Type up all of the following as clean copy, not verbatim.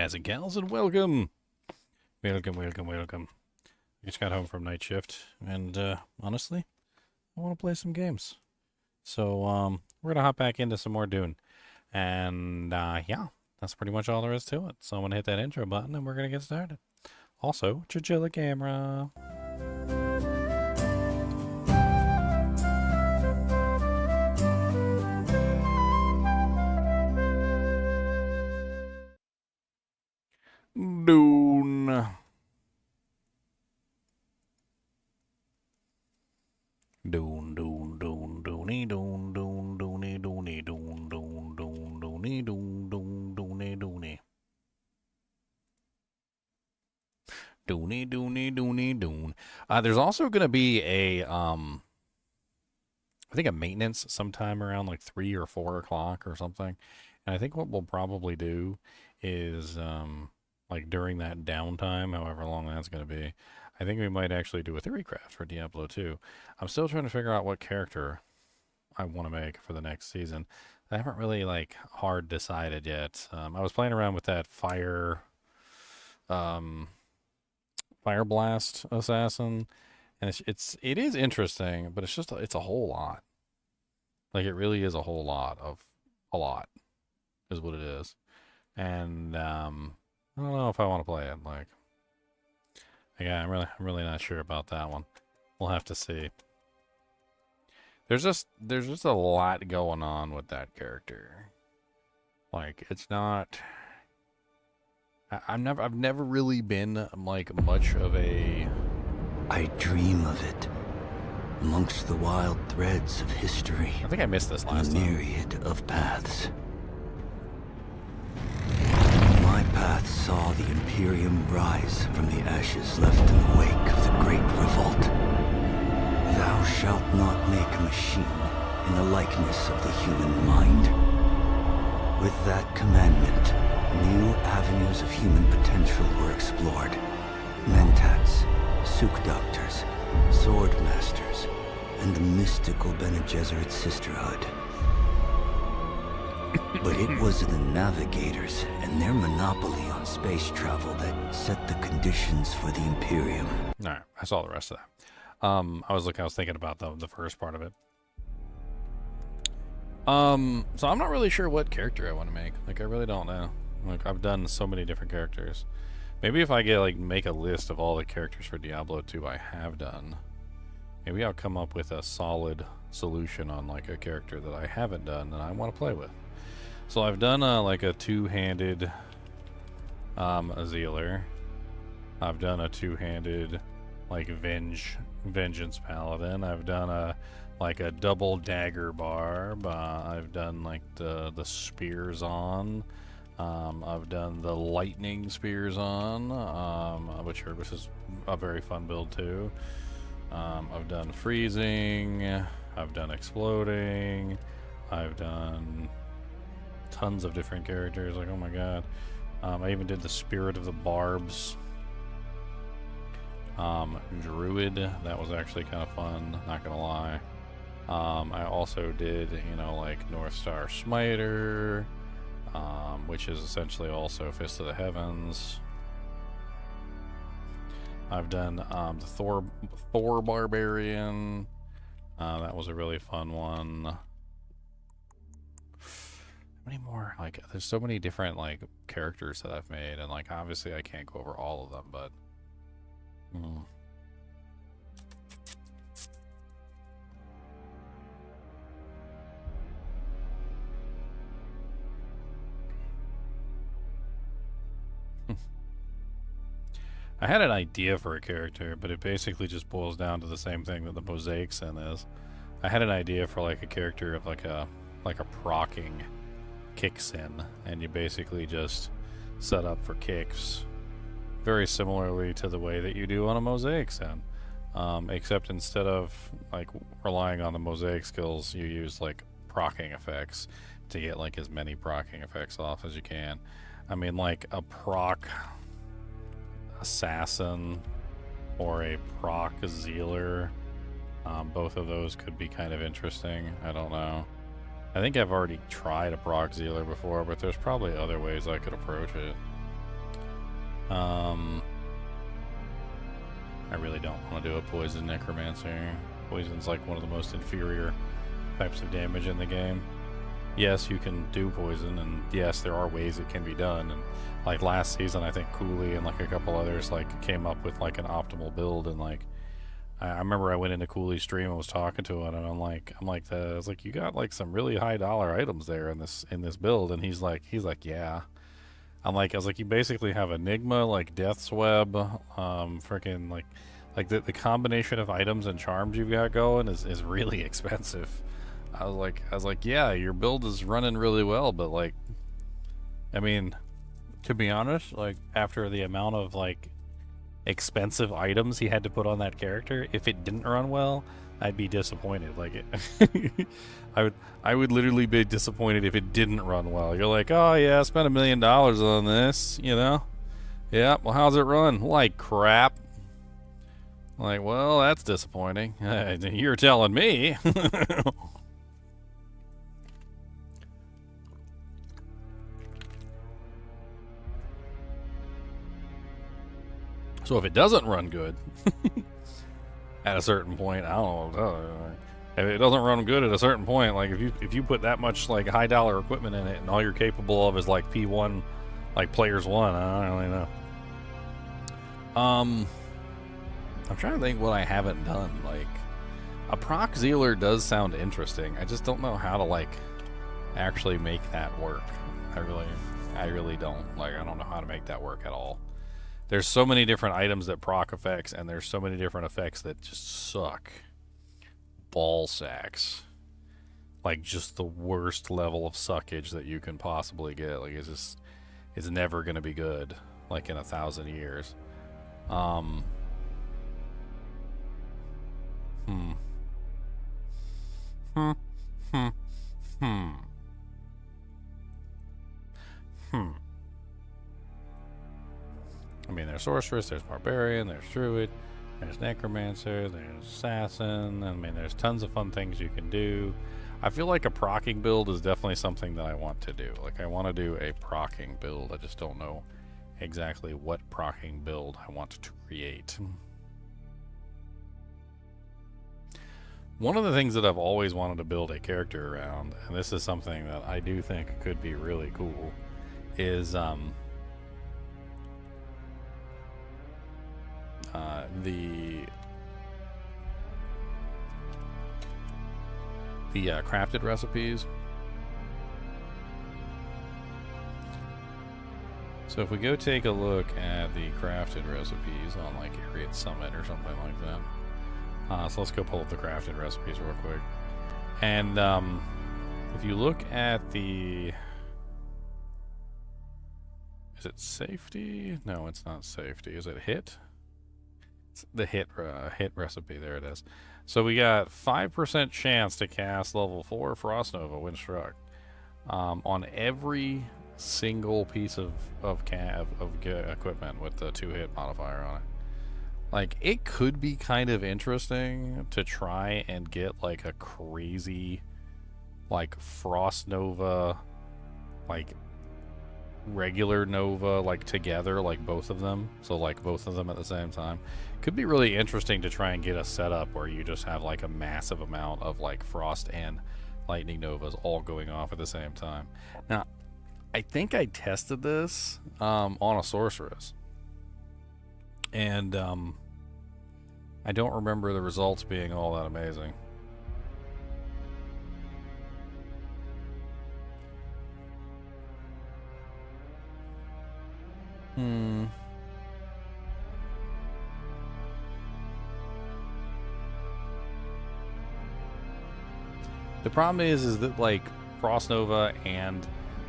guys and gals, and welcome. Welcome. I just got home from night shift, and honestly, I want to play some games. So we're gonna hop back into some more Dune, and yeah, that's pretty much all there is to it. So I'm gonna hit that intro button, and we're gonna get started. Also, Chinchilla camera. Dune. Dune, Dune, Dune, Dooney, Dune, Dune, Dooney, Dooney, Dune, Dune, Dune, Dooney, Dune, Dune, Dooney, Dooney. Dooney, Dooney, Dooney, Dune. There's also gonna be I think a maintenance sometime around like 3 or 4 o'clock or something. And I think what we'll probably do is like during that downtime, however long that's gonna be, I think we might actually do a theory craft for Diablo 2. I'm still trying to figure out what character I want to make for the next season. I haven't really like hard decided yet. I was playing around with that fire blast assassin, and it is interesting, but it's a whole lot. Like it really is a whole lot of a lot is what it is, and I don't know if I want to play it. Like, yeah, I'm really not sure about that one. We'll have to see. There's just a lot going on with that character. Like, it's not. I've never really been like much of a. I dream of it amongst the wild threads of history. I think I missed this last and the time. myriad of paths. My path saw the Imperium rise from the ashes left in the wake of the Great Revolt. Thou shalt not make a machine in the likeness of the human mind. With that commandment, new avenues of human potential were explored. Mentats, Suk Doctors, Sword Masters, and the mystical Bene Gesserit Sisterhood. But it was the Navigators and their monopoly on space travel that set the conditions for the Imperium. Alright, I saw the rest of that. I was thinking about the first part of it. So I'm not really sure what character I want to make. Like, I really don't know. Like, I've done so many different characters. Maybe if I make a list of all the characters for Diablo 2 I have done, maybe I'll come up with a solid solution on like a character that I haven't done that I want to play with. So I've done like a two-handed Zealer. I've done a two-handed like Vengeance Paladin. I've done a double dagger barb. I've done like the spears on. I've done the lightning spears on, which is a very fun build too. I've done freezing. I've done exploding. I've done tons of different characters. Like, oh my god. I even did the Spirit of the Barbs. Druid. That was actually kind of fun, not gonna lie. I also did, like North Star Smiter, which is essentially also Fist of the Heavens. I've done the Thor Barbarian. That was a really fun one. How many more? Like, there's so many different like characters that I've made, and like obviously I can't go over all of them, but. I had an idea for a character, but it basically just boils down to the same thing that the Mosaic Sin is. I had an idea for like a character of like a procking kick sin, and you basically just set up for kicks very similarly to the way that you do on a Mosaic Sin. Except instead of like relying on the Mosaic skills, you use like procking effects to get like as many procking effects off as you can. I mean, like a proc assassin or a proc zealer, both of those could be kind of interesting. I don't know. I think I've already tried a proc zealer before, but there's probably other ways I could approach it. Um, I really don't want to do a poison necromancer. Poison's like one of the most inferior types of damage in the game. Yes, you can do poison, and yes, there are ways it can be done. And like last season, I think Cooley and like a couple others like came up with like an optimal build. And like I remember I went into Cooley's stream and was talking to him, and I was like, you got like some really high dollar items there in this build. And he's like, yeah. I was like, you basically have Enigma, like Death's Web, freaking like the combination of items and charms you've got going is really expensive. I was like, yeah, your build is running really well, but like, I mean, to be honest, like after the amount of like expensive items he had to put on that character, if it didn't run well, I'd be disappointed. Like it, I would literally be disappointed if it didn't run well. You're like, oh yeah, I spent $1 million on this, you know? Yeah, well, how's it run? Like crap. Like, well, that's disappointing. You're telling me. So if it doesn't run good at a certain point, I don't know. If it doesn't run good at a certain point, like if you put that much like high dollar equipment in it and all you're capable of is like P1, like players one, I don't really know. I'm trying to think what I haven't done. Like a proc zealer does sound interesting. I just don't know how to like actually make that work. I really don't. Like I don't know how to make that work at all. There's so many different items that proc effects, and there's so many different effects that just suck. Ball sacks. Like, just the worst level of suckage that you can possibly get. Like, it's never going to be good, like, in 1,000 years. Hmm. I mean, there's sorceress, there's barbarian, there's druid, there's necromancer, there's assassin. I mean, there's tons of fun things you can do. I feel like a procking build is definitely something that I want to do. Like, I want to do a procking build. I just don't know exactly what procking build I want to create. One of the things that I've always wanted to build a character around, and this is something that I do think could be really cool, is the crafted recipes. So if we go take a look at the crafted recipes on like Harriet Summit or something like that. So let's go pull up the crafted recipes real quick. And if you look at the... Is it safety? No, it's not safety. Is it hit? It's the hit recipe. There it is. So we got 5% chance to cast level 4 Frost Nova when struck on every single piece of equipment with the 2-hit modifier on it. Like, it could be kind of interesting to try and get like a crazy like Frost Nova, like regular Nova, like together, like both of them. So like both of them at the same time. Could be really interesting to try and get a setup where you just have like a massive amount of like Frost and Lightning Novas all going off at the same time. Now, I think I tested this on a sorceress. And I don't remember the results being all that amazing. The problem is that like Frost Nova and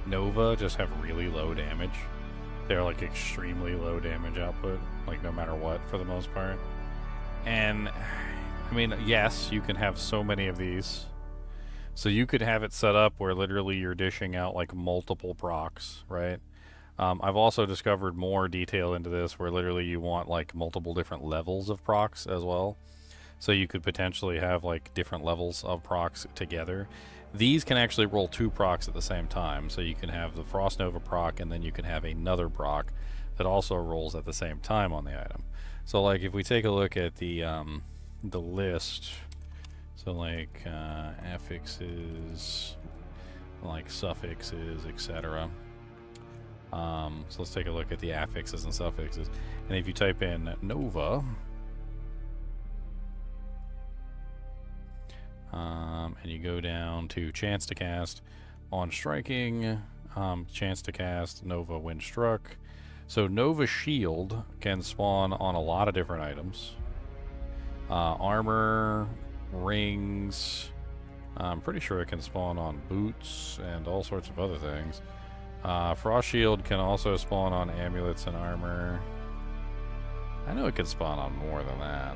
Nova just have really low damage. They're like extremely low damage output, like no matter what for the most part. And I mean, yes, you can have so many of these. So you could have it set up where literally you're dishing out like multiple procs, right? I've also discovered more detail into this where literally you want like multiple different levels of procs as well. So you could potentially have like different levels of procs together. These can actually roll 2 procs at the same time. So you can have the Frost Nova proc and then you can have another proc that also rolls at the same time on the item. So like if we take a look at the list, so like affixes, like suffixes, etc. So let's take a look at the affixes and suffixes. And if you type in Nova, and you go down to chance to cast on striking, chance to cast Nova when struck. So Nova Shield can spawn on a lot of different items. Armor, rings. I'm pretty sure it can spawn on boots and all sorts of other things. Frost Shield can also spawn on amulets and armor. I know it can spawn on more than that.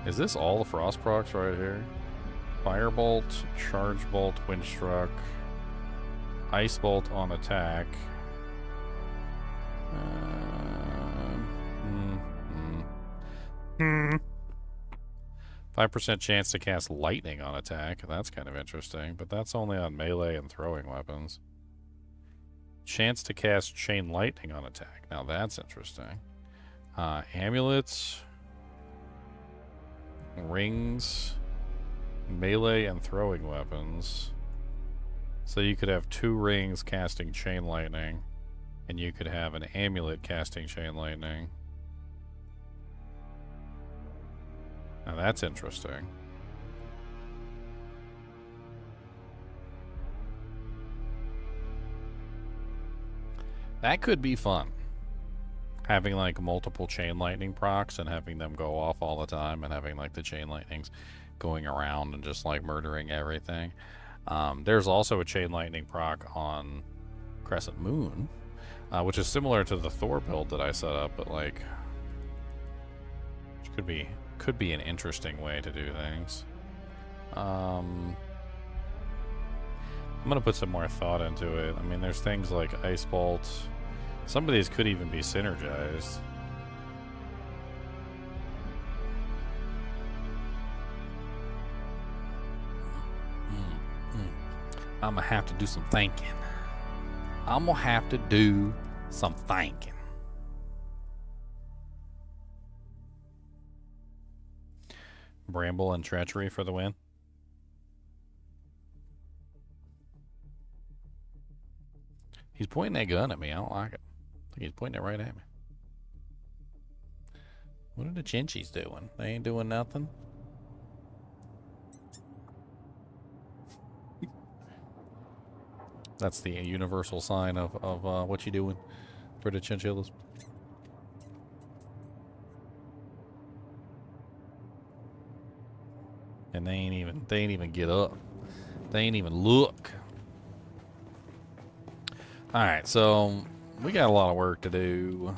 Is this all the frost procs right here? Firebolt, Charge Bolt when struck, Ice Bolt on attack. 5% chance to cast lightning on attack. That's kind of interesting, but that's only on melee and throwing weapons. Chance to cast chain lightning on attack. Now that's interesting. Amulets, rings, melee and throwing weapons. So you could have 2 rings casting chain lightning, and you could have an amulet casting chain lightning. Now that's interesting. That could be fun. Having like multiple chain lightning procs and having them go off all the time, and having like the chain lightnings going around and just like murdering everything. There's also a chain lightning proc on Crescent Moon, which is similar to the Thor build that I set up, but like, which could be an interesting way to do things. I'm gonna put some more thought into it. I mean, there's things like Ice Bolt. Some of these could even be synergized. I'm gonna have to do some thinking. I'm gonna have to do some thinking. Bramble and Treachery for the win. He's pointing that gun at me. I don't like it. I think he's pointing it right at me. What are the Chinchies doing? They ain't doing nothing. That's the universal sign of what you doing for the chinchillas. And they ain't even get up. They ain't even look. Alright, so we got a lot of work to do.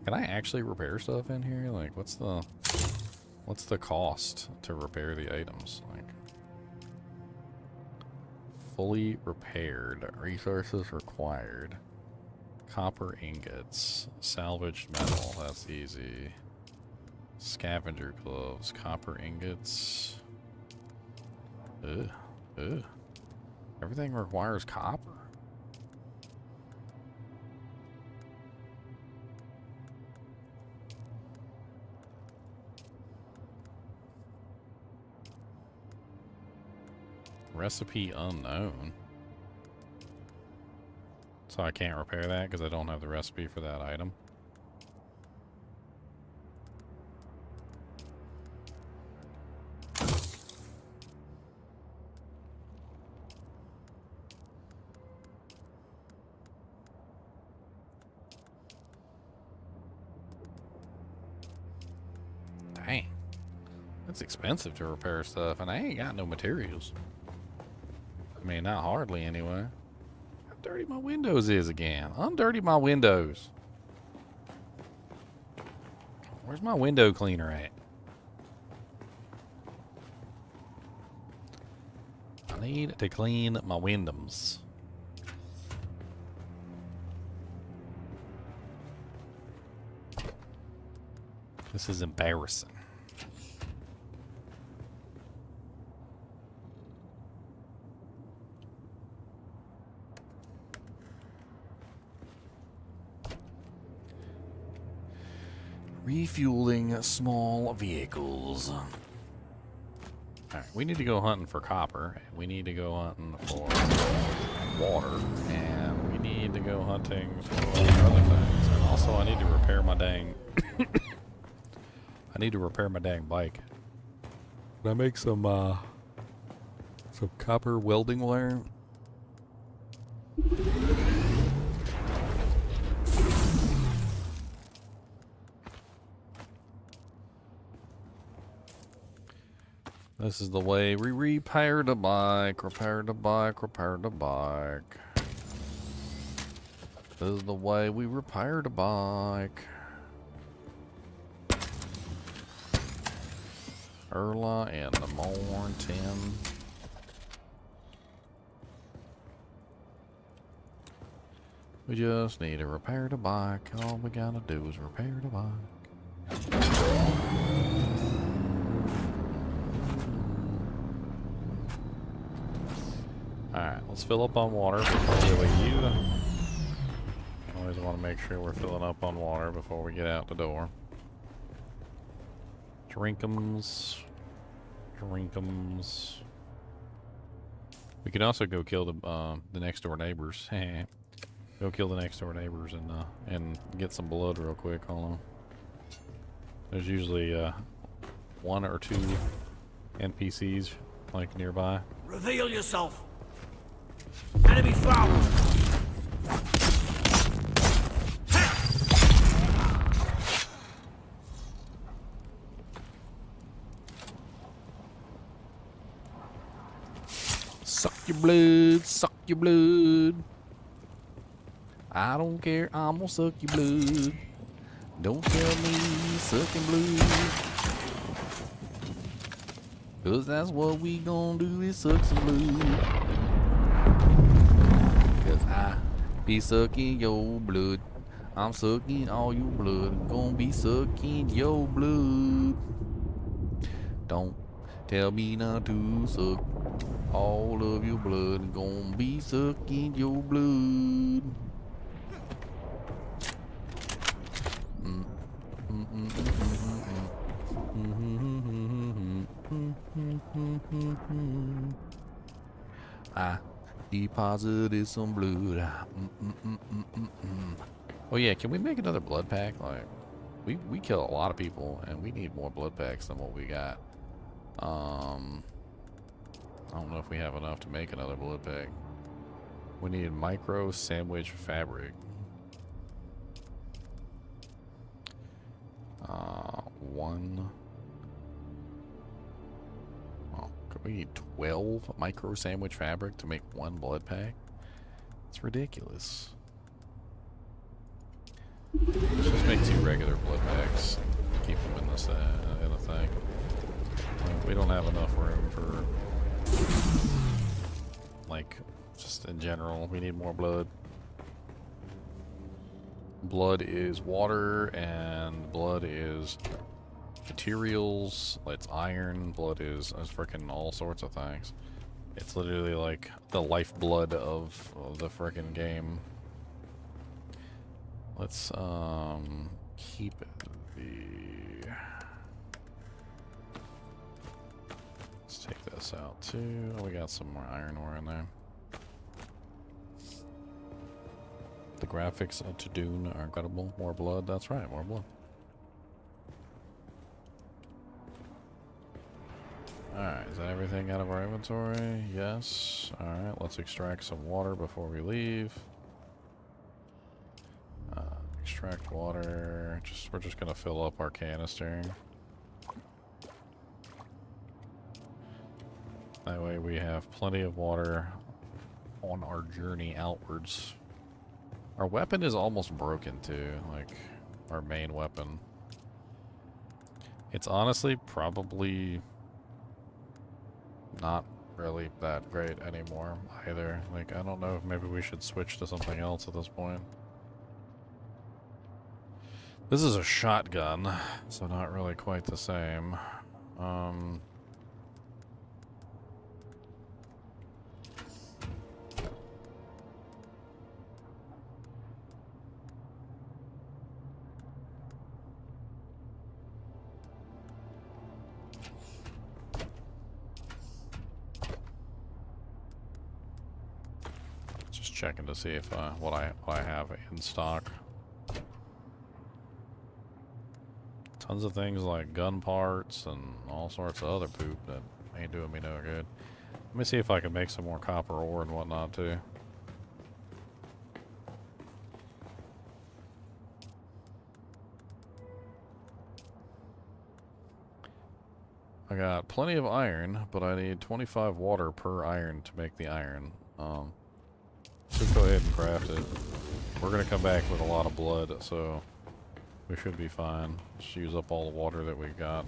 Can I actually repair stuff in here? Like, what's the cost to repair the items? Like, fully repaired. Resources required. Copper ingots. Salvaged metal. That's easy. Scavenger gloves. Copper ingots. Ugh. Ugh. Everything requires copper. Recipe unknown. So I can't repair that because I don't have the recipe for that item. Dang. That's expensive to repair stuff, and I ain't got no materials. I mean, not hardly anyway. How dirty my windows is again. Undirty my windows. Where's my window cleaner at? I need to clean my windows. This is embarrassing. Refueling small vehicles. Alright, we need to go hunting for copper. And we need to go hunting for water. And we need to go hunting for other things. And also I need to repair my dang... I need to repair my dang bike. Can I make some copper welding wire? This is the way we repair the bike, repair the bike, repair the bike. This is the way we repair the bike. Early in the morning. We just need to repair the bike. All we gotta do is repair the bike. Alright, let's fill up on water before we leave. Always want to make sure we're filling up on water before we get out the door. Drink'ems. Drink'ems. We could also go kill the next door neighbors. Go kill the next door neighbors and get some blood real quick. Hold on. There's usually one or two NPCs like nearby. Reveal yourself. Enemy found. Suck your blood, suck your blood. I don't care, I'm gonna suck your blood. Don't tell me sucking blood. 'Cause that's what we gonna do is suck some blood. 'Cause I be sucking your blood. I'm sucking all your blood. Gonna be sucking your blood. Don't tell me not to suck all of your blood. Gonna be sucking your blood. I deposited some blood. Oh yeah, can we make another blood pack? Like, we kill a lot of people, and we need more blood packs than what we got. I don't know if we have enough to make another blood pack. We need micro sandwich fabric. One. Oh, we need 12 micro sandwich fabric to make one blood pack? It's ridiculous. Let's just make 2 regular blood packs. Keep them in this in a thing. We don't have enough room for, like, just in general. We need more blood. Blood is water, and blood is materials. It's iron. Blood is freaking all sorts of things. It's literally like the lifeblood of the freaking game. Let's keep the. Let's take this out too. Oh, we got some more iron ore in there. The graphics to Dune are incredible. More blood. That's right. More blood. Alright, is that everything out of our inventory? Yes. Alright, let's extract some water before we leave. Extract water. We're just gonna fill up our canister. That way we have plenty of water on our journey outwards. Our weapon is almost broken too, like our main weapon. It's honestly probably not really that great anymore either. Like, I don't know if maybe we should switch to something else at this point. This is a shotgun, so not really quite the same. checking to see if what I have in stock. Tons of things like gun parts and all sorts of other poop that ain't doing me no good. Let me see if I can make some more copper ore and whatnot too. I got plenty of iron, but I need 25 water per iron to make the iron. Just go ahead and craft it. We're gonna come back with a lot of blood, so we should be fine. Just use up all the water that we got.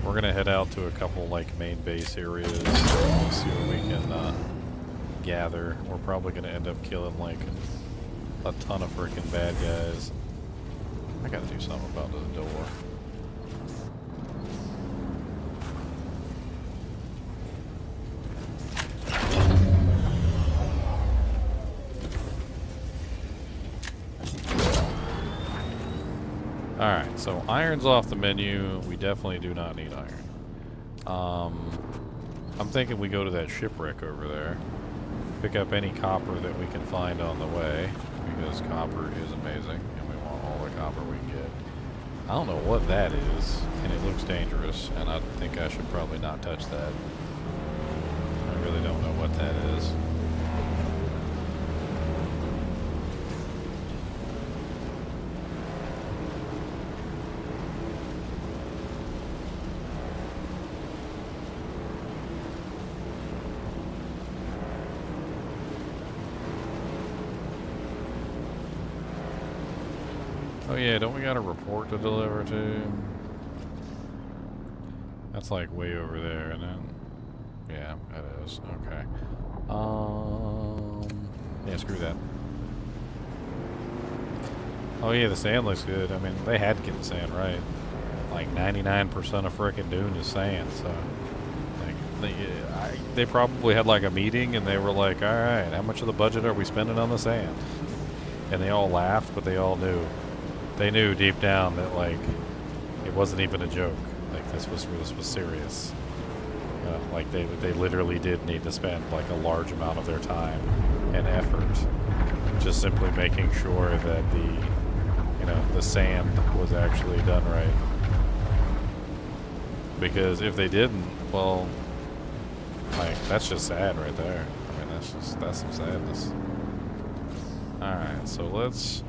We're gonna head out to a couple like main base areas, see what we can gather. We're probably gonna end up killing like a ton of freaking bad guys. I gotta do something about the door. Alright, so iron's off the menu. We definitely do not need iron. I'm thinking we go to that shipwreck over there. Pick up any copper that we can find on the way, because copper is amazing, and we want all the copper we can get. I don't know what that is, and it looks dangerous, and I think I should probably not touch that. I really don't know what that is. Oh yeah, don't we got a report to deliver to? That's like way over there, and then yeah, that is okay. Yeah, screw that. Oh yeah, the sand looks good. I mean, they had to get the sand right. Like 99% of frickin' Dune is sand, so like they probably had like a meeting and they were like, all right, how much of the budget are we spending on the sand? And they all laughed, but they all knew. They knew deep down that like it wasn't even a joke. Like this was serious. Like they literally did need to spend like a large amount of their time and effort just simply making sure that the sand was actually done right. Because if they didn't, well, like that's just sad right there. I mean that's some sadness. All right, so let's.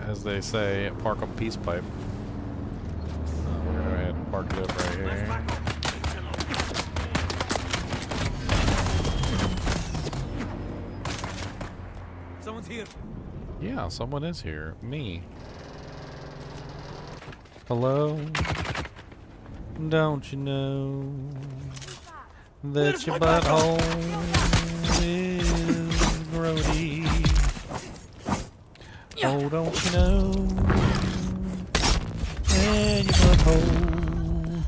As they say, park on peace pipe. We're gonna go ahead and park it up right here. Someone's here. Yeah, someone is here. Me. Hello? Don't you know that your butthole is grody? Oh, don't you know? And your butthole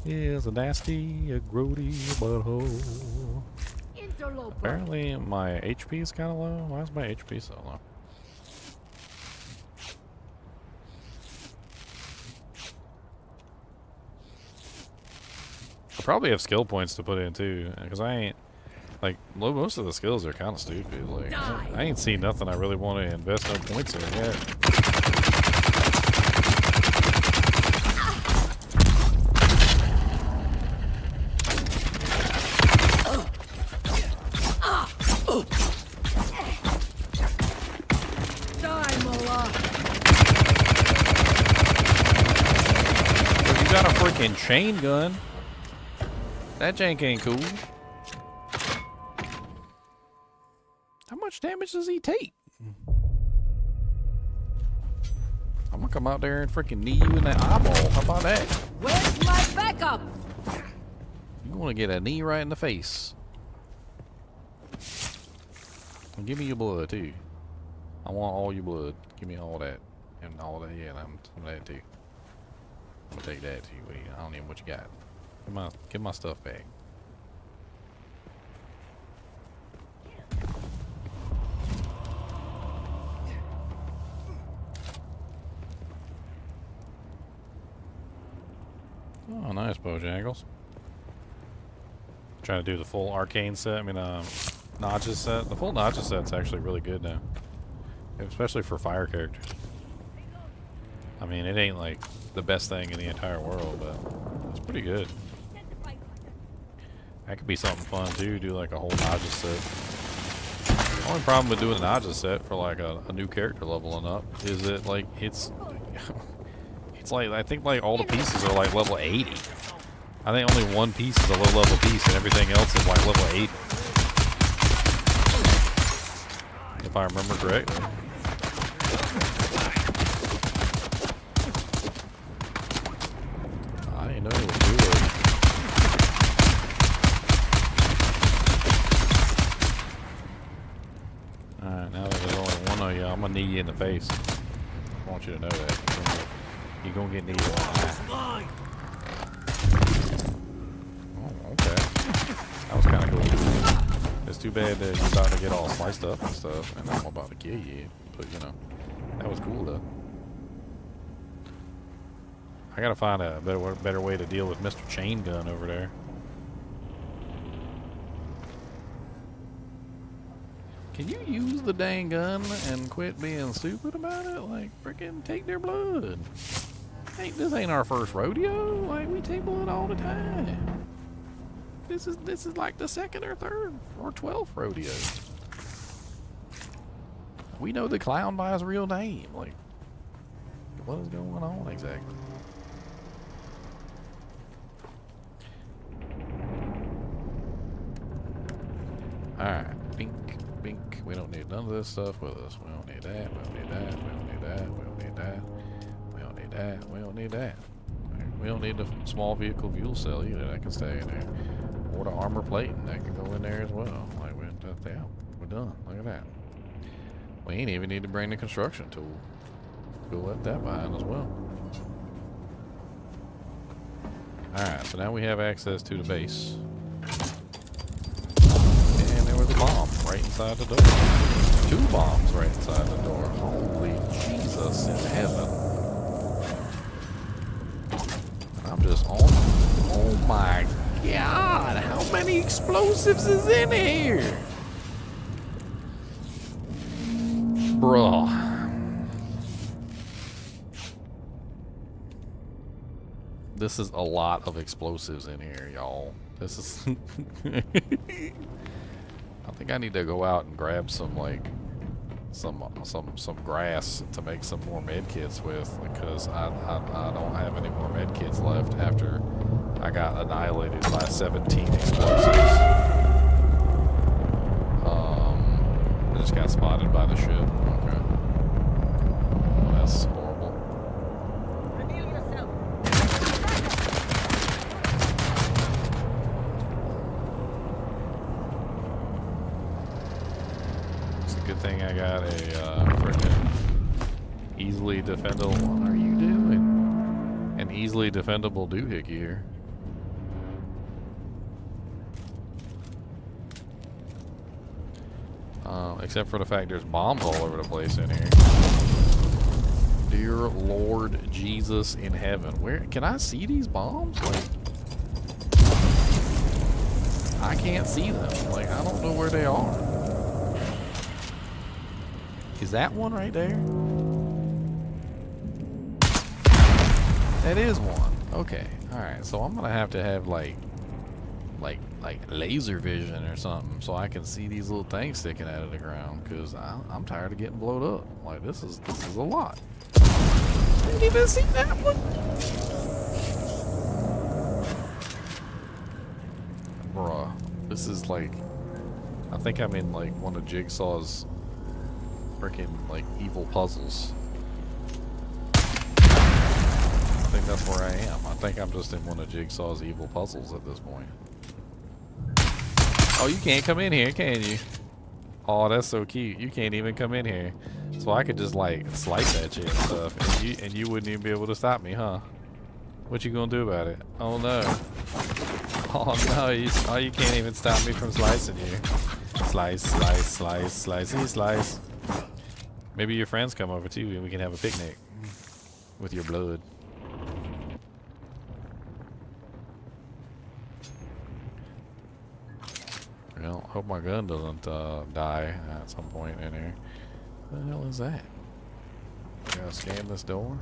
is a nasty, a grody butthole. Apparently, my HP is kind of low. Why is my HP so low? I probably have skill points to put in too, because I ain't. Like, most of the skills are kind of stupid. Like, I ain't seen nothing I really want to invest no points in yet. Well, you got a freaking chain gun. That jank ain't cool. How much damage does he take? I'm gonna come out there and freaking knee you in that eyeball. How about that? Where's my backup? You wanna get a knee right in the face. And give me your blood too. I want all your blood. Give me all that. And all that, yeah, and some of that too. I'm gonna take that too. I don't even know what you got. Give my stuff back. Nice, Bojangles. Trying to do the full arcane set. I mean, Notches set. The full Notches set's actually really good now, especially for fire characters. I mean, it ain't like the best thing in the entire world, but it's pretty good. That could be something fun too. Do like a whole Notches set. The only problem with doing a Notches set for like a new character leveling up is that like it's like I think like all the pieces are like level 80. I think only one piece is a low level piece and everything else is like level 80. If I remember correctly. I didn't know it was good. Alright, now that there's only one of you, I'm gonna knee you in the face. I want you to know that. You're gonna get kneed in the eye. Oh, okay. That was kinda cool. It's too bad that you're about to get all sliced up and stuff, and I'm about to kill you. But, you know, that was cool, though. I gotta find a better way to deal with Mr. Chain Gun over there. Can you use the dang gun and quit being stupid about it? Like, freaking take their blood. This ain't our first rodeo. Like, we take blood all the time. This is like the second or third or 12th rodeo. We know the clown by his real name. Like, what is going on exactly? Alright, bink, bink. We don't need none of this stuff with us. We don't need that, we don't need that, we don't need that, we don't need that. We don't need that, we don't need that. We don't need the small vehicle fuel cell either, that can stay in there. Or the armor plating, that can go in there as well. Like, we're done. Look at that. We ain't even need to bring the construction tool. We'll let that behind as well. Alright, so now we have access to the base. And there was a bomb right inside the door. 2 bombs right inside the door. Holy Jesus in heaven. I'm just on. Oh my God, how many explosives is in here? Bruh. This is a lot of explosives in here, y'all. This is... I think I need to go out and grab some, like, some grass to make some more med kits with, because I don't have any more med kits left after I got annihilated by 17 explosives. I just got spotted by the ship. Okay. Well, that's horrible. Reveal yourself. It's a good thing I got a frickin' easily defendable. What are you doing? An easily defendable doohickey here. Except for the fact there's bombs all over the place in here. Dear Lord Jesus in heaven. Where can I see these bombs? Like, I can't see them. Like, I don't know where they are. Is that one right there? That is one. Okay. Alright, so I'm gonna have to have like laser vision or something so I can see these little things sticking out of the ground, because I'm tired of getting blowed up. Like, this is a lot. I didn't even see that one. Bruh, this is like, I think I'm in like one of Jigsaw's freaking like evil puzzles. I think that's where I am. I think I'm just in one of Jigsaw's evil puzzles at this point. Oh, you can't come in here, can you? Oh, that's so cute. You can't even come in here. So I could just like slice at you and stuff, and you wouldn't even be able to stop me, huh? What you gonna do about it? Oh no. Oh no, you can't even stop me from slicing you. Slice, slice, slice, slicey, slice. Maybe your friends come over too and we can have a picnic with your blood. Well, hope my gun doesn't die at some point in here. What the hell is that? I gotta scan this door.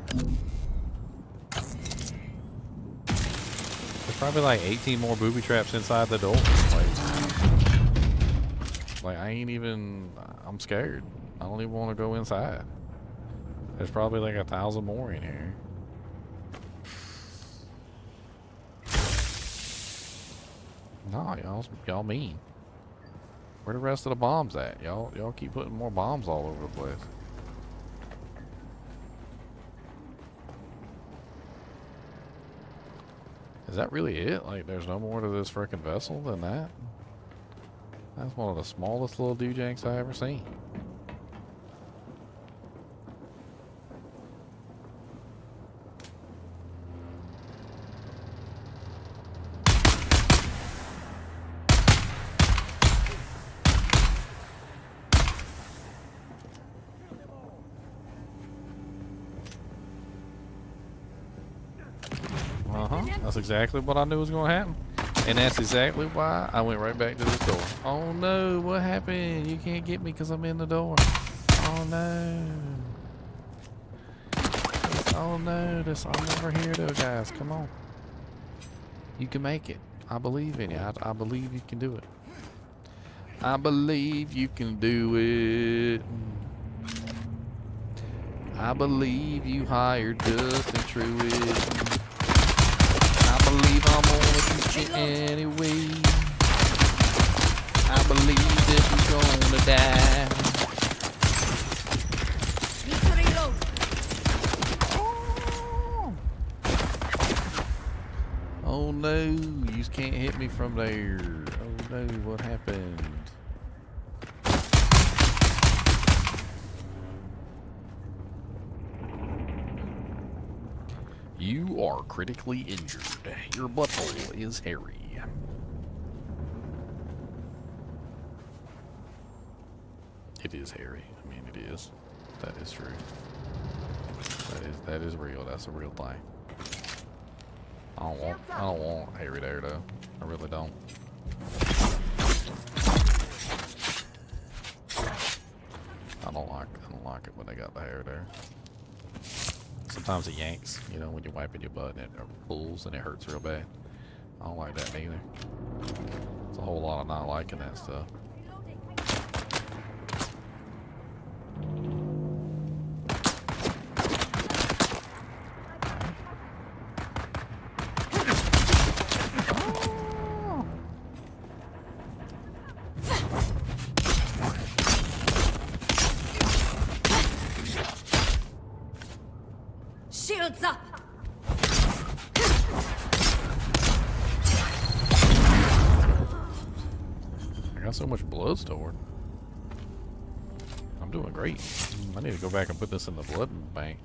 There's probably like 18 more booby traps inside the door. Like I ain't even. I'm scared. I don't even want to go inside. There's probably like 1,000 more in here. Nah, y'all mean. Where the rest of the bombs at? Y'all keep putting more bombs all over the place. Is that really it? Like, there's no more to this frickin' vessel than that? That's one of the smallest little doojanks I ever seen. That's exactly what I knew was going to happen. And that's exactly why I went right back to this door. Oh no, what happened? You can't get me because I'm in the door. Oh no. Oh no, I'm over here though, guys. Come on. You can make it. I believe in you. I believe you can do it. I believe you can do it. I believe you hired Dustin Truitt. I believe I'm gonna teach you anyway. I believe that you're gonna die. Need to reload. Oh no, you just can't hit me from there. Oh no, what happened? You are critically injured. Your butthole is hairy. It is hairy. I mean, it is. That is true. That is real. That's a real thing. I don't want hairy there though. I really don't. I don't like it when they got the hair there. Sometimes it yanks, you know, when you're wiping your butt and it pulls and it hurts real bad. I don't like that neither. It's a whole lot of not liking that stuff. Shields up. I got so much blood stored. I'm doing great. I need to go back and put this in the blood bank.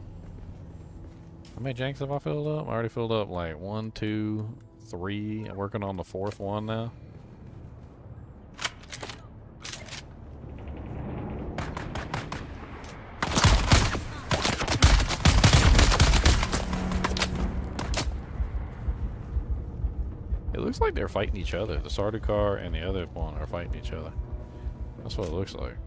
How many janks have I filled up? I already filled up like 1, 2, 3. I'm working on the 4th one now. It looks like they're fighting each other. The Sardaukar and the other one are fighting each other. That's what it looks like.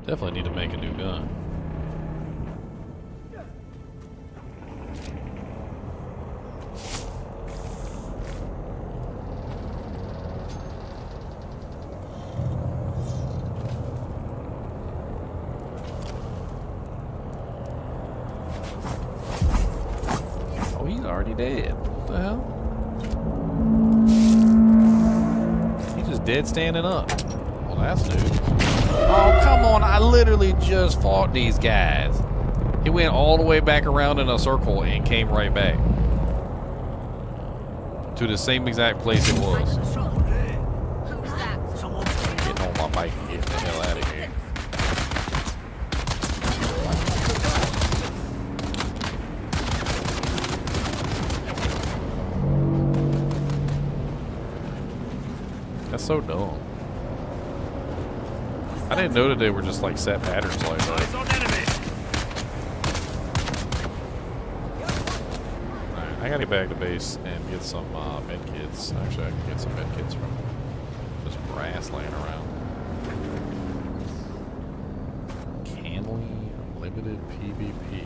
Definitely need to make a new gun. Already dead. What the hell? He's just dead standing up. Well, that's new. Oh, come on. I literally just fought these guys. He went all the way back around in a circle and came right back to the same exact place it was. Who's that? Getting on my bike and getting the hell out of here. That's so dumb. I didn't know that they were just like set patterns like that. Eyes on enemy. Alright, I gotta get back to base and get some med kits. Actually, I can get some med kits from this grass laying around. Canley Unlimited PvP.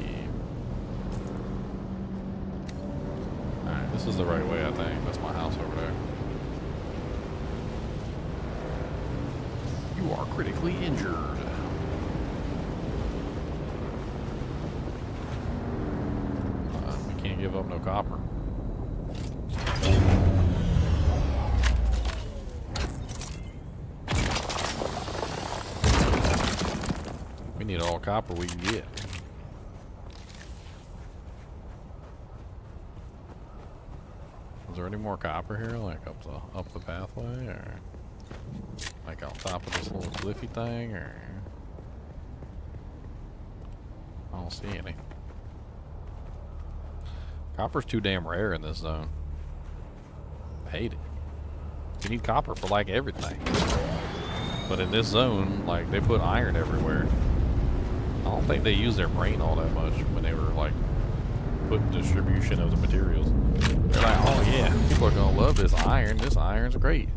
Alright, this is the right way, I think. That's my house over there. You are critically injured. We can't give up no copper. We need all copper we can get. Is there any more copper here, like up the pathway, or like on top of this little cliffy thing, or I don't see any. Copper's too damn rare in this zone. I hate it. You need copper for like everything, but in this zone, like they put iron everywhere. I don't think they use their brain all that much when they were like putting distribution of the materials. They're like, oh yeah, people are gonna love this iron. This iron's great.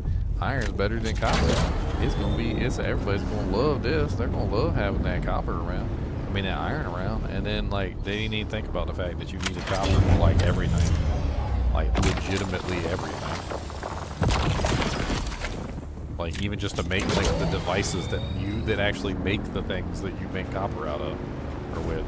Iron's better than copper. Everybody's gonna love this. They're gonna love having that copper around. I mean that iron around. And then like they didn't even think about the fact that you needed copper for like everything. Like legitimately everything. Like even just to make like the devices that actually make the things that you make copper out of or with.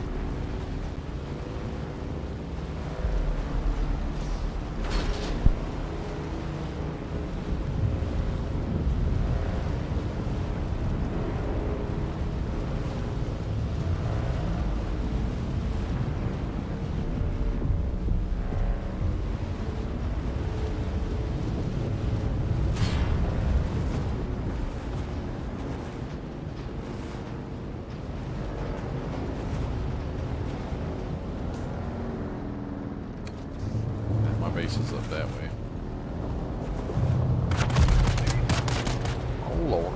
Bases up that way. Oh Lord.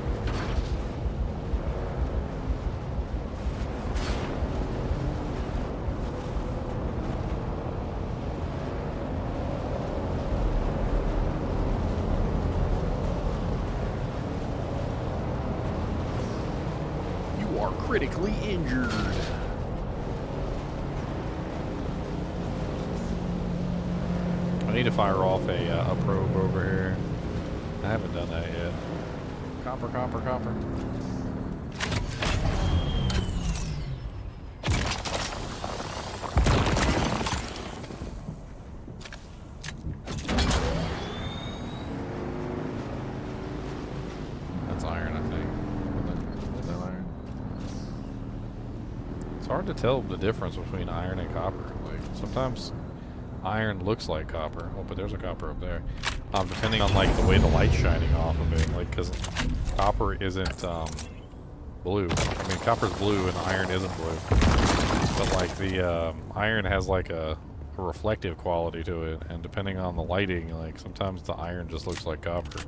You are critically injured. I need to fire off a probe over here. I haven't done that yet. Copper, copper, copper. That's iron, I think. Is that iron? It's hard to tell the difference between iron and copper. Like sometimes iron looks like copper. Oh, but there's a copper up there. Depending on like the way the light's shining off of it, like because copper isn't blue. I mean, copper's blue and iron isn't blue. But like the iron has like a reflective quality to it, and depending on the lighting, like sometimes the iron just looks like copper.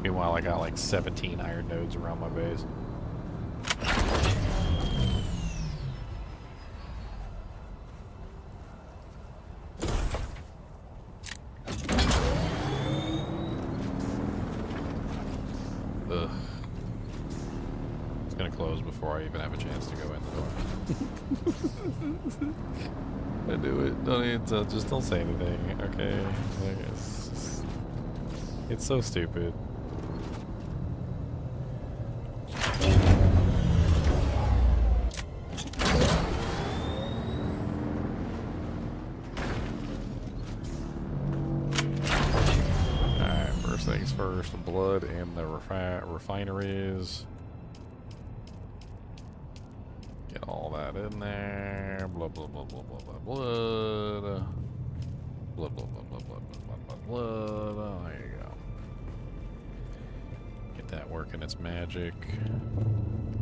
Meanwhile, I got like 17 iron nodes around my base. Ugh. It's gonna close before I even have a chance to go in the door. I do it. Don't even, just don't say anything, okay? Like, it's so stupid. First things first, blood in the refineries. Get all that in there. Blah, blah, blah, blah, blah, blah, blood. Blood, blood, blood, blood, blood, blood, blood, blood. Oh, there you go. Get that working its magic.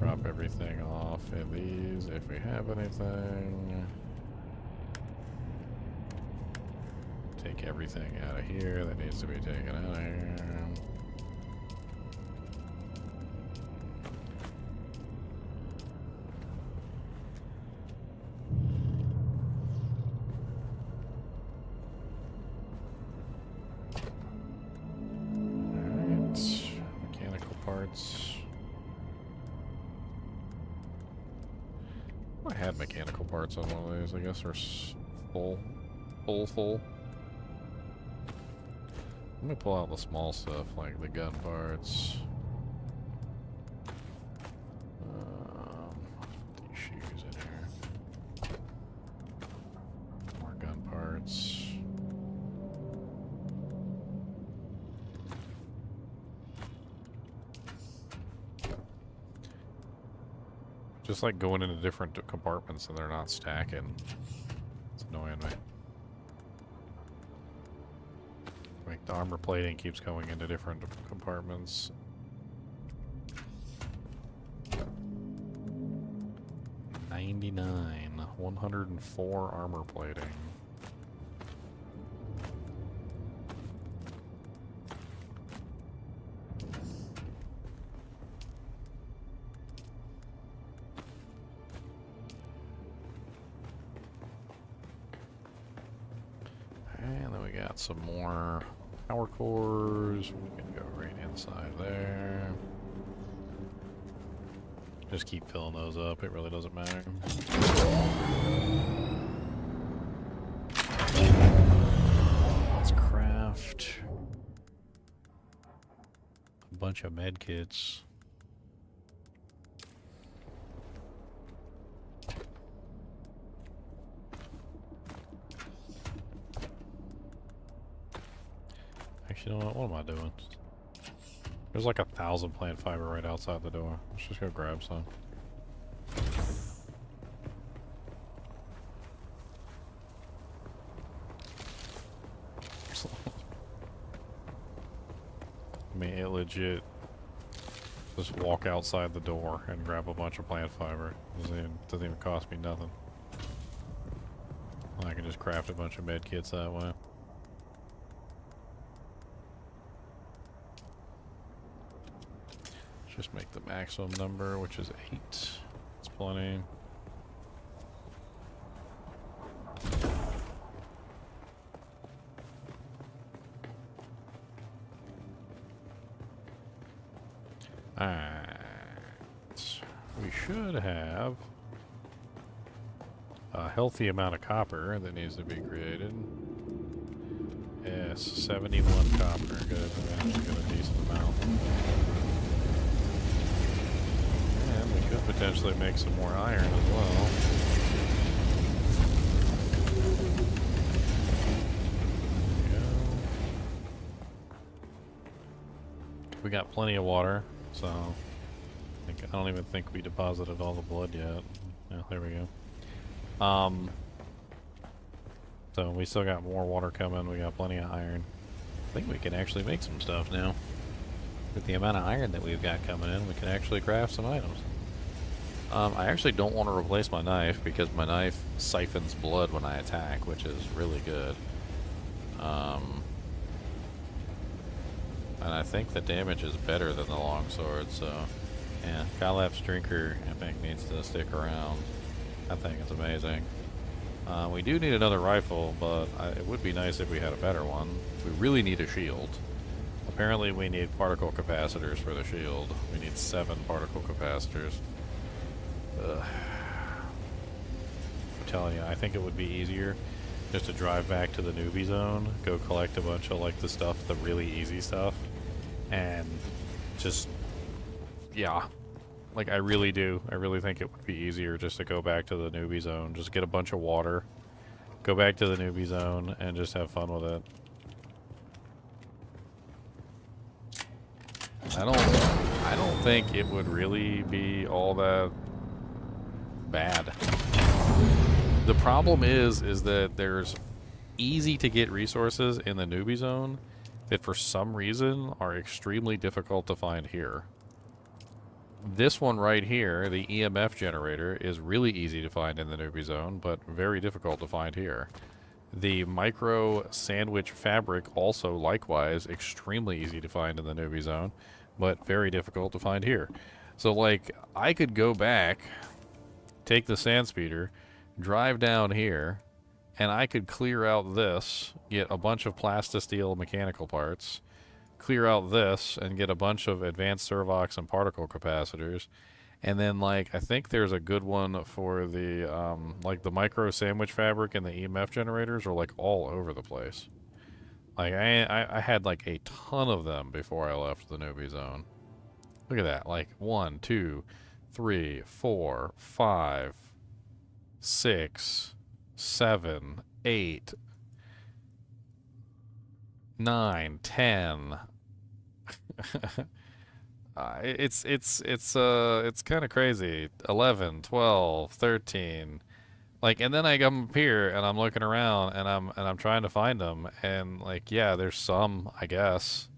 Drop everything off in these if we have anything. Take everything out of here that needs to be taken out of here. Alright, mechanical parts. I had mechanical parts on one of these, I guess they're full. Let me pull out the small stuff, like the gun parts. Put these shoes in here. More gun parts. Just like going into different compartments and they're not stacking. It's annoying me. Like the armor plating keeps going into different compartments. $99, 104 armor plating. And then we got some more power cores. We can go right inside there. Just keep filling those up. It really doesn't matter. Let's craft a bunch of med kits. Actually, you know what am I doing? There's like 1,000 plant fiber right outside the door. Let's just go grab some. I mean, it legit just walk outside the door and grab a bunch of plant fiber. Doesn't even cost me nothing. I can just craft a bunch of med kits that way. Just make the maximum number, which is 8. It's plenty. Alright. We should have a healthy amount of copper that needs to be created. Yes, 71 copper. Good. We actually got a decent amount. And we could potentially make some more iron as well. There we go. We got plenty of water, so I don't even think we deposited all the blood yet. Yeah, there we go. So we still got more water coming. We got plenty of iron. I think we can actually make some stuff now. With the amount of iron that we've got coming in, we can actually craft some items. I actually don't want to replace my knife because my knife siphons blood when I attack, which is really good. And I think the damage is better than the longsword, so yeah, Kylap's Drinker I think needs to stick around. I think it's amazing. We do need another rifle, but it would be nice if we had a better one. We really need a shield. Apparently we need particle capacitors for the shield. We need 7 particle capacitors. Ugh. I'm telling you, I think it would be easier just to drive back to the newbie zone, go collect a bunch of like the stuff, the really easy stuff, and just, yeah. Like, I really do. I really think it would be easier just to go back to the newbie zone, just get a bunch of water, go back to the newbie zone, and just have fun with it. I don't think it would really be all that bad. The problem is that there's easy to get resources in the newbie zone that for some reason are extremely difficult to find here. This one right here, the EMF generator, is really easy to find in the newbie zone, but very difficult to find here. The micro sandwich fabric, also likewise, extremely easy to find in the newbie zone, but very difficult to find here. So, like, I could go back, take the sand speeder, drive down here, and I could clear out this, get a bunch of plastisteel mechanical parts, clear out this, and get a bunch of advanced servox and particle capacitors. And then, like, I think there's a good one for the, like, the micro sandwich fabric and the EMF generators are, like, all over the place. Like, I had, like, a ton of them before I left the newbie zone. Look at that. Like, 1, 2, 3, 4, 5, 6, 7, 8, 9, 10. It's kind of crazy. 11, 12, 13. Like, and then I come up here and I'm looking around and I'm trying to find them, and like, yeah, there's some, I guess.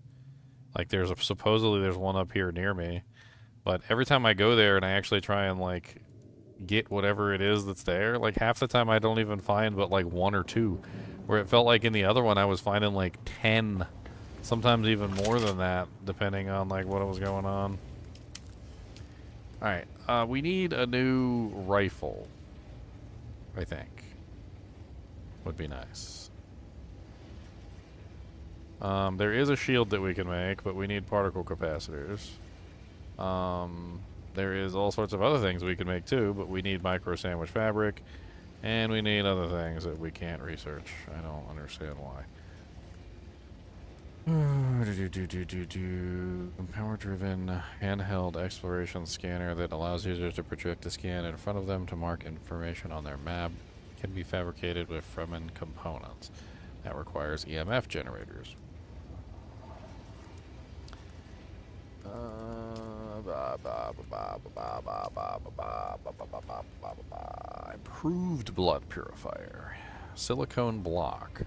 Like, supposedly there's one up here near me, but every time I go there and I actually try and like get whatever it is that's there, like half the time I don't even find but like 1 or 2, where it felt like in the other one I was finding like 10. Sometimes even more than that, depending on like what was going on. Alright, we need a new rifle, I think. Would be nice. There is a shield that we can make, but we need particle capacitors. There is all sorts of other things we can make too, but we need micro sandwich fabric, and we need other things that we can't research. I don't understand why. Power-driven handheld exploration scanner that allows users to project a scan in front of them to mark information on their map. Can be fabricated with Fremen components. That requires EMF generators. Improved blood purifier. Silicone block.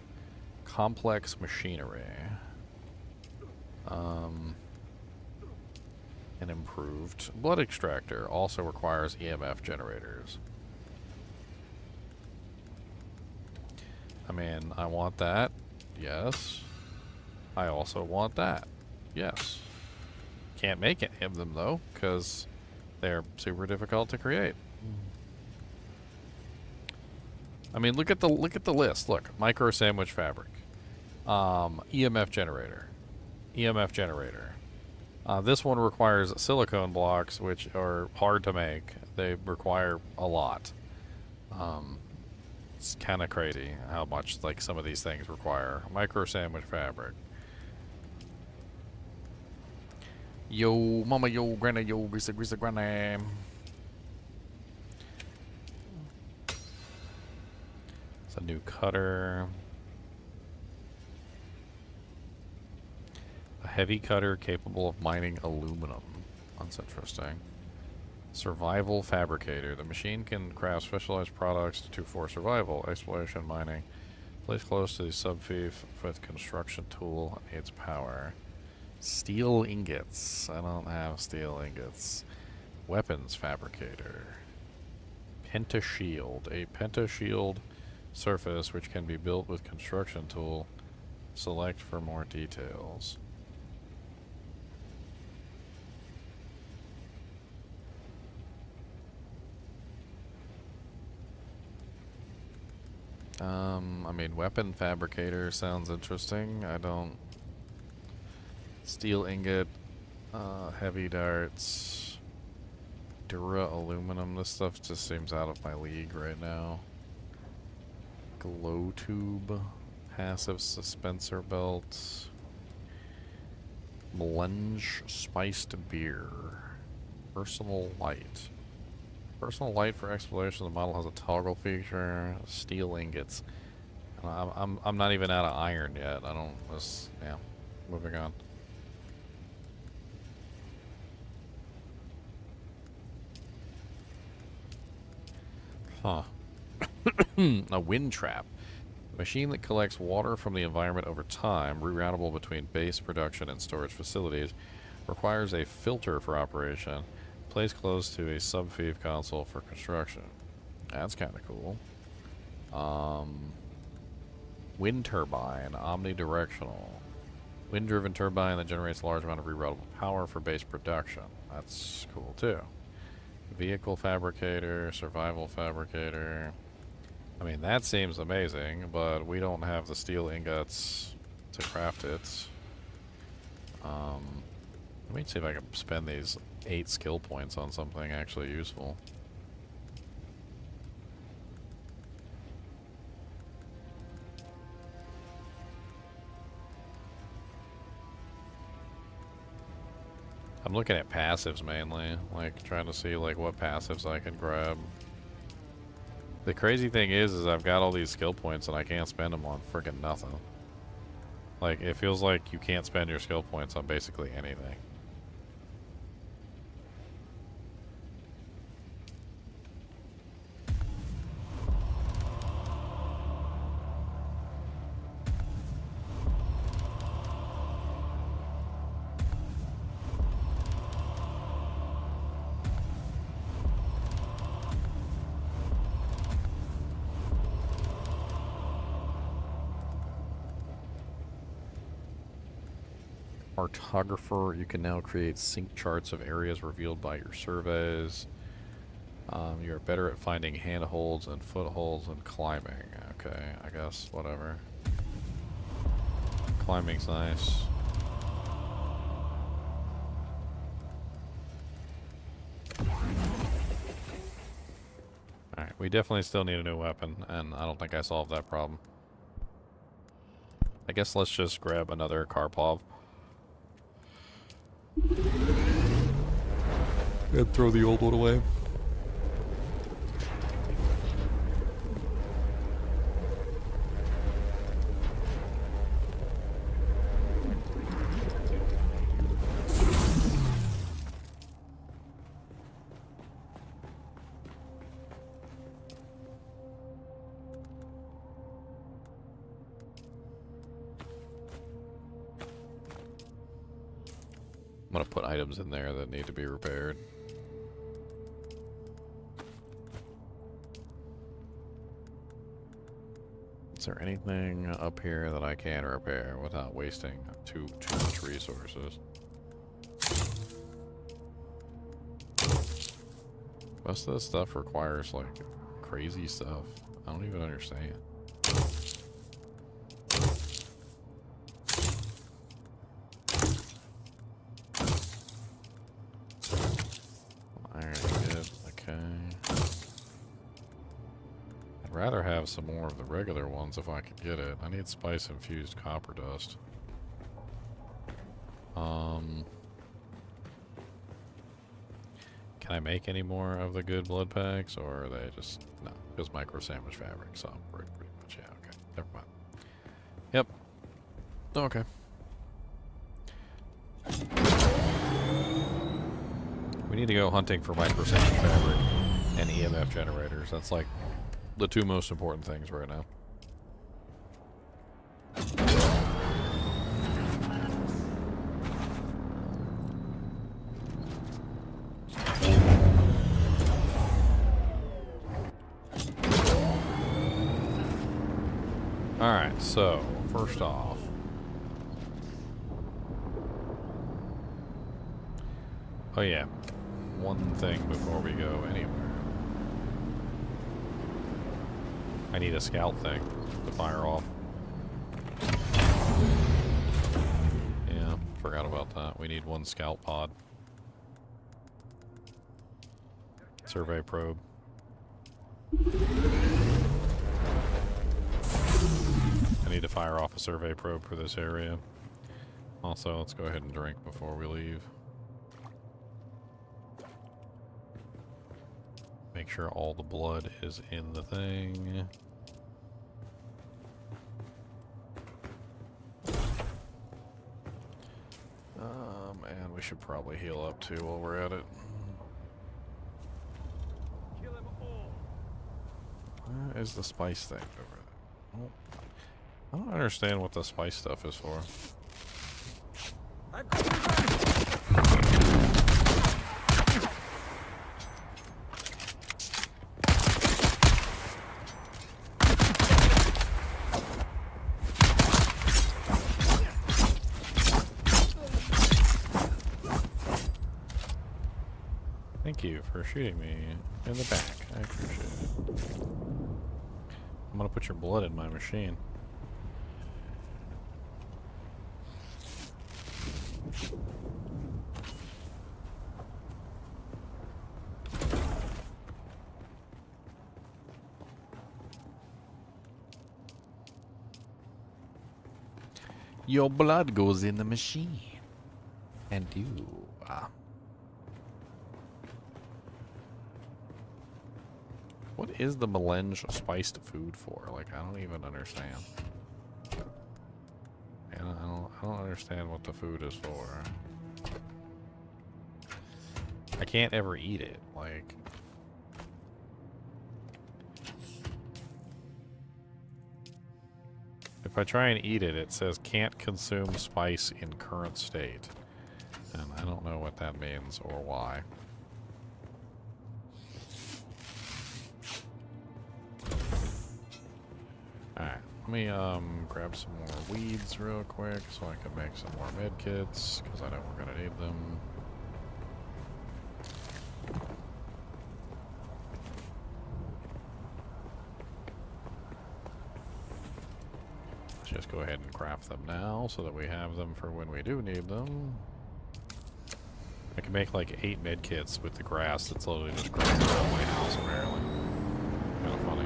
Complex machinery. An improved blood extractor also requires EMF generators. I mean, I want that. Yes. I also want that. Yes. Can't make any of them though, because they're super difficult to create. I mean, look at the list. Look, micro sandwich fabric, EMF generator, EMF generator. This one requires silicone blocks, which are hard to make. They require a lot. It's kind of crazy how much like some of these things require. Micro sandwich fabric. Yo, mama, yo, granny, yo, greasy, greasy, granny. It's a new cutter. A heavy cutter capable of mining aluminum. That's interesting. Survival fabricator. The machine can craft specialized products for survival, exploration, mining. Placed close to the subfief with construction tool needs power. Steel ingots. I don't have steel ingots. Weapons fabricator. Pentashield. A pentashield surface which can be built with construction tool. Select for more details. I mean, weapon fabricator sounds interesting. I don't... Steel ingot, heavy darts, Dura aluminum. This stuff just seems out of my league right now. Glow tube, passive suspensor belts, Melange spiced beer, personal light. Personal light for exploration. The model has a toggle feature. Steel ingots. I'm not even out of iron yet. I don't. Yeah. Moving on. Huh. A wind trap. A machine that collects water from the environment over time, reroutable between base production and storage facilities, requires a filter for operation. Placed close to a subfeed console for construction. That's kind of cool. Wind turbine, omnidirectional. Wind-driven turbine that generates a large amount of reroutable power for base production. That's cool too. Vehicle fabricator, survival fabricator. I mean, that seems amazing, but we don't have the steel ingots to craft it. Let me see if I can spend these 8 skill points on something actually useful. I'm looking at passives mainly, like trying to see like what passives I can grab. The crazy thing is I've got all these skill points and I can't spend them on freaking nothing. Like, it feels like you can't spend your skill points on basically anything. Cartographer, you can now create sync charts of areas revealed by your surveys. You're better at finding handholds and footholds and climbing. Okay, I guess, whatever. Climbing's nice. Alright, we definitely still need a new weapon, and I don't think I solved that problem. I guess let's just grab another Karpov. And throw the old one away. I'm gonna put items in there that need to be repaired. Is there anything up here that I can repair without wasting too much resources? Most of this stuff requires like crazy stuff. I don't even understand. I'd rather have some more of the regular ones if I could get it. I need spice infused copper dust. Can I make any more of the good blood packs, or are they just no? Because micro sandwich fabric, so pretty much yeah. Okay, never mind. Yep. Okay. We need to go hunting for micro sandwich fabric and EMF generators. That's like the 2 most important things right now. Alright, so first off, oh yeah, one thing before we go anywhere. I need a scout thing to fire off. Yeah, forgot about that. We need 1 scout pod. Survey probe. I need to fire off a survey probe for this area. Also, let's go ahead and drink before we leave. Make sure all the blood is in the thing. And we should probably heal up too while we're at it. Kill them all. is the spice thing over there? Oh, I don't understand what the spice stuff is for. Thank you for shooting me in the back. I appreciate it. I'm gonna put your blood in my machine. Your blood goes in the machine. And you. What is the melange spiced food for? Like, I don't even understand. And I don't understand what the food is for. I can't ever eat it. Like, if I try and eat it, it says can't consume spice in current state. And I don't know what that means or why. Alright, let me grab some more weeds real quick so I can make some more med kits, because I know we're going to need them. Let's just go ahead and craft them now so that we have them for when we do need them. I can make like 8 med kits with the grass that's literally just growing around my house apparently. Kind of funny.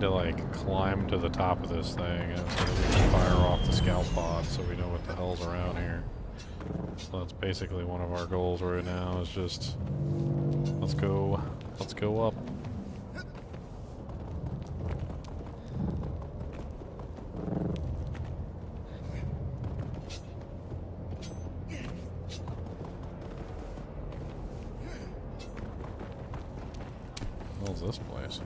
To like climb to the top of this thing so that we can fire off the scout pod so we know what the hell's around here. So that's basically one of our goals right now, is just let's go up. What's this place?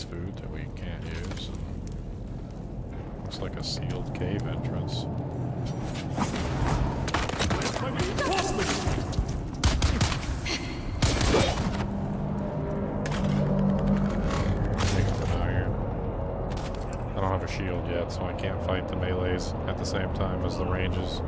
Food that we can't use. And looks like a sealed cave entrance. I don't have a shield yet, so I can't fight the melees at the same time as the ranges.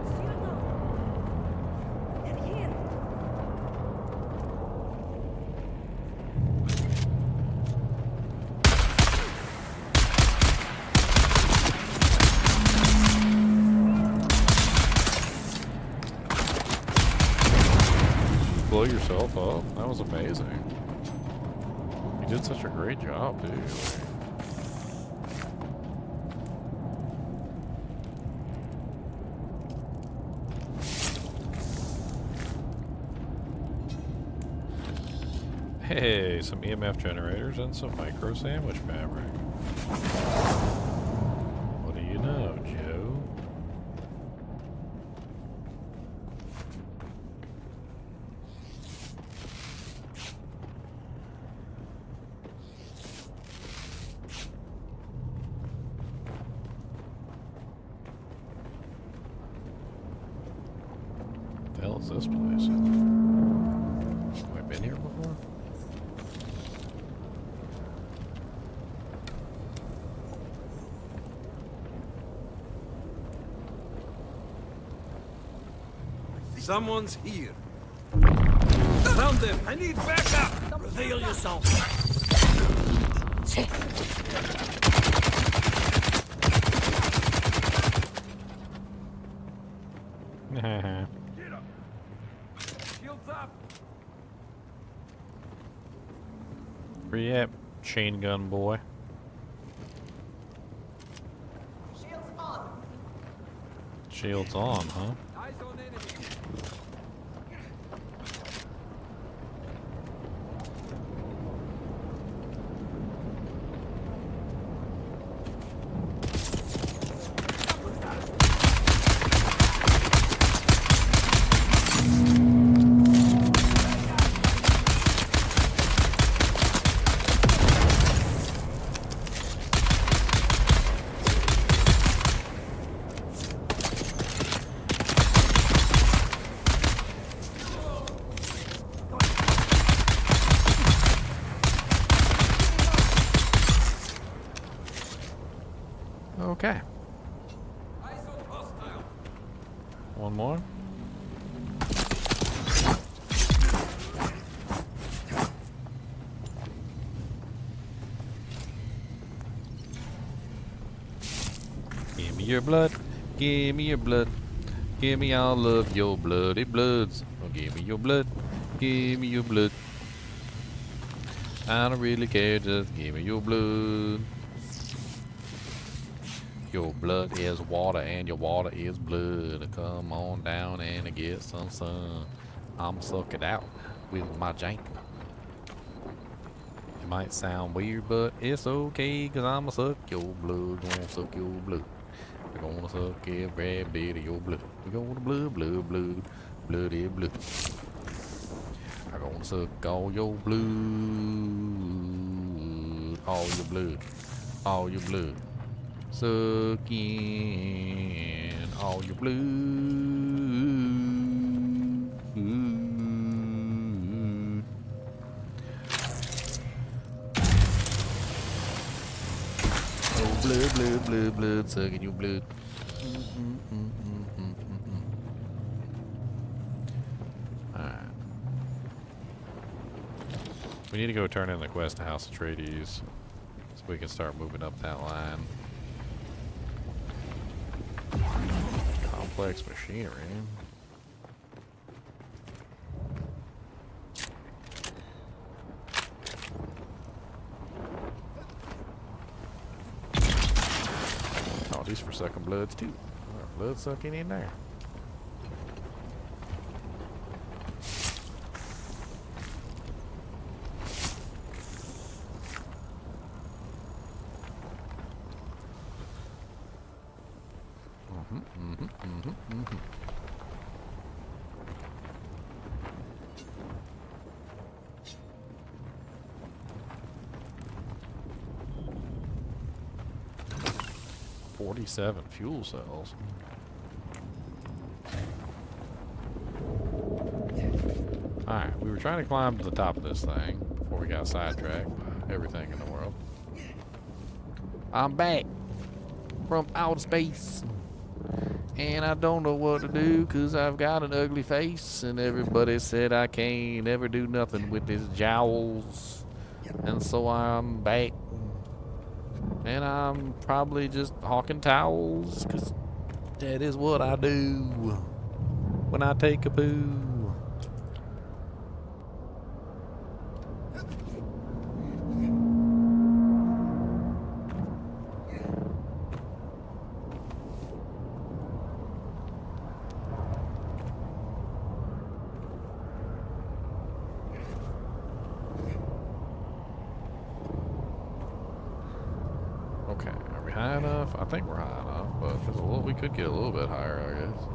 Blow yourself up. That was amazing. You did such a great job, dude. Hey, some EMF generators and some micro sandwich fabric. What do you know, Joe? What the hell is this place? Have I been here before? Someone's here. Found them. I need backup. Reveal yourself. Haha. Get up. Shields up. Where you at, chain gun boy? Shields on, huh? Eyes on enemy. Okay. Eyes on hostile. One more. Give me your blood. Give me your blood. Give me all of your bloody bloods. Oh, give me your blood. Give me your blood. I don't really care. Just give me your blood. Your blood is water and your water is blood. Come on down and get some sun. I'ma suck it out with my jank. It might sound weird, but it's okay, cause I'ma suck your blood. Gonna suck your blood. We're gonna suck every bit of your blood. We're gonna blood, blood, blood, bloody blood. I'm gonna suck all your blood. All your blood. All your blood. Suck in all your blood. Oh, blood, blood, blood, blood, sucking your blood. Alright. We need to go turn in the quest to House Atreides so we can start moving up that line. Complex machinery. Oh, these for sucking bloods too. Blood sucking in there. Seven fuel cells. Alright, we were trying to climb to the top of this thing before we got sidetracked by everything in the world. I'm back from outer space and I don't know what to do because I've got an ugly face and everybody said I can't ever do nothing with these jowls, and so I'm back. And I'm probably just hawking towels, because that is what I do when I take a poo. Okay, are we high enough? I think we're high enough, but there's a little, we could get a little bit higher, I guess.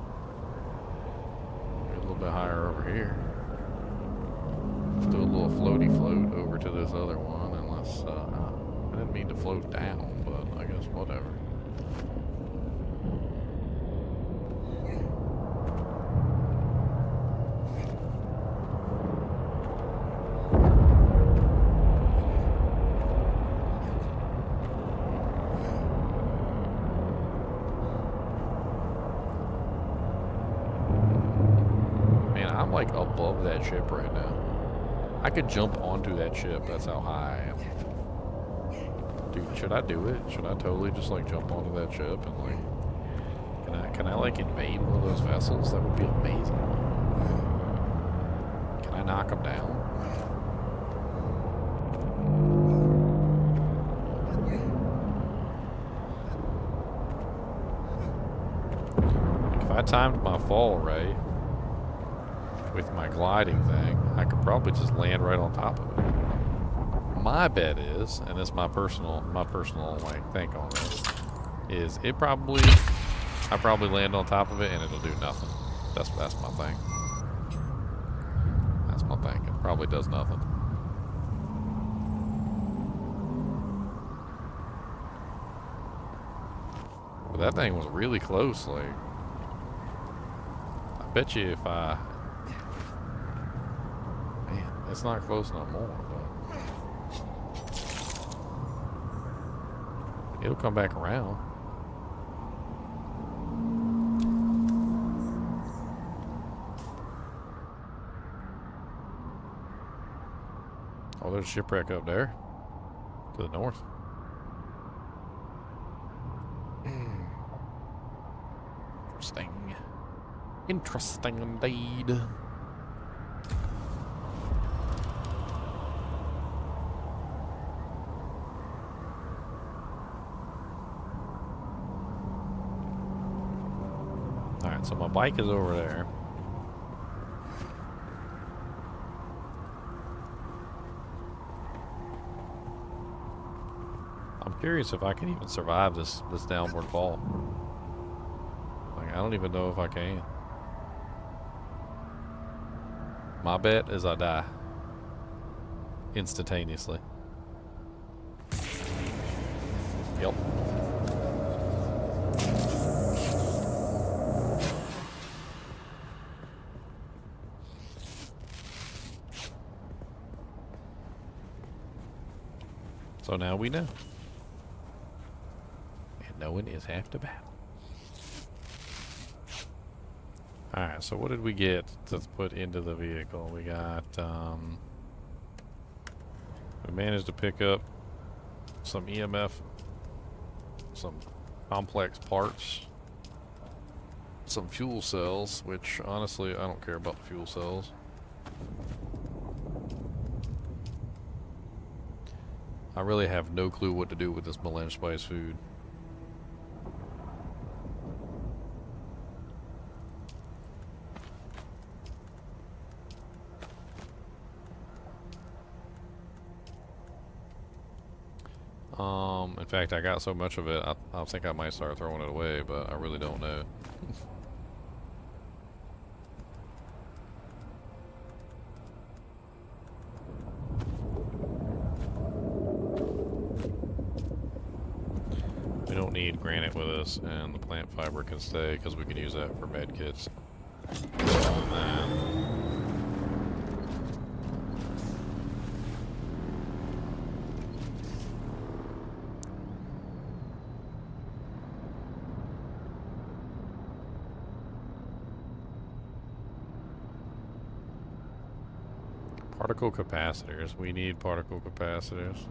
Get a little bit higher over here. Let's do a little floaty float over to this other one, and let's, I didn't mean to float down, but I guess whatever. Like above that ship right now. I could jump onto that ship. That's how high I am. Dude, should I do it? Should I totally just like jump onto that ship and like, can I like invade one of those vessels? That would be amazing. Can I knock them down? I timed my fall right with my gliding thing, I could probably just land right on top of it. My bet is, and it's my personal like think on this, is I probably land on top of it and it'll do nothing. That's my thing. That's my thing. It probably does nothing. But that thing was really close. Like, I bet you if man, it's not close no more. But it'll come back around. Oh, there's a shipwreck up there to the north. Interesting. Interesting indeed. Alright, so my bike is over there. I'm curious if I can even survive this downward fall. Like, I don't even know if I can. My bet is I die instantaneously. Yep. So now we know. And knowing is half the battle. Alright, so what did we get to put into the vehicle? We got, we managed to pick up some EMF, some complex parts, some fuel cells, which honestly, I don't care about the fuel cells. I really have no clue what to do with this Millennium Spice food. In fact, I got so much of it, I think I might start throwing it away, but I really don't know. We don't need granite with us, and the plant fiber can stay because we can use that for med kits. On that. Particle capacitors. We need particle capacitors.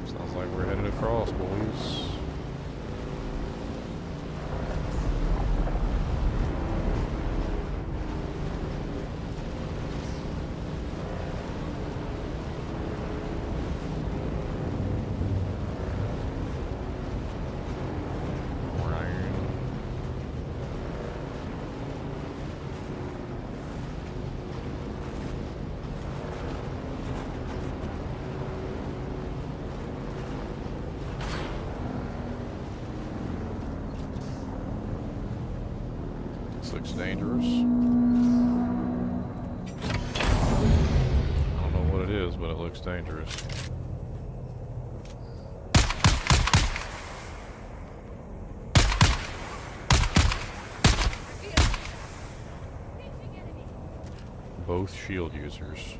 Sounds like we're headed across, boys. Looks dangerous. I don't know what it is, but it looks dangerous. Both shield users.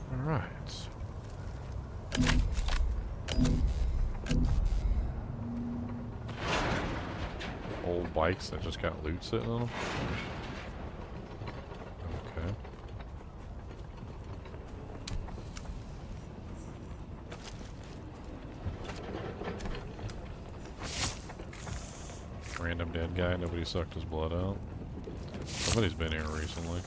Alright. bikes that just got loot sitting on them? Okay. Random dead guy, nobody sucked his blood out. Somebody's been here recently.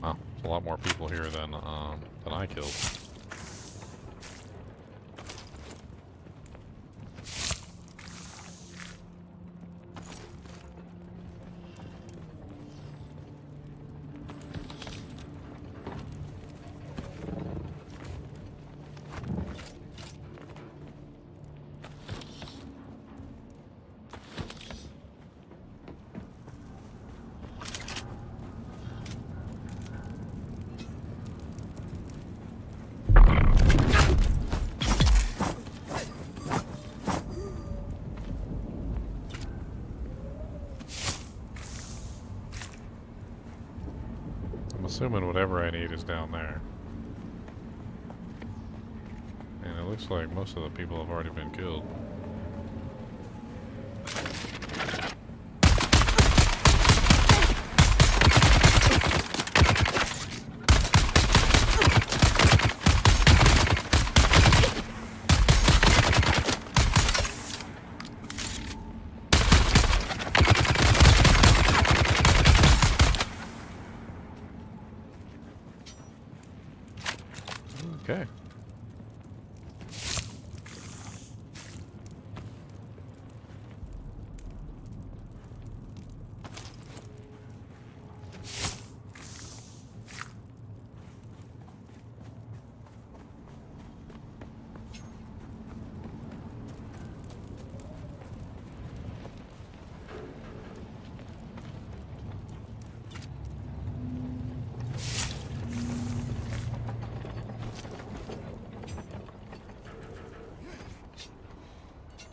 Wow, there's a lot more people here than I killed. I'm assuming whatever I need is down there. And it looks like most of the people have already been killed. Okay.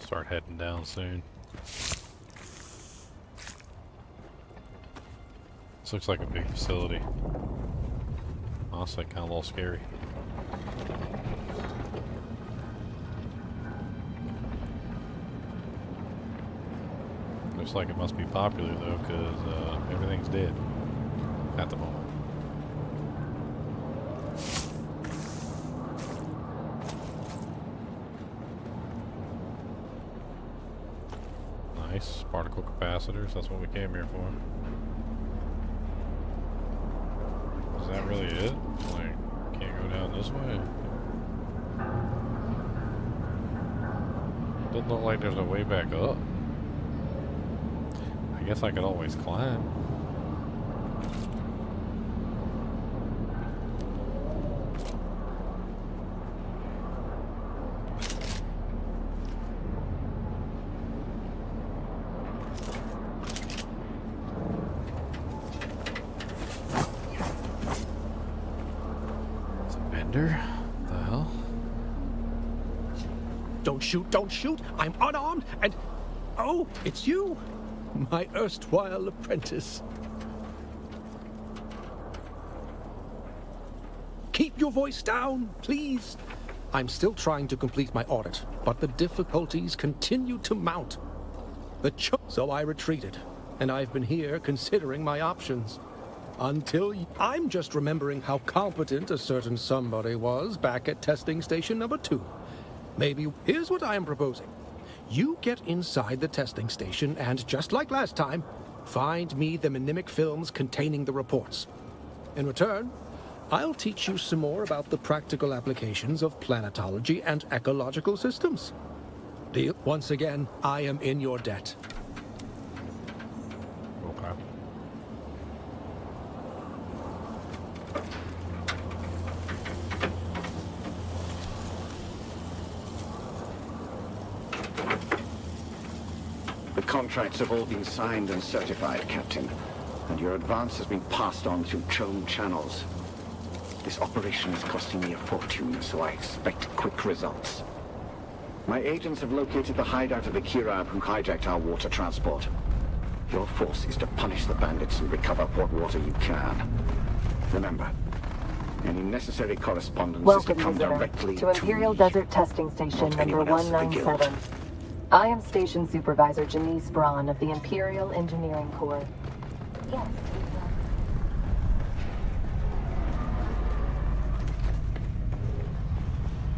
Start heading down soon. This looks like a big facility. Honestly, kind of a little scary. Looks like it must be popular though, because everything's dead at the moment. Nice. Particle capacitors, that's what we came here for. Is that really it? Like, can't go down this way? Doesn't look like there's a way back up. I guess I could always climb. The hell? Don't shoot, don't shoot! I'm unarmed and... Oh, it's you! My erstwhile apprentice. Keep your voice down, please! I'm still trying to complete my audit, but the difficulties continue to mount. So I retreated, and I've been here considering my options. I'm just remembering how competent a certain somebody was back at testing station number 2. Maybe here's what I am proposing. You get inside the testing station and, just like last time, find me the mnemic films containing the reports. In return, I'll teach you some more about the practical applications of planetology and ecological systems. Deal? Once again, I am in your debt. Okay. The contracts have all been signed and certified, Captain, and your advance has been passed on through Chome channels. This operation is costing me a fortune, so I expect quick results. My agents have located the hideout of the Kirab who hijacked our water transport. Your force is to punish the bandits and recover what water you can. Remember, any necessary correspondence Welcome, is to come visitor, directly to Imperial me, Desert Testing Station not number anyone else at the guild. 197. I am Station Supervisor Janice Braun of the Imperial Engineering Corps. Yes.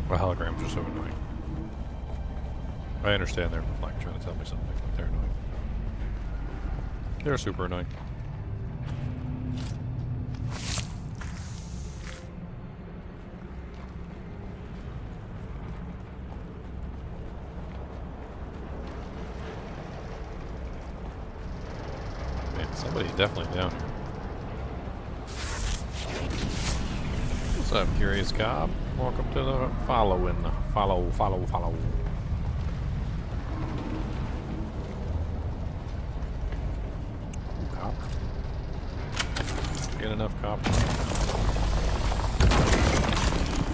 Well, holograms are so annoying. I understand they're like trying to tell me something, but they're annoying. They're super annoying. Man, somebody's definitely down here. What's up, Curious Cobb? Welcome to the following. Follow. Ooh, copper. Get enough copper.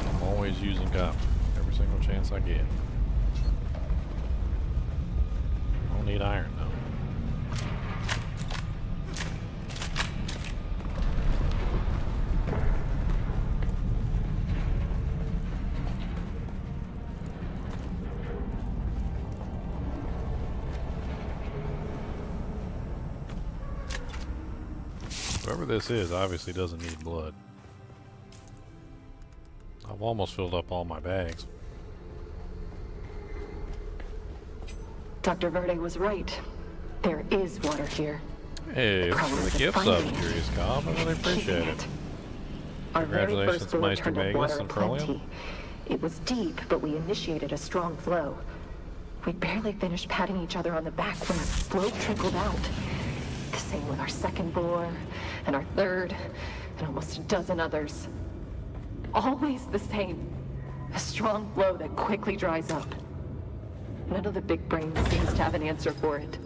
I'm always using copper. Every single chance I get. Don't need iron, though. Whoever this is obviously doesn't need blood. I've almost filled up all my bags. Dr. Verde was right. There is water here. Hey, thanks for the gifts up, Finding it. Curious Cobb. I really appreciate it. Our very Congratulations, first bore Meister turned up Vegas water and plenty. Pearlium. It was deep, but we initiated a strong flow. We barely finished patting each other on the back when the flow trickled out. The same with our second bore, and our third, and almost a dozen others. Always the same. A strong flow that quickly dries up. None of the big brains seems to have an answer for it.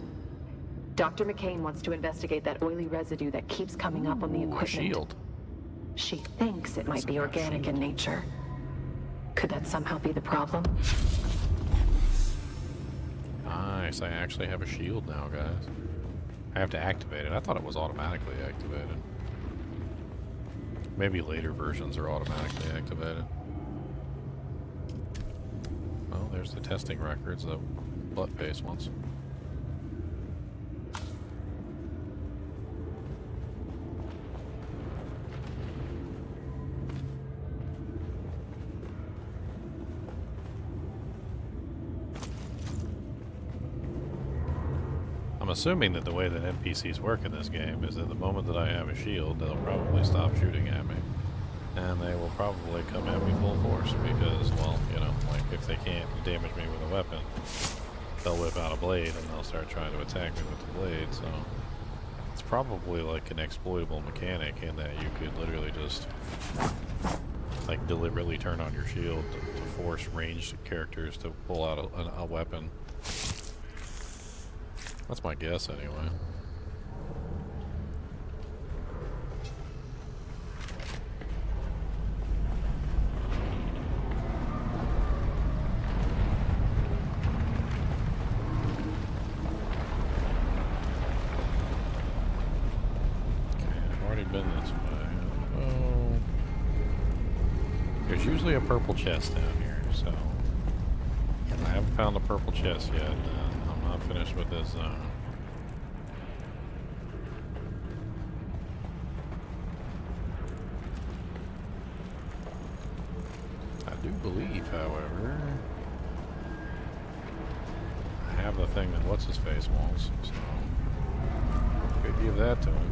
Dr. McCain wants to investigate that oily residue that keeps coming up on the Ooh, a equipment. shield. She thinks it might be That's a nice organic in nature. Could that somehow be the problem? Nice, I actually have a shield now, guys. I have to activate it. I thought it was automatically activated. Maybe later versions are automatically activated. Well, there's the testing records, the butt-face ones. I'm assuming that the way that NPCs work in this game is that the moment that I have a shield, they'll probably stop shooting at me. And they will probably come at me full force because, well, you know, like if they can't damage me with a weapon, they'll whip out a blade and they'll start trying to attack me with the blade, so... It's probably like an exploitable mechanic in that you could literally just, like, deliberately turn on your shield to force ranged characters to pull out a weapon. That's my guess, anyway. Okay, I've already been this way. Oh. There's usually a purple chest down here, so... I haven't found the purple chest yet. I'm not finished with this zone. I do believe, however, I have the thing that what's-his-face wants, so could give that to him.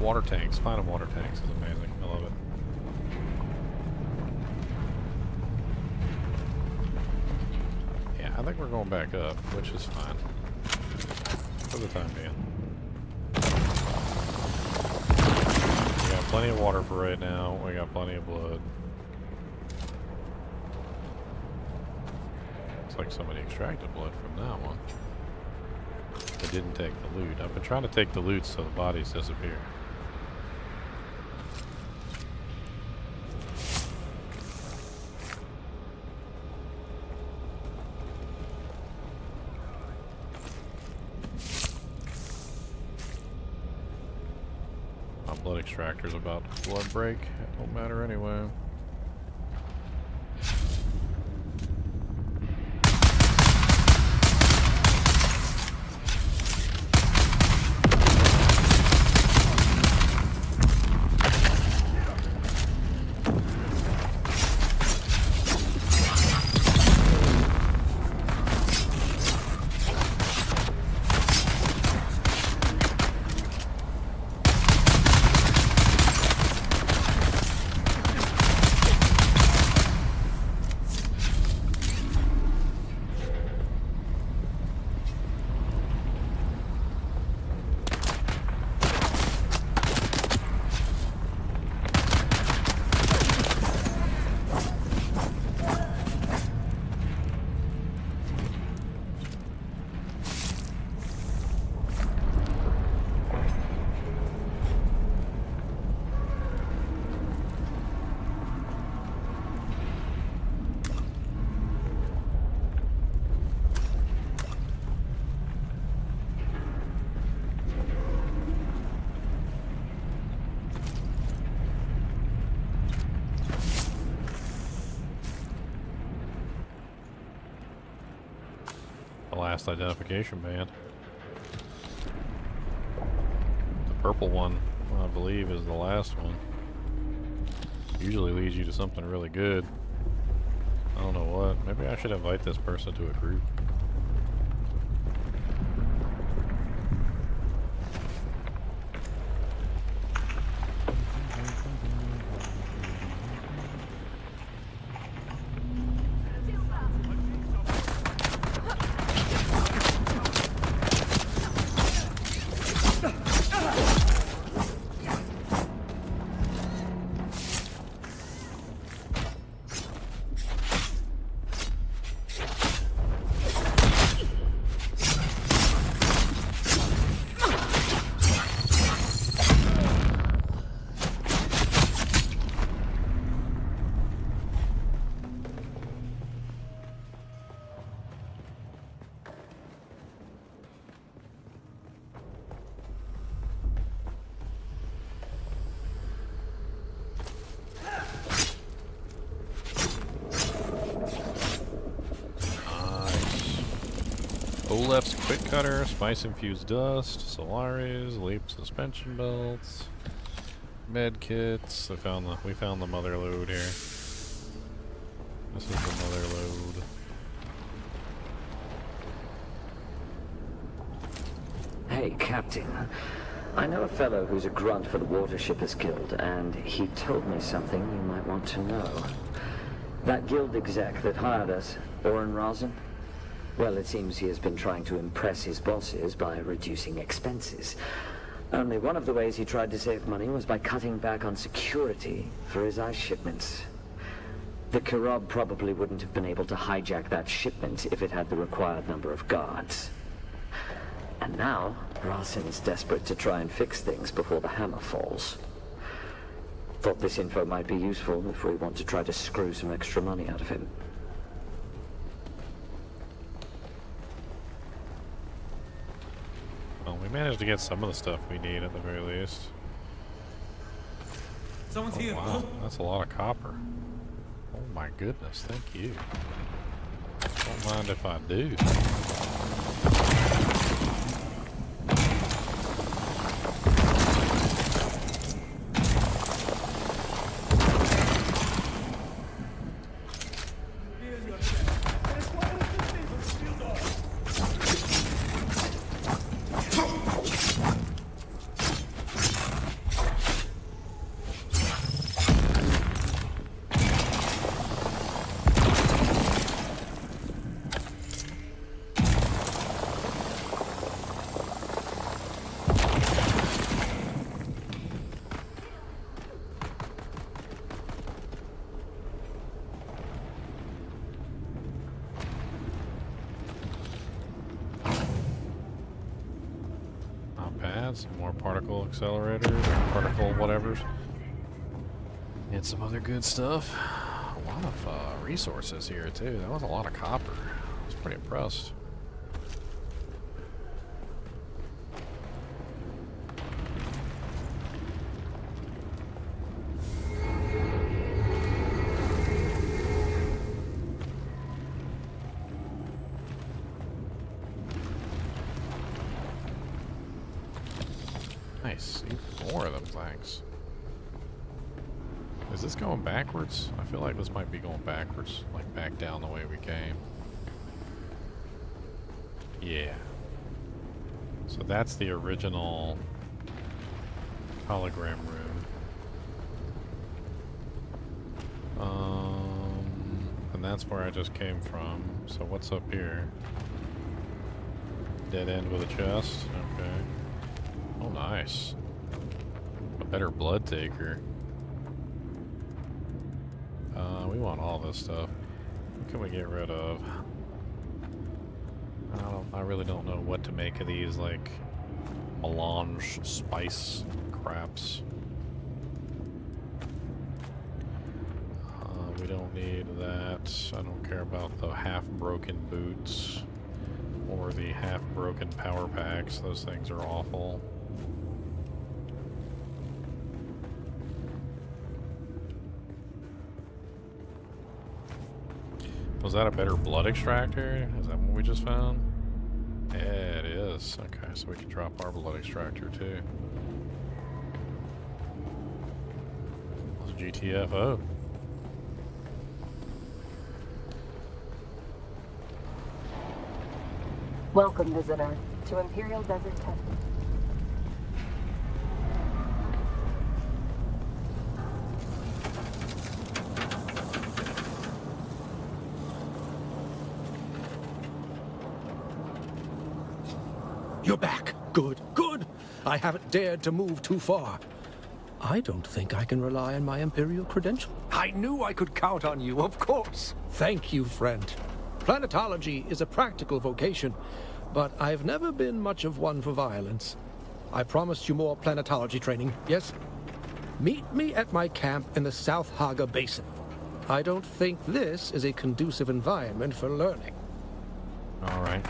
Water tanks. Finding water tanks is amazing. I love it. Yeah, I think we're going back up, which is fine. For the time being. We got plenty of water for right now. We got plenty of blood. like somebody extracted blood from that one. They didn't take the loot. I've been trying to take the loot so the bodies disappear. My blood extractor's about to blood break. It don't matter anyway. Last identification band. The purple one, I believe, is the last one. Usually leads you to something really good. I don't know what. Maybe I should invite this person to a group. Olef's quick cutter, spice infused dust, Solaris, leap suspension belts, med kits. We found the mother load here. This is the mother load. Hey, Captain. I know a fellow who's a grunt for the Watershippers Guild, and he told me something you might want to know. That guild exec that hired us, Oren Rosin? Well, it seems he has been trying to impress his bosses by reducing expenses. Only one of the ways he tried to save money was by cutting back on security for his ice shipments. The Kirab probably wouldn't have been able to hijack that shipment if it had the required number of guards. And now, Rosin's desperate to try and fix things before the hammer falls. Thought this info might be useful if we want to try to screw some extra money out of him. Well, we managed to get some of the stuff we need at the very least. Someone's here. Wow, that's a lot of copper. Oh my goodness, thank you. Don't mind if I do. Some more particle accelerators, or particle whatevers. And some other good stuff. A lot of resources here too. That was a lot of copper. I was pretty impressed. Nice. Even more of them things. Is this going backwards? I feel like this might be going backwards. Like back down the way we came. Yeah. So that's the original hologram room. And that's where I just came from. So what's up here? Dead end with a chest? Okay. Oh, nice. A better blood taker. We want all this stuff. What can we get rid of? I really don't know what to make of these, like, melange spice craps. We don't need that. I don't care about the half-broken boots or the half-broken power packs. Those things are awful. Was that a better blood extractor? Is that what we just found? Yeah, it is. Okay, so we can drop our blood extractor too. That's GTFO. Welcome, visitor, to Imperial Desert Testing. You're back. Good, good. I haven't dared to move too far. I don't think I can rely on my Imperial credential. I knew I could count on you, of course. Thank you, friend. Planetology is a practical vocation, but I've never been much of one for violence. I promised you more planetology training, yes? Meet me at my camp in the South Haga Basin. I don't think this is a conducive environment for learning. All right.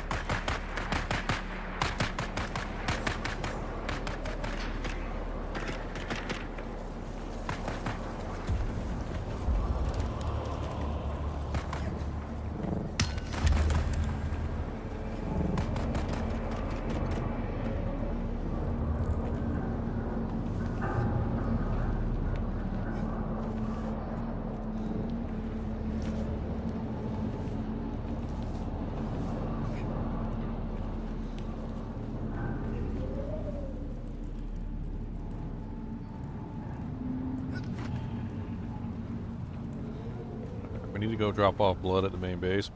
We need to go drop off blood at the main base.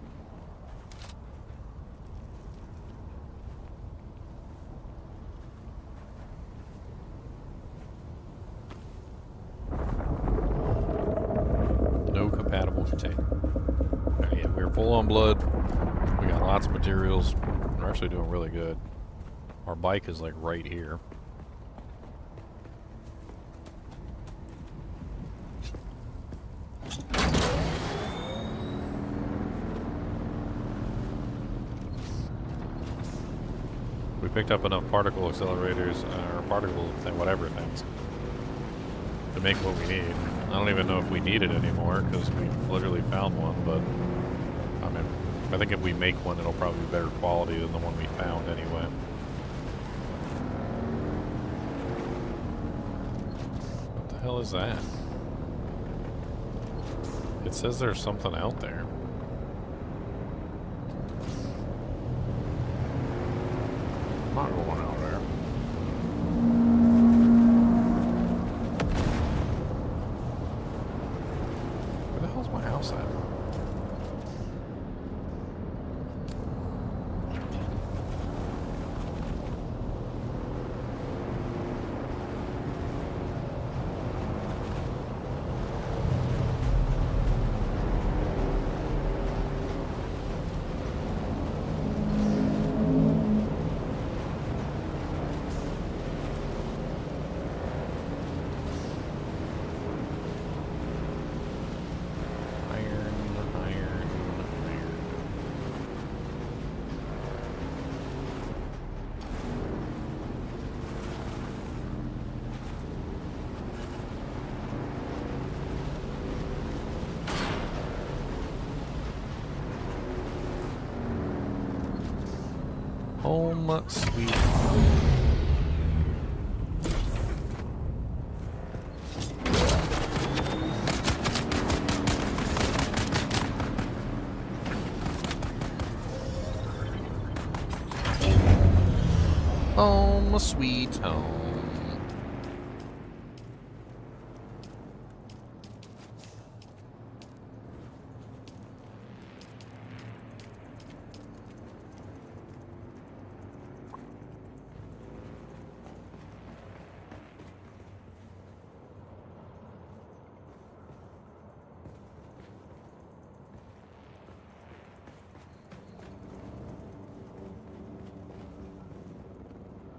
No compatible container. Yeah, we're full on blood. We got lots of materials. We're actually doing really good. Our bike is like right here. We picked up enough particle accelerators, or particle thing, whatever things, to make what we need. I don't even know if we need it anymore, because we literally found one, but I mean, I think if we make one, it'll probably be better quality than the one we found anyway. What the hell is that? It says there's something out there. I'm not going out there. Where the hell's my house at? Sweet. Home, sweet home.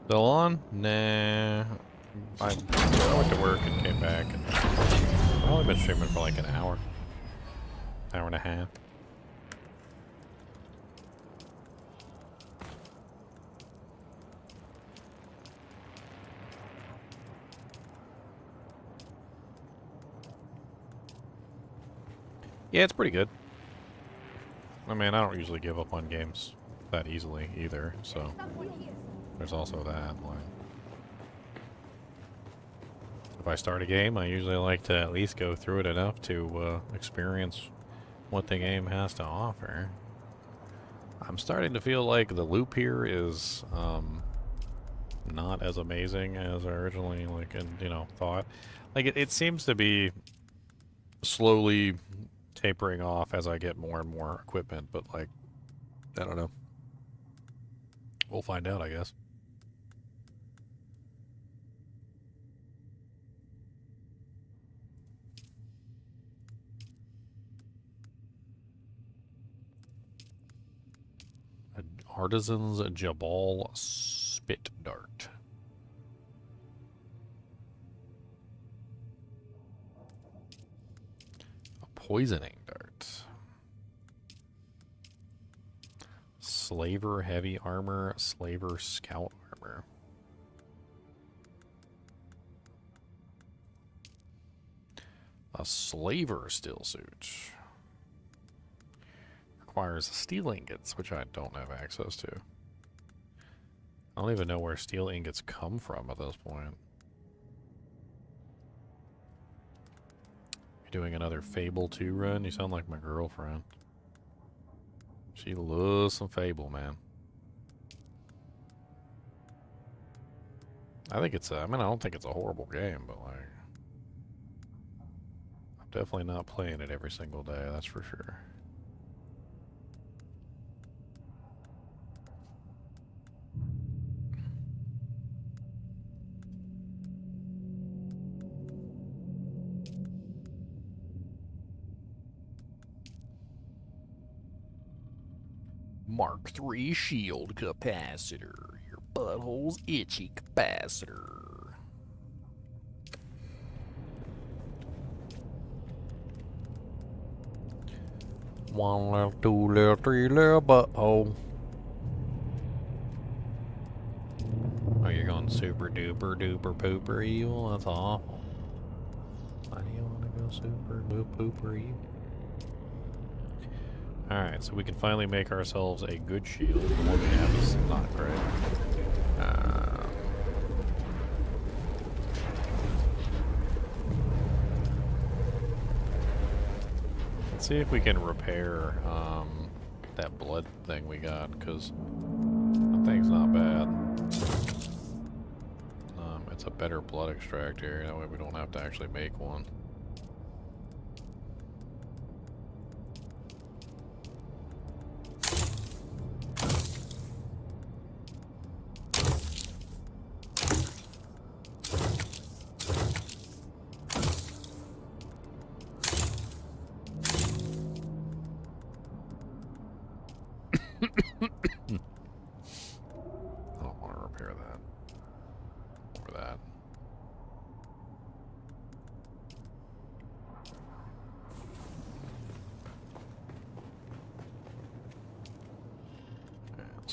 Still on? Nah. I went to work and came back, and I've only been streaming for like an hour and a half. Yeah, it's pretty good. I mean, I don't usually give up on games that easily either, so there's also that. Like, if I start a game, I usually like to at least go through it enough to experience what the game has to offer. I'm starting to feel like the loop here is not as amazing as I originally thought. Like it seems to be slowly tapering off as I get more and more equipment, but like I don't know. We'll find out, I guess. Artisan's Jabal Spit Dart. A poisoning dart. Slaver heavy armor, slaver scout armor. A slaver steel suit. Requires steel ingots, which I don't have access to. I don't even know where steel ingots come from at this point. You're doing another Fable 2 run? You sound like my girlfriend. She loves some Fable, man. I think it's I don't think it's a horrible game, but like I'm definitely not playing it every single day, that's for sure. Mark III shield capacitor. Your butthole's itchy capacitor. One little, two little, three little butthole. Oh, you're going super duper duper pooper evil? That's awful. Why do you want to go super pooper evil? Alright, so we can finally make ourselves a good shield. The one we have is not great. Let's see if we can repair that blood thing we got, because that thing's not bad. It's a better blood extractor, that way we don't have to actually make one.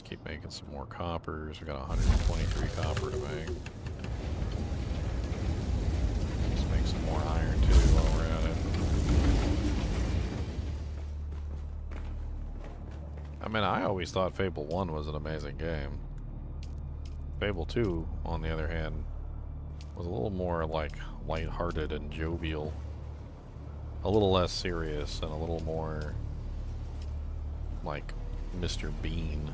Keep making some more coppers. We got 123 copper to make. Let's make some more iron too while we're at it. I mean, I always thought Fable 1 was an amazing game. Fable 2, on the other hand, was a little more like lighthearted and jovial. A little less serious and a little more like Mr. Bean.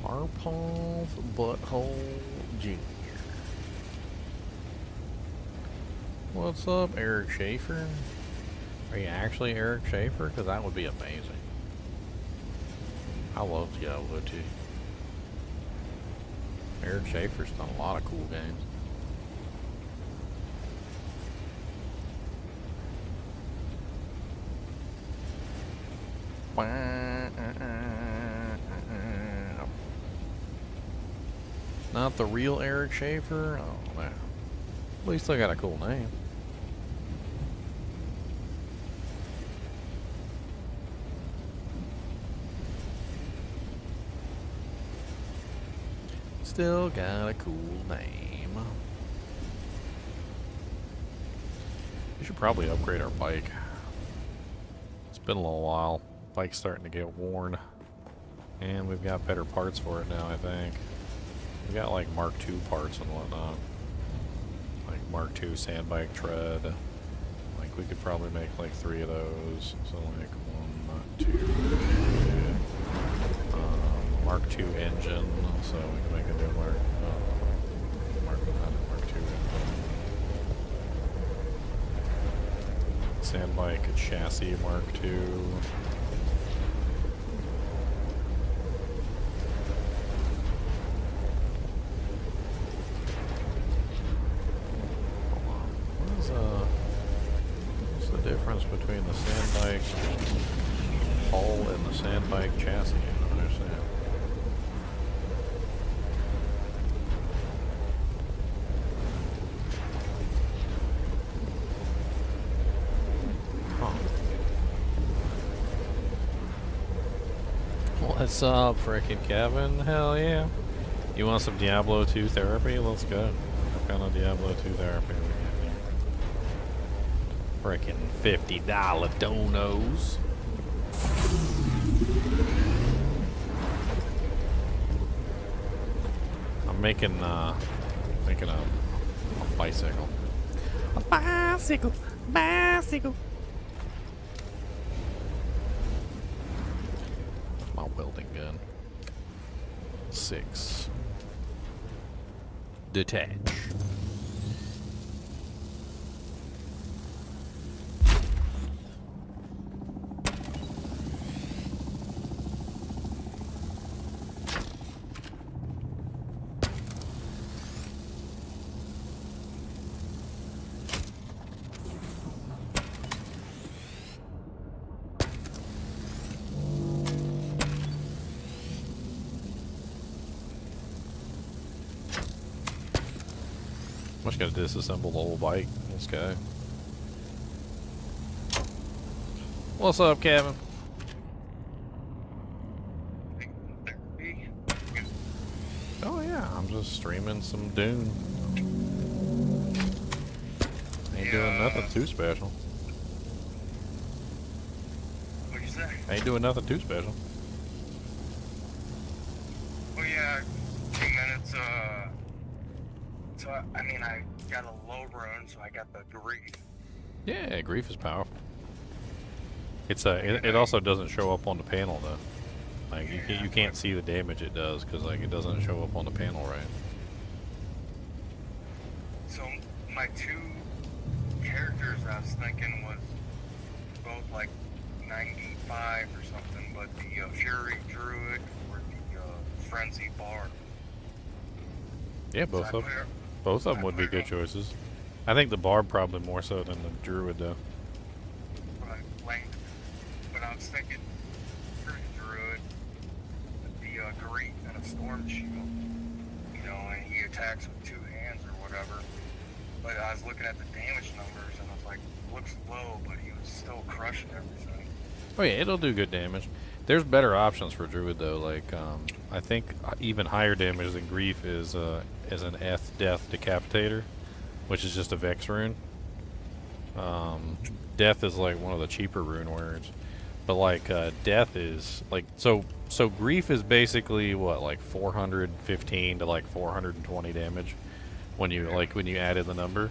Marpov Butthole Jr. What's up, Eric Schaefer? Are you actually Eric Schaefer? Because that would be amazing. I love Diablo 2. Eric Schaefer's done a lot of cool games. Not the real Eric Schaefer? Oh, man. At least I got a cool name. Still got a cool name. We should probably upgrade our bike. It's been a little while. Bike's starting to get worn. And we've got better parts for it now, I think. We got like Mark II parts and whatnot. Like Mark II sand bike tread. Like we could probably make like 3 of those. So like 1, 2, 3. Mark II engine. So we can make a new Mark II engine. Sand bike chassis Mark II. What's the difference between the sand bike hull and the sand bike chassis? I don't understand. What's up, frickin' Kevin? Hell yeah. You want some Diablo 2 therapy? Let's go. What kind of Diablo 2 therapy we got here? Frickin' $50 donos. I'm making a bicycle. A bicycle. Bicycle. My welding gun. 6. Detach. I'm just gonna disassemble the whole bike. This guy. What's up, Kevin? Oh yeah, I'm just streaming some Dune. Ain't doing nothing too special. What'd you say? Ain't doing nothing too special. Oh yeah, 2 minutes, so I mean I got a low rune, so I got the grief. Yeah, grief is powerful. It's it also doesn't show up on the panel though. Like you can't see the damage it does because like it doesn't show up on the panel right. So my two characters I was thinking was both like 95 or something, but the Fury Druid or the Frenzy Bard. Yeah, both of them. Both of them would be good choices. I think the Barb probably more so than the Druid though. But I was thinking Fury Druid with the Greek and a Storm Shield, you know, and he attacks with two hands or whatever. But I was looking at the damage numbers and I was like, looks low, but he was still crushing everything. Oh yeah, it'll do good damage. There's better options for Druid though. Like I think even higher damage than Grief is an Death Decapitator, which is just a Vex rune. Death is like one of the cheaper rune words, but like Death is like so Grief is basically what, like 415 to like 420 damage when you added the number.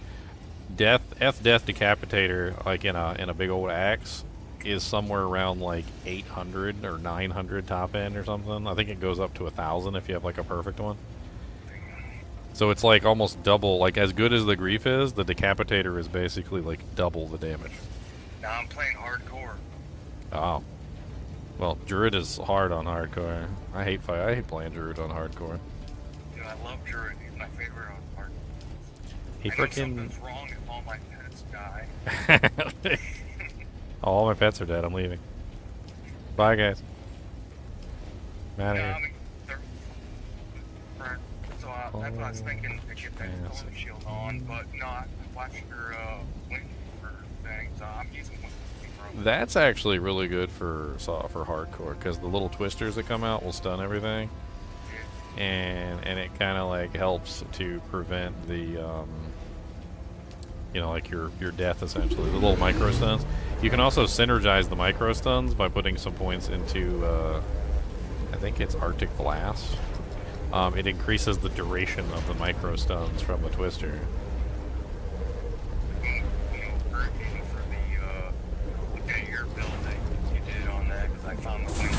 Death Decapitator, like in a big old axe, is somewhere around like 800 or 900 top end or something. I think it goes up to 1,000 if you have like a perfect one. So it's like almost double. Like as good as the Grief is, the Decapitator is basically like double the damage. Now I'm playing hardcore. Oh, well, Druid is hard on hardcore. I hate playing Druid on hardcore. Dude, I love Druid. He's my favorite on hardcore. He I know freaking. something's wrong if all my pets die. All my pets are dead. I'm leaving. Bye, guys. I'm out of here. I mean, so that's what I was thinking to get that Storm Shield on, but no, I watched your Wind thing, so I'm using Wind. That's actually really good for hardcore because the little twisters that come out will stun everything, and it kind of like helps to prevent the like your death essentially. The little micro stuns. You can also synergize the micro stuns by putting some points into I think it's Arctic Blast. It increases the duration of the micro stuns from the twister. Your build that you did on that, because I found the link.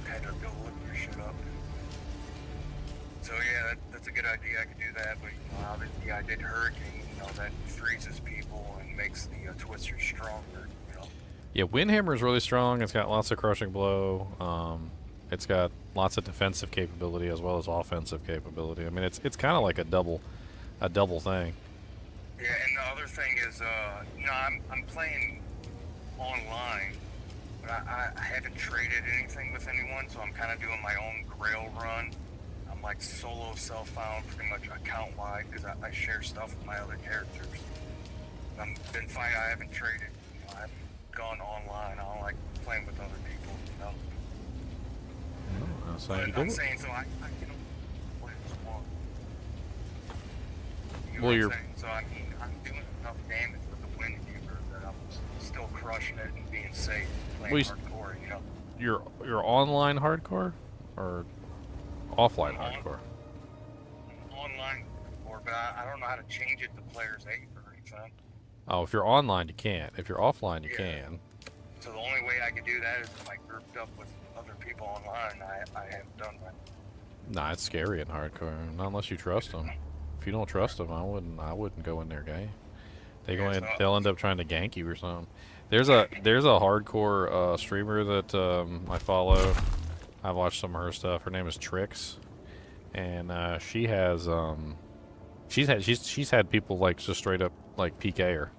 Had to go look your shit up. So yeah, that's a good idea. I could do that, but obviously I did Hurricane. That freezes people and makes the twister stronger. Yeah, Windhammer is really strong. It's got lots of crushing blow. It's got lots of defensive capability as well as offensive capability. I mean, it's kind of like a double thing. Yeah, and the other thing is, I'm playing online, but I haven't traded anything with anyone, so I'm kind of doing my own Grail run. I'm like solo self-found pretty much account-wide because I share stuff with my other characters. I haven't traded. I haven't gone online. I don't like playing with other people, That's how you do I'm it. saying, so I can play as one. Well, you're... saying? So I mean, I'm doing enough damage with the Windhammer that I'm still crushing it and being safe playing hardcore, You're online hardcore or offline hardcore? Online hardcore, but I don't know how to change it to players 8 or anything. Oh, if you're online, you can't. If you're offline, you can. So the only way I could do that is if I grouped up with other people online. I haven't done that. Nah, it's scary in hardcore, not unless you trust them. If you don't trust them, I wouldn't go in their game. They'll end up trying to gank you or something. There's a hardcore streamer that I follow. I've watched some of her stuff. Her name is Trix, and she's had people like just straight up like PK her.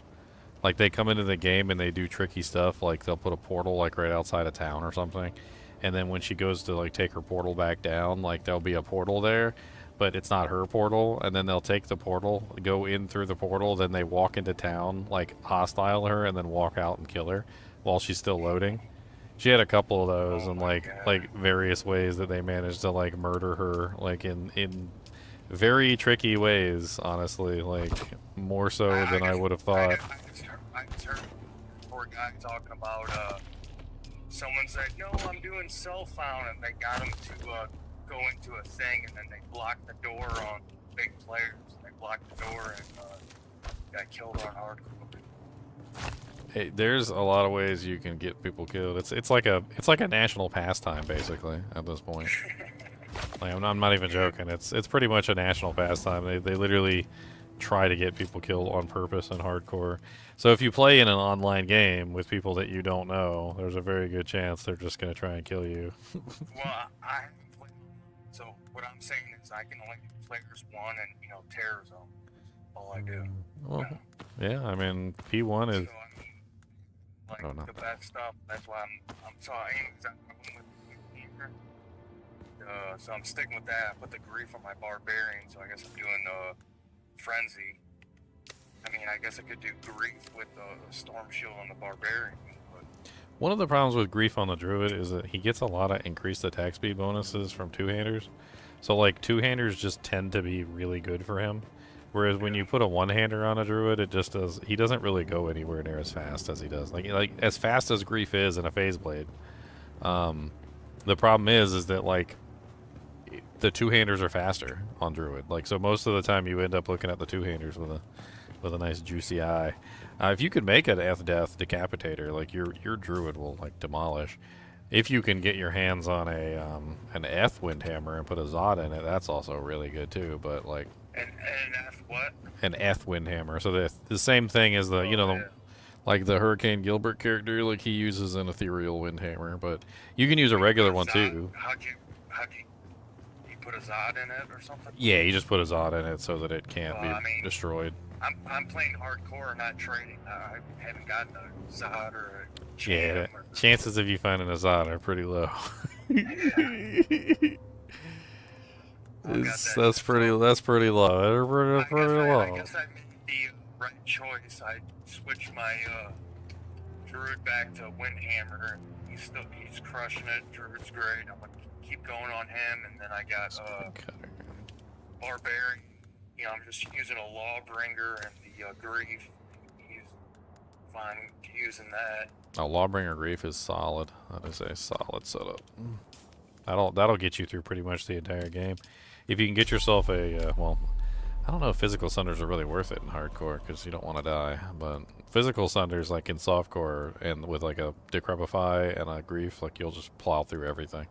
Like they come into the game and they do tricky stuff. Like they'll put a portal like right outside of town or something, and then when she goes to like take her portal back down, like there'll be a portal there, but it's not her portal. And then they'll take the portal, go in through the portal, then they walk into town, like hostile her, and then walk out and kill her while she's still loading. She had a couple of those, and like various ways that they managed to like murder her, like in very tricky ways. Honestly, like more so than I would have thought. I just heard a poor guy talking about someone said, "No, I'm doing self-found," and they got him to go into a thing, and then they blocked the door on big players. They blocked the door and got killed on hardcore. There's a lot of ways you can get people killed. It's like a national pastime basically at this point. Like, I'm not even joking. It's pretty much a national pastime. They literally try to get people killed on purpose in hardcore. So if you play in an online game with people that you don't know, there's a very good chance they're just going to try and kill you. Well, I haven't played. So what I'm saying is I can only do players 1 and, you know, terror zone. All I do. Well, yeah, I mean, P1 is... So, I mean, like, I don't know. the bad stuff, that's why I'm trying exactly with Eager. So I'm sticking with that. I put the grief on my barbarian, so I guess I'm doing frenzy. I mean, I guess I could do grief with the storm shield on the barbarian. But... One of the problems with grief on the druid is that he gets a lot of increased attack speed bonuses from two-handers. So, like, two-handers just tend to be really good for him. Whereas when you put a one-hander on a druid, it just does... He doesn't really go anywhere near as fast as he does. Like as fast as grief is in a phase blade. The problem is that, like, the two-handers are faster on druid. Like, so most of the time you end up looking at the two-handers with a nice juicy eye. If you could make an F death decapitator, like your druid will like demolish. If you can get your hands on an F windhammer and put a Zod in it, that's also really good too. But like an F what? An F windhammer. So the same thing as like the Hurricane Gilbert character, like he uses an ethereal windhammer, but you can use a regular one too. How'd you put a Zod in it or something? Yeah, you just put a Zod in it so that it can't be destroyed. I'm playing hardcore, not trading. I haven't gotten a Zod or a Yeah, chances of you finding a Zod are pretty low. That's pretty low. They're pretty low. I guess I made the right choice. I switched my Druid back to Windhammer. He's crushing it. Druid's great. I'm gonna keep going on him, and then I got Barbarian. You know, I'm just using a Lawbringer and the Grief. He's fine using that. Oh, Lawbringer Grief is solid. That is a solid setup. That'll get you through pretty much the entire game. If you can get yourself a well, I don't know if physical sunders are really worth it in hardcore because you don't want to die. But physical sunders, like in softcore and with like a Decrepify and a Grief, like you'll just plow through everything.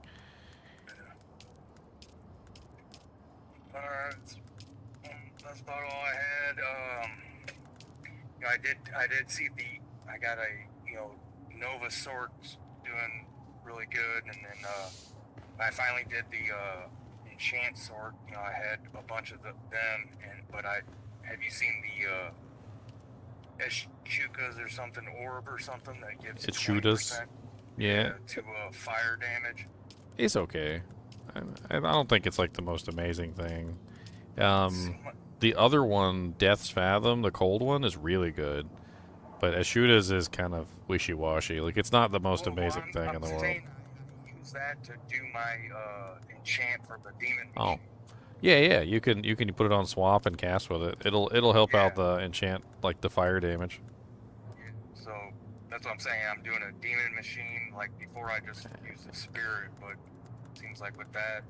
That's about all I had. You know, I did see I got a Nova Sorts doing really good, and then I finally did the Enchant Sword. You know, I had a bunch of them, but have you seen the Echukas or something, orb or something that gives Echudas? Yeah. To fire damage. It's okay. I don't think it's like the most amazing thing. The other one, Death's Fathom, the cold one, is really good. But Echudas is kind of wishy-washy. Like, it's not the most amazing thing in the world. I use that to do my enchant for the demon. Oh, yeah. You can put it on swap and cast with it. It'll help out the enchant, like the fire damage. Yeah, so that's what I'm saying. I'm doing a demon machine. Like before, I just used the spirit, but it seems like with that,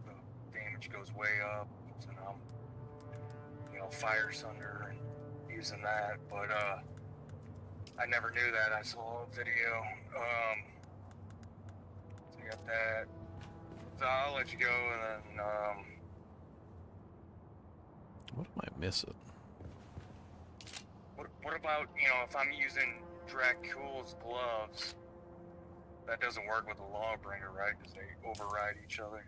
the damage goes way up. So now I'm, fire sunder and using that. But I never knew that. I saw a video. So you got that. So I'll let you go, and then what am I missing? What about, if I'm using Dracula's gloves, that doesn't work with the Lawbringer, right? Because they override each other.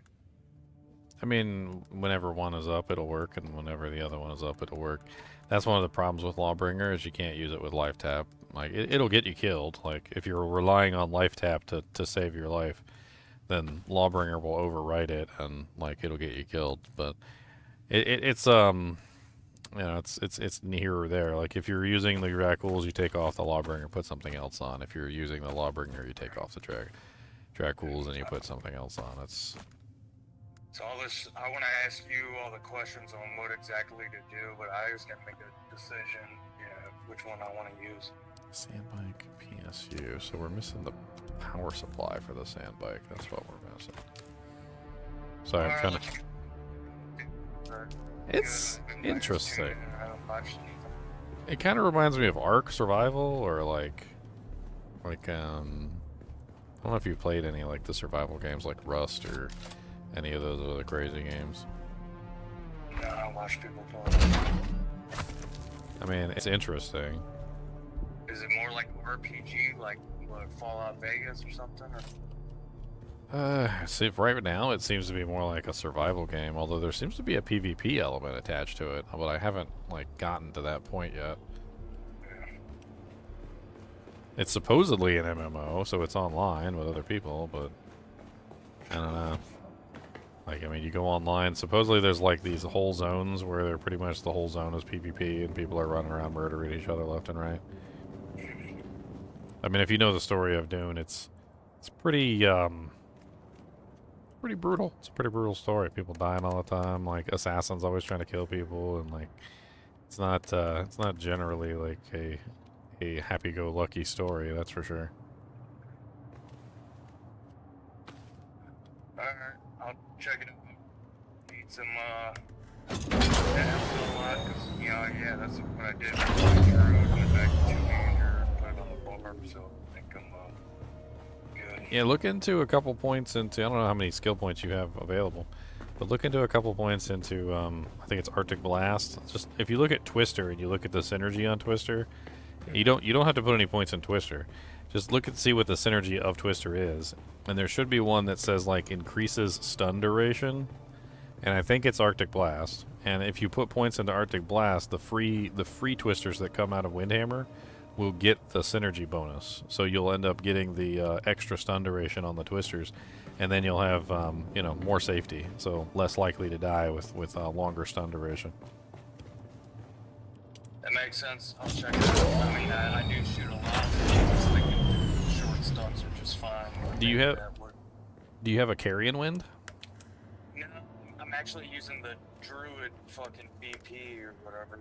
I mean, whenever one is up, it'll work, and whenever the other one is up, it'll work. That's one of the problems with Lawbringer, is you can't use it with life tap. Like, it'll get you killed. Like, if you're relying on life tap to save your life, then Lawbringer will overwrite it, and, like, it'll get you killed. But it's here or there. Like, if you're using the Dracules, you take off the Lawbringer, put something else on. If you're using the Lawbringer, you take off the Dracules and you put something else on. So I want to ask you all the questions on what exactly to do, but I just got to make a decision, which one I want to use. Sandbike, PSU. So we're missing the power supply for the sandbike. That's what we're missing. Sorry, I'm trying to... It's interesting. It kind of reminds me of Ark Survival, or like I don't know if you've played any like the survival games like Rust or any of those other crazy games. No, I don't watch people play. I mean, it's interesting. Is it more like RPG, like what, Fallout Vegas or something? See, right now it seems to be more like a survival game, although there seems to be a PvP element attached to it, but I haven't like gotten to that point yet. It's supposedly an MMO, so it's online with other people, but I don't know. Like, I mean, you go online, supposedly there's like these whole zones where they're pretty much the whole zone is PvP and people are running around murdering each other left and right. I mean, if you know the story of Dune, it's pretty pretty brutal. It's a pretty brutal story. People dying all the time, like assassins always trying to kill people, and like it's not generally like a happy-go-lucky story, that's for sure. Alright, I'll check it out. Need some because yeah, that's what I did. I went back to manager, put it on the bar, so I think I'm good. Yeah, look into a couple points into, I don't know how many skill points you have available, but look into a couple points into, I think it's Arctic Blast. Just, if you look at Twister and you look at the synergy on Twister, you don't have to put any points in Twister. Just look and see what the synergy of Twister is. And there should be one that says, like, increases stun duration. And I think it's Arctic Blast. And if you put points into Arctic Blast, the free Twisters that come out of Windhammer will get the synergy bonus. So you'll end up getting the extra stun duration on the Twisters. And then you'll have, more safety. So less likely to die with longer stun duration. That makes sense. I'll check it out. I mean, I do shoot a lot. I was thinking short stunts are just fine. Do you have a Carrion Wind? No, I'm actually using the Druid fucking BP or whatever.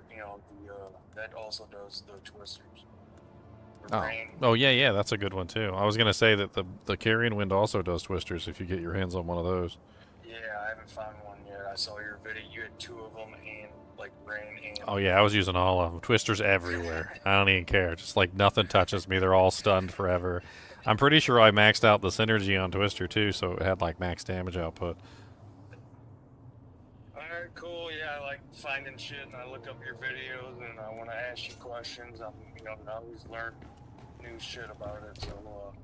That also does the Twisters. Oh yeah, that's a good one too. I was gonna say that the Carrion Wind also does Twisters if you get your hands on one of those. Yeah, I haven't found one yet. I saw your video. You had two of them and like rain and. Oh yeah, I was using all of them. Twisters everywhere. I don't even care. Just like nothing touches me. They're all stunned forever. I'm pretty sure I maxed out the synergy on Twister too, so it had like max damage output. Alright, cool. Yeah, I like finding shit and I look up your videos and I want to ask you questions. I always learn new shit about it. So,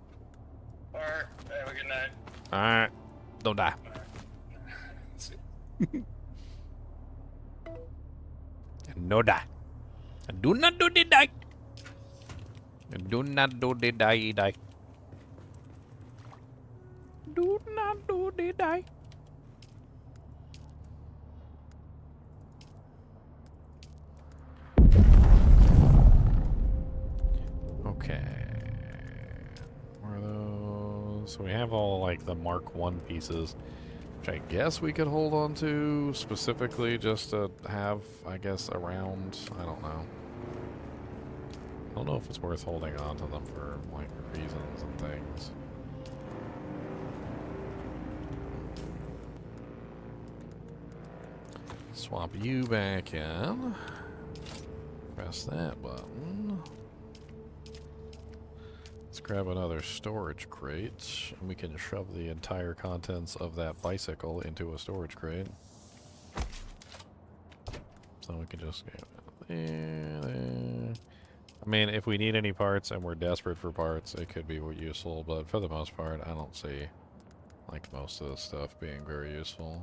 alright, have a good night. Alright, don't die. See. No die. Do not do the die. Do not do the die. Do not do the die. Okay. Where are those? So we have all like the Mark 1 pieces, which I guess we could hold on to specifically just to have, I guess, around. I don't know. I don't know if it's worth holding on to them for like reasons and things. Swap you back in. Press that button. Let's grab another storage crate, and we can shove the entire contents of that bicycle into a storage crate. So we can just get there. I mean, if we need any parts and we're desperate for parts, it could be useful, but for the most part, I don't see like most of this stuff being very useful.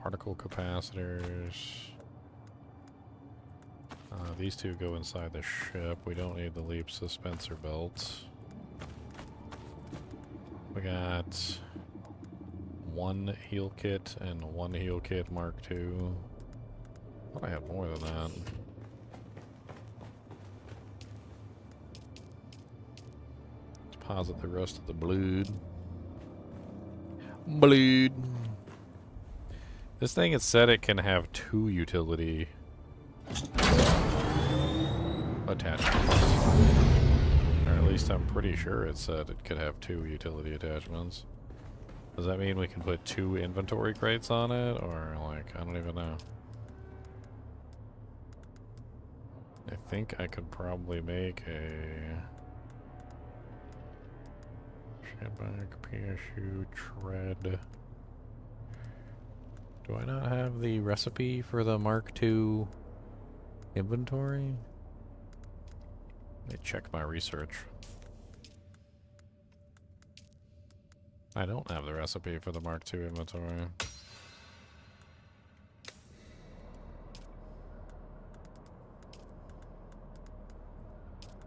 Particle capacitors. These two go inside the ship. We don't need the leap suspensor belts. We got one heal kit and one heal kit Mark II. I thought I had more than that. Deposit the rest of the blood. Blood. This thing, it said it can have 2 utility attachments. Or at least least I'm pretty sure it said it could have 2 utility attachments. Does that mean we can put 2 inventory crates on it? Or, like, I don't even know. I think I could probably make a... shipwreck, parachute, tread... Do I not have the recipe for the Mark II inventory? Let me check my research. I don't have the recipe for the Mark II inventory.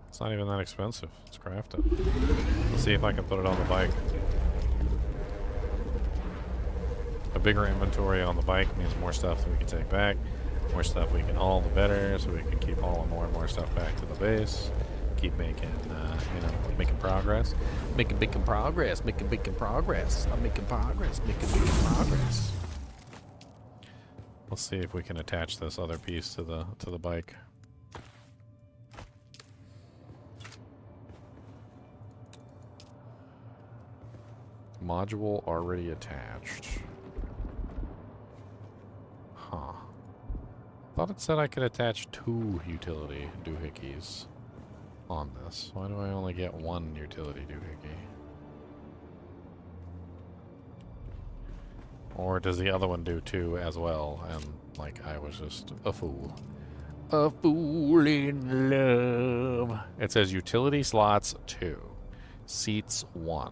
It's not even that expensive. Let's craft it. Let's see if I can put it on the bike. A bigger inventory on the bike means more stuff that we can take back. More stuff we can haul, the better, so we can keep hauling more and more stuff back to the base. Keep making, you know, making progress. Making progress. Making progress. I'm making progress. Making progress. Let's see if we can attach this other piece to the bike. Module already attached. Huh. Thought it said I could attach 2 utility doohickeys on this. Why do I only get 1 utility doohickey? Or does the other one do 2 as well? And, like, I was just a fool. A fool in love. It says utility slots 2. Seats 1.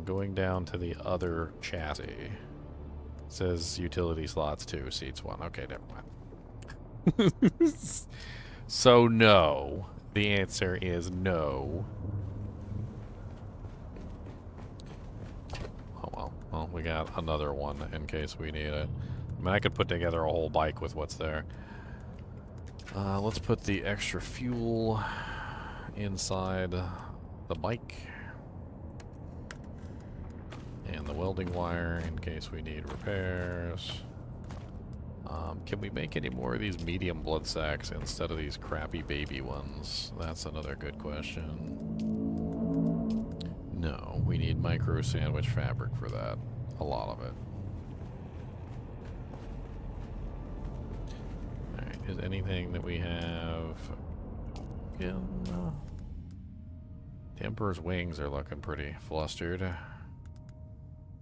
Going down to the other chassis. It says utility slots 2, seats 1. Okay, never mind. So no. The answer is no. Oh well. Well, we got another one in case we need it. I mean, I could put together a whole bike with what's there. Let's put the extra fuel inside the bike. And the welding wire in case we need repairs. Can we make any more of these medium blood sacks instead of these crappy baby ones? That's another good question. No, we need micro sandwich fabric for that. A lot of it. Alright, is anything that we have... The Emperor's wings are looking pretty flustered.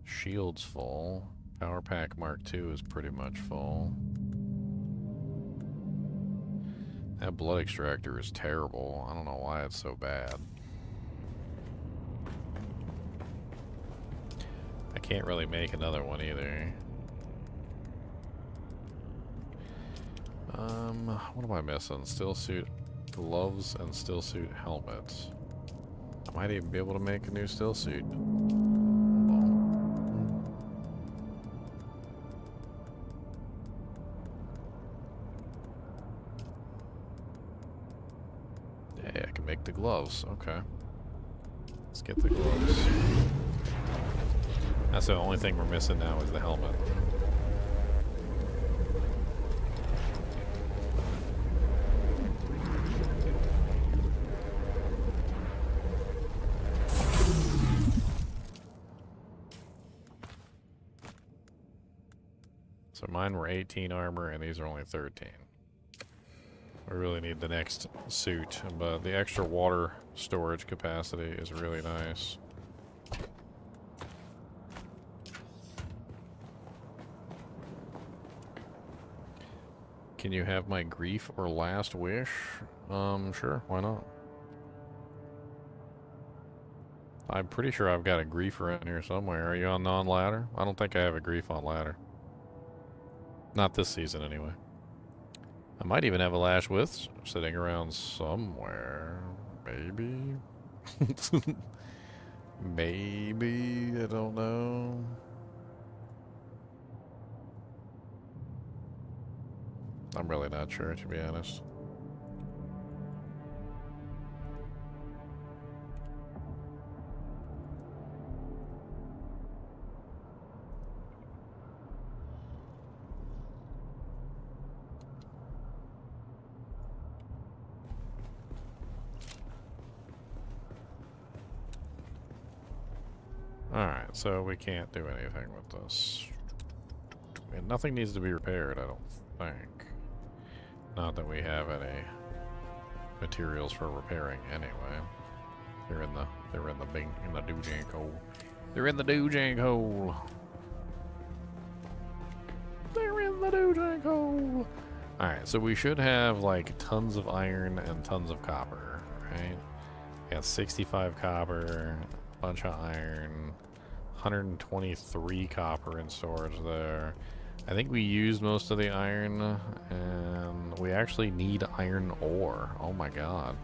Shield's full. Power pack Mark II is pretty much full. That blood extractor is terrible. I don't know why it's so bad. I can't really make another one either. What am I missing? Still suit gloves and still suit helmets. I might even be able to make a new still suit. Yeah, I can make the gloves. Okay. Let's get the gloves. That's the only thing we're missing now is the helmet. So mine were 18 armor and these are only 13. We really need the next suit, but the extra water storage capacity is really nice. Can you have my grief or last wish? Sure, why not? I'm pretty sure I've got a grief around here somewhere. Are you on non-ladder? I don't think I have a grief on ladder. Not this season, anyway. I might even have a lash with sitting around somewhere. Maybe? Maybe? I don't know. I'm really not sure, to be honest. Alright, so we can't do anything with this. And nothing needs to be repaired, I don't think. Not that we have any materials for repairing anyway. They're in the doojank hole. They're in the doojank hole. They're in the doojank hole. Alright, so we should have like tons of iron and tons of copper, right? We got 65 copper, a bunch of iron, 123 copper in storage there. I think we used most of the iron, and we actually need iron ore. Oh my god.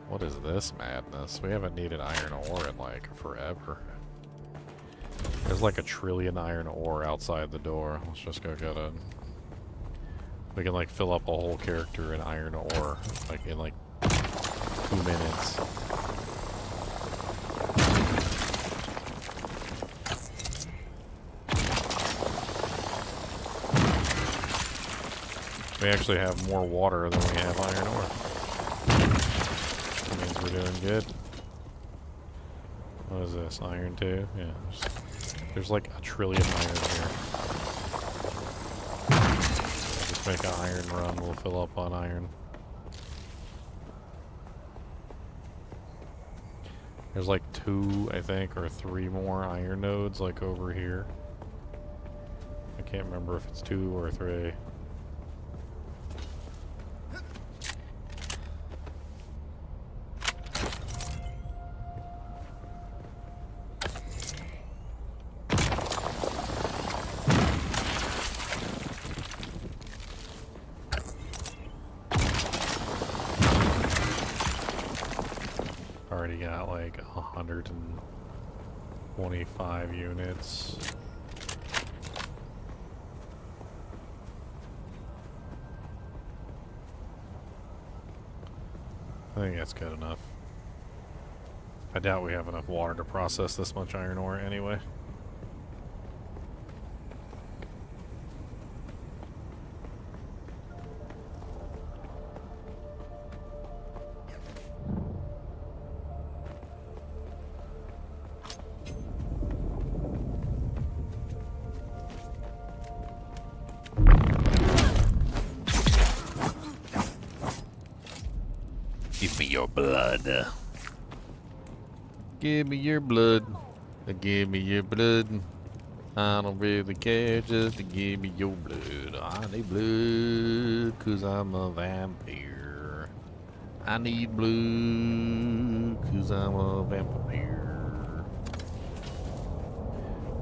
What is this madness? We haven't needed iron ore in like forever. There's like 1 trillion iron ore outside the door. Let's just go get it. We can like fill up a whole character in iron ore like in like 2 minutes. We actually have more water than we have iron ore. That means we're doing good. What is this? Iron 2? Yeah. There's like 1 trillion iron here. Just make an iron run, we'll fill up on iron. There's like 2, I think, or 3 more iron nodes like over here. I can't remember if it's 2 or 3. Already got like 125 units. I think that's good enough. I doubt we have enough water to process this much iron ore anyway. Give me your blood. Give me your blood. Give me your blood. I don't really care, just to give me your blood. I need blood, cause I'm a vampire. I need blood, cause I'm a vampire.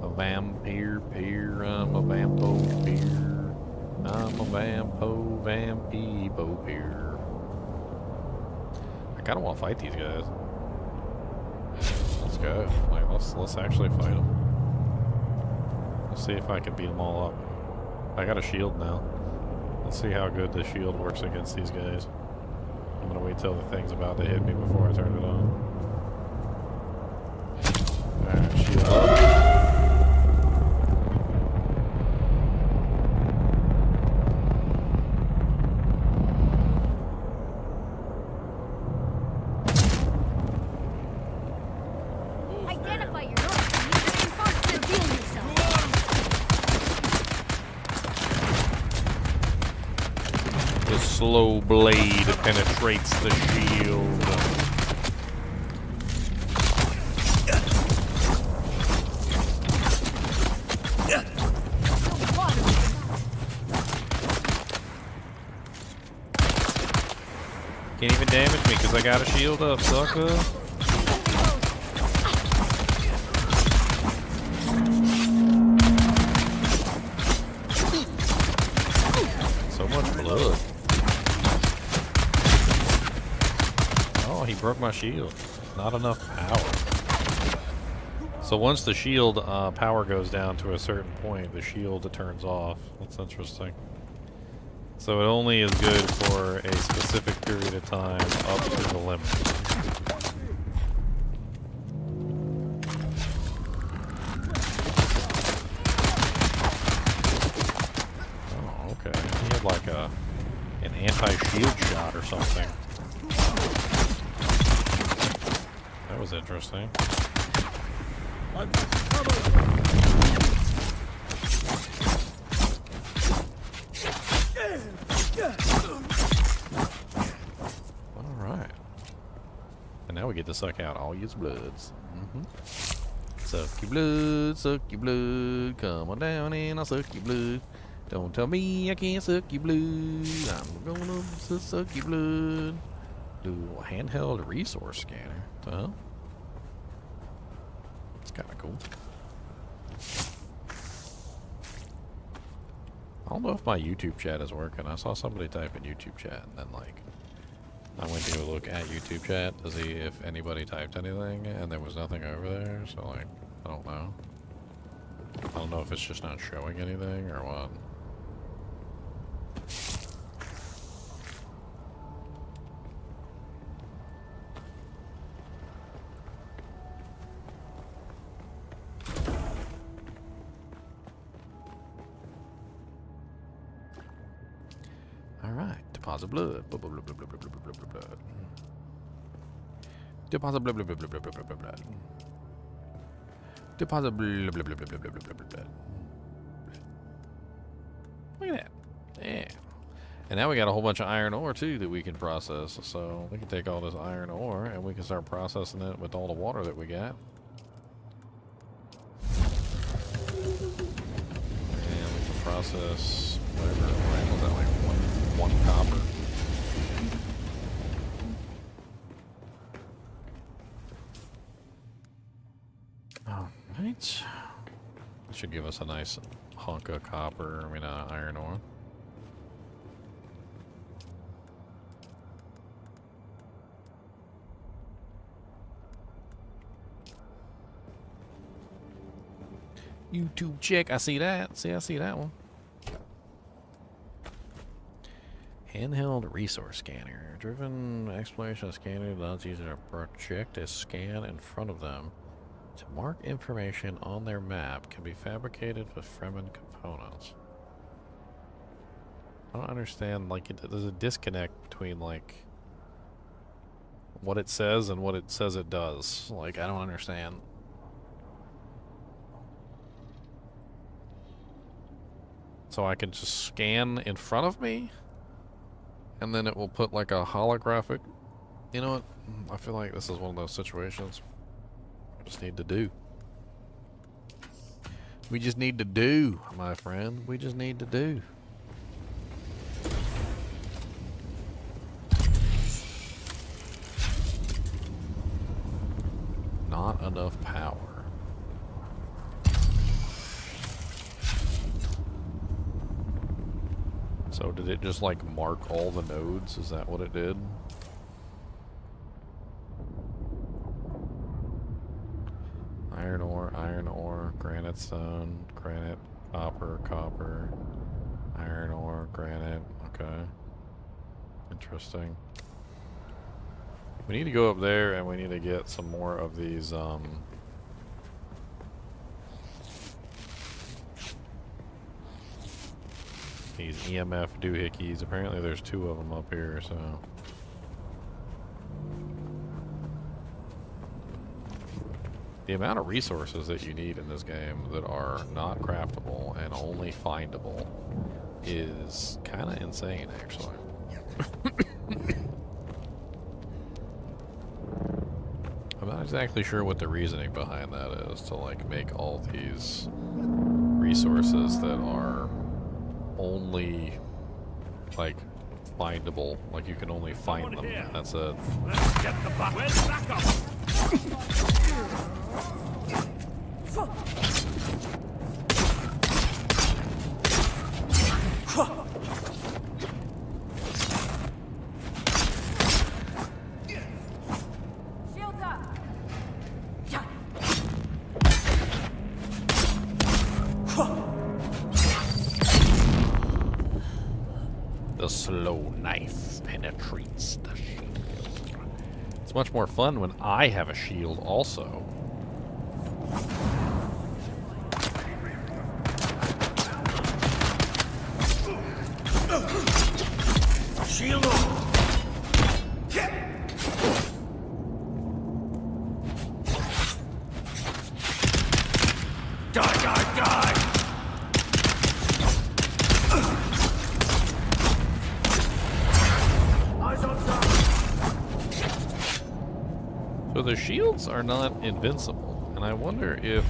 A vampire, peer, I'm a vampo peer. I'm a vampo peer. I kinda wanna fight these guys. Let's go. Like, let's actually fight them. Let's see if I can beat them all up. I got a shield now. Let's see how good the shield works against these guys. I'm gonna wait till the thing's about to hit me before I turn it on. Alright, shield up. Slow blade penetrates the shield. Can't even damage me because I got a shield up, sucker. So much blood. He broke my shield. Not enough power. So once the shield power goes down to a certain point, the shield turns off. That's interesting. So it only is good for a specific period of time up to the limit. Oh, okay. He had like an anti-shield shot or something. That was interesting. Alright. And now we get to suck out all your bloods. Suck your blood, come on down and I'll suck your blood. Don't tell me I can't suck your blood, I'm gonna suck your blood. Do a handheld resource scanner. Huh? It's kinda cool. I don't know if my YouTube chat is working. I saw somebody type in YouTube chat and then like I went to look at YouTube chat to see if anybody typed anything and there was nothing over there, so like I don't know. I don't know if it's just not showing anything or what. Alright, deposit blood. Blah, blah, blah, blah, blah, blah, blah, blah, blah. Deposit blood, blah, blah, blah, blah, blah, blah, blah. Deposit blah, blah, blah, blah, blah, blah, blah, blah, blah. Look at that. Yeah. And now we got a whole bunch of iron ore too that we can process. So we can take all this iron ore and we can start processing it with all the water that we got. And we can process whatever. Right, was that like one copper? Alright. Should give us a nice hunk of copper, iron ore. YouTube check, I see that. See, I see that one. Handheld resource scanner. Driven exploration scanner allows users to project a scan in front of them to mark information on their map. Can be fabricated with Fremen components. I don't understand, like, there's a disconnect between, like, what it says and what it says it does. Like, I don't understand. So I can just scan in front of me? And then it will put, like, a holographic... You know what? I feel like this is one of those situations we just need to do. We just need to do, my friend. We just need to do. Not enough power. So did it just like mark all the nodes? Is that what it did? Iron ore, granite stone, granite, copper, iron ore, granite. Okay. Interesting. We need to go up there and we need to get some more of these, these EMF doohickeys. Apparently there's 2 of them up here, so. The amount of resources that you need in this game that are not craftable and only findable is kind of insane, actually. I'm not exactly sure what the reasoning behind that is to like make all these resources that are only like findable, like you can only find them. That's it. Let's get the back up. Shields up. The slow knife penetrates the shield. It's much more fun when I have a shield also. Shield up. Die, die, die! Eyes on target! So the shields are not invincible, and I wonder if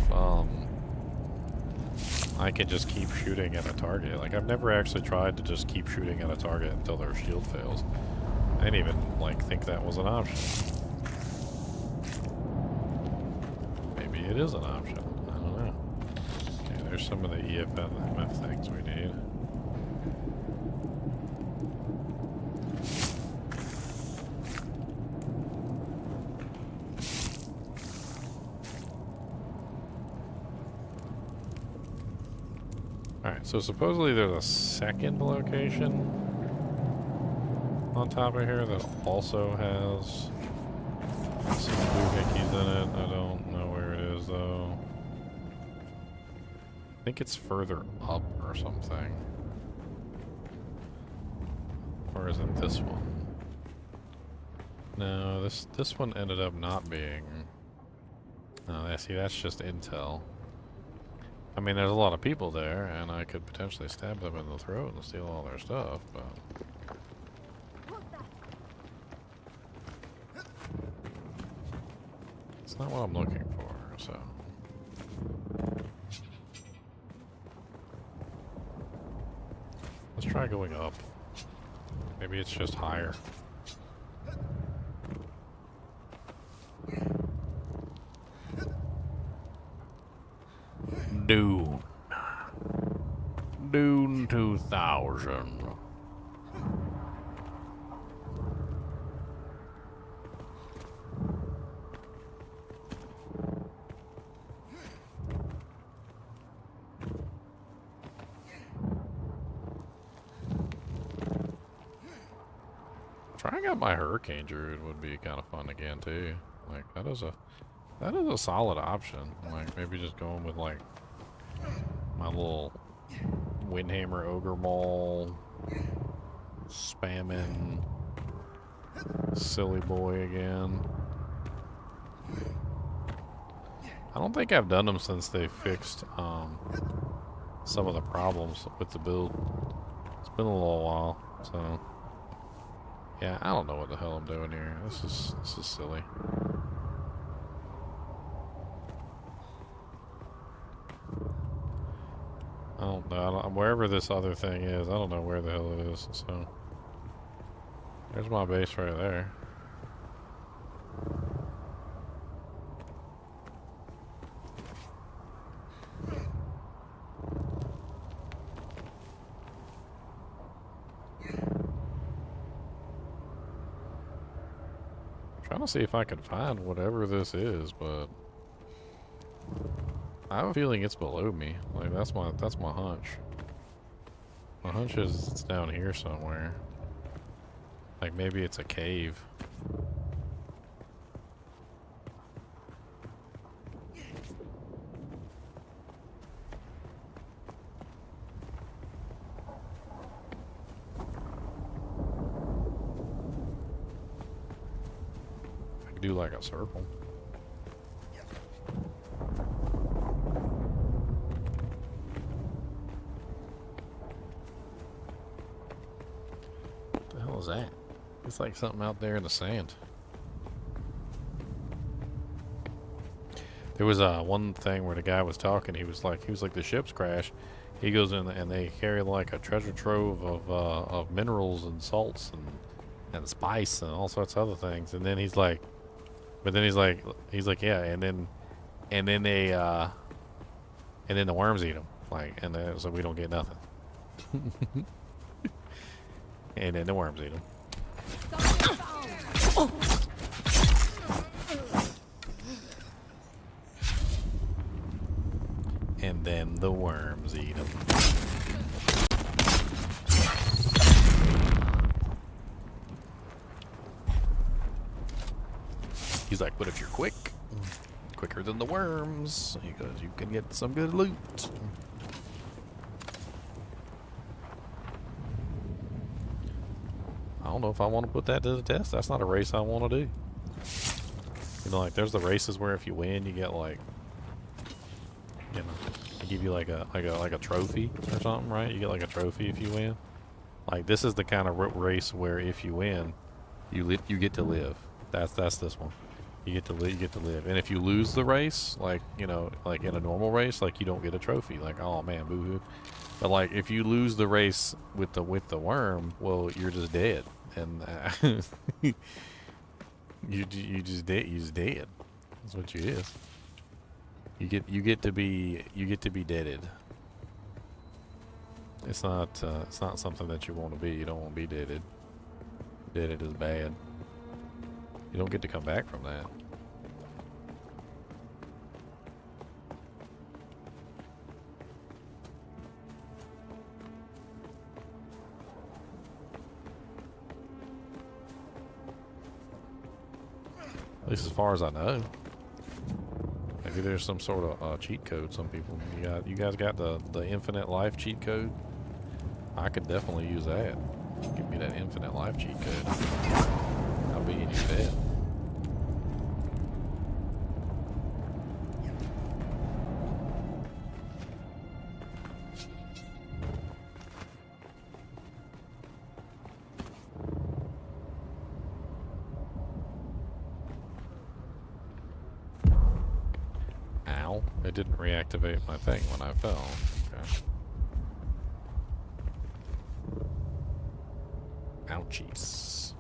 I can just keep shooting at a target. Like, I've never actually tried to just keep shooting at a target until their shield fails. I didn't even, like, think that was an option. Maybe it is an option. I don't know. Okay, there's some of the EFMF things we need. Alright, so supposedly there's a second location on top of here that also has some doohickeys in it. I don't know where it is though. I think it's further up or something. Or is it this one? No, this one ended up not being. No, see, that's just intel. I mean, there's a lot of people there, and I could potentially stab them in the throat and steal all their stuff, but... It's not what I'm looking for, so... Let's try going up. Maybe it's just higher. Dune 2000. Trying out my hurricane druid would be kind of fun again too. Like that is a solid option. Like maybe just going with like my little Windhammer Ogre Maul spamming silly boy again. I don't think I've done them since they fixed some of the problems with the build. It's been a little while, so yeah, I don't know what the hell I'm doing here. This is silly. I don't know. Wherever this other thing is, I don't know where the hell it is. So there's my base right there. Trying to see if I can find whatever this is, but I have a feeling it's below me. Like that's my hunch. My hunch is it's down here somewhere. Like maybe it's a cave. I could do like a circle. That? It's like something out there in the sand. There was one thing where the guy was talking. He was like the ship's crash. He goes in and they carry like a treasure trove of minerals and salts and spice and all sorts of other things. And then he's like, yeah. And then the worms eat them. Like, and then, so we don't get nothing. And then the worms eat them. And then the worms eat them. He's like, but if you're quicker than the worms, because you can get some good loot. I don't know if I want to put that to the test. That's not a race I want to do. You know, like there's the races where if you win, you get like, you know, give you like a trophy or something, right? You get like a trophy if you win. Like this is the kind of race where if you win, you get to live. That's this one. You get to live. You get to live. And if you lose the race, like you know, like in a normal race, like you don't get a trophy. Like oh man, boo-hoo. But like if you lose the race with the worm, well, you're just dead, and you just dead. You just dead. That's what you is. You get to be deaded. It's not something that you want to be. You don't want to be deaded. Deaded is bad. You don't get to come back from that. At least as far as I know. Maybe there's some sort of cheat code. Some people, you guys got the infinite life cheat code. I could definitely use that. Give me that infinite life cheat code. I'll be in your bed. Ow. It didn't reactivate my thing when I fell. Okay. Ouchies.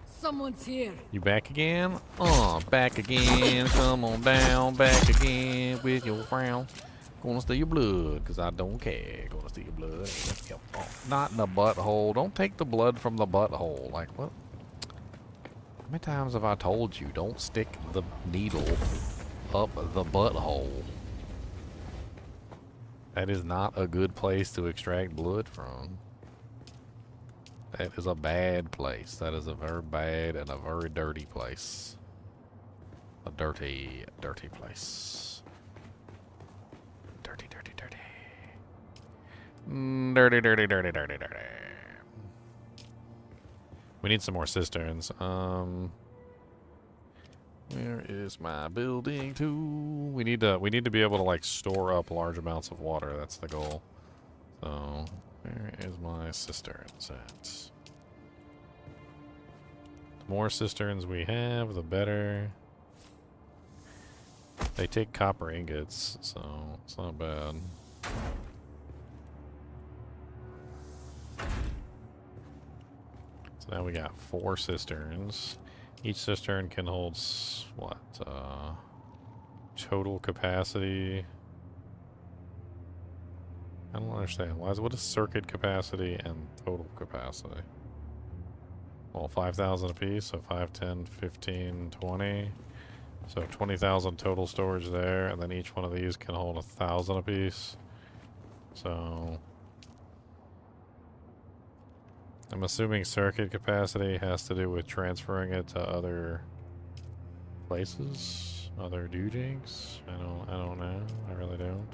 Someone's here. You back again? Back again. Come on down, back again with your frown. Gonna steal your blood, cause I don't care. Gonna steal your blood. Not in the butthole. Don't take the blood from the butthole. Like what? How many times have I told you don't stick the needle up the butthole? That is not a good place to extract blood from. That is a bad place. That is a very bad and a very dirty place. A dirty, dirty place. Dirty, dirty, dirty. Dirty, dirty, dirty, dirty, dirty. We need some more cisterns. Where is my building tool? We need to be able to like store up large amounts of water. That's the goal. So where is my cisterns at? The more cisterns we have, the better. They take copper ingots, so it's not bad. So now we got 4 cisterns. Each cistern can hold what? Total capacity. I don't understand. What is circuit capacity and total capacity? Well, 5,000 apiece, so 5, 10, 15, 20. So 20,000 total storage there, and then each one of these can hold 1,000 apiece. So I'm assuming circuit capacity has to do with transferring it to other places, other doojigs. I don't know. I really don't.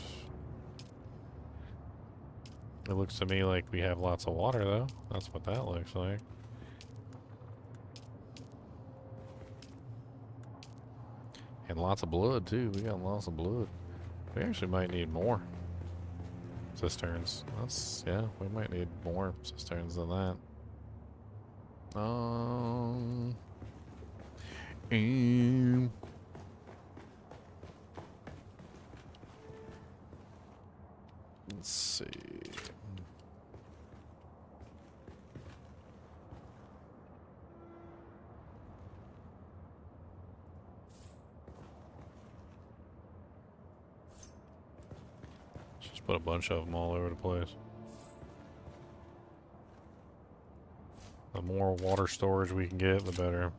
It looks to me like we have lots of water though. That's what that looks like. And lots of blood too. We got lots of blood. We actually might need more cisterns. Yeah, we might need more cisterns than that. Let's see. Just put a bunch of them all over the place. The more water storage we can get, the better.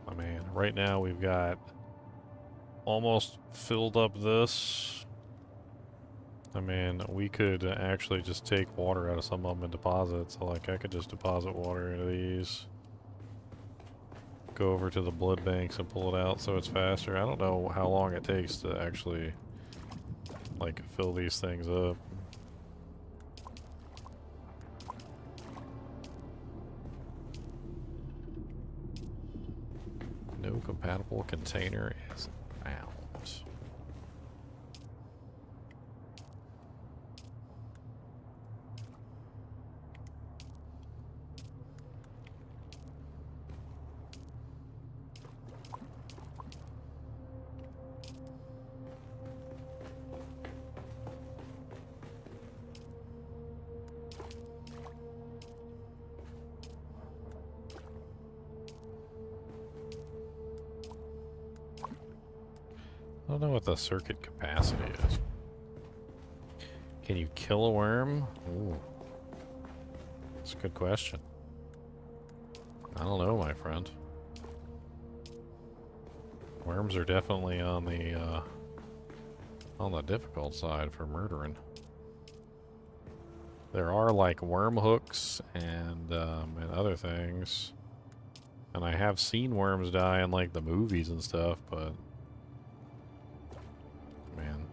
I mean, right now we've got almost filled up this. I mean, we could actually just take water out of some of them and deposit. So, like, I could just deposit water into these. go over to the blood banks and pull it out so it's faster. I don't know how long it takes to actually, like, fill these things up. No compatible container is found. I don't know what the circuit capacity is. Can you kill a worm? Ooh. That's a good question. I don't know, my friend. Worms are definitely on the difficult side for murdering. There are like worm hooks and other things. And I have seen worms die in like the movies and stuff, but man,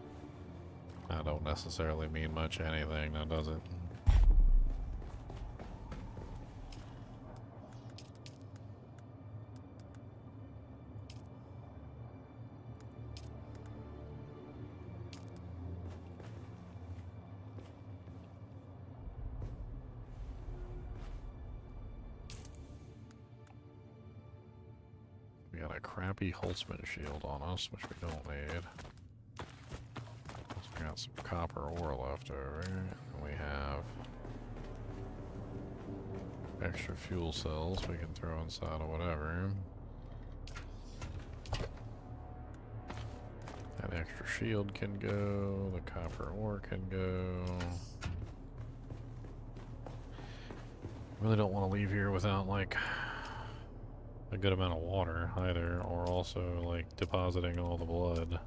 that don't necessarily mean much anything, now does it? We got a crappy Holtzman shield on us, which we don't need. We got some copper ore left over. And we have extra fuel cells we can throw inside of whatever. That extra shield can go. The copper ore can go. Really don't want to leave here without like a good amount of water either, or also like depositing all the blood.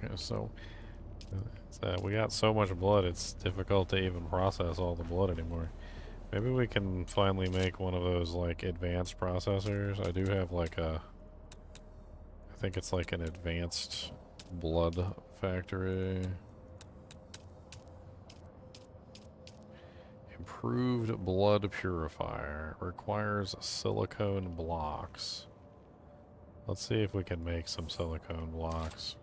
Okay, so we got so much blood it's difficult to even process all the blood anymore. Maybe we can finally make one of those like advanced processors. I do have like a, I think it's like an advanced blood factory. Improved blood purifier requires silicone blocks. Let's see if we can make some silicone blocks.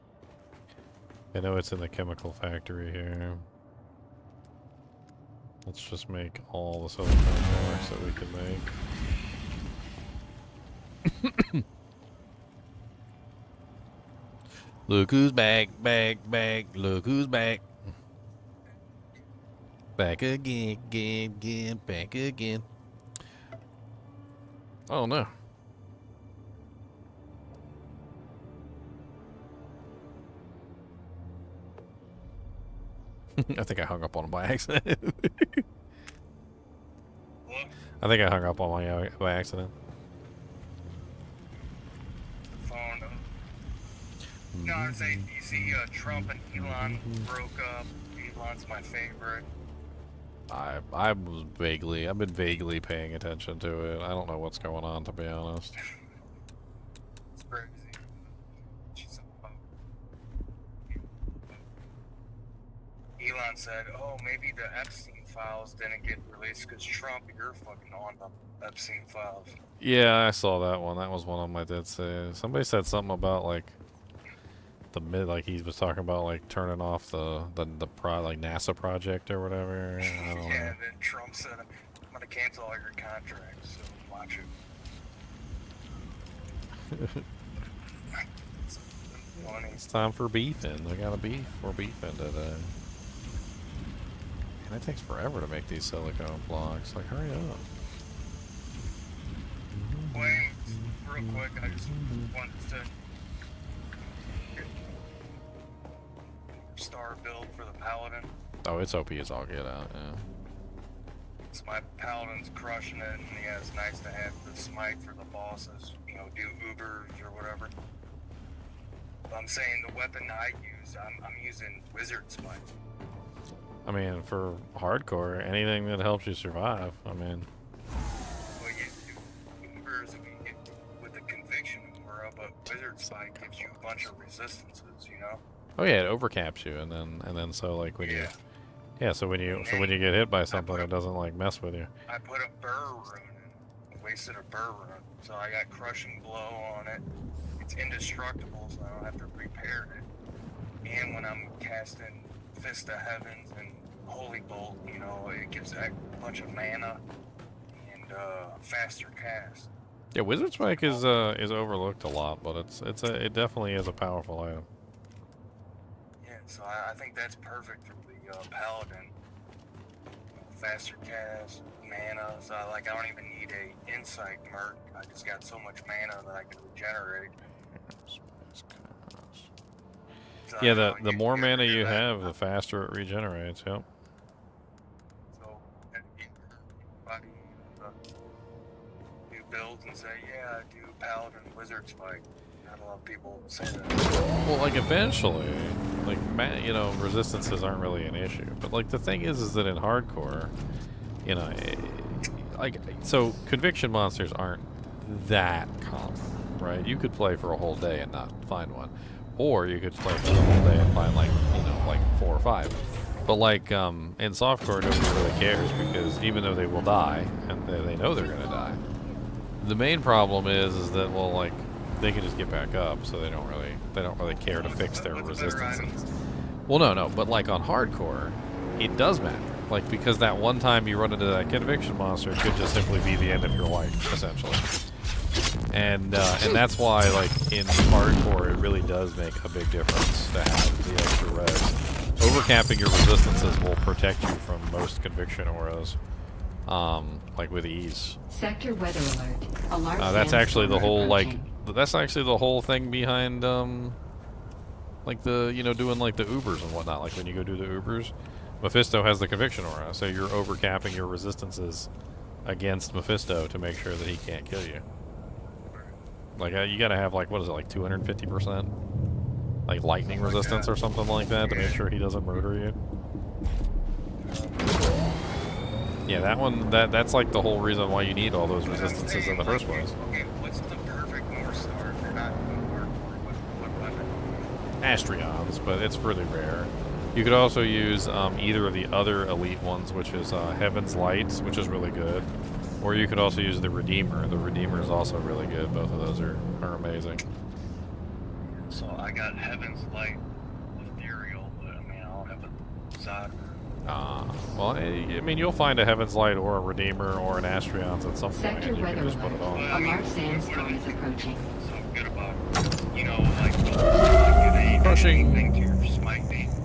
I know it's in the chemical factory here. Let's just make all the silicone blocks that we can make. Look who's back, back, back. Look who's back. Back again, again, again, back again. Oh no. I think I hung up on him by accident. What? I think I hung up on my by accident. Phone. No, I was saying, you see Trump and Elon broke up. Elon's my favorite. I've been vaguely paying attention to it. I don't know what's going on, to be honest. It's crazy. She's Elon said, oh, maybe the Epstein files didn't get released because Trump, you're fucking on the Epstein files. Yeah, I saw that one. That was one of my did say. Somebody said something about like like he was talking about like turning off the like NASA project or whatever. I don't know. And then Trump said, I'm gonna cancel all your contracts, so watch it. It's funny. It's time for beefing. We got a beef. We're beefing today. And it takes forever to make these silicone blocks. Like, hurry up. Wayne, real quick, I just wanted to star build for the Paladin. Oh, it's OP as all get out, yeah. So my Paladin's crushing it, and yeah, it's nice to have the smite for the bosses, you know, do Ubers or whatever. But I'm saying the weapon I use, I'm using Wizard Smite. I mean, for hardcore, anything that helps you survive, I mean. Well, you matters if you get with the conviction aura, but wizard spike gives you a bunch of resistances, you know? Oh yeah, it overcaps you, and then so like when you, yeah, so when you get hit by something, it doesn't like mess with you. I put a burr rune in, wasted a burr rune, so I got crushing blow on it. It's indestructible, so I don't have to repair it. And when I'm casting Fist of Heavens and Holy Bolt, you know, it gives a bunch of mana and faster cast. Yeah, Wizard Spike is overlooked a lot, but it definitely is a powerful item. Yeah, so I think that's perfect for the Paladin. Faster cast, mana, so I don't even need a insight merc. I just got so much mana that I can regenerate. So Yeah, the more mana you have, the faster it regenerates. Yep. So everybody do builds and say, yeah, I do Paladin Wizard Spike. Not a lot of people say that. Well, like eventually, like you know, resistances aren't really an issue. But like the thing is that in hardcore, you know, like so conviction monsters aren't that common, right? You could play for a whole day and not find one, or you could play for a whole day and find like, you know, like 4 or 5. But like in softcore, nobody really cares because even though they will die and they know they're gonna die, the main problem is that, well, like they can just get back up, so they don't really care to fix their resistances. Well, no, but like on hardcore, it does matter. Like because that one time you run into that conviction monster could just simply be the end of your life, essentially. And that's why, like in hardcore, it really does make a big difference to have the extra res. Overcapping your resistances will protect you from most conviction auras, like with ease. Sector weather alert. A large That's actually the whole approaching. that's actually the whole thing behind like the, you know, doing like the Ubers and whatnot. Like when you go do the Ubers, Mephisto has the conviction aura, so you're overcapping your resistances against Mephisto to make sure that he can't kill you. Like you gotta have like, what is it, like 250%? Like lightning resistance or something like that to make sure he doesn't murder you. Yeah, that one, that's like the whole reason why you need all those resistances in the first place. Okay, what's the perfect North Star if they're not in hardcore? What weapon? Astrions, but it's really rare. You could also use either of the other elite ones, which is Heaven's Light, which is really good. Or you could also use the Redeemer. The Redeemer is also really good. Both of those are amazing. So I got Heaven's Light, Ethereal, but I mean, I don't have a Zod. Well, I mean, you'll find a Heaven's Light or a Redeemer or an Astrions at some point, Sector and you weather can just put it alert. on. A large sandstorm is approaching. So good about, you know, like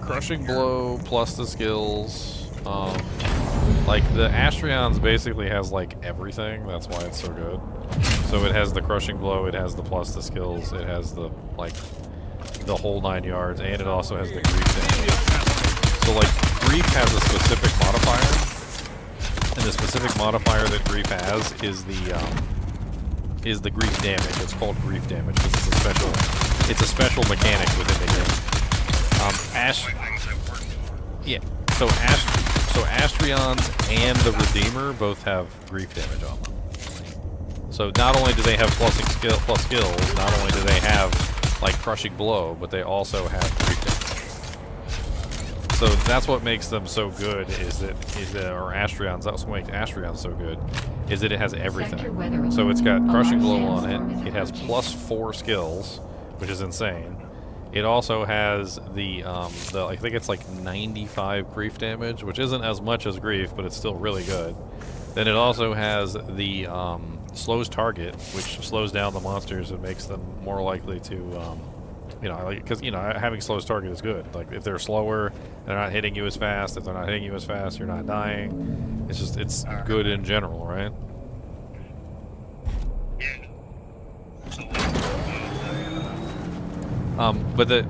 Crushing blow plus the skills. Like the Astrions basically has like everything. That's why it's so good. So it has the crushing blow, it has the plus the skills, it has the like the whole 9 yards, and it also has the grief damage. So like grief has a specific modifier, and the specific modifier that grief has is the grief damage. It's called grief damage because it's a special mechanic within the game. Yeah. So Astrions and the Redeemer both have grief damage on them. So not only do they have plus skills, not only do they have like crushing blow, but they also have grief damage. So that's what makes them so good. Or Astrions. That's what makes Astrions so good. Is that it has everything. So it's got crushing blow on it. It has plus 4 skills, which is insane. It also has the I think it's like 95 grief damage, which isn't as much as grief, but it's still really good. Then it also has the slows target, which slows down the monsters and makes them more likely to, you know, because you know having slows target is good. Like if they're slower, they're not hitting you as fast. If they're not hitting you as fast, you're not dying. It's good in general, right? But the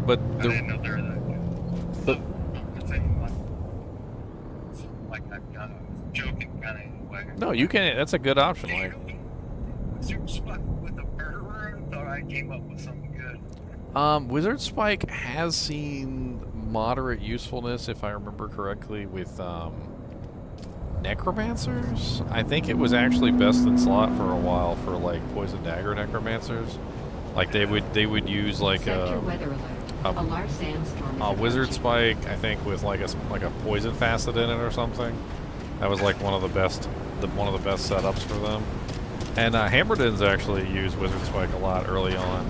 no, you can. That's a good option. Like, with the murderer, I thought I came up with something good. Wizard Spike has seen moderate usefulness, if I remember correctly, with Necromancers? I think it was actually best in slot for a while for like poison dagger necromancers. Like they would use like Sector weather alert. A large sandstorm is a wizard approaching. spike, I think, with like a poison facet in it or something. That was like one of the best setups for them. And Hammerdins actually use wizard spike a lot early on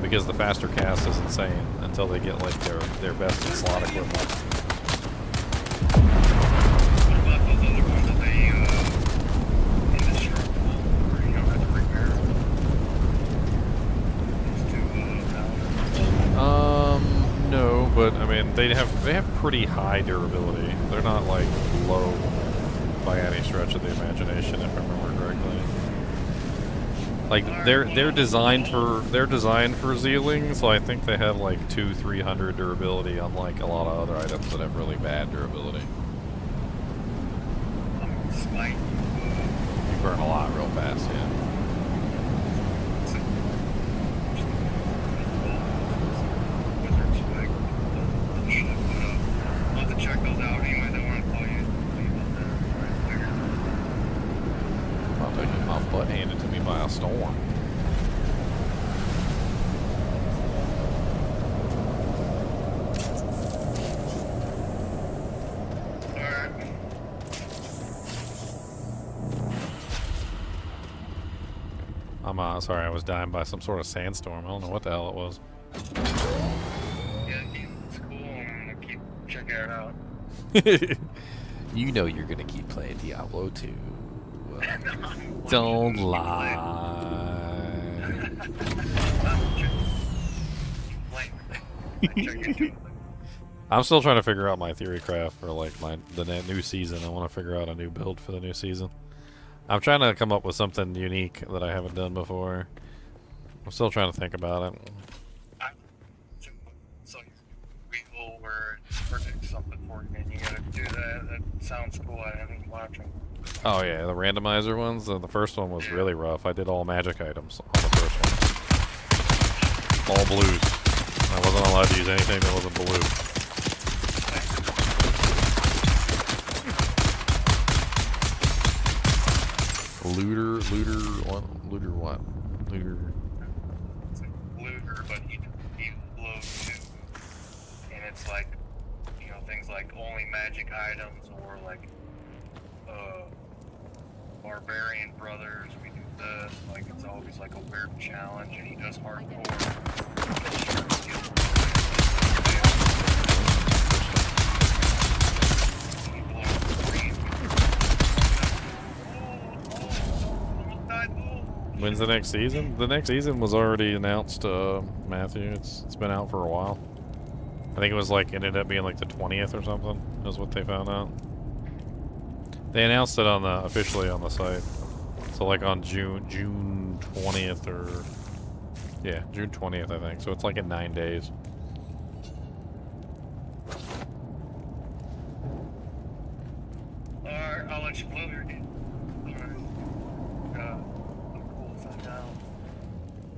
because the faster cast is insane until they get like their best in slot equipment. What about those other ones that they indestructible, or you don't have to repair them? These two Paladins. No, but I mean they have pretty high durability. They're not like low by any stretch of the imagination, if I remember correctly. Like they're designed for Zealing, so I think they have like 200-300 durability, unlike a lot of other items that have really bad durability. Spike. You burn a lot real fast, yeah. Wizard spike. I'll have to check those out anyway. They want to call you about that. I'll take my butt handed to me by a storm. I'm sorry, I was dying by some sort of sandstorm. I don't know what the hell it was. Yeah, it's cool. I'm gonna keep checking it out. You know you're gonna keep playing Diablo 2. Don't lie. I'm still trying to figure out my theory craft for like the new season. I want to figure out a new build for the new season. I'm trying to come up with something unique that I haven't done before. I'm still trying to think about it. So we go where it predicts something for you, and you gotta do that. That sounds cool. I haven't watched them. Oh yeah, the randomizer ones. The first one was really rough. I did all magic items on the first one. All blues. I wasn't allowed to use anything that wasn't blue. Looter what? Looter what? Looter. It's like looter, but he load too. And it's like, you know, things like only magic items or like barbarian brothers. We do this. Like it's always like a weird challenge, and he does hardcore. When's the next season? The next season was already announced, Matthew. It's been out for a while. I think it was like ended up being like the 20th or something. Is what they found out. They announced it on the officially on the site. So like on June 20th or yeah, June 20th I think. So it's like in 9 days. Alright, I'll let you blow your dude.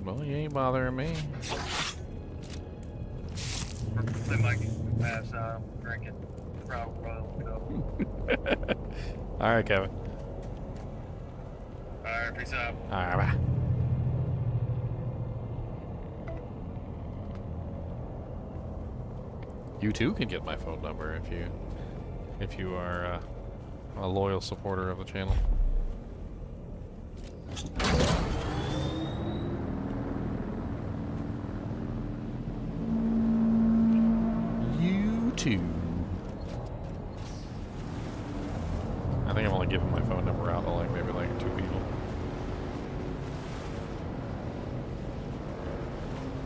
Well, you ain't bothering me. They might get pass out drinking Royal Go. Alright, Kevin. Alright, peace out. Alright, bye. You too can get my phone number if you are a loyal supporter of the channel. You too. I think I'm only giving my phone number out to like maybe like 2 people.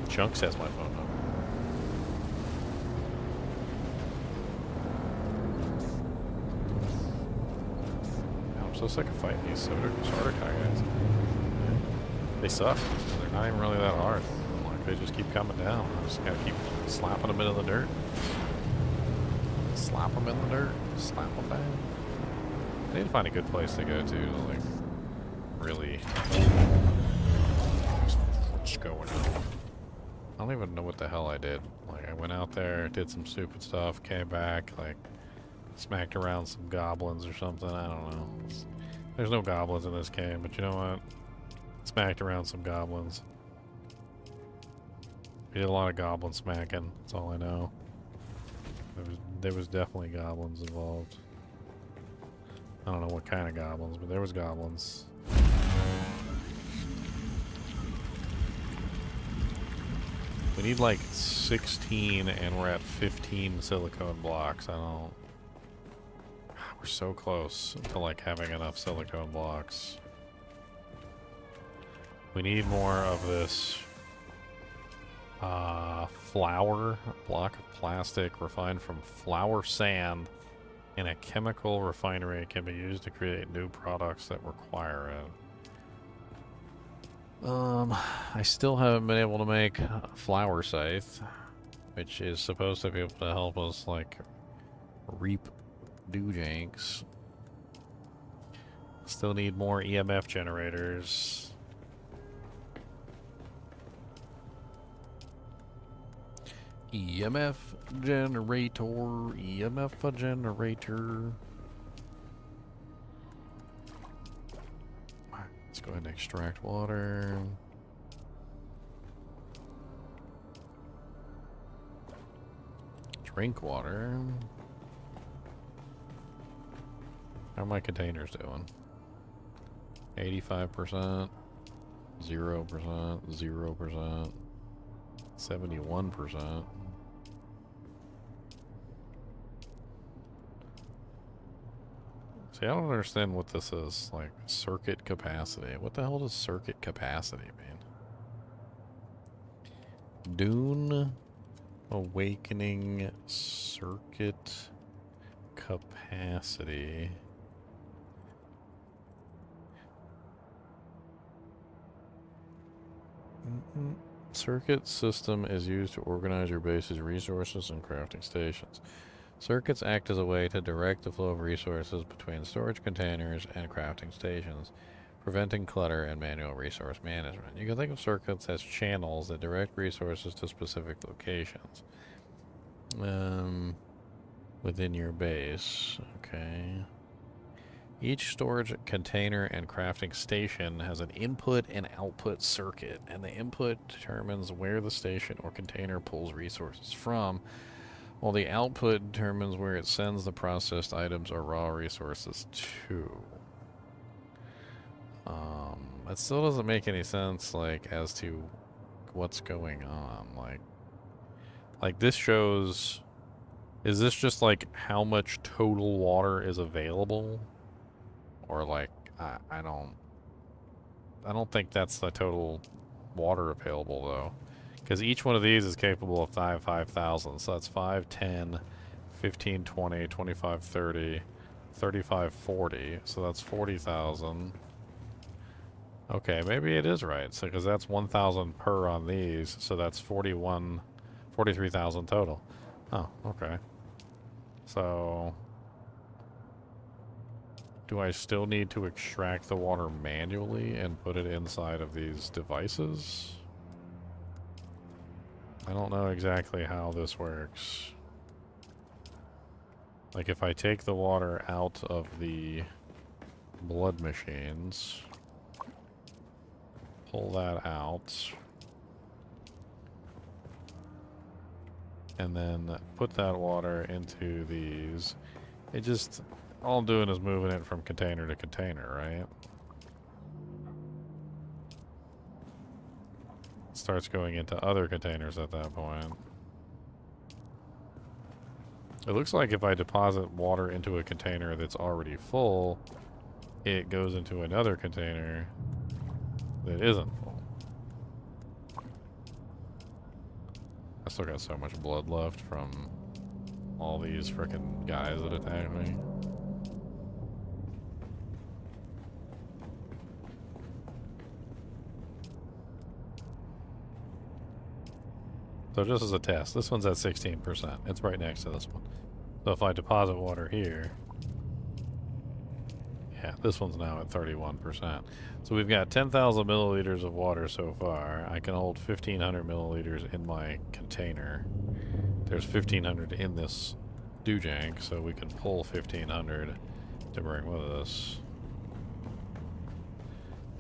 Chunks has my phone number. I'm so sick of fighting these starter guys. They suck. They're not even really that hard. Like they just keep coming down. I just gotta keep slapping them into the dirt. Slap them in the dirt. Slap them down. I need to find a good place to go to like really. What's going on? I don't even know what the hell I did. Like I went out there, did some stupid stuff, came back, like Smacked around some goblins or something. I don't know. There's no goblins in this game, but you know what? Smacked around some goblins. We did a lot of goblin smacking. That's all I know. There was definitely goblins involved. I don't know what kind of goblins, but there was goblins. We need like 16 and we're at 15 silicone blocks. We're so close to like having enough silicone blocks. We need more of this flour, a block of plastic refined from flour sand in a chemical refinery can be used to create new products that require it. I still haven't been able to make a flour scythe, which is supposed to be able to help us like reap doojanks. Still need more EMF generators. EMF generator, EMF generator. Let's go ahead and extract water. Drink water. How are my containers doing? 85%, 0%, 0%, 71%. See, I don't understand what this is. Like, circuit capacity. What the hell does circuit capacity mean? Dune Awakening circuit capacity. Circuit system is used to organize your base's resources and crafting stations. Circuits act as a way to direct the flow of resources between storage containers and crafting stations, preventing clutter and manual resource management. You can think of circuits as channels that direct resources to specific locations within your base. Okay. Each storage container and crafting station has an input and output circuit, and the input determines where the station or container pulls resources from, while the output determines where it sends the processed items or raw resources to. That still doesn't make any sense, like, as to what's going on. Like this shows, is this just like how much total water is available? Or like, I don't think that's the total water available though. Because each one of these is capable of 5,000. So that's 5, 10, 15, 20, 25, 30, 35, 40. So that's 40,000. Okay, maybe it is right. So, because that's 1,000 per on these. So that's 43,000 total. Oh, okay. So, do I still need to extract the water manually and put it inside of these devices? I don't know exactly how this works. Like if I take the water out of the blood machines, pull that out, and then put that water into these, it just, all I'm doing is moving it from container to container, right? Starts going into other containers at that point. It looks like if I deposit water into a container that's already full, it goes into another container that isn't full. I still got so much blood left from all these frickin' guys that attacked me. So just as a test, this one's at 16%. It's right next to this one. So if I deposit water here, yeah, this one's now at 31%. So we've got 10,000 milliliters of water so far. I can hold 1,500 milliliters in my container. There's 1,500 in this Dujank, so we can pull 1,500 to bring with us.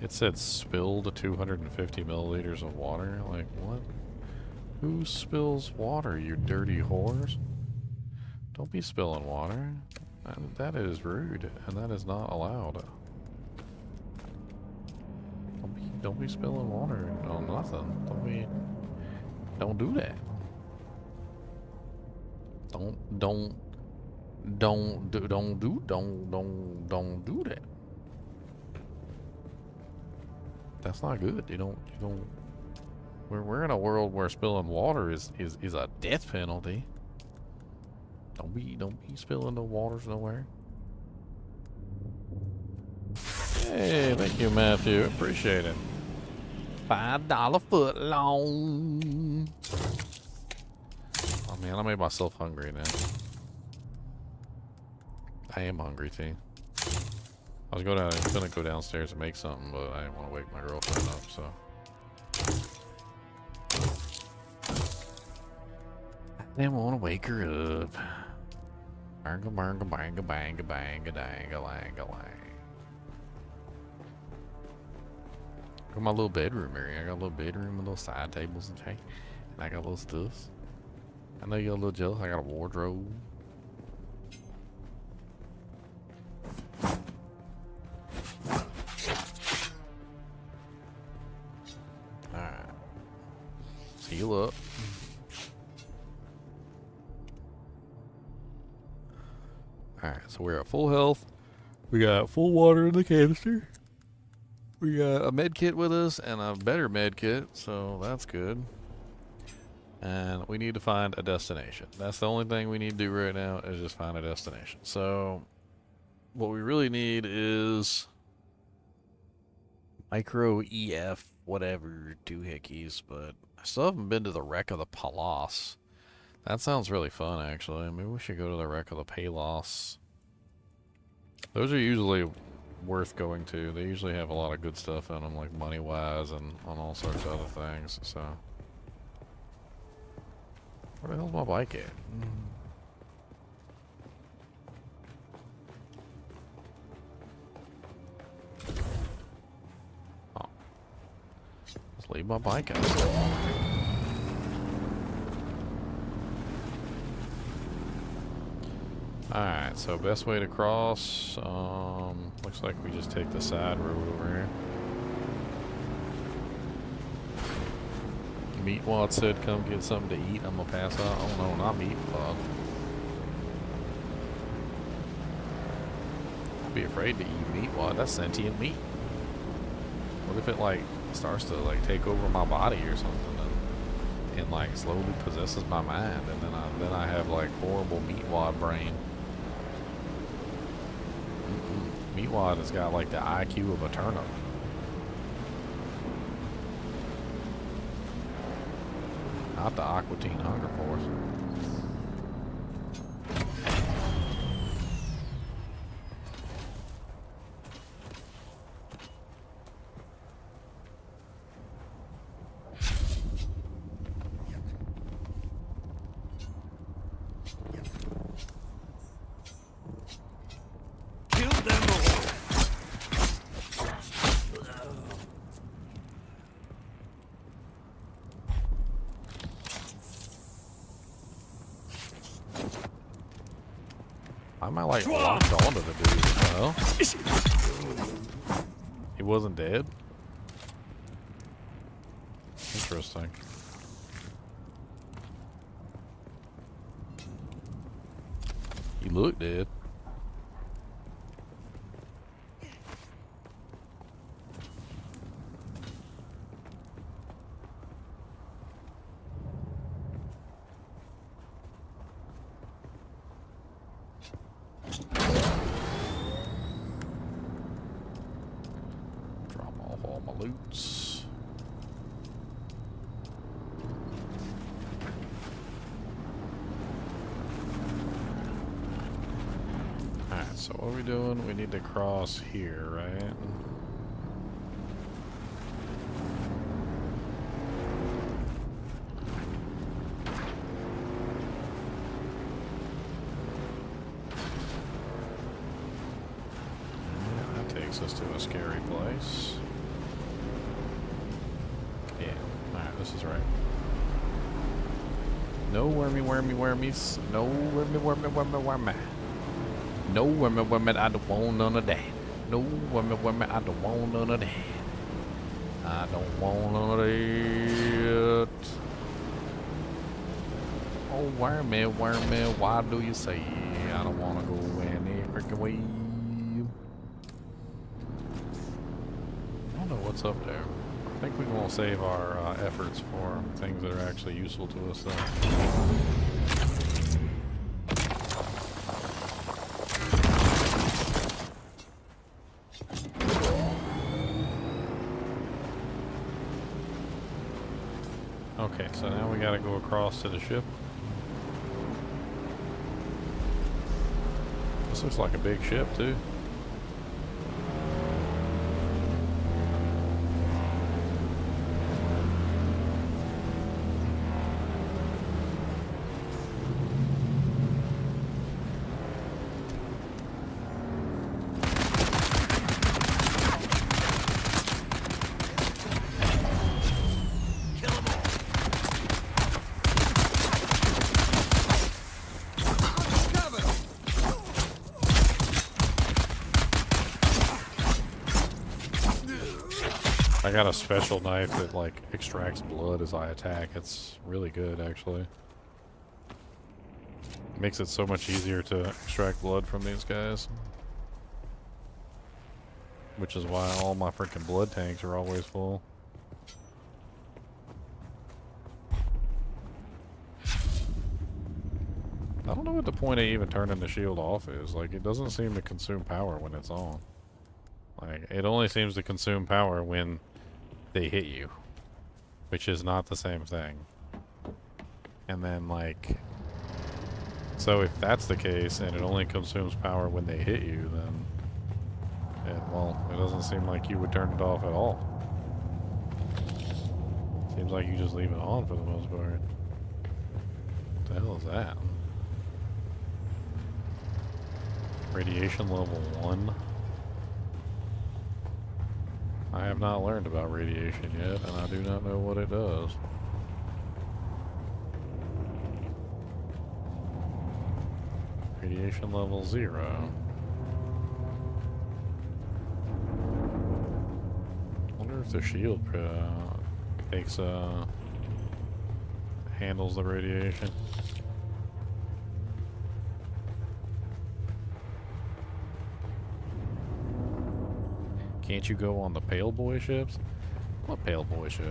It said spilled 250 milliliters of water. Like, what? Who spills water, you dirty whores? Don't be spilling water. That is rude, and that is not allowed. Don't be spilling water on nothing. Don't do that. Don't do that. That's not good. You don't. We're in a world where spilling water is a death penalty. Don't be spilling no waters nowhere. Hey, thank you, Matthew. Appreciate it. $5 foot long. Oh man, I made myself hungry now. I am hungry too. I was gonna go downstairs and make something, but I didn't want to wake my girlfriend up, so. I didn't want to wake her up. Banga banga banga banga banga danga langa lang. Got my little bedroom area. I got a little bedroom with little side tables and shit. And I got little stuff. I know you're a little jealous. I got a wardrobe. Alright. Heal up. Alright, so we're at full health. We got full water in the canister. We got a med kit with us and a better med kit, so that's good. And we need to find a destination. That's the only thing we need to do right now is just find a destination. So what we really need is micro EF whatever doohickeys, but I still haven't been to the wreck of the Palos. That sounds really fun, actually. Maybe we should go to the wreck of the Palos. Those are usually worth going to. They usually have a lot of good stuff in them, like money-wise and on all sorts of other things, so. Where the hell's my bike at? Oh. Let's leave my bike out. Alright, so best way to cross, looks like we just take the side road over here. Meatwad said come get something to eat, I'm gonna pass out. Oh no, not Meatwad. I'd be afraid to eat Meatwad, that's sentient meat. What if it like starts to like take over my body or something and like slowly possesses my mind and then I have like horrible Meatwad brain. Meatwad has got like the IQ of a turnip. Not the Aqua Teen Hunger Force. Why am I like locked onto the dude? Oh, he wasn't dead. Interesting. He looked dead. Loots. Alright, so what are we doing? We need to cross here, right? takes us to a scary place. Yeah, alright, this is right. No wormy, wormies. No wormy. No wormy, I don't want none of that. No wormy, I don't want none of that. I don't want none of that. Oh, wormy, why do you say I don't want to go any freaking way? I don't know what's up there. I think we won't save our efforts for things that are actually useful to us, though. Okay, so now we gotta go across to the ship. This looks like a big ship, too. I got a special knife that like extracts blood as I attack. It's really good, actually. Makes it so much easier to extract blood from these guys. Which is why all my freaking blood tanks are always full. I don't know what the point of even turning the shield off is. Like, it doesn't seem to consume power when it's on. Like, it only seems to consume power when they hit you, which is not the same thing. And then, like, so if that's the case and it only consumes power when they hit you, then it doesn't seem like you would turn it off at all. Seems like you just leave it on for the most part. What the hell is that? Radiation level 1. I have not learned about radiation yet, and I do not know what it does. Radiation level 0. Wonder if the shield handles the radiation. Can't you go on the Pale Boy ships? What Pale Boy ships?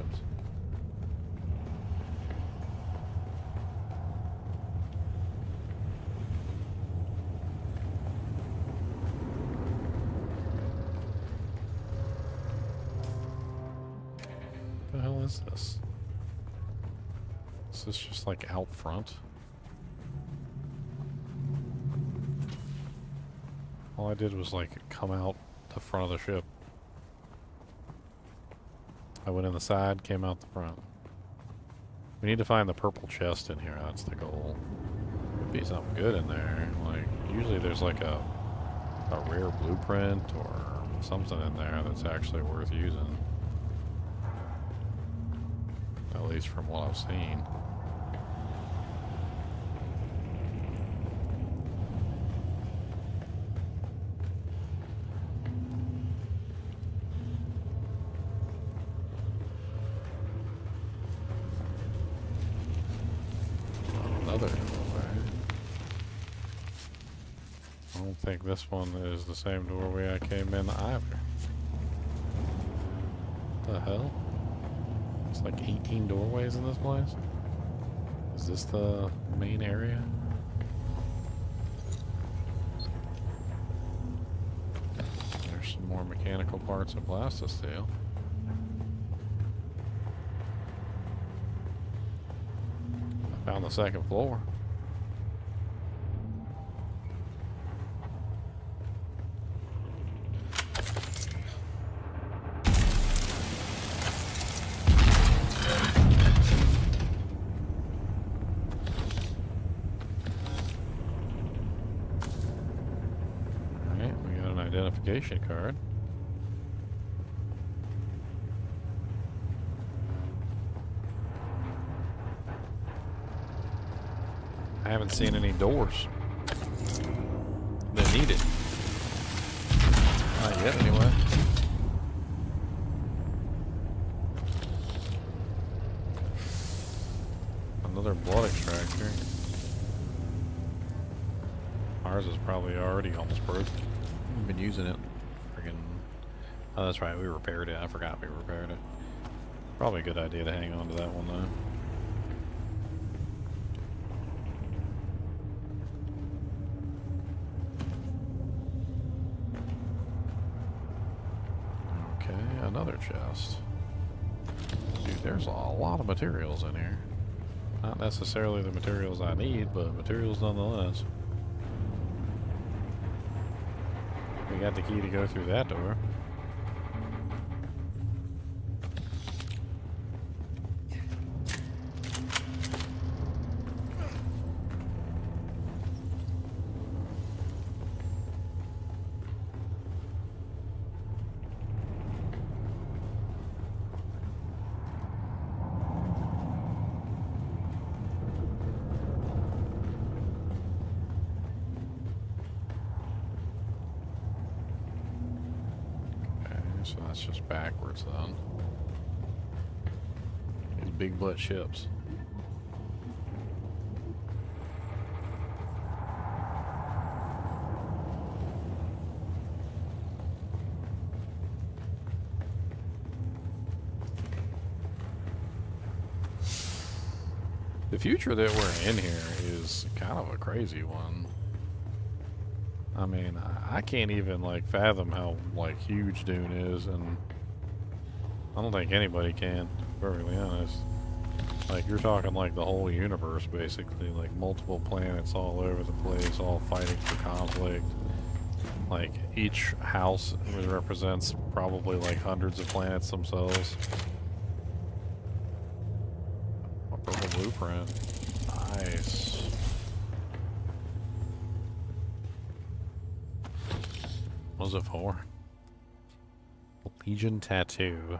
What the hell is this? Is this just like out front? All I did was like come out the front of the ship. I went in the side, came out the front. We need to find the purple chest in here. That's the goal. Could be something good in there. Like, usually there's like a rare blueprint or something in there that's actually worth using. At least from what I've seen. I think this one is the same doorway I came in either. What the hell? It's like 18 doorways in this place? Is this the main area? There's some more mechanical parts of Blastosteel. I found the second floor. Identification card. haven't seen any doors that need it. Not yet, anyway. Another blood extractor. Ours is probably already almost broke. We've been using it. Friggin'. Oh, that's right. We repaired it. I forgot we repaired it. Probably a good idea to hang on to that one, though. Okay, another chest. Dude, there's a lot of materials in here. Not necessarily the materials I need, but materials nonetheless. We got the key to go through that door. So that's just backwards then. These big butt ships. The future that we're in here is kind of a crazy one. I mean, I can't even like fathom how like huge Dune is, and I don't think anybody can, to be perfectly honest. Like, you're talking like the whole universe, basically, like multiple planets all over the place, all fighting for conflict. Like, each house represents probably like hundreds of planets themselves. A purple blueprint. Nice. What was it for? Legion tattoo.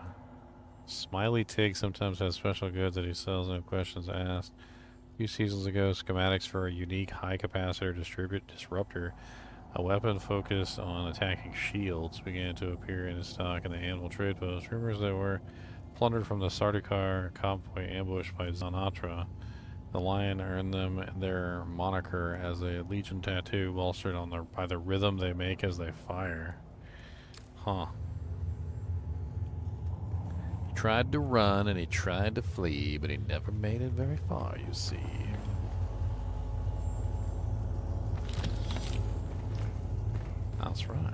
Smiley Tig sometimes has special goods that he sells, no questions asked. A few seasons ago, schematics for a unique high capacitor disruptor, a weapon focused on attacking shields, began to appear in his stock in the animal trade post. Rumors that were plundered from the Sardaukar convoy ambushed by Zanatra. The lion earned them their moniker as a Legion tattoo, bolstered on by the rhythm they make as they fire. Huh. He tried to run and he tried to flee, but he never made it very far, you see. That's right.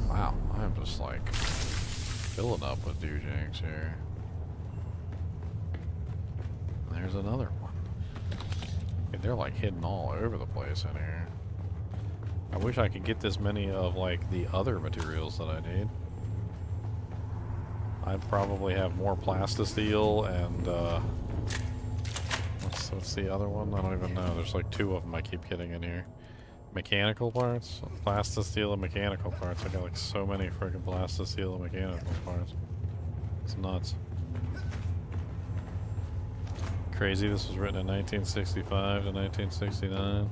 Wow, I'm just like filling up with doojangs here. There's another one. They're like hidden all over the place in here. I wish I could get this many of like the other materials that I need. I'd probably have more plastisteel and what's the other one? I don't even know. There's like two of them I keep getting in here. Mechanical parts, plastisteel and mechanical parts. I got like so many freaking plastisteel and mechanical parts. It's nuts. Crazy. This was written in 1965 to 1969.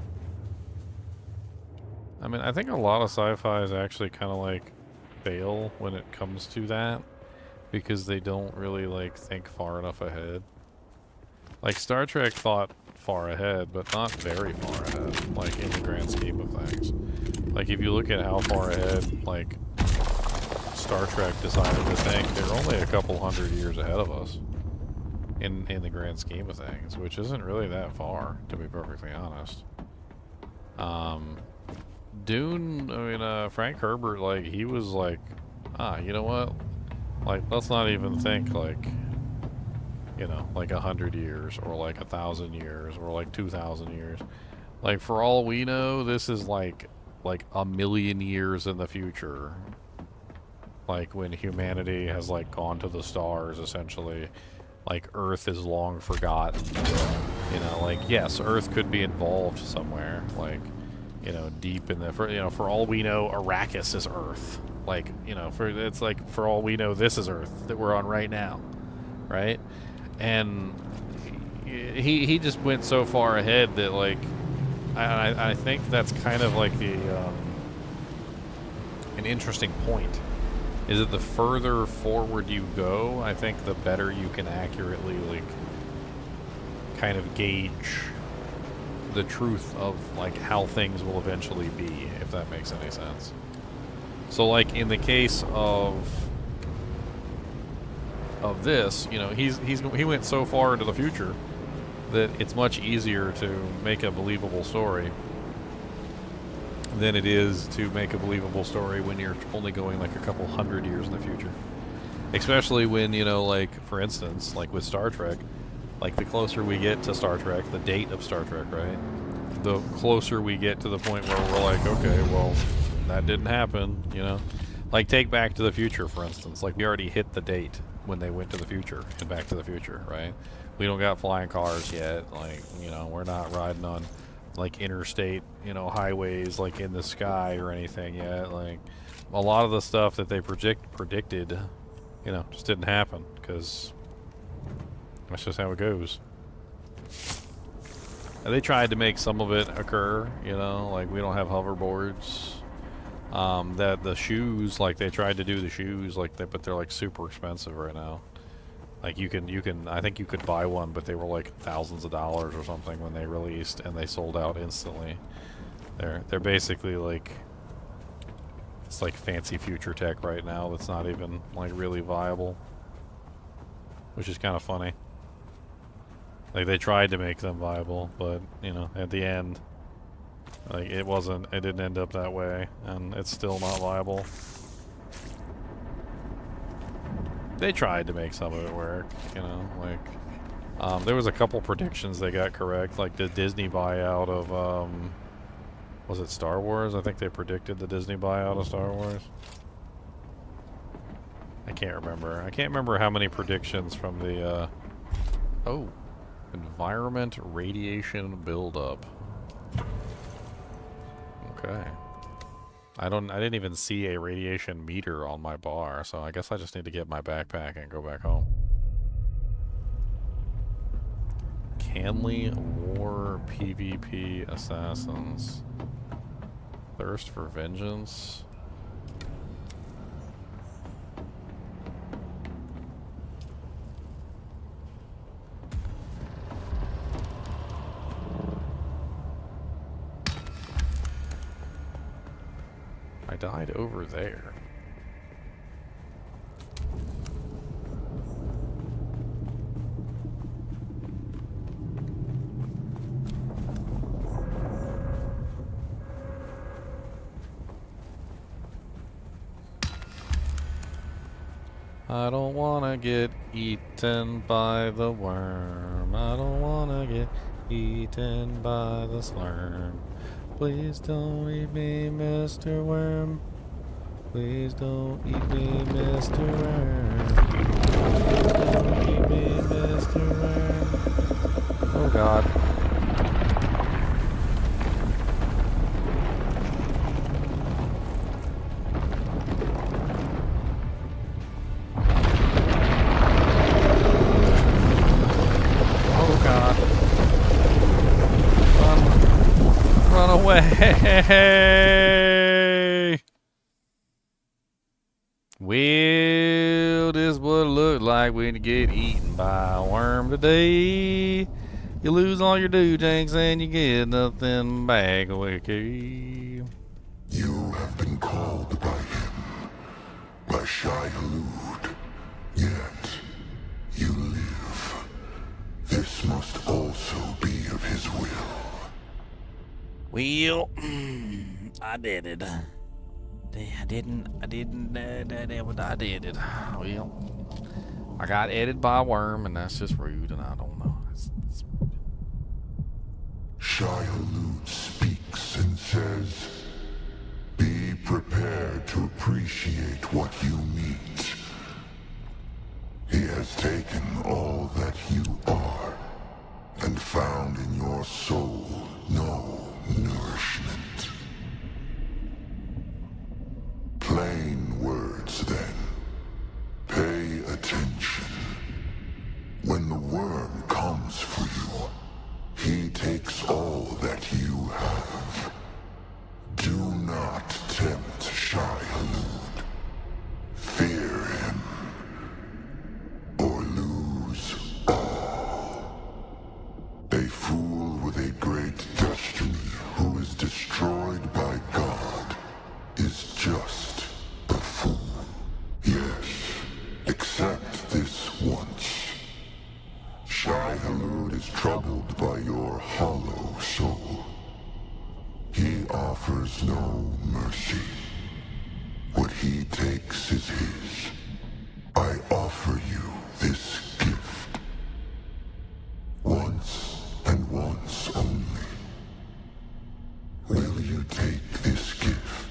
I mean, I think a lot of sci-fi is actually kind of like fail when it comes to that, because they don't really like think far enough ahead. Like Star Trek thought far ahead, but not very far ahead, like in the grand scheme of things. Like if you look at how far ahead like Star Trek decided to think, they're only a couple hundred years ahead of us in the grand scheme of things, which isn't really that far, to be perfectly honest. Dune, I mean, Frank Herbert, like, he was like, you know what? Like, let's not even think, like, you know, like 100 years, or like 1,000 years, or like 2,000 years. Like, for all we know, this is like 1,000,000 years in the future. Like, when humanity has, like, gone to the stars, essentially. Like, Earth is long forgotten. You know, like, yes, Earth could be involved somewhere, like, deep in the, for all we know, Arrakis is Earth. Like, it's like, for all we know, this is Earth that we're on right now, right? And he just went so far ahead that, like, I think that's kind of like an interesting point. Is that the further forward you go, I think the better you can accurately, like, kind of gauge the truth of, like, how things will eventually be, if that makes any sense. So, like, in the case of this, he went so far into the future that it's much easier to make a believable story than it is to make a believable story when you're only going like a couple hundred years in the future. Especially when, like, for instance, like with Star Trek, like, the closer we get to Star Trek, the date of Star Trek, right? The closer we get to the point where we're like, okay, well, that didn't happen, Like, take Back to the Future, for instance. Like, we already hit the date when they went to the future in Back to the Future, right? We don't got flying cars yet. Like, we're not riding on, like, interstate, highways, like, in the sky or anything yet. Like, a lot of the stuff that they predicted, just didn't happen, because that's just how it goes. And they tried to make some of it occur, like, we don't have hoverboards. That the shoes, like, they tried to do the shoes, like, but they're, like, super expensive right now. Like, you can, I think you could buy one, but they were like thousands of dollars or something when they released, and they sold out instantly. They're basically like, it's like fancy future tech right now that's not even, like, really viable, which is kind of funny. Like, they tried to make them viable, but, at the end, like, it didn't end up that way, and it's still not viable. They tried to make some of it work, like, there was a couple predictions they got correct, like the Disney buyout of, was it Star Wars? I think they predicted the Disney buyout of Star Wars. I can't remember how many predictions from the, environment radiation buildup. Okay. I didn't even see a radiation meter on my bar, so I guess I just need to get my backpack and go back home. Canley War PvP Assassins. Thirst for Vengeance. I died over there. I don't wanna get eaten by the worm. I don't wanna get eaten by the slurm. Please don't eat me, Mr. Worm. Please don't eat me, Mr. Worm. Please don't eat me, Mr. Worm. Oh God. Oh God. Run away! Well, this what it look like when you get eaten by a worm today. You lose all your doojanks and you get nothing back. Okay. You have been called by him, by Shai-Hulud. Yet, you live. This must also be of his will. Well, I did it. I did it. Well, I got edited by a worm, and that's just rude, and I don't know. Shai-Hulud speaks and says, be prepared to appreciate what you meet. He has taken all that you are, and found in your soul no nourishment. takes all that you have. Do not tempt Shai-Hulud. Fear him, or lose all. A fool with a great destiny who is destroyed by God is just a fool. Yes, accept this once. Shai-Hulud is troubled by your hollow soul. He offers no mercy. What he takes is his. I offer you this gift. Once and once only. Will you take this gift?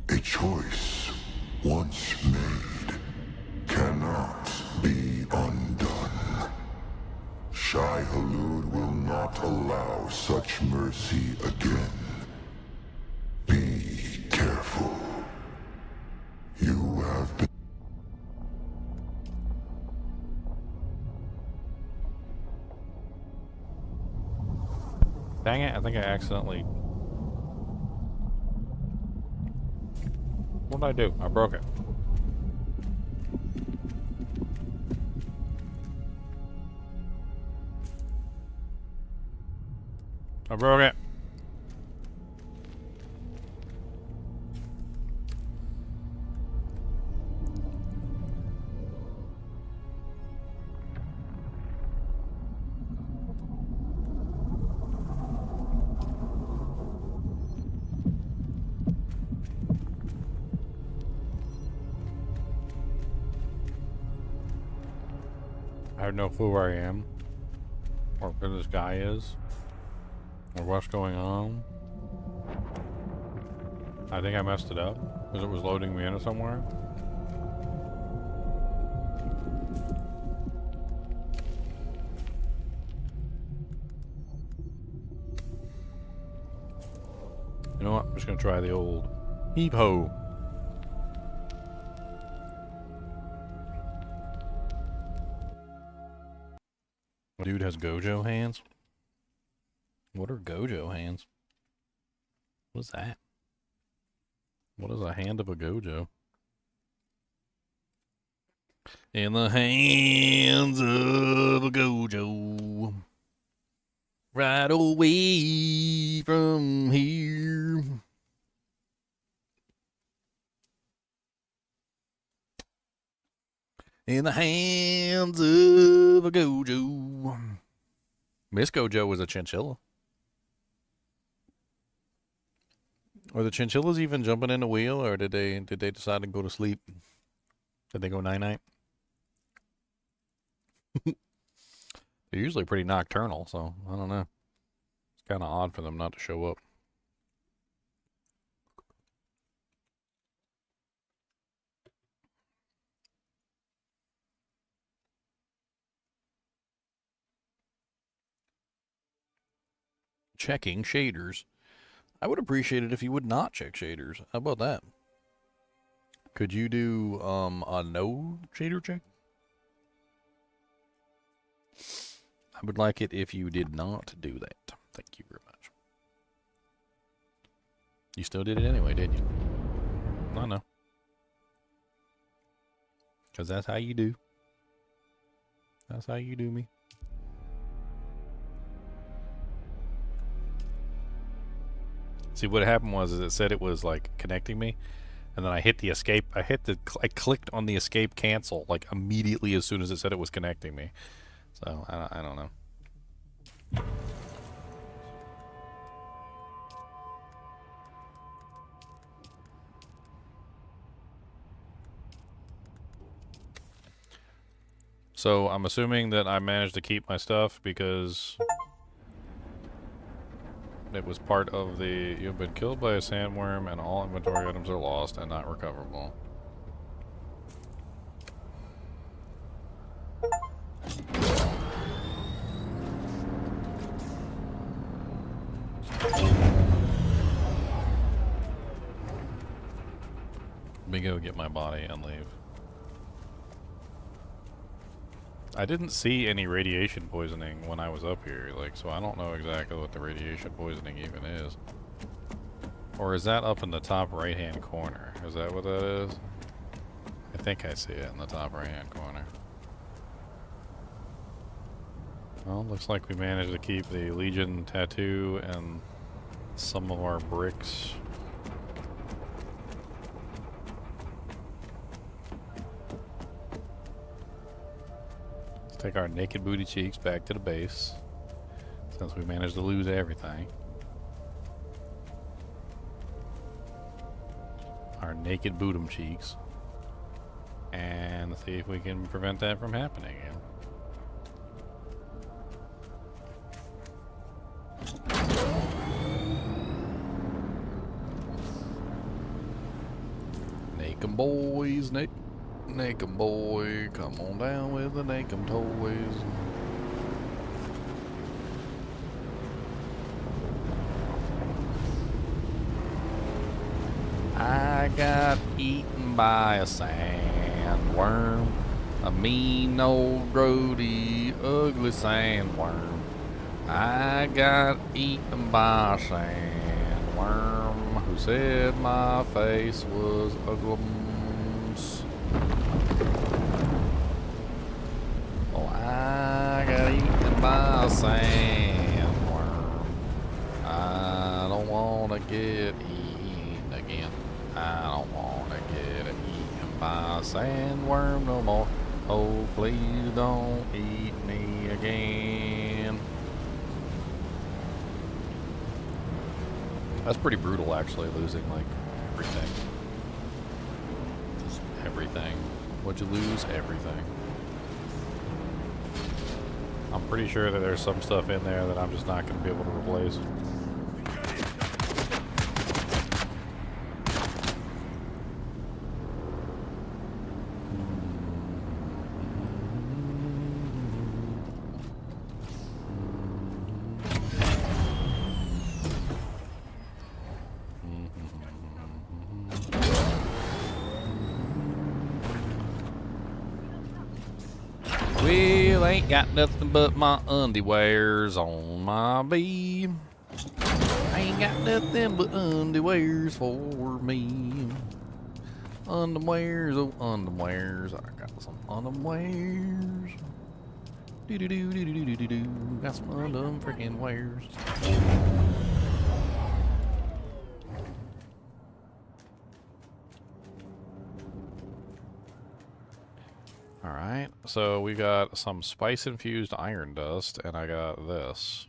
A choice once made cannot be undone. Shai-Hulud will not allow such mercy again. Be careful. You have been... Dang it, I think I accidentally... What did I do? I broke it. I broke it. I have no clue where I am, or where this guy is, or what's going on. I think I messed it up, because it was loading me into somewhere. You know what? I'm just gonna try the old heave-ho. Dude has Gojo hands? What are Gojo hands? What is that? What is a hand of a Gojo? In the hands of a Gojo. Right away from here. In the hands of a Gojo. Miss Gojo was a chinchilla. Are the chinchillas even jumping in the wheel, or did they decide to go to sleep? Did they go night-night? They're usually pretty nocturnal, so I don't know. It's kind of odd for them not to show up. Checking shaders. I would appreciate it if you would not check shaders. How about that? Could you do a no shader check? I would like it if you did not do that. Thank you very much. You still did it anyway, didn't you? I know. Because that's how you do. That's how you do me. See, what happened was, is it said it was like connecting me, and then I hit the escape. I clicked on the escape cancel like immediately as soon as it said it was connecting me. So I don't know. So I'm assuming that I managed to keep my stuff because it was part of the, you've been killed by a sandworm and all inventory items are lost and not recoverable. Let me go get my body and leave. I didn't see any radiation poisoning when I was up here, like, so I don't know exactly what the radiation poisoning even is. Or is that up in the top right-hand corner? Is that what that is? I think I see it in the top right-hand corner. Well, looks like we managed to keep the Legion tattoo and some of our bricks. Take our naked booty cheeks back to the base, since we managed to lose everything. Our naked bootum cheeks. And see if we can prevent that from happening again. Naked boys, Naked boy, come on down with the naked toys. I got eaten by a sandworm, a mean old grody, ugly sandworm. I got eaten by a sandworm who said my face was ugly. Well, I got eaten by a sandworm. I don't want to get eaten again. I don't want to get eaten by a sandworm no more. Oh, please don't eat me again. That's pretty brutal, actually, losing, like, everything. Just everything. What'd you lose? Everything. I'm pretty sure that there's some stuff in there that I'm just not going to be able to replace. Well, ain't got nothing but my underwears on my beam. Ain't got nothing but underwears for me. Underwears, oh underwears. I got some underwears. Do do do do do do do do. Got some freaking wares. Alright, so we got some spice-infused iron dust, and I got this.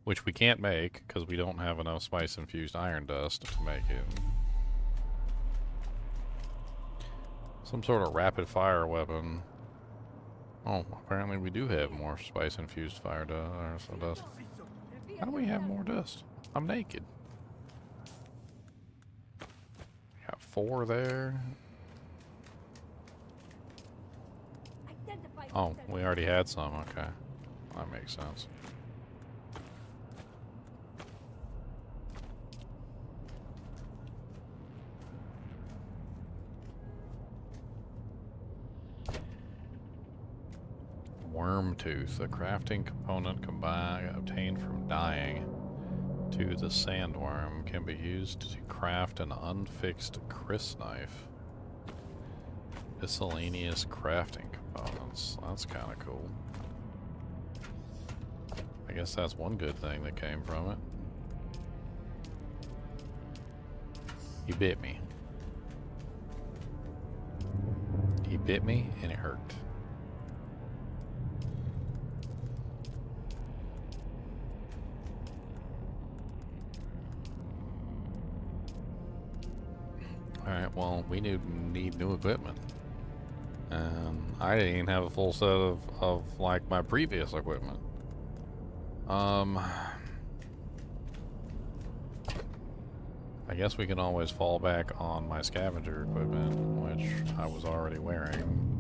Which we can't make, because we don't have enough spice-infused iron dust to make it. Some sort of rapid-fire weapon. Oh, apparently we do have more spice-infused fire dust. How do we have more dust? I'm naked. Got 4 there. Oh, we already had some. Okay. That makes sense. Worm tooth, a crafting component obtained from dying to the sandworm, can be used to craft an unfixed crysknife. Miscellaneous crafting components. That's kind of cool. I guess that's one good thing that came from it. He bit me. He bit me and it hurt. Alright, well, we need new equipment. And I didn't even have a full set of like my previous equipment. I guess we can always fall back on my scavenger equipment, which I was already wearing.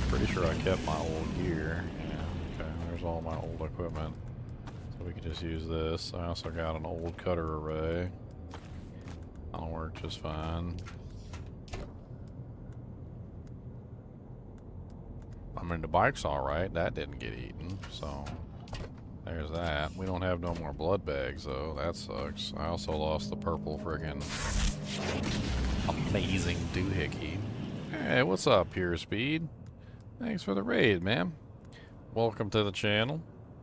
Pretty sure I kept my old gear. Yeah, okay, there's all my old equipment. So we can just use this. I also got an old cutter array. That'll work just fine. I mean, the bike's all right. That didn't get eaten, so there's that. We don't have no more blood bags, though. That sucks. I also lost the purple friggin' amazing doohickey. Hey, what's up, Pure Speed? Thanks for the raid, man. Welcome to the channel.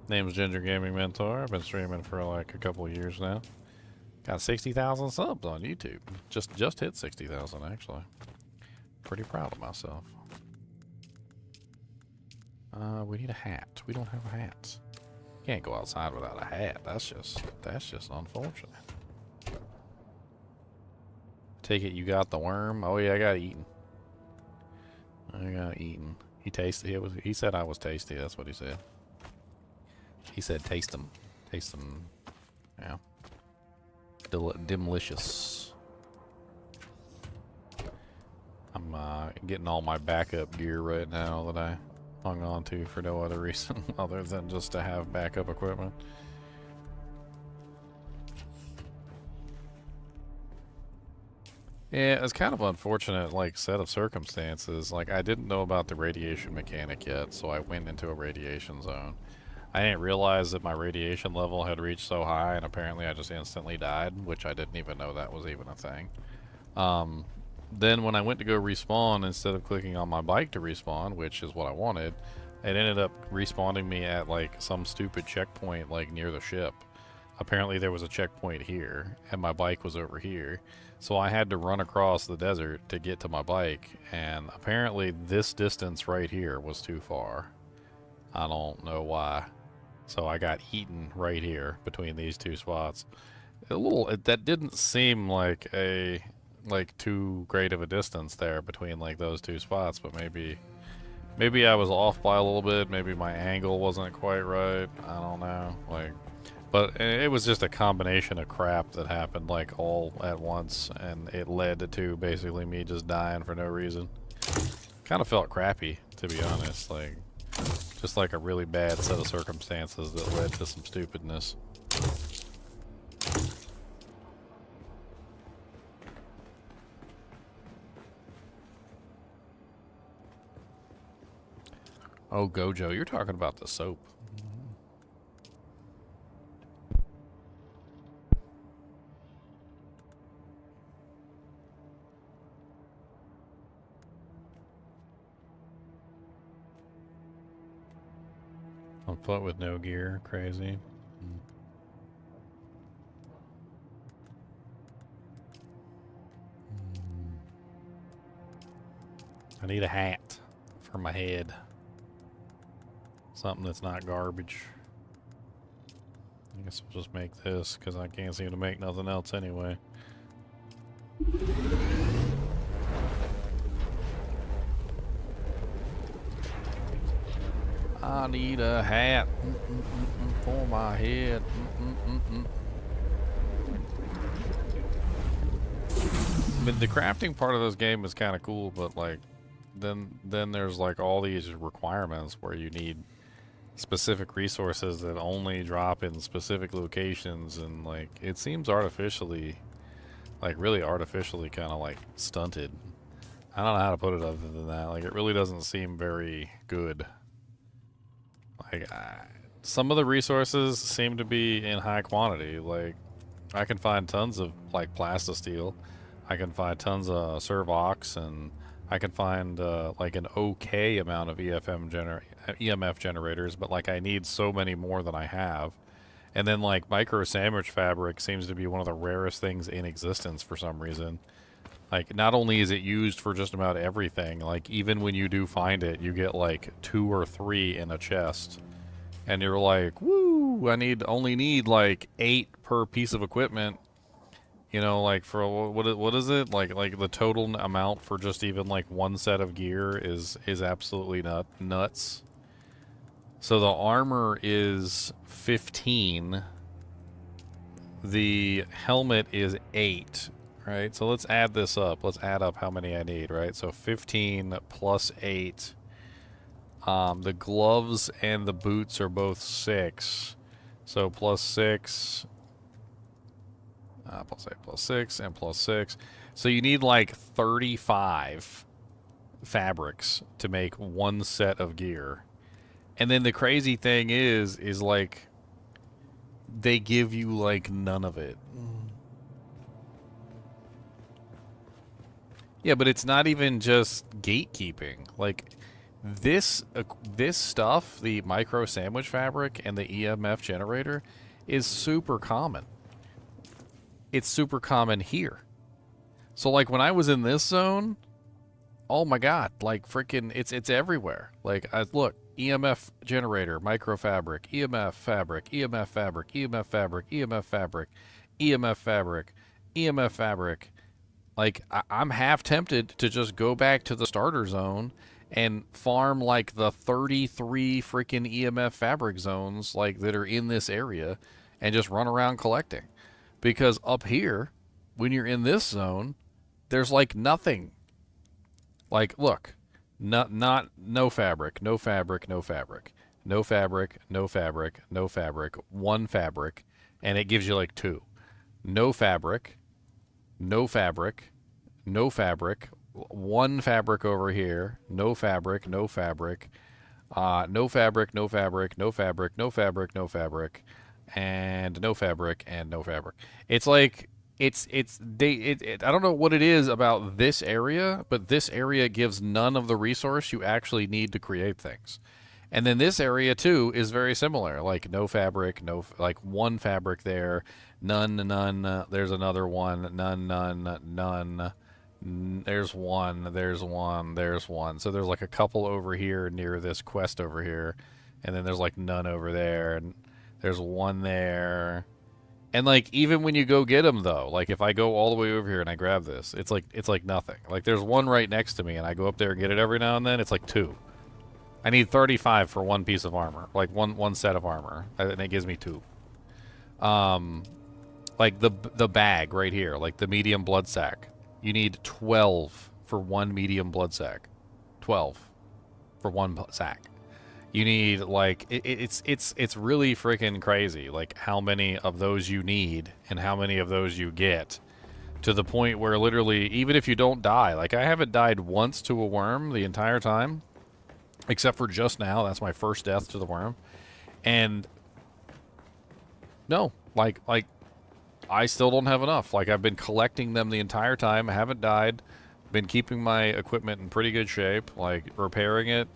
Name's Ginger Gaming Mentor. I've been streaming for like a couple of years now. Got 60,000 subs on YouTube. Just hit 60,000, actually. Pretty proud of myself. We need a hat. We don't have a hat. Can't go outside without a hat. That's just unfortunate. Take it you got the worm. Oh yeah, I got eaten. I got eaten. He tasted. He said I was tasty. That's what he said. He said taste them. Taste them. Yeah. Delicious. I'm getting all my backup gear right now that I hung on to for no other reason other than just to have backup equipment. Yeah, it's kind of unfortunate, like, set of circumstances. Like, I didn't know about the radiation mechanic yet, so I went into a radiation zone. I didn't realize that my radiation level had reached so high, and apparently I just instantly died, which I didn't even know that was even a thing. Then when I went to go respawn, instead of clicking on my bike to respawn, which is what I wanted, it ended up respawning me at, like, some stupid checkpoint, like, near the ship. Apparently there was a checkpoint here, and my bike was over here. So I had to run across the desert to get to my bike, and apparently this distance right here was too far. I don't know why. So I got eaten right here between these two spots. That didn't seem like too great of a distance there between like those two spots, but maybe I was off by a little bit, maybe my angle wasn't quite right. I don't know. But it was just a combination of crap that happened like all at once, and it led to basically me just dying for no reason. Kind of felt crappy, to be honest, like just like a really bad set of circumstances that led to some stupidness. Oh, Gojo, you're talking about the soap. On foot with no gear, crazy. I need a hat for my head. Something that's not garbage. I guess I'll just make this because I can't seem to make nothing else anyway. I need a hat for my head. I mean, the crafting part of this game is kind of cool, but like, then there's like all these requirements where you need specific resources that only drop in specific locations, and like it seems artificially, like really artificially kind of like stunted. I don't know how to put it other than that. Like it really doesn't seem very good. Like, some of the resources seem to be in high quantity. Like, I can find tons of, like, plastisteel. I can find tons of servox, and I can find, like, an okay amount of EMF generators, but, like, I need so many more than I have. And then, like, micro sandwich fabric seems to be one of the rarest things in existence for some reason. Like, not only is it used for just about everything, like, even when you do find it, you get, like, 2 or 3 in a chest. And you're like, woo, I only need, like, 8 per piece of equipment. You know, like, for, what is it? Like, the total amount for just even, like, one set of gear is absolutely nuts. So the armor is 15. The helmet is 8. Right, so let's add this up. Let's add up how many I need, right? So 15 plus 8. The gloves and the boots are both 6. So plus 6. Plus 8 plus 6 and plus 6. So you need like 35 fabrics to make one set of gear. And then the crazy thing is like they give you like none of it. Yeah, but it's not even just gatekeeping. Like this stuff, the micro sandwich fabric and the EMF generator is super common. It's super common here. So like when I was in this zone, oh my god, like freaking it's everywhere. Like look, EMF generator, micro fabric, EMF fabric, EMF fabric, EMF fabric, EMF fabric, EMF fabric, EMF fabric. Like I'm half tempted to just go back to the starter zone and farm like the 33 freaking EMF fabric zones like that are in this area and just run around collecting. Because up here, when you're in this zone, there's like nothing. Like, look, no fabric, no fabric, no fabric, no fabric, no fabric, no fabric, one fabric, and it gives you like 2. No fabric, no fabric, no fabric, one fabric over here, no fabric, no fabric, no fabric, no fabric, no fabric, no fabric, no fabric, and no fabric, and no fabric. It's like I don't know what it is about this area, but this area gives none of the resource you actually need to create things. And then this area too is very similar, like no fabric, like one fabric there, none, there's another one, none, there's one, there's one. So there's like a couple over here near this quest over here, and then there's like none over there, and there's one there. And like even when you go get them though, like if I go all the way over here and I grab this, it's like nothing. Like there's one right next to me and I go up there and get it every now and then, it's like 2. I need 35 for one piece of armor, like one set of armor, and it gives me 2. Like the bag right here, like the medium blood sack, you need 12 for one medium blood sack. 12 for one sack. You need like it's really freaking crazy like how many of those you need and how many of those you get, to the point where literally even if you don't die, like I haven't died once to a worm the entire time except for just now. That's my first death to the worm. And no, like I still don't have enough. Like I've been collecting them the entire time. I haven't died. Been keeping my equipment in pretty good shape, like repairing it.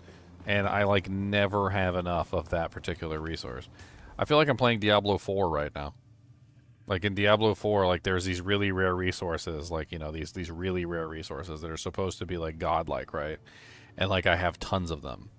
And I like never have enough of that particular resource. I feel like I'm playing Diablo 4 right now. Like in Diablo 4, like there's these really rare resources, like, you know, these really rare resources that are supposed to be like godlike, right? And like I have tons of them.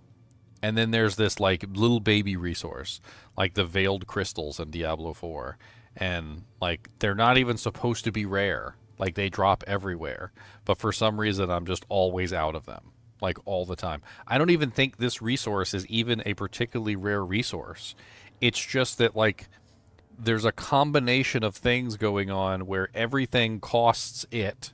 And then there's this like little baby resource, like the veiled crystals in Diablo 4. And like they're not even supposed to be rare. Like they drop everywhere. But for some reason I'm just always out of them. Like all the time. I don't even think this resource is even a particularly rare resource. It's just that like there's a combination of things going on where everything costs it,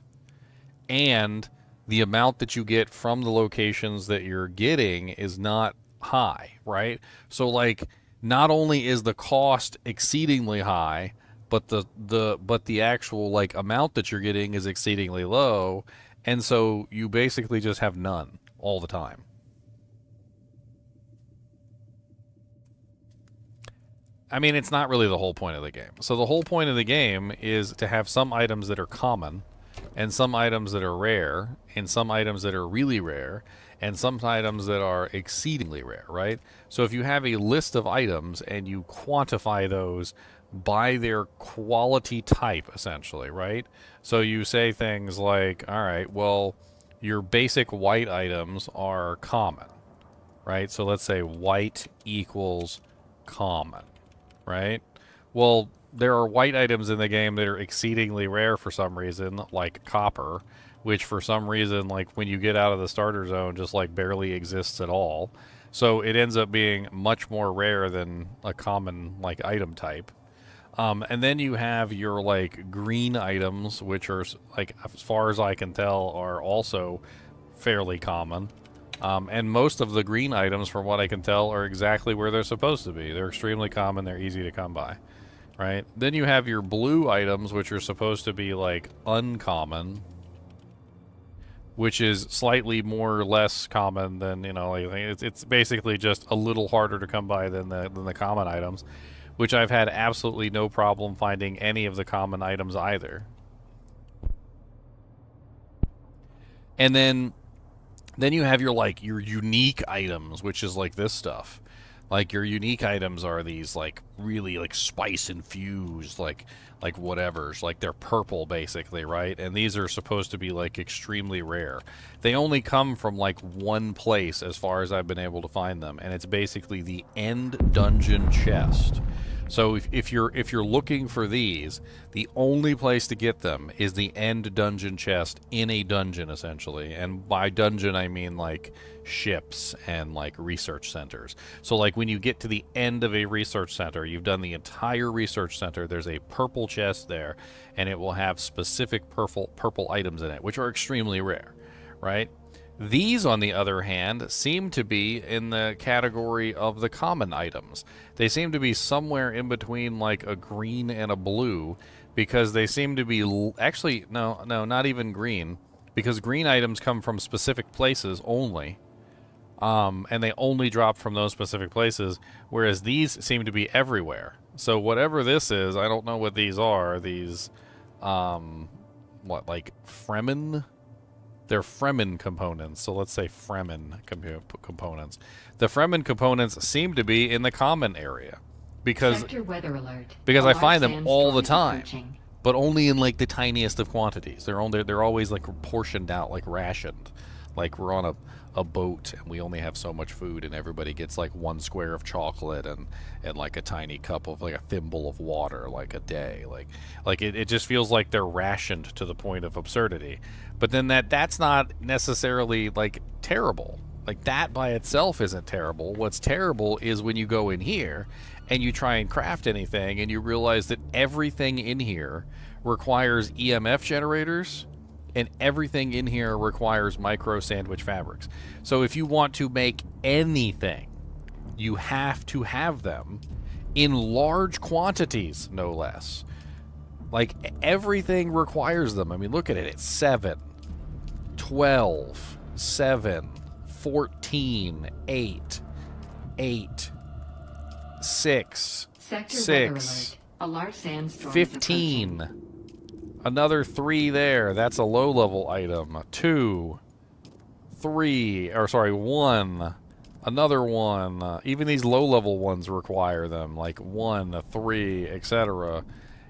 and the amount that you get from the locations that you're getting is not high, right? So like not only is the cost exceedingly high, but the actual like amount that you're getting is exceedingly low. And so you basically just have none all the time. I mean, it's not really the whole point of the game. So the whole point of the game is to have some items that are common, and some items that are rare, and some items that are really rare, and some items that are exceedingly rare, right? So if you have a list of items and you quantify those by their quality type, essentially, right? So you say things like, all right, well, your basic white items are common, right? So let's say white equals common, right? Well, there are white items in the game that are exceedingly rare for some reason, like copper, which for some reason, like when you get out of the starter zone, just like barely exists at all. So it ends up being much more rare than a common like item type. And then you have your like green items, which are like, as far as I can tell, are also fairly common. And most of the green items, from what I can tell, are exactly where they're supposed to be. They're extremely common. They're easy to come by, right? Then you have your blue items, which are supposed to be like uncommon. which is slightly more or less common than, you know, like it's basically just a little harder to come by than the common items, which I've had absolutely no problem finding any of the common items either. And then you have your like your unique items, which is like this stuff. Like your unique items are these like really like spice infused like whatevers, like they're purple basically, right? And these are supposed to be like extremely rare. They only come from like one place as far as I've been able to find them, and it's basically the end dungeon chest. So if you're looking for these, the only place to get them is the end dungeon chest in a dungeon, essentially. And by dungeon, I mean like ships and like research centers. So like when you get to the end of a research center, you've done the entire research center, there's a purple chest there, and it will have specific purple items in it, which are extremely rare, right? These, on the other hand, seem to be in the category of the common items. They seem to be somewhere in between like a green and a blue, because they seem to be actually no, not even green, because green items come from specific places only, and they only drop from those specific places, whereas these seem to be everywhere. So whatever this is, I don't know what these are. These, what, like Fremen? They're Fremen components, so let's say Fremen components. The Fremen components seem to be in the common area, because I find them all the time, but only in like the tiniest of quantities. They're always like portioned out, like rationed. Like we're on a boat and we only have so much food, and everybody gets like one square of chocolate and like a tiny cup of like a thimble of water like a day. Like it just feels like they're rationed to the point of absurdity. But then that's not necessarily like terrible. Like that by itself isn't terrible. What's terrible is when you go in here and you try and craft anything and you realize that everything in here requires EMF generators, and everything in here requires micro sandwich fabrics. So if you want to make anything, you have to have them in large quantities, no less. Like everything requires them. I mean, look at it. It's 7, 12, 7, 14, 8, 8, 6, Sector 6, a large sandstorm 15. Another 3 there. That's a low-level item. 2, 3, or sorry, 1. Another 1. Even these low-level ones require them, like 1, 3, etc.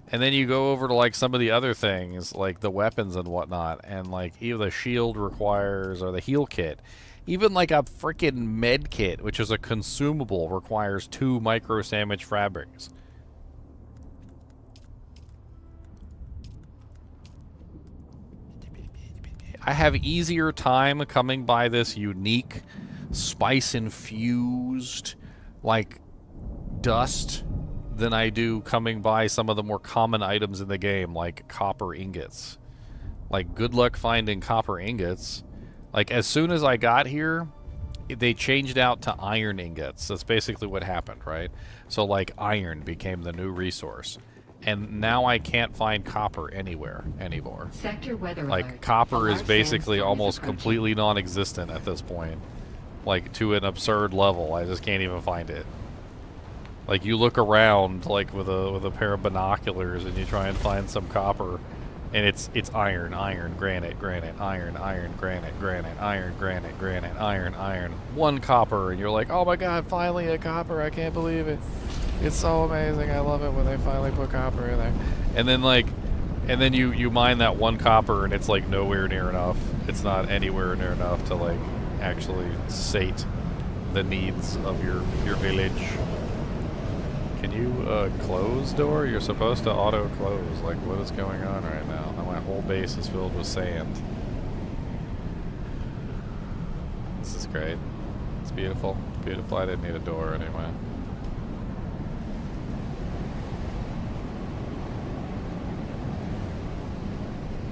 And then you go over to like some of the other things, like the weapons and whatnot, and like either the shield requires, or the heal kit. Even like a freaking med kit, which is a consumable, requires 2 micro sandwich fabrics. I have easier time coming by this unique spice-infused, like, dust than I do coming by some of the more common items in the game, like copper ingots. Like, good luck finding copper ingots. Like, as soon as I got here, they changed out to iron ingots. That's basically what happened, right? So, like, iron became the new resource. And now I can't find copper anywhere anymore. Sector weather like alert. copper A is large basically sandstorm almost is approaching. completely non-existent at this point. Like to an absurd level. I just can't even find it. Like you look around like with a pair of binoculars and you try and find some copper, and it's iron, granite, iron, granite, iron, granite, iron. 1 copper, and you're like, oh my god, finally a copper! I can't believe it. It's so amazing. I love it when they finally put copper in there. And then you mine that 1 copper, and it's like nowhere near enough. It's not anywhere near enough to like actually sate the needs of your village. Can you close door? You're supposed to auto close. Like, what is going on right now? Now my whole base is filled with sand. This is great. It's beautiful. Beautiful. I didn't need a door anyway.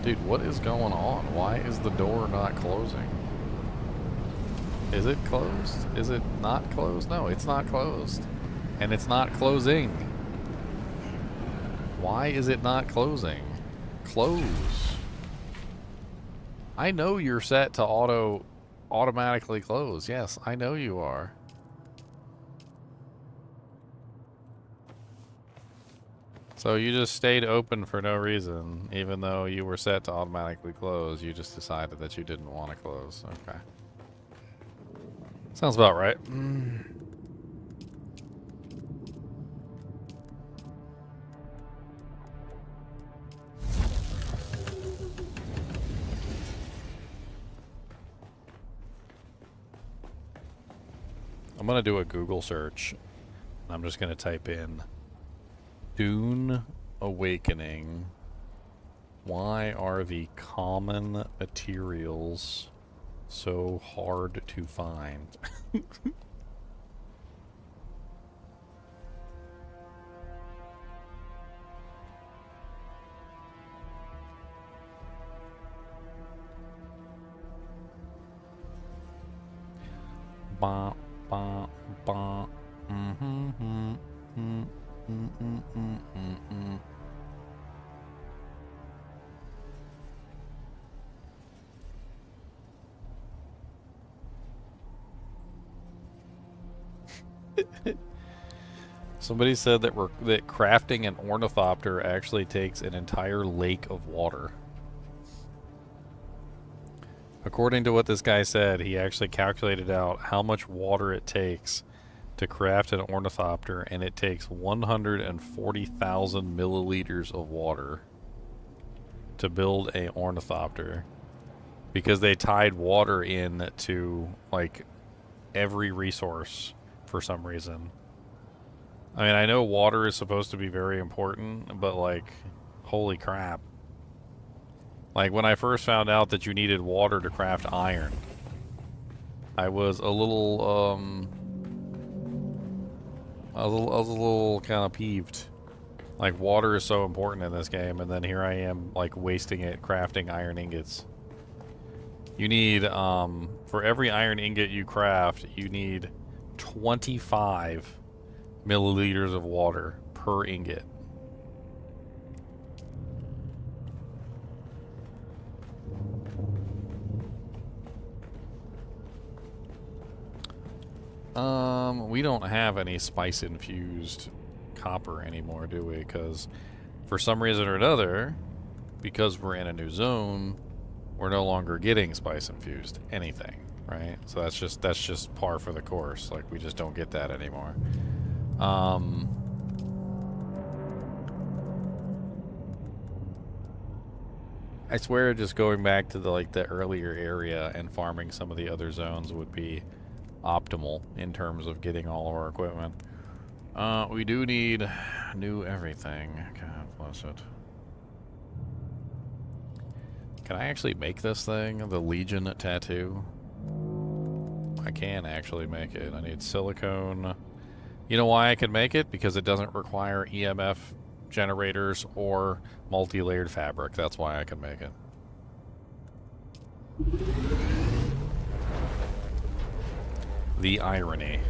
Dude, what is going on? Why is the door not closing? Is it closed? Is it not closed? No, it's not closed. And it's not closing. Why is it not closing? Close. I know you're set to automatically close. Yes, I know you are. So you just stayed open for no reason, even though you were set to automatically close. You just decided that you didn't want to close. Okay. Sounds about right. I'm going to do a Google search. I'm just going to type in Dune Awakening. Why are the common materials so hard to find? Ba ba ba. Somebody said that that crafting an ornithopter actually takes an entire lake of water. According to what this guy said, he actually calculated out how much water it takes to craft an ornithopter, and it takes 140,000 milliliters of water to build a ornithopter, because they tied water in to like every resource for some reason. I mean, I know water is supposed to be very important, but like, holy crap. Like, when I first found out that you needed water to craft iron, I was a little, I was a little kind of peeved. Like, water is so important in this game, and then here I am, like, wasting it crafting iron ingots. You need, for every iron ingot you craft, you need 25 milliliters of water per ingot. We don't have any spice-infused copper anymore, do we? Because for some reason or another, because we're in a new zone, we're no longer getting spice-infused anything, right? So that's just par for the course. Like, we just don't get that anymore. I swear, just going back to the earlier area and farming some of the other zones would be optimal in terms of getting all of our equipment. We do need new everything. God bless it. Can I actually make this thing? The Legion tattoo? I can actually make it. I need silicone. You know why I can make it? Because it doesn't require EMF generators or multi-layered fabric. That's why I can make it. The irony.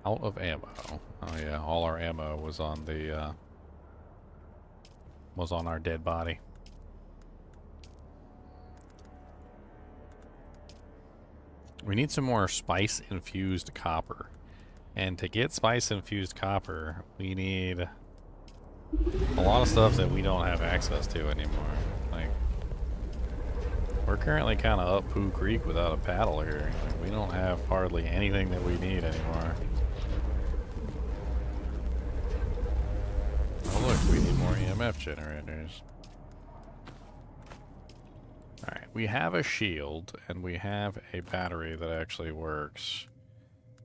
Out of ammo. Oh yeah, all our ammo was on the was on our dead body. We need some more spice-infused copper. And to get spice-infused copper, we need a lot of stuff that we don't have access to anymore. Like, we're currently kind of up Pooh Creek without a paddle here. Like, we don't have hardly anything that we need anymore. Oh look, we need more EMF generators. Alright, we have a shield, and we have a battery that actually works.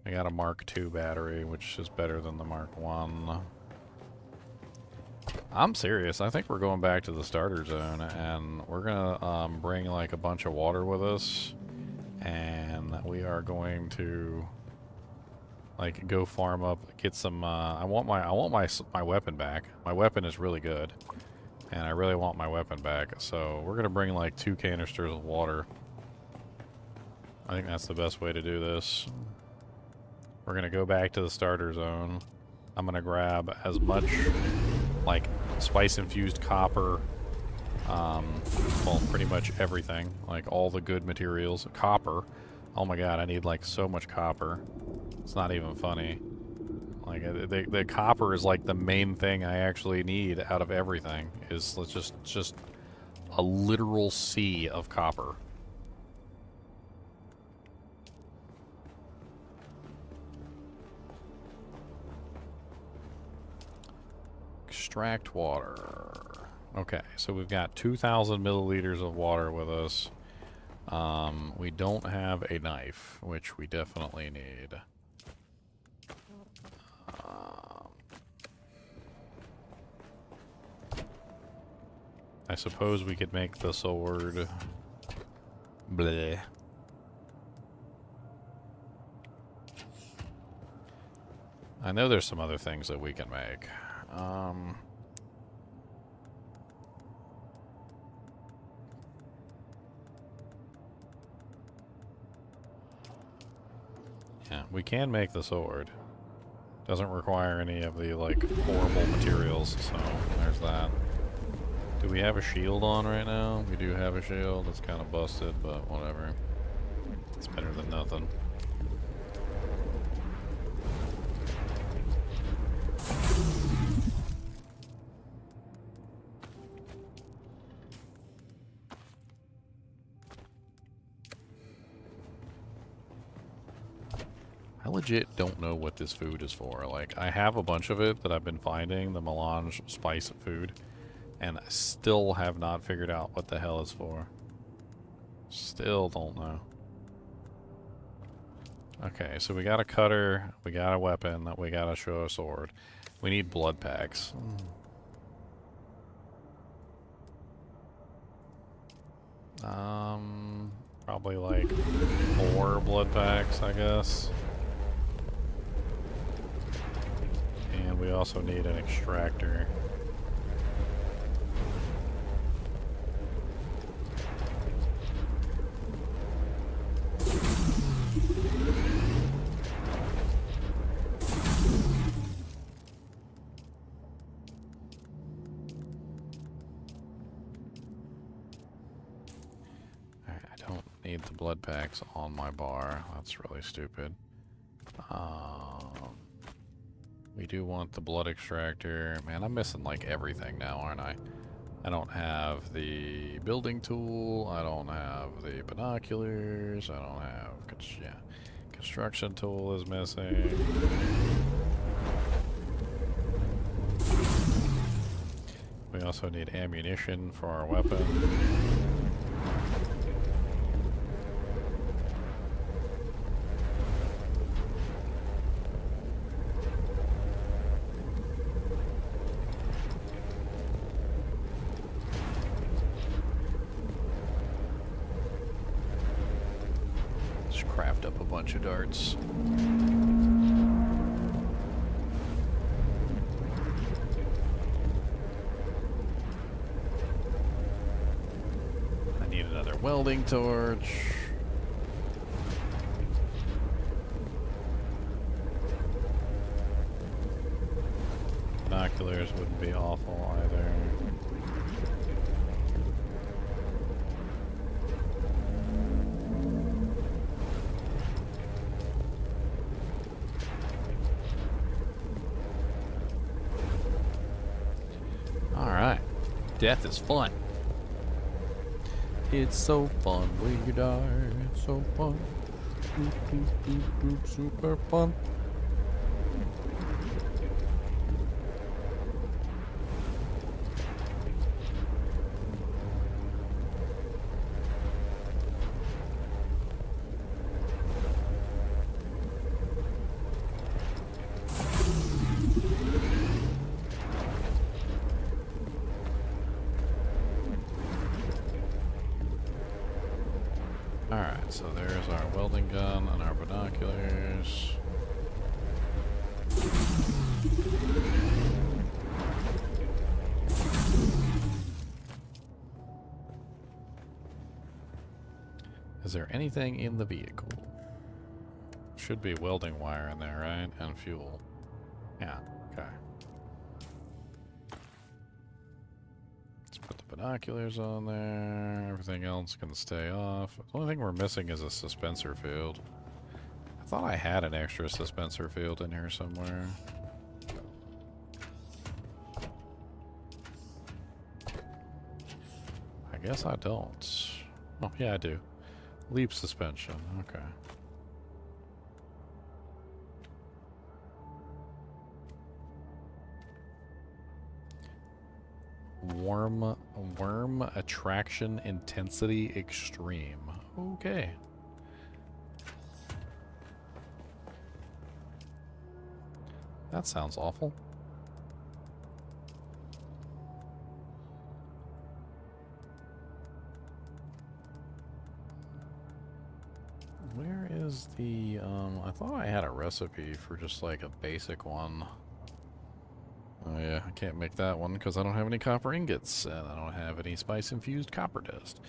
I got a Mark II battery, which is better than the Mark I. I'm serious. I think we're going back to the starter zone, and we're gonna bring like a bunch of water with us, and we are going to like go farm up, get some. I want my weapon back. My weapon is really good, And I really want my weapon back, so we're gonna bring like 2 canisters of water. I think that's the best way to do this. We're gonna go back to the starter zone. I'm gonna grab as much like spice-infused copper, well, pretty much everything, like all the good materials. Copper. Oh my god, I need like so much copper. It's not even funny. Like the copper is like the main thing I actually need out of everything. Is let's just a literal sea of copper. Extract water. Okay, so we've got 2,000 milliliters of water with us. We don't have a knife, which we definitely need. I suppose we could make the sword. Bleh. I know there's some other things that we can make. Yeah, we can make the sword. Doesn't require any of the, like, horrible materials, so there's that. Do we have a shield on right now? We do have a shield. It's kind of busted, but whatever. It's better than nothing. I legit don't know what this food is for. Like, I have a bunch of it that I've been finding, the melange spice food, and I still have not figured out what the hell it's for. Still don't know. Okay, so we got a cutter, we got a weapon, we got a show a sword. We need blood packs. Probably like 4 blood packs, I guess. And we also need an extractor. I don't need the blood packs on my bar. That's really stupid. We do want the blood extractor. Man, I'm missing like everything now, aren't I? I don't have the building tool. I don't have the binoculars. I don't have... yeah. Construction tool is missing. We also need ammunition for our weapon. Craft up a bunch of darts. I need another welding torch. Binoculars wouldn't be awful either. Death is fun. It's so fun when you die. It's so fun. Doop, doop, doop, doop, super fun. Alright, so there's our welding gun and our binoculars. there anything in the vehicle? Should be welding wire in there, right? And fuel. Yeah, okay. Let's put the binoculars on there. Everything else can stay off. The only thing we're missing is a suspensor field. I thought I had an extra suspensor field in here somewhere. I guess I don't. Oh, yeah, I do. Leap suspension. Okay. Worm attraction intensity extreme. Okay. That sounds awful. Where is the, I thought I had a recipe for just like a basic one. Oh yeah, I can't make that one because I don't have any copper ingots and I don't have any spice-infused copper dust.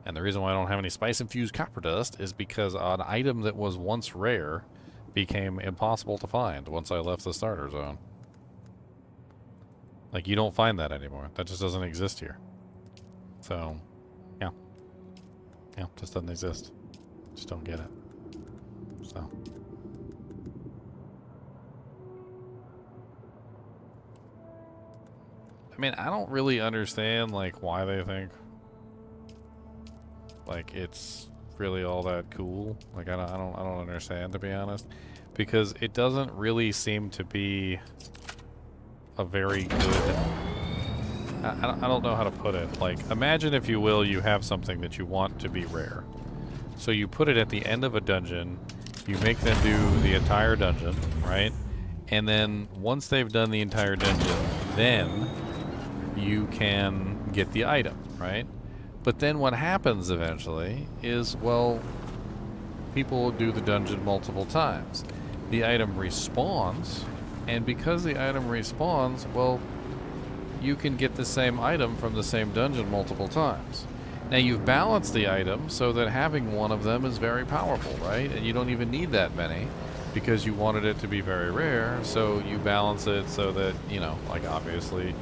And the reason why I don't have any spice-infused copper dust is because an item that was once rare became impossible to find once I left the starter zone. Like, you don't find that anymore. That just doesn't exist here. So, yeah. Yeah, just doesn't exist. Just don't get it. So. I mean, I don't really understand, like, why they think, like, it's really all that cool. Like, I don't understand, to be honest, because it doesn't really seem to be a very good. I don't know how to put it. Like, imagine, if you will, you have something that you want to be rare, so you put it at the end of a dungeon. You make them do the entire dungeon, right? And then once they've done the entire dungeon, then you can get the item, right? But then what happens eventually is, well, people do the dungeon multiple times. The item respawns, and because the item respawns, well, you can get the same item from the same dungeon multiple times. Now, you've balanced the item so that having one of them is very powerful, right? And you don't even need that many because you wanted it to be very rare, so you balance it so that, you know, like, obviously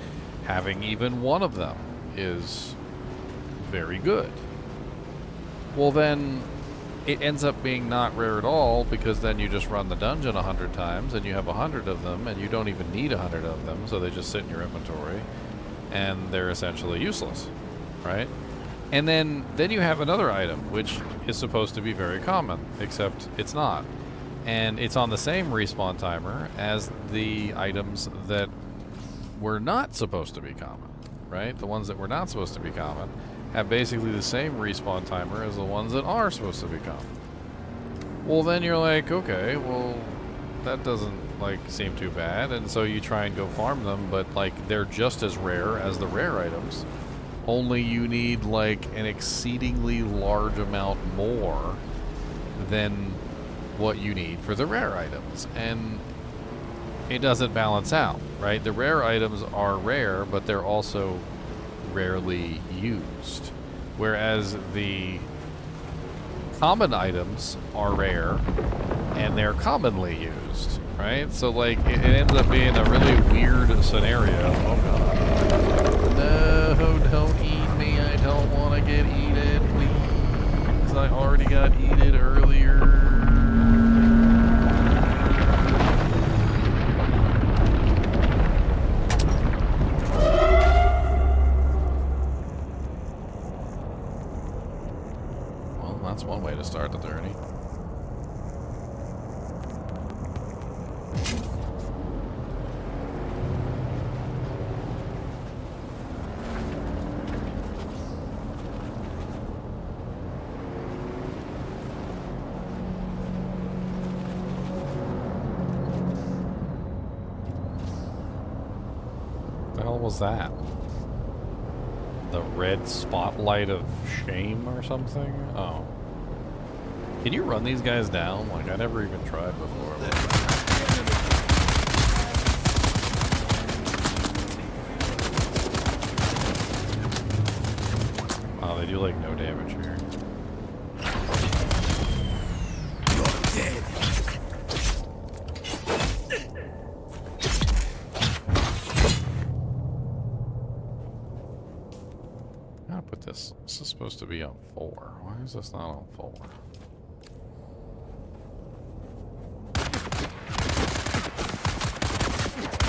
having even one of them is very good. Well, then it ends up being not rare at all, because then you just run the dungeon 100 times and you have 100 of them, and you don't even need 100 of them, so they just sit in your inventory and they're essentially useless, right? And then you have another item which is supposed to be very common, except it's not, and it's on the same respawn timer as the items that were not supposed to be common, right? The ones that were not supposed to be common have basically the same respawn timer as the ones that are supposed to be common. Well, then you're like, okay, well, that doesn't, like, seem too bad, and so you try and go farm them, but, like, they're just as rare as the rare items, only you need, like, an exceedingly large amount more than what you need for the rare items, and it doesn't balance out, right? The rare items are rare, but they're also rarely used, whereas the common items are rare and they're commonly used, right? So, like, it ends up being a really weird scenario. Oh god. No, don't eat me. I don't want to get eaten, please. I already got eaten earlier. That's one way to start the journey. What the hell was that? The red spotlight of shame or something? Oh. Can you run these guys down? Like, I never even tried before. Oh, they do, like, no damage here. This is supposed to be on 4. Why is this not on 4?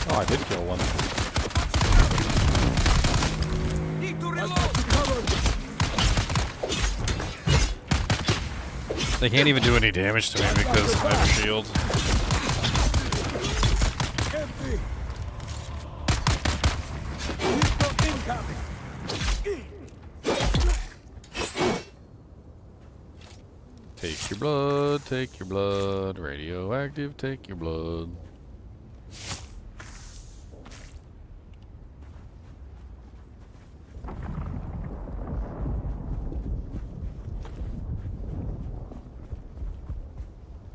Oh, I did kill one. Need to reload! They can't even do any damage to me because I have a shield. Empty! Incoming! Take your blood, take your blood. Radioactive, take your blood.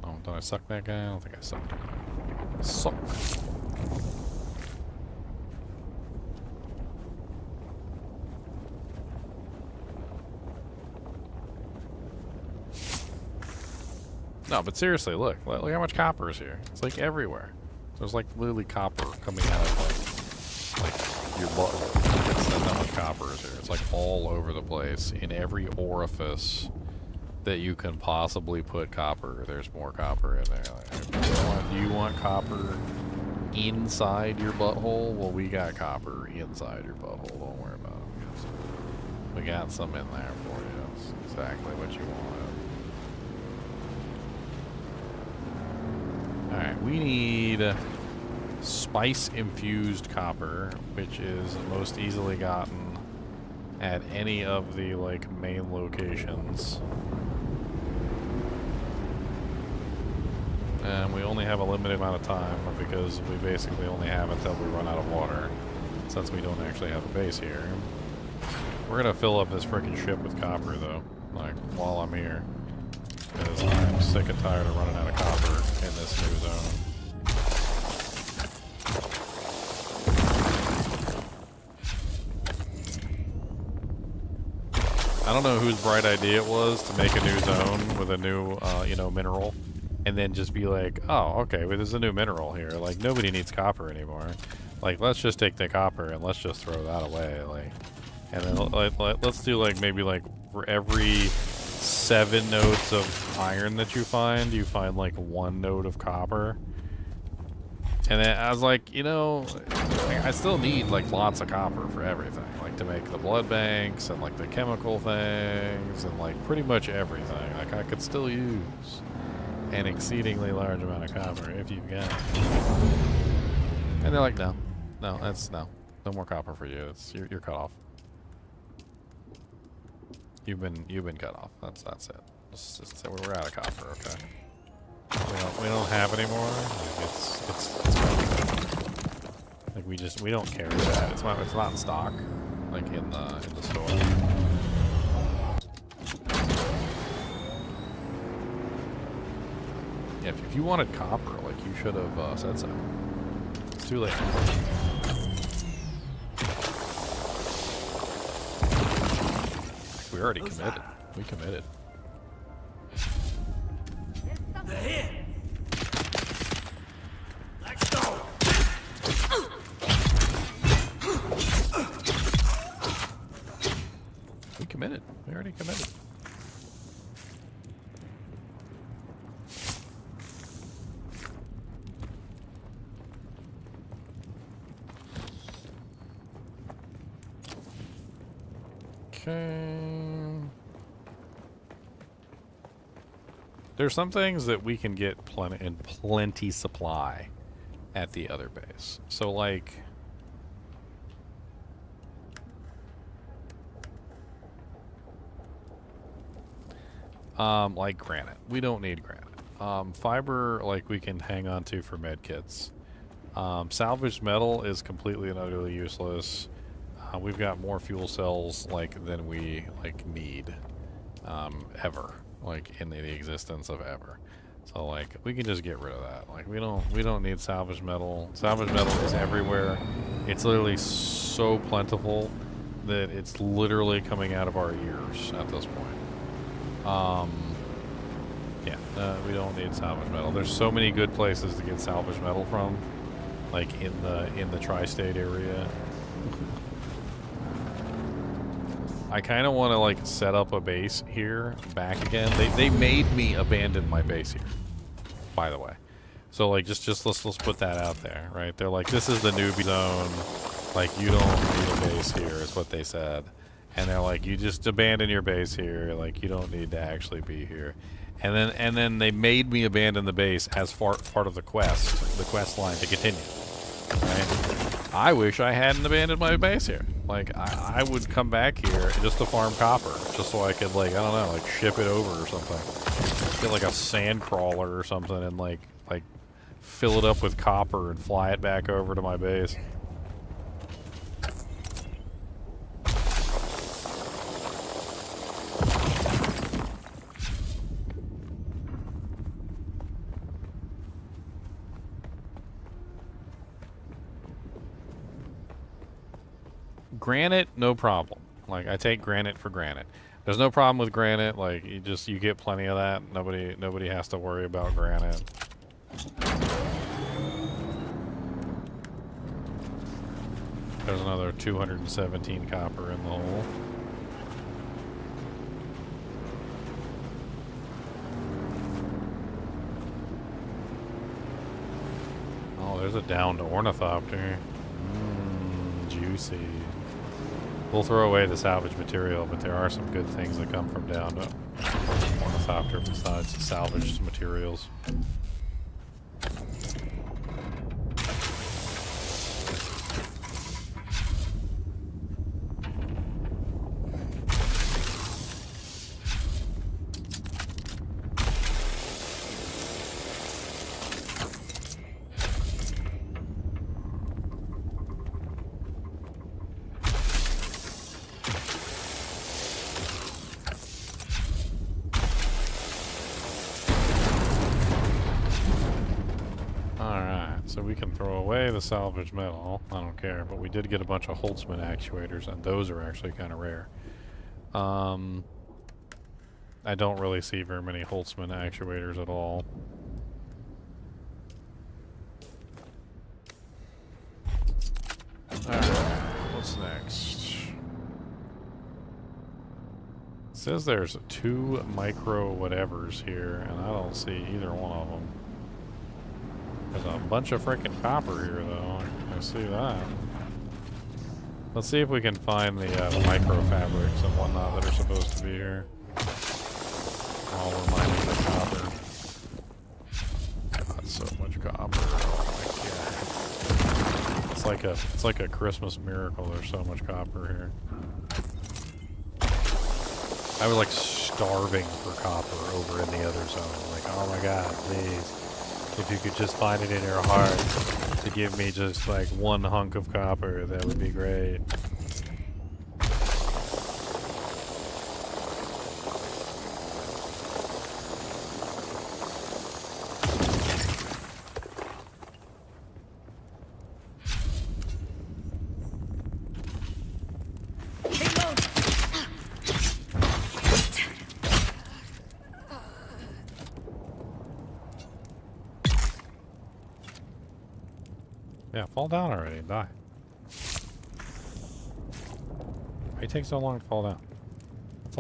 Oh, did I suck that guy? I don't think I sucked him. Suck. No, but seriously, look how much copper is here. It's like everywhere. There's like literally copper coming out of like your butt. That's how much copper is here. It's like all over the place. In every orifice that you can possibly put copper, there's more copper in there. Like, do you want copper inside your butthole? Well, we got copper inside your butthole. Don't worry about it. We got some in there for you. That's exactly what you want. Alright, we need spice-infused copper, which is most easily gotten at any of the, like, main locations. And we only have a limited amount of time, because we basically only have until we run out of water, since we don't actually have a base here. We're gonna fill up this frickin' ship with copper, though, like, while I'm here. Because I'm sick and tired of running out of copper in this new zone. I don't know whose bright idea it was to make a new zone with a new, you know, mineral. And then just be like, oh, okay, well, there's a new mineral here. Like, nobody needs copper anymore. Like, let's just take the copper and let's just throw that away. Like, and then let's do, like, maybe, like, for every 7 nodes of iron that you find like 1 node of copper. And then I was like, you know, I still need like lots of copper for everything, like to make the blood banks and like the chemical things and like pretty much everything. Like I could still use an exceedingly large amount of copper if you've got it. And they're like, no, no more copper for you. You're cut off. You've been cut off. That's it. Just say we're out of copper, okay? We don't have any more. Like it's like we don't carry that. It's not in stock, like in the store. Yeah, if you wanted copper, like you should have said so. It's too late. We already committed. We committed. They're here. Let's go. We committed. We already committed. Okay. There's some things that we can get plenty supply at the other base. So like granite. We don't need granite. Fiber, like we can hang on to for med kits. Salvaged metal is completely and utterly useless. We've got more fuel cells like than we like need ever, like in the existence of ever. So like we can just get rid of that. Like we don't need salvaged metal. Salvaged metal is everywhere. It's literally so plentiful that it's literally coming out of our ears at this point. Yeah, we don't need salvaged metal. There's so many good places to get salvaged metal from, like in the tri-state area. I kind of want to like set up a base here back again. They made me abandon my base here, by the way. So like just let's put that out there, right? They're like, this is the newbie zone. Like you don't need a base here, is what they said. And they're like, you just abandon your base here. Like you don't need to actually be here. And then they made me abandon the base as part of the quest line to continue. Right? I wish I hadn't abandoned my base here. Like I would come back here just to farm copper, just so I could like, I don't know, like ship it over or something. Get like a sand crawler or something and like fill it up with copper and fly it back over to my base. Granite, no problem. Like I take granite for granite. There's no problem with granite. Like you get plenty of that. Nobody has to worry about granite. There's another 217 copper in the hole. Oh, there's a downed ornithopter. Juicy. We'll throw away the salvage material, but there are some good things that come from downed ornithopter besides the salvaged materials. So we can throw away the salvage metal. I don't care, but we did get a bunch of Holtzman actuators, and those are actually kind of rare. I don't really see very many Holtzman actuators at all. Alright, what's next? It says there's 2 micro whatevers here, and I don't see either one of them. There's a bunch of freaking copper here, though. I see that. Let's see if we can find the micro fabrics and whatnot that are supposed to be here. While we're mining the copper. God, so much copper. Oh my god. It's like a Christmas miracle. There's so much copper here. I was like starving for copper over in the other zone. Like, oh my god, please. If you could just find it in your heart to give me just like 1 hunk of copper, that would be great. Yeah, fall down already and die. Why take so long to fall down? That's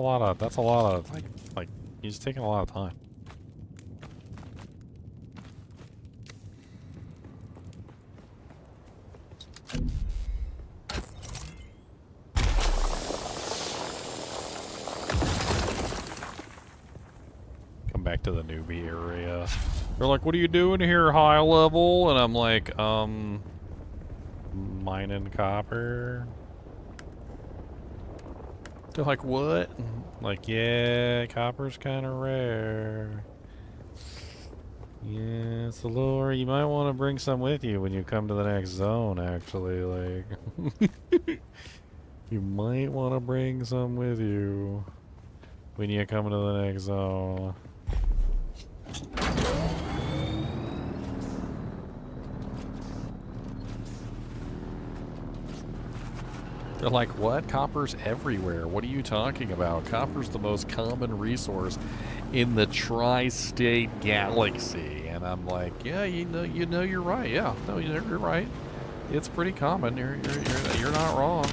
a lot of like he's taking a lot of time. Come back to the newbie area. They're like, what are you doing here, high level? And I'm like, mining copper. They're like, what? Like, yeah, copper's kind of rare. Yeah, it's a little rare. You might want to bring some with you when you come to the next zone, actually. Like, you might want to bring some with you when you come to the next zone. They're like, what? Copper's everywhere. What are you talking about? Copper's the most common resource in the tri-state galaxy. And I'm like, yeah, you know you're right. Yeah, no, you're right. It's pretty common. You're not wrong.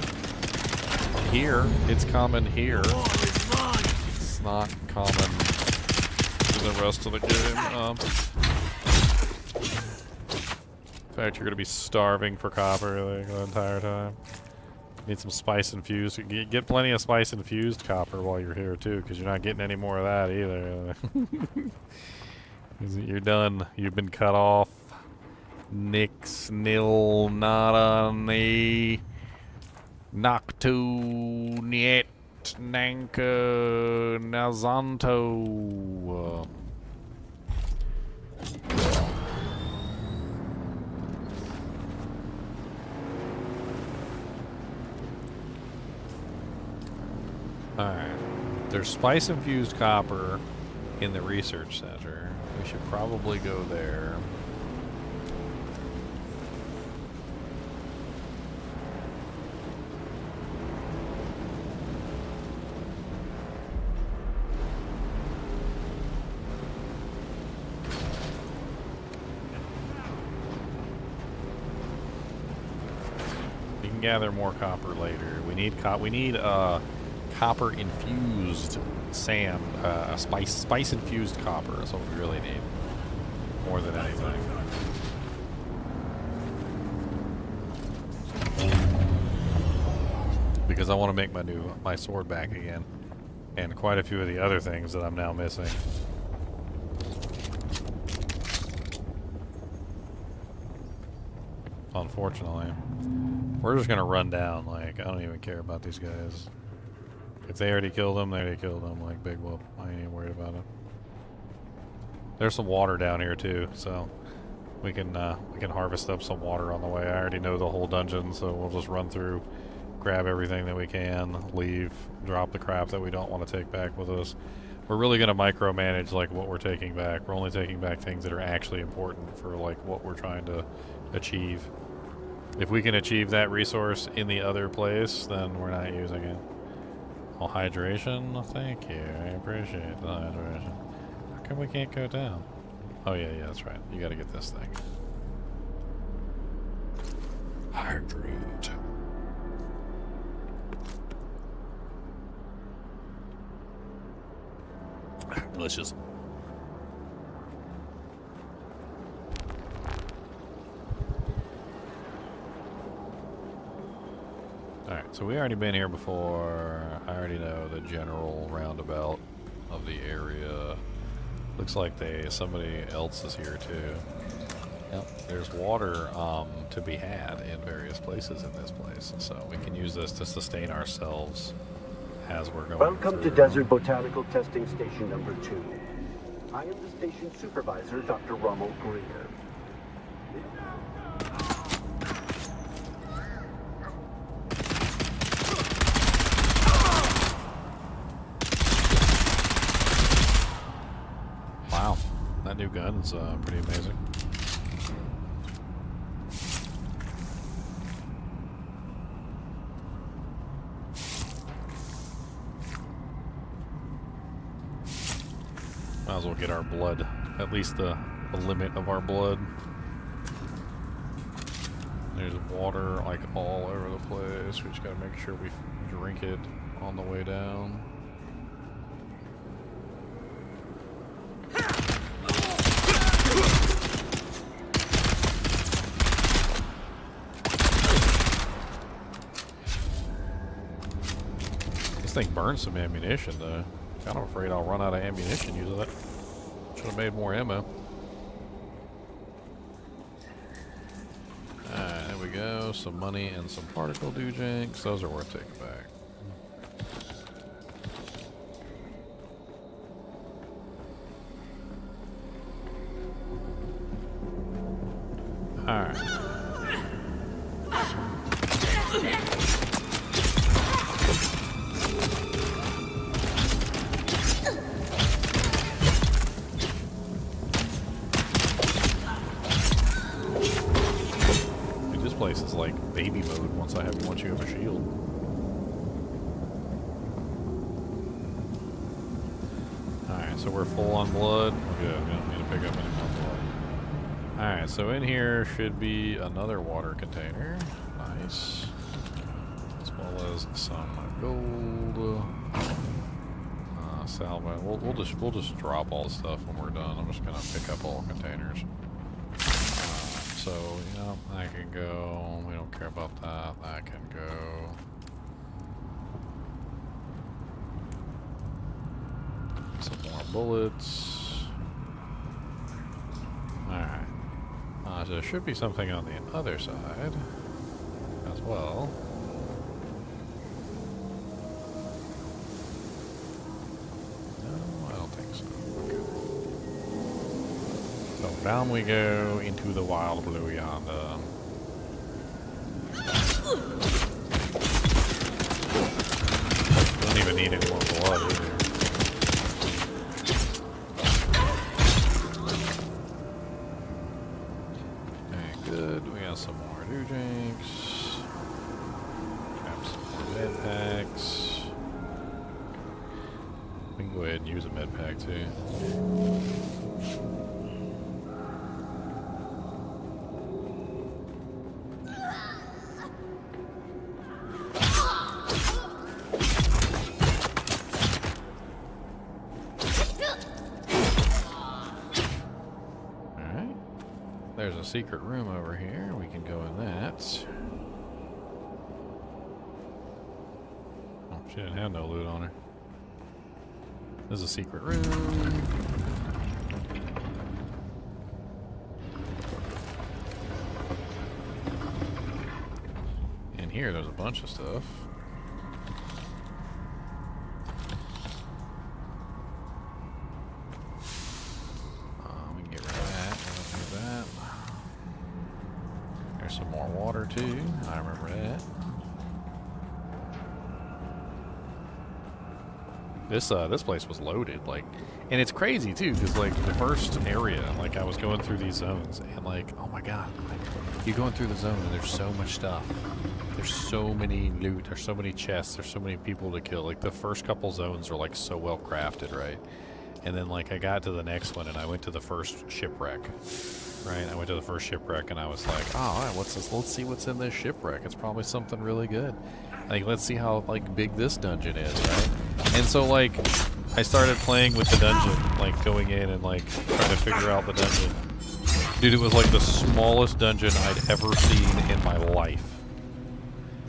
here. It's common here. It's not common to the rest of the game. In fact, you're going to be starving for copper like, the entire time. Need some spice infused. Get plenty of spice infused copper while you're here too, because you're not getting any more of that either. You're done. You've been cut off. Nix, nil, nada, ne, noctu, niet, nanka, nazanto. Alright. There's spice infused copper in the research center. We should probably go there. We can gather more copper later. We need copper infused sand, spice infused copper is what we really need, more than anything. Because I want to make my sword back again, and quite a few of the other things that I'm now missing. Unfortunately, we're just gonna run down. Like, I don't even care about these guys. If they already killed him, they already killed him. Like, big whoop. I ain't even worried about it. There's some water down here too, so we can harvest up some water on the way. I already know the whole dungeon, so we'll just run through, grab everything that we can, leave, drop the crap that we don't want to take back with us. We're really gonna micromanage like what we're taking back. We're only taking back things that are actually important for like what we're trying to achieve. If we can achieve that resource in the other place, then we're not using it. Oh, hydration? Thank you. I appreciate the hydration. How come we can't go down? Oh, yeah, that's right. You gotta get this thing. Hydrate. Delicious. Alright, so we already been here before. I already know the general roundabout of the area. Looks like somebody else is here too. Yep, there's water to be had in various places in this place, so we can use this to sustain ourselves as we're going Welcome to Desert Botanical Testing Station number 2. I am the station supervisor, Dr. Rommel Greer. Wow, that new gun's pretty amazing. Might as well get our blood, at least the limit of our blood. There's water like all over the place. We just gotta make sure we drink it on the way down. This thing burns some ammunition though. Kind of afraid I'll run out of ammunition using it. Should have made more ammo. Alright, there we go. Some money and some particle dujinks. Those are worth taking back. Alright. This place is like baby mode once you have a shield. Alright, so we're full on blood. We're good. We don't need to pick up any more blood. Alright, so in here should be another water container. Nice. Let's well as some gold. Salvage. We'll just drop all the stuff when we're done. I'm just gonna pick up all containers. So you know, I can go. We don't care about that. I can go. Some more bullets. Alright. So there should be something on the other side as well. No, I don't think so. Okay. So down we go into the wild blue yonder. Don't even need any more blood either. Good, we got some more drinks. Grab some more med packs. We can go ahead and use a med pack too. There's a secret room over here. We can go in that. Oh, she didn't have no loot on her. There's a secret room. In here, there's a bunch of stuff. We can get rid of that. We don't need that. There's some more water too. I remember that. This place was loaded, like, and it's crazy too, because like the first area, like I was going through these zones, and like, oh my god, like, you're going through the zone and there's so much stuff. There's so many loot. There's so many chests. There's so many people to kill. Like the first couple zones are like so well crafted, right? And then like I got to the next one and I went to the first shipwreck. Right, I went to the first shipwreck and I was like, oh, all right, what's this? Let's see what's in this shipwreck. It's probably something really good. Like, let's see how like big this dungeon is, right? And so like, I started playing with the dungeon, like going in and like trying to figure out the dungeon. Dude, it was like the smallest dungeon I'd ever seen in my life.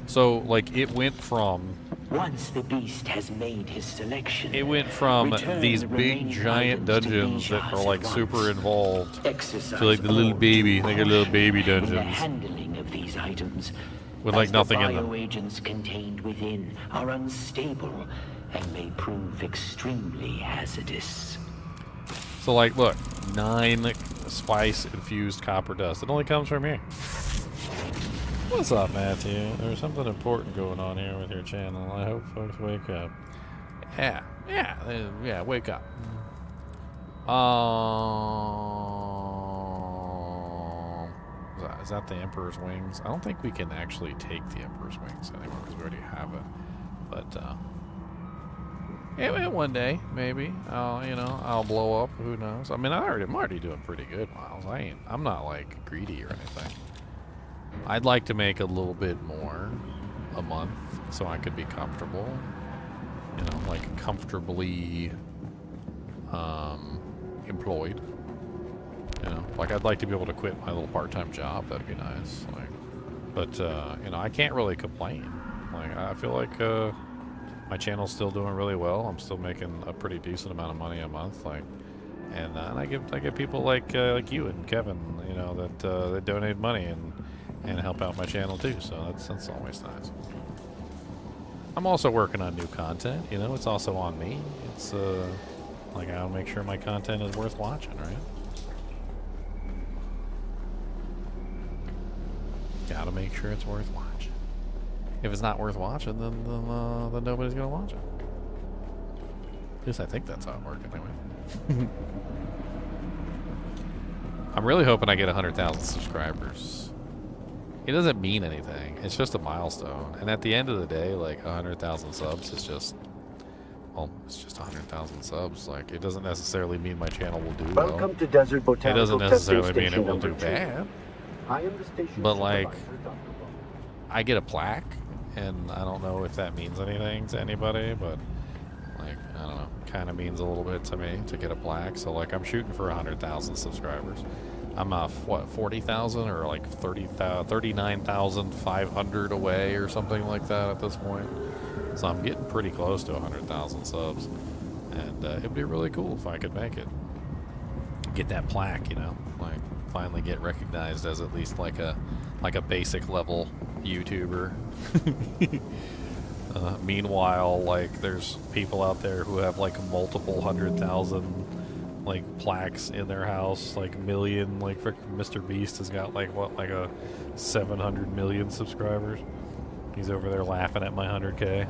So like, it went from. Once the beast has made his selection, it went from these big giant dungeons that are like super involved to like the little baby, like a little baby dungeons. The handling of these items, with like nothing in them. Bioagents contained within are unstable and may prove extremely hazardous. So like, look, 9 spice infused copper dust. It only comes from here. What's up, Matthew? There's something important going on here with your channel. I hope folks wake up. Yeah, wake up. Is that the Emperor's Wings? I don't think we can actually take the Emperor's Wings anymore because we already have it. But, yeah, one day, maybe. I'll blow up. Who knows? I mean, I'm already doing pretty good, Miles. I'm not, like, greedy or anything. I'd like to make a little bit more a month so I could be comfortable. You know, like comfortably employed. You know, like I'd like to be able to quit my little part-time job. That'd be nice. Like, but I can't really complain. Like, I feel like my channel's still doing really well. I'm still making a pretty decent amount of money a month. Like, and I get people like you and Kevin, you know, that donate money and help out my channel too, so that's always nice. I'm also working on new content, you know, it's also on me. It's like I gotta make sure my content is worth watching, right? Gotta make sure it's worth watching. If it's not worth watching, then nobody's gonna watch it. At least I think that's how it works anyway. I'm really hoping I get 100,000 subscribers. It doesn't mean anything. It's just a milestone. And at the end of the day, like 100,000 subs is just, well, it's just 100,000 subs. Like, it doesn't necessarily mean my channel will do well. Welcome to Desert Botanical It doesn't necessarily mean it Testing will Station do number 2. bad. I am the station But like, supervisor, Dr. I get a plaque and I don't know if that means anything to anybody, but like, I don't know, kind of means a little bit to me to get a plaque. So like, I'm shooting for 100,000 subscribers. I'm what, 40,000 or like 39,500 away or something like that at this point. So I'm getting pretty close to 100,000 subs, and it'd be really cool if I could make it. Get that plaque, you know, like finally get recognized as at least like a basic level YouTuber. Meanwhile, like there's people out there who have like multiple 100,000 like plaques in their house, like million, like frickin' Mr. Beast has got like what, like a 700 million subscribers. He's over there laughing at my 100K.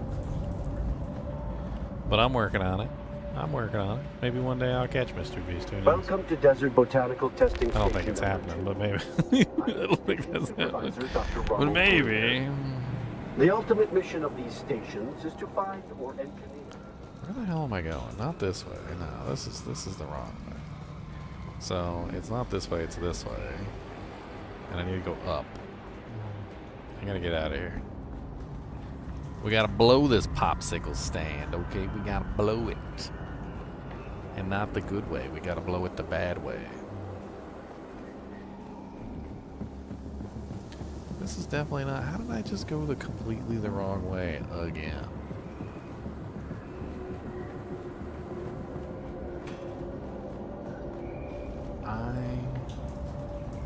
But I'm working on it. I'm working on it. Maybe one day I'll catch Mr. Beast. Who knows? Welcome to Desert Botanical Testing I don't Station think it's number happening, 2. but maybe. I don't think that's happening. Dr. But Ronald maybe. The ultimate mission of these stations is to find or engineer. Where the hell am I going? Not this way. No, this is the wrong way. So it's not this way, it's this way. And I need to go up. I gotta get out of here. We gotta blow this popsicle stand, okay? We gotta blow it. And not the good way. We gotta blow it the bad way. This is definitely not... How did I just go completely the wrong way again?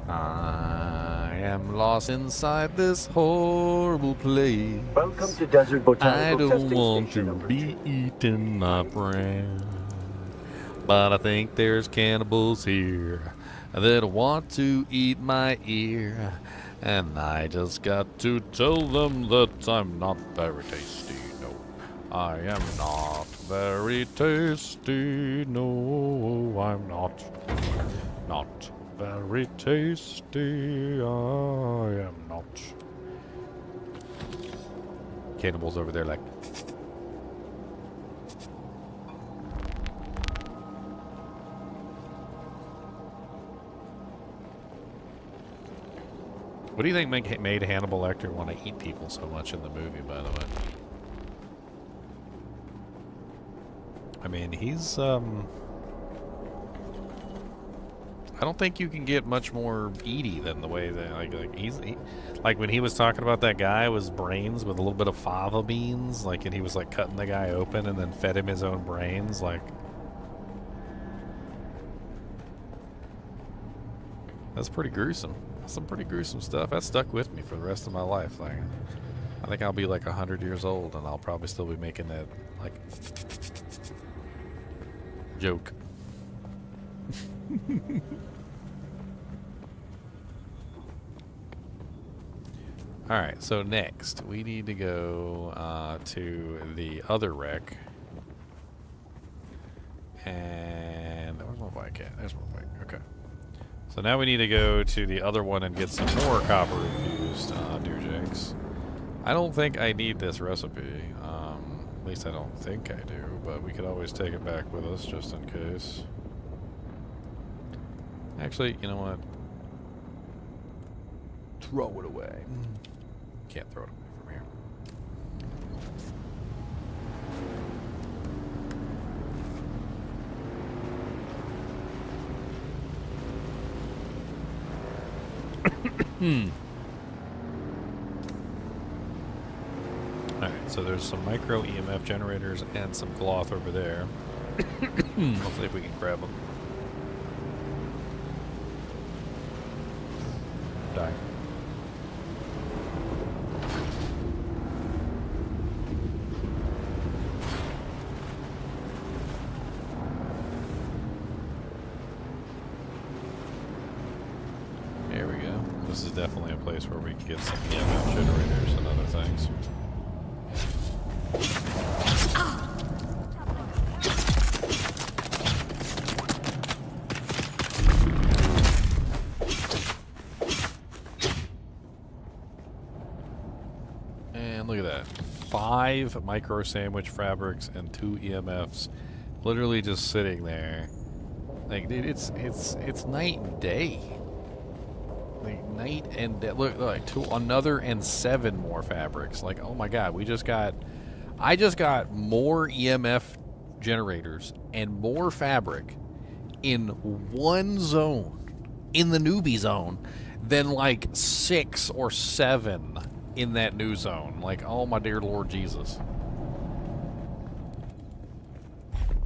I am lost inside this horrible place. Welcome to Desert Botanical I don't Testing want Station to number be 2. eating my friend, but I think there's cannibals here that want to eat my ear, and I just got to tell them that I'm not very tasty. No, I am not very tasty. No, I'm not very tasty. I am not. Cannibals over there like... What do you think made Hannibal Lecter want to eat people so much in the movie, by the way? I mean, he's, I don't think you can get much more eaty than the way that, like when he was talking about that guy with his brains with a little bit of fava beans, like, and he was like cutting the guy open and then fed him his own brains, like, that's pretty gruesome. That's some pretty gruesome stuff. That stuck with me for the rest of my life. Like, I think I'll be like 100 years old and I'll probably still be making that, like, joke. Alright, so next we need to go to the other wreck. And where's my bike at? There's my bike. Okay. So now we need to go to the other one and get some more copper infused dewjakes. I don't think I need this recipe. At least I don't think I do, but we could always take it back with us just in case. Actually, you know what? Throw it away. Can't throw it away from here. Alright, so there's some micro EMF generators and some cloth over there. Let's see if we can grab them. Die. There we go. This is definitely a place where we can get some EMF generators and other things. And look at that. 5 micro sandwich fabrics and 2 EMFs literally just sitting there. Like, dude, it's night and day. Like, night and day. Look, like another and 7 more fabrics. Like, oh my god, I just got more EMF generators and more fabric in one zone, in the newbie zone, than like 6 or 7 in that new zone. Like, oh my dear Lord Jesus.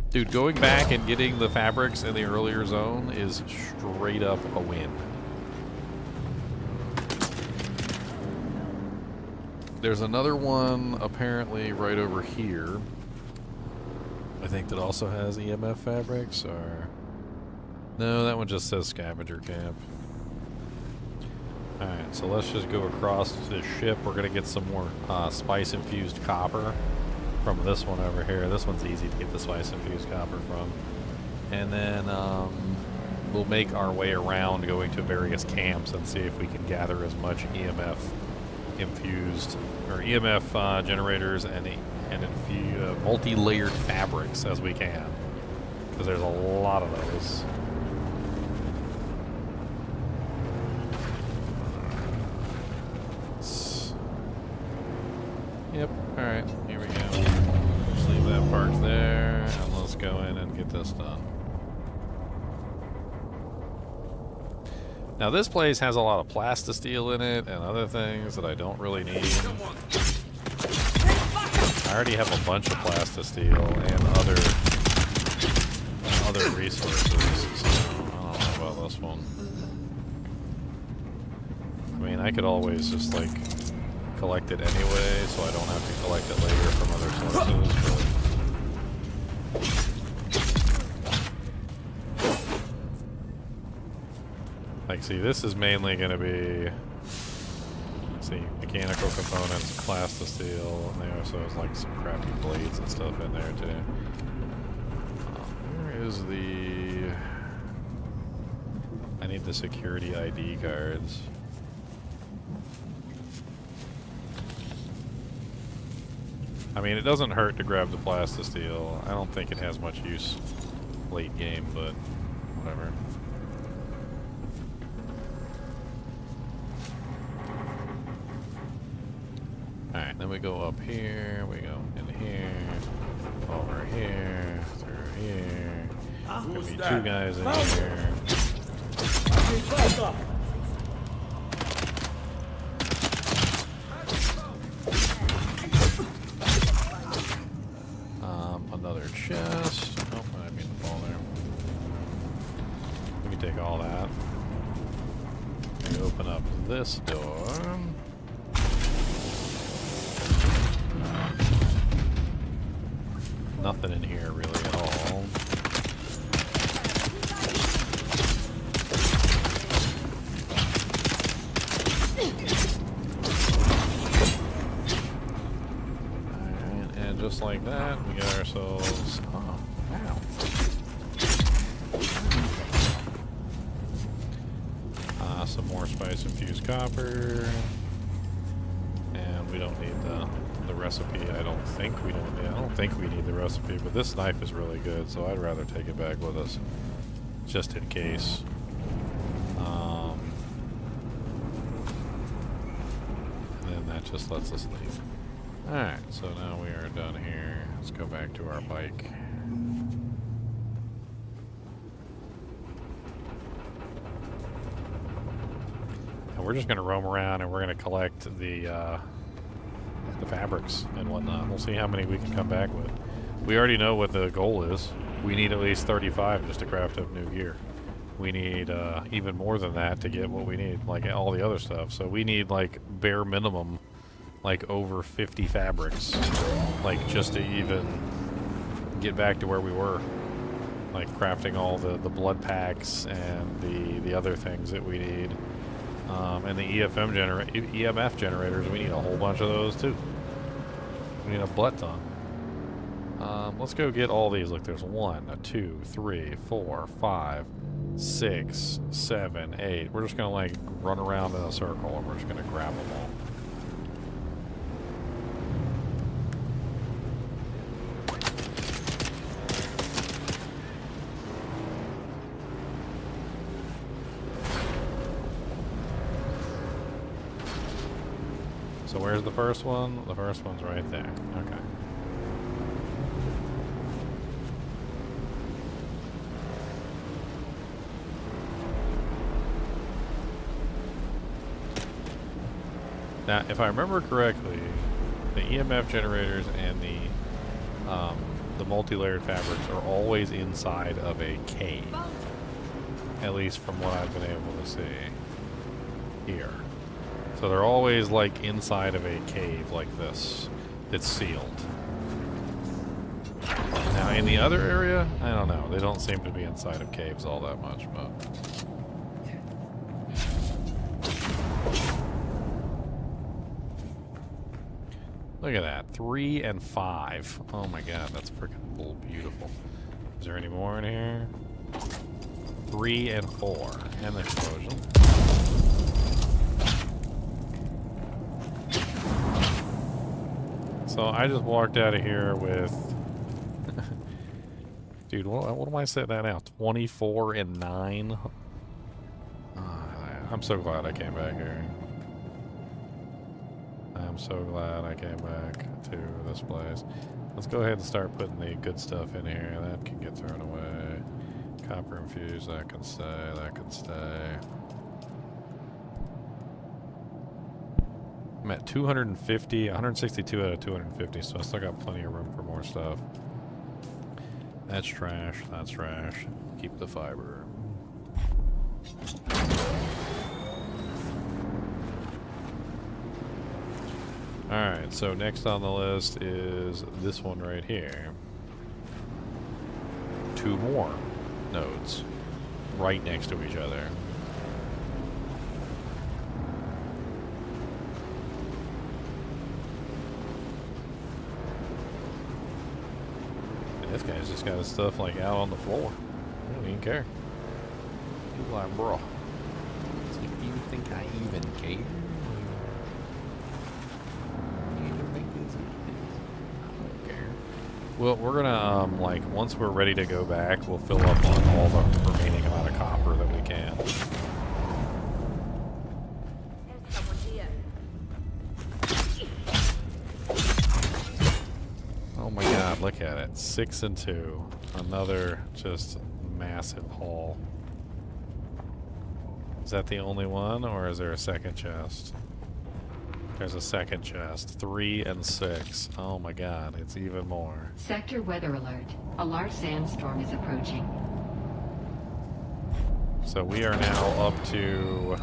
Dude, going back and getting the fabrics in the earlier zone is straight up a win. There's another one apparently right over here. I think that also has EMF fabrics, or... No, that one just says scavenger camp. Alright, so let's just go across to the ship. We're going to get some more spice-infused copper from this one over here. This one's easy to get the spice-infused copper from. And then we'll make our way around going to various camps and see if we can gather as much EMF infused, or EMF generators and multi-layered fabrics as we can. Because there's a lot of those. Yep, alright, here we go. Let's leave that parked there, and let's go in and get this done. Now this place has a lot of plastisteel in it and other things that I don't really need. I already have a bunch of plastisteel and other resources, so I don't know about this one. I mean, I could always just like collect it anyway, so I don't have to collect it later from other sources. But like, see, this is mainly going to be, let's see, mechanical components, plastisteel, and there also has like some crappy blades and stuff in there too. Where is the? I need the security ID cards. I mean, it doesn't hurt to grab the plastisteel. I don't think it has much use late game, but whatever. Alright, then we go up here, we go in here, over here, through here. There'll be 2 guys in here. Another chest. Oh, I didn't mean to fall there. We can take all that. We open up this door. Nothing in here really at all. Alright, and just like that, we get ourselves... Oh, wow. Some more spice-infused copper. And we don't need the recipe. I don't think we need the recipe, but this knife is really good, so I'd rather take it back with us, just in case. And then that just lets us leave. Alright, so now we are done here. Let's go back to our bike. And we're just going to roam around and we're going to collect the fabrics and whatnot. We'll see how many we can come back with. We already know what the goal is. We need at least 35 just to craft up new gear. We need even more than that to get what we need, like all the other stuff. So we need like bare minimum, like over 50 fabrics, like just to even get back to where we were. Like crafting all the blood packs and the other things that we need. And the EMF generators, we need a whole bunch of those too. We need a butt ton. Let's go get all these. Look, there's 1, 2, 3, 4, 5, 6, 7, 8. We're just gonna like run around in a circle and we're just gonna grab them all. So where's the first one? The first one's right there. Okay. Now, if I remember correctly, the EMF generators and the multi-layered fabrics are always inside of a cave. At least from what I've been able to see here. So they're always like inside of a cave like this that's sealed. Now in the other area, I don't know. They don't seem to be inside of caves all that much, but... Look at that. 3 and 5. Oh my god, that's freaking beautiful. Is there any more in here? 3 and 4. And the explosion. So I just walked out of here with... Dude, what am I saying that now? 24 and 9? I'm so glad I came back here. I'm so glad I came back to this place. Let's go ahead and start putting the good stuff in here. That can get thrown away. Copper infused, that can stay, that can stay. I'm at 250, 162 out of 250, so I still got plenty of room for more stuff. That's trash, that's trash. Keep the fiber. Alright, so next on the list is this one right here. 2 more nodes right next to each other. And this guy's just got his stuff like out on the floor. I don't even care. He's like, bro, do you think I even care? Well, we're gonna, like, once we're ready to go back, we'll fill up on all the remaining amount of copper that we can. There's someone here. Oh my god, look at it. 6 and 2. Another just massive haul. Is that the only one, or is there a second chest? There's a second chest. 3 and 6. Oh my god, it's even more. Sector weather alert. A large sandstorm is approaching. So we are now up to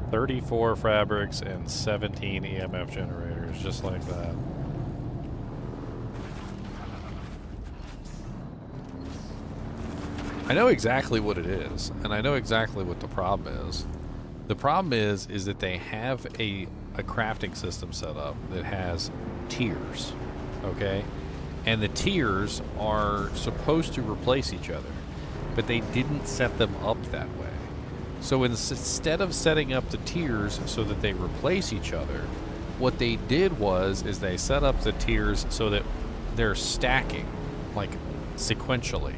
34 fabrics and 17 EMF generators, just like that. I know exactly what it is, and I know exactly what the problem is. The problem is that they have a crafting system set up that has tiers, okay? And the tiers are supposed to replace each other, but they didn't set them up that way. So instead of setting up the tiers so that they replace each other, what they did is they set up the tiers so that they're stacking, like sequentially,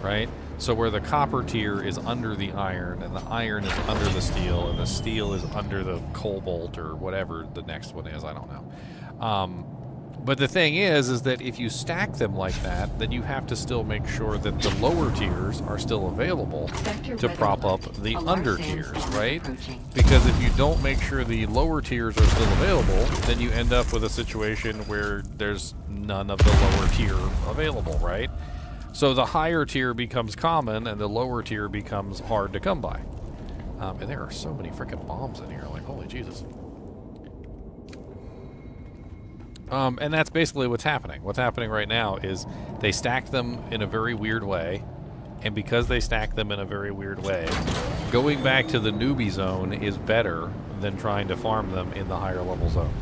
right? So where the copper tier is under the iron, and the iron is under the steel, and the steel is under the cobalt, or whatever the next one is, I don't know. But the thing is that if you stack them like that, then you have to still make sure that the lower tiers are still available to prop up the under tiers, right? Because if you don't make sure the lower tiers are still available, then you end up with a situation where there's none of the lower tier available, right? So the higher tier becomes common, and the lower tier becomes hard to come by. And there are so many freaking bombs in here, like, holy Jesus. And that's basically what's happening. What's happening right now is they stack them in a very weird way, and because they stack them in a very weird way, going back to the newbie zone is better than trying to farm them in the higher level zone.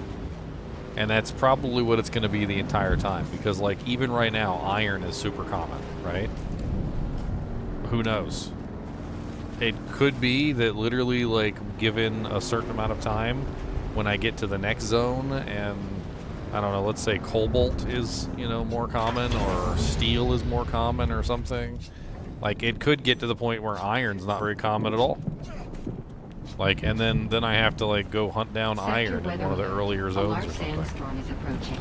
And that's probably what it's going to be the entire time, because, like, even right now, iron is super common, right? Who knows? It could be that literally, like, given a certain amount of time, when I get to the next zone, and, I don't know, let's say cobalt is, you know, more common, or steel is more common, or something. Like, it could get to the point where iron's not very common at all. Like, and then I have to like go hunt down Sector iron in weather one of the alert. earlier A zones large or something. sandstorm is approaching.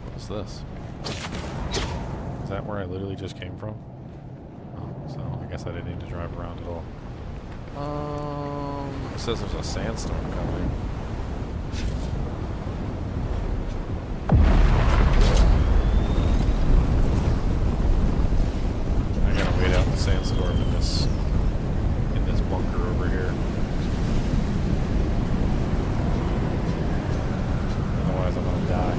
What is this? Is that where I literally just came from? Oh, so I guess I didn't need to drive around at all. It says there's a sandstorm coming. I gotta wait out the sandstorm in this bunker over here. Otherwise I'm gonna die.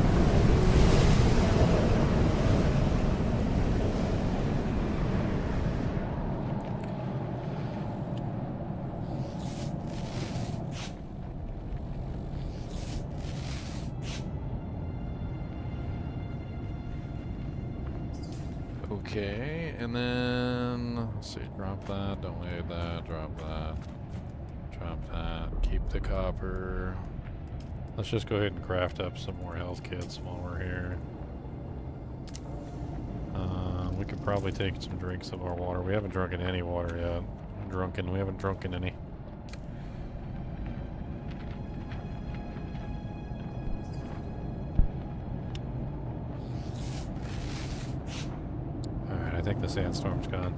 Okay, and then let's see, drop that, don't need that, drop that, keep the copper. Let's just go ahead and craft up some more health kits while we're here. We could probably take some drinks of our water. We haven't drunken any water yet. We haven't drunken any. Alright, I think the sandstorm's gone.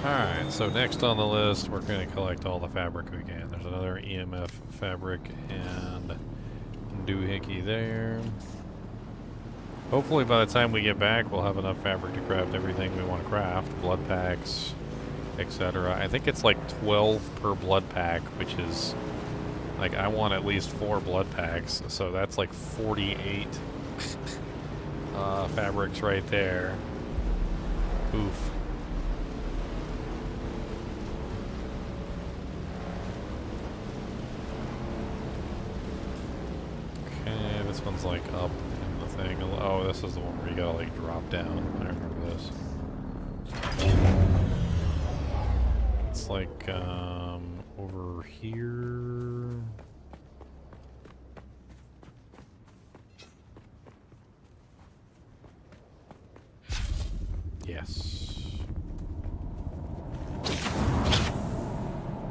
Alright, so next on the list, we're going to collect all the fabric we can. There's another EMF fabric and doohickey there. Hopefully by the time we get back, we'll have enough fabric to craft everything we want to craft. Blood packs, etc. I think it's like 12 per blood pack, which is... like, I want at least 4 blood packs, so that's like 48 fabrics right there. Oof. Okay, this one's like up in the thing. Oh, this is the one where you gotta like drop down. I remember this. It's like over here. Yes.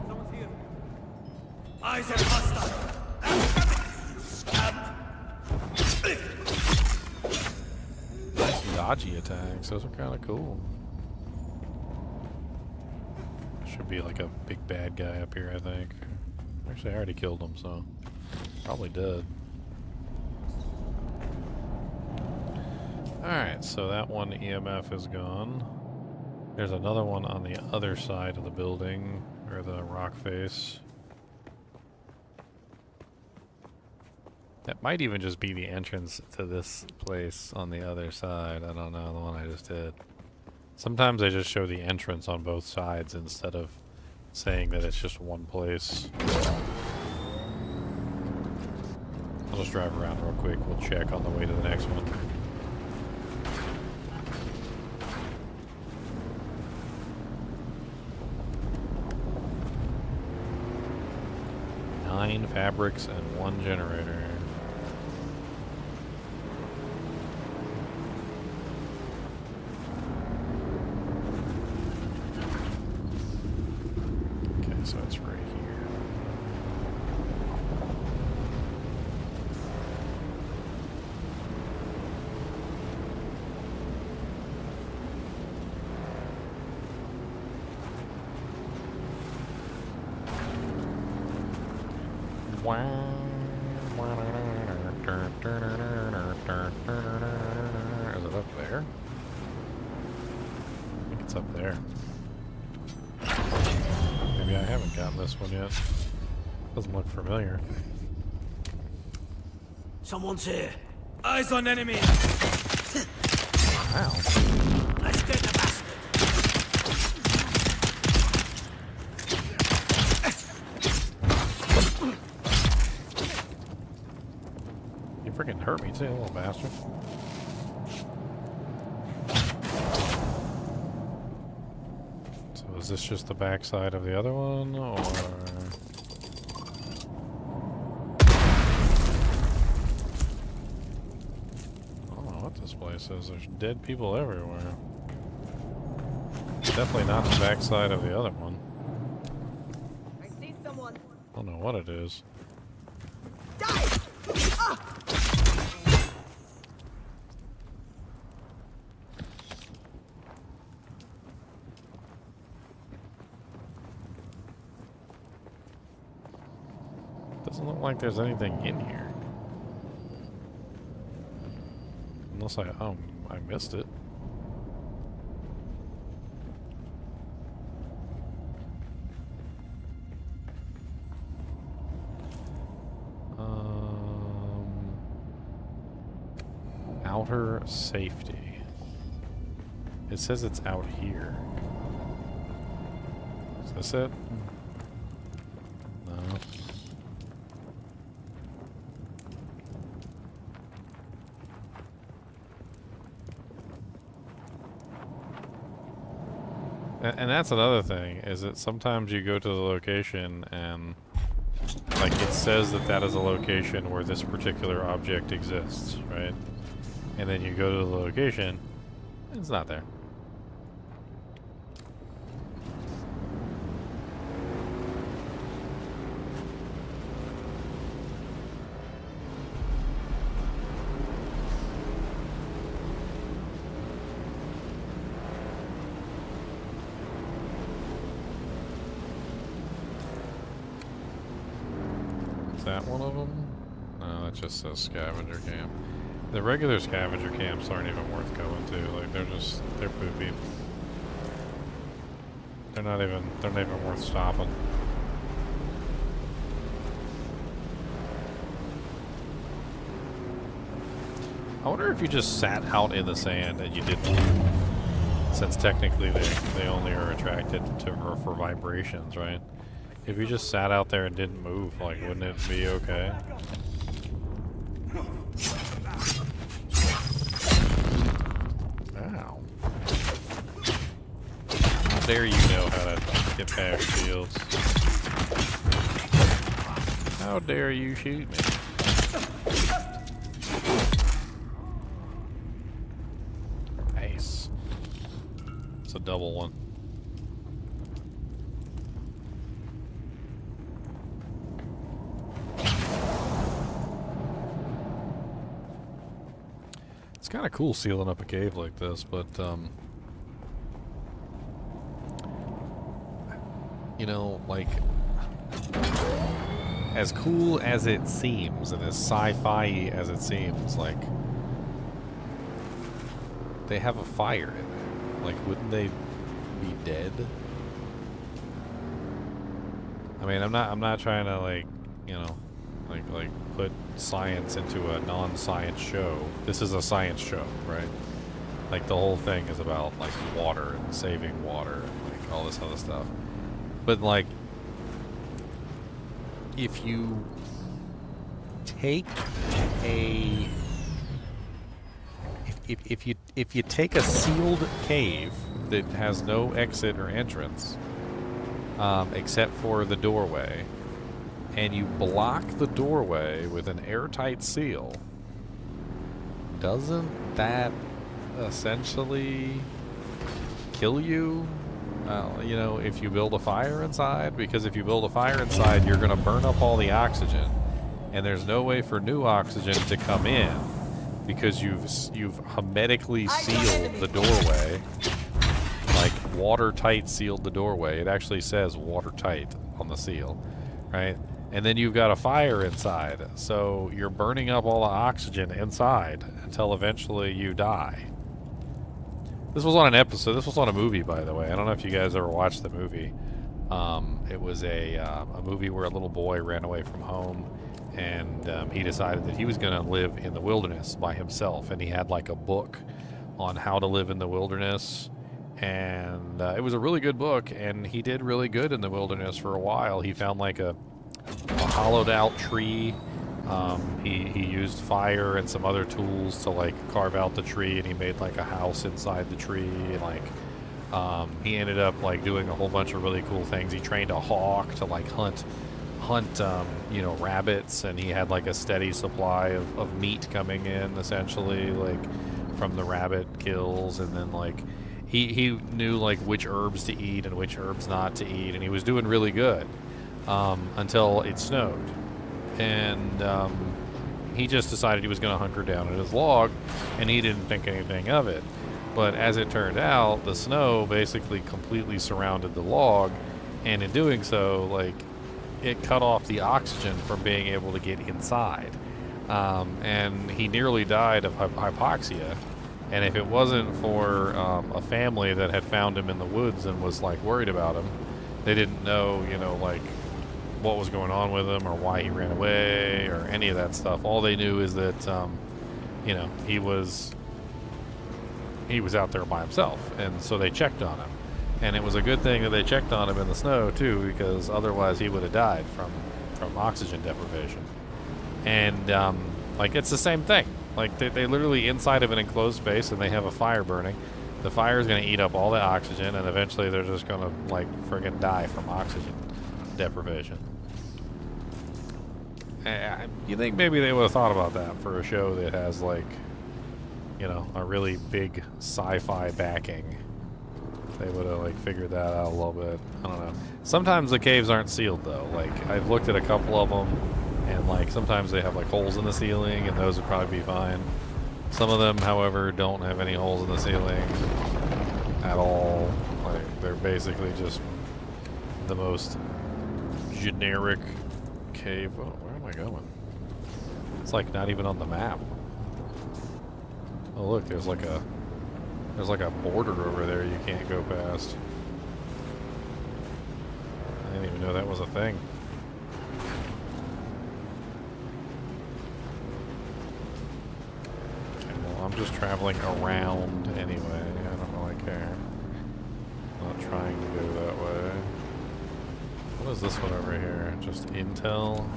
Someone's here. Eyes are hostile. Nice dodgy attacks. Those are kind of cool. Should be like a big bad guy up here, I think. Actually, I already killed him, so probably dead. Alright, so that one EMF is gone. There's another one on the other side of the building, or the rock face. That might even just be the entrance to this place on the other side. I don't know, the one I just did. Sometimes they just show the entrance on both sides instead of saying that it's just one place. I'll just drive around real quick. We'll check on the way to the next one. Nine fabrics and 1 generator. Okay, so it's right here. Is it up there? I think it's up there. Maybe I haven't gotten this one yet. Doesn't look familiar. Someone's here. Eyes on enemy. Wow. Let's get the bastard. You freaking hurt me too, little bastard. So is this just the backside of the other one, or... places. There's dead people everywhere. Definitely not the backside of the other one. I see someone. I don't know what it is. Doesn't look like there's anything in here. Unless I missed it. Outer safety. It says it's out here. Is this it? No. And that's another thing, is that sometimes you go to the location and like it says that that is a location where this particular object exists, right? And then you go to the location, and it's not there. Is that one of them? No, that just says scavenger camp. The regular scavenger camps aren't even worth going to. Like they're poopy. They're not even worth stopping. I wonder if you just sat out in the sand and you didn't move. Since technically they only are attracted to her for vibrations, right? If you just sat out there and didn't move, like wouldn't it be okay? Ow. How dare you know how to get past shields? How dare you shoot me? Nice. It's a double one. It's kind of cool sealing up a cave like this, but you know, like as cool as it seems and as sci-fi as it seems, like they have a fire in it. Like, wouldn't they be dead? I mean, I'm not trying to like, you know, like put science into a non-science show. This is a science show, right? Like the whole thing is about like water and saving water and like all this other stuff. But like, if you take a if you take a sealed cave that has no exit or entrance, except for the doorway, and you block the doorway with an airtight seal, doesn't that essentially kill you? You know, if you build a fire inside? Because if you build a fire inside, you're going to burn up all the oxygen, and there's no way for new oxygen to come in because you've hermetically sealed the doorway, like watertight sealed the doorway. It actually says watertight on the seal, right? And then you've got a fire inside, so you're burning up all the oxygen inside until eventually you die. This was on an episode. This was on a movie, by the way. I don't know if you guys ever watched the movie. It was a movie where a little boy ran away from home, and he decided that he was going to live in the wilderness by himself. And he had like a book on how to live in the wilderness. And it was a really good book, and he did really good in the wilderness for a while. He found like a hollowed out tree. He used fire and some other tools to like carve out the tree, and he made like a house inside the tree. And like he ended up like doing a whole bunch of really cool things. He trained a hawk to like hunt you know, rabbits, and he had like a steady supply of meat coming in essentially like from the rabbit kills, and then like he knew like which herbs to eat and which herbs not to eat, and he was doing really good until it snowed, and he just decided he was going to hunker down at his log, and he didn't think anything of it. But as it turned out, the snow basically completely surrounded the log, and in doing so, like, it cut off the oxygen from being able to get inside. And he nearly died of hypoxia. And if it wasn't for a family that had found him in the woods and was, like, worried about him, they didn't know, you know, like, what was going on with him or why he ran away or any of that stuff. All they knew is that, you know, he was out there by himself, and so they checked on him. And it was a good thing that they checked on him in the snow too, because otherwise he would have died from oxygen deprivation. And like, it's the same thing. Like, they literally inside of an enclosed space, and they have a fire burning. The fire is going to eat up all the oxygen, and eventually they're just going to, like, friggin' die from oxygen deprivation. You think maybe they would have thought about that for a show that has, like, you know, a really big sci-fi backing. They would have, like, figured that out a little bit. I don't know. Sometimes the caves aren't sealed, though. Like, I've looked at a couple of them, and, like, sometimes they have, like, holes in the ceiling, and those would probably be fine. Some of them, however, don't have any holes in the ceiling at all. Like, they're basically just the most generic cave. Oh, where am I going? It's, like, not even on the map. Oh, look, there's like a border over there you can't go past. I didn't even know that was a thing. Okay, well, I'm just traveling around anyway. I don't really care. I'm not trying to go that way. What is this one over here? Just intel?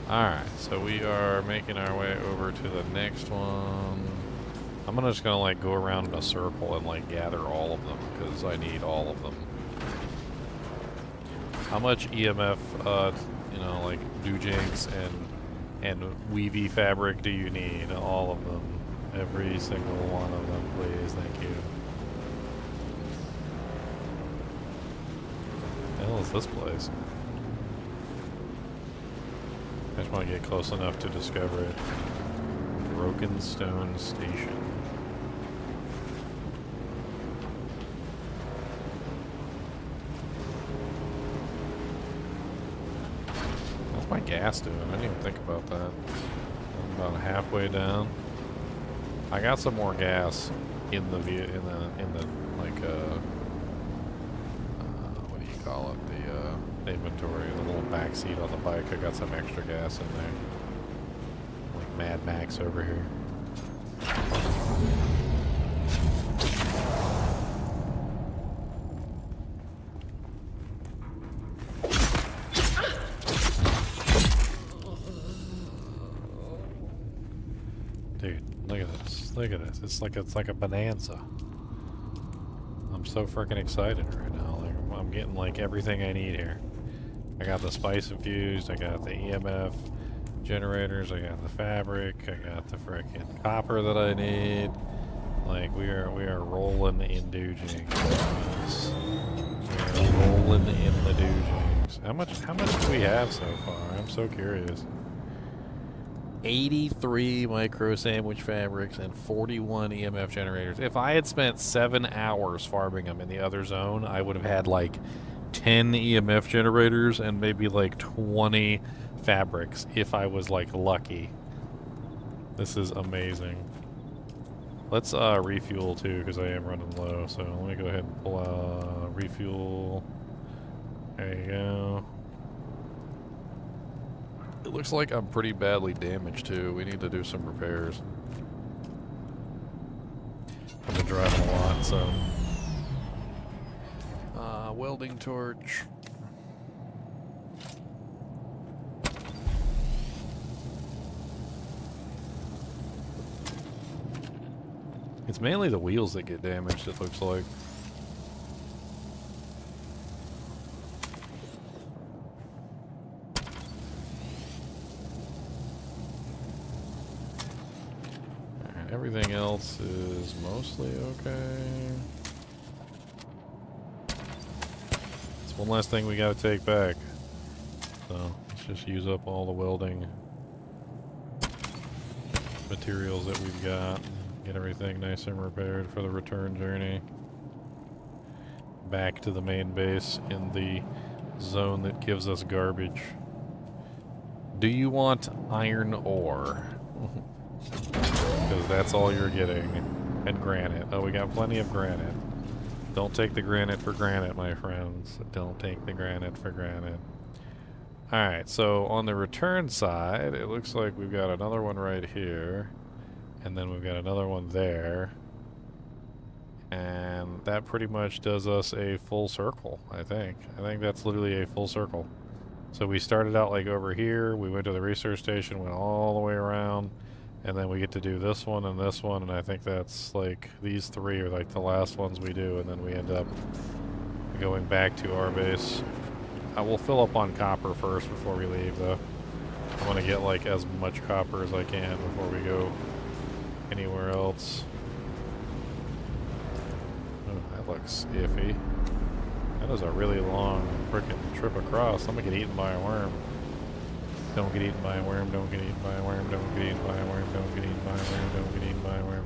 Alright, so we are making our way over to the next one. I'm just gonna, like, go around in a circle and, like, gather all of them, because I need all of them. How much EMF, you know, like, dujinks and weavy fabric do you need? All of them. Every single one of them, please. Thank you. What the hell is this place? I just want to get close enough to discover it. Broken Stone Station. How's my gas doing? I didn't even think about that. I'm about halfway down. I got some more gas in the like what do you call it? The inventory, the little back seat on the bike. I got some extra gas in there. Like Mad Max over here. Dude, look at this. Look at this. It's like a bonanza. I'm so freaking excited right now. Like, I'm getting like everything I need here. I got the spice infused, I got the EMF generators, I got the fabric, I got the freaking copper that I need. Like, we are rolling in dujings. We are rolling in the dujings. How much do we have so far? I'm so curious. 83 micro sandwich fabrics and 41 EMF generators. If I had spent 7 hours farming them in the other zone, I would have had like 10 EMF generators and maybe like 20 fabrics if I was like lucky. This is amazing. Let's refuel too, because I am running low. So let me go ahead and pull out refuel. There you go. It looks like I'm pretty badly damaged too. We need to do some repairs. I've been driving a lot, so. Welding torch. It's mainly the wheels that get damaged, it looks like. Everything else is mostly okay. It's one last thing we gotta take back. So let's just use up all the welding materials that we've got. Get everything nice and repaired for the return journey. Back to the main base in the zone that gives us garbage. Do you want iron ore? Because that's all you're getting. And granite. Oh, we got plenty of granite. Don't take the granite for granite, my friends. Don't take the granite for granite. Alright, so on the return side, it looks like we've got another one right here. And then we've got another one there. And that pretty much does us a full circle, I think. I think that's literally a full circle. So we started out like over here, we went to the research station, went all the way around, and then we get to do this one, and I think that's like, these three are like the last ones we do, and then we end up going back to our base. I will fill up on copper first before we leave, though. I want to get like as much copper as I can before we go anywhere else. Oh, that looks iffy. That is a really long freaking trip across. I'm gonna get eaten by a worm. Don't get eaten by a worm, don't get eaten by a worm, don't get eaten by a worm, don't get eaten by a worm, don't get eaten by a worm.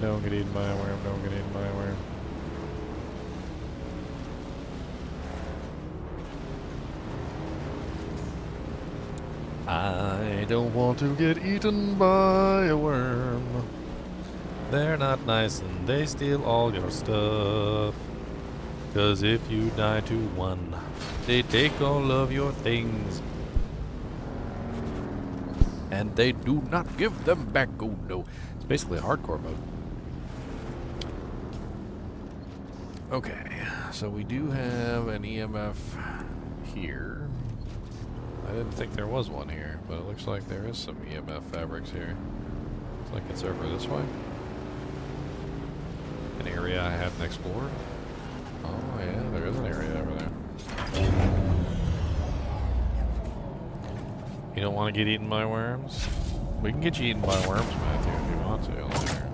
Don't get eaten by a worm, don't get eaten by a worm. I don't want to get eaten by a worm. They're not nice and they steal all your stuff. 'Cause if you die to one, they take all of your things. And they do not give them back. Oh no. It's basically a hardcore mode. Okay, so we do have an EMF here. I didn't think there was one here, but it looks like there is some EMF fabrics here. Looks like it's over this way. An area I hadn't explored. Oh yeah, there is an area over there. You don't want to get eaten by worms? We can get you eaten by worms, Matthew, if you want to. Later.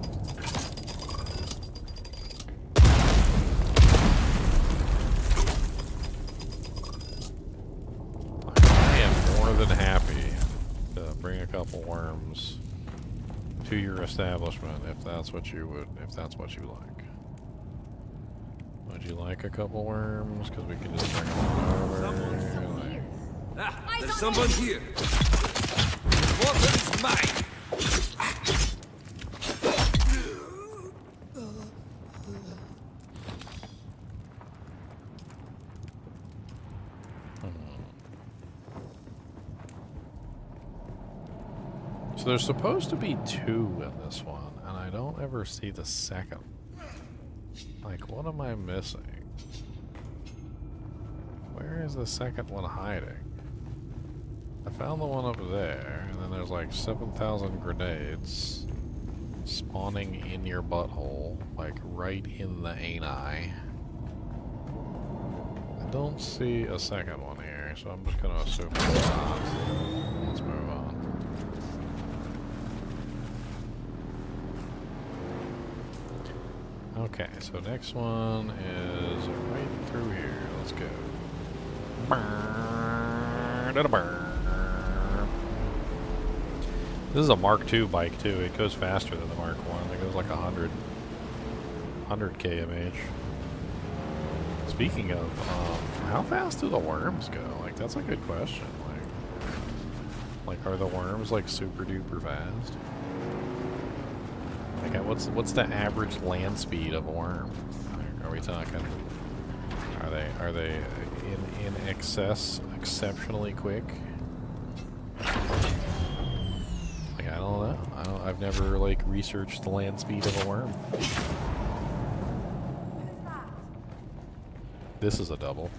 I am more than happy to bring a couple worms to your establishment if that's what you would, if that's what you like. Would you like a couple worms? Because we can just bring them over. Like, There's someone here. The water is mine. So there's supposed to be two in this one, and I don't ever see the second. Like, what am I missing? Where is the second one hiding? I found the one up there, and then there's like 7,000 grenades spawning in your butthole, like right in the ani. I don't see a second one here, so I'm just gonna assume it's not. Let's move on. Okay, so next one is right through here. Let's go. This is a Mark II bike too. It goes faster than the Mark I. It goes like 100 km/h. Speaking of, how fast do the worms go? Like, that's a good question. Like are the worms like super duper fast? Like, what's the average land speed of a worm? Are we talking? Are they in excess, exceptionally quick? Like, I don't know. I've never like researched the land speed of a worm. This is a double.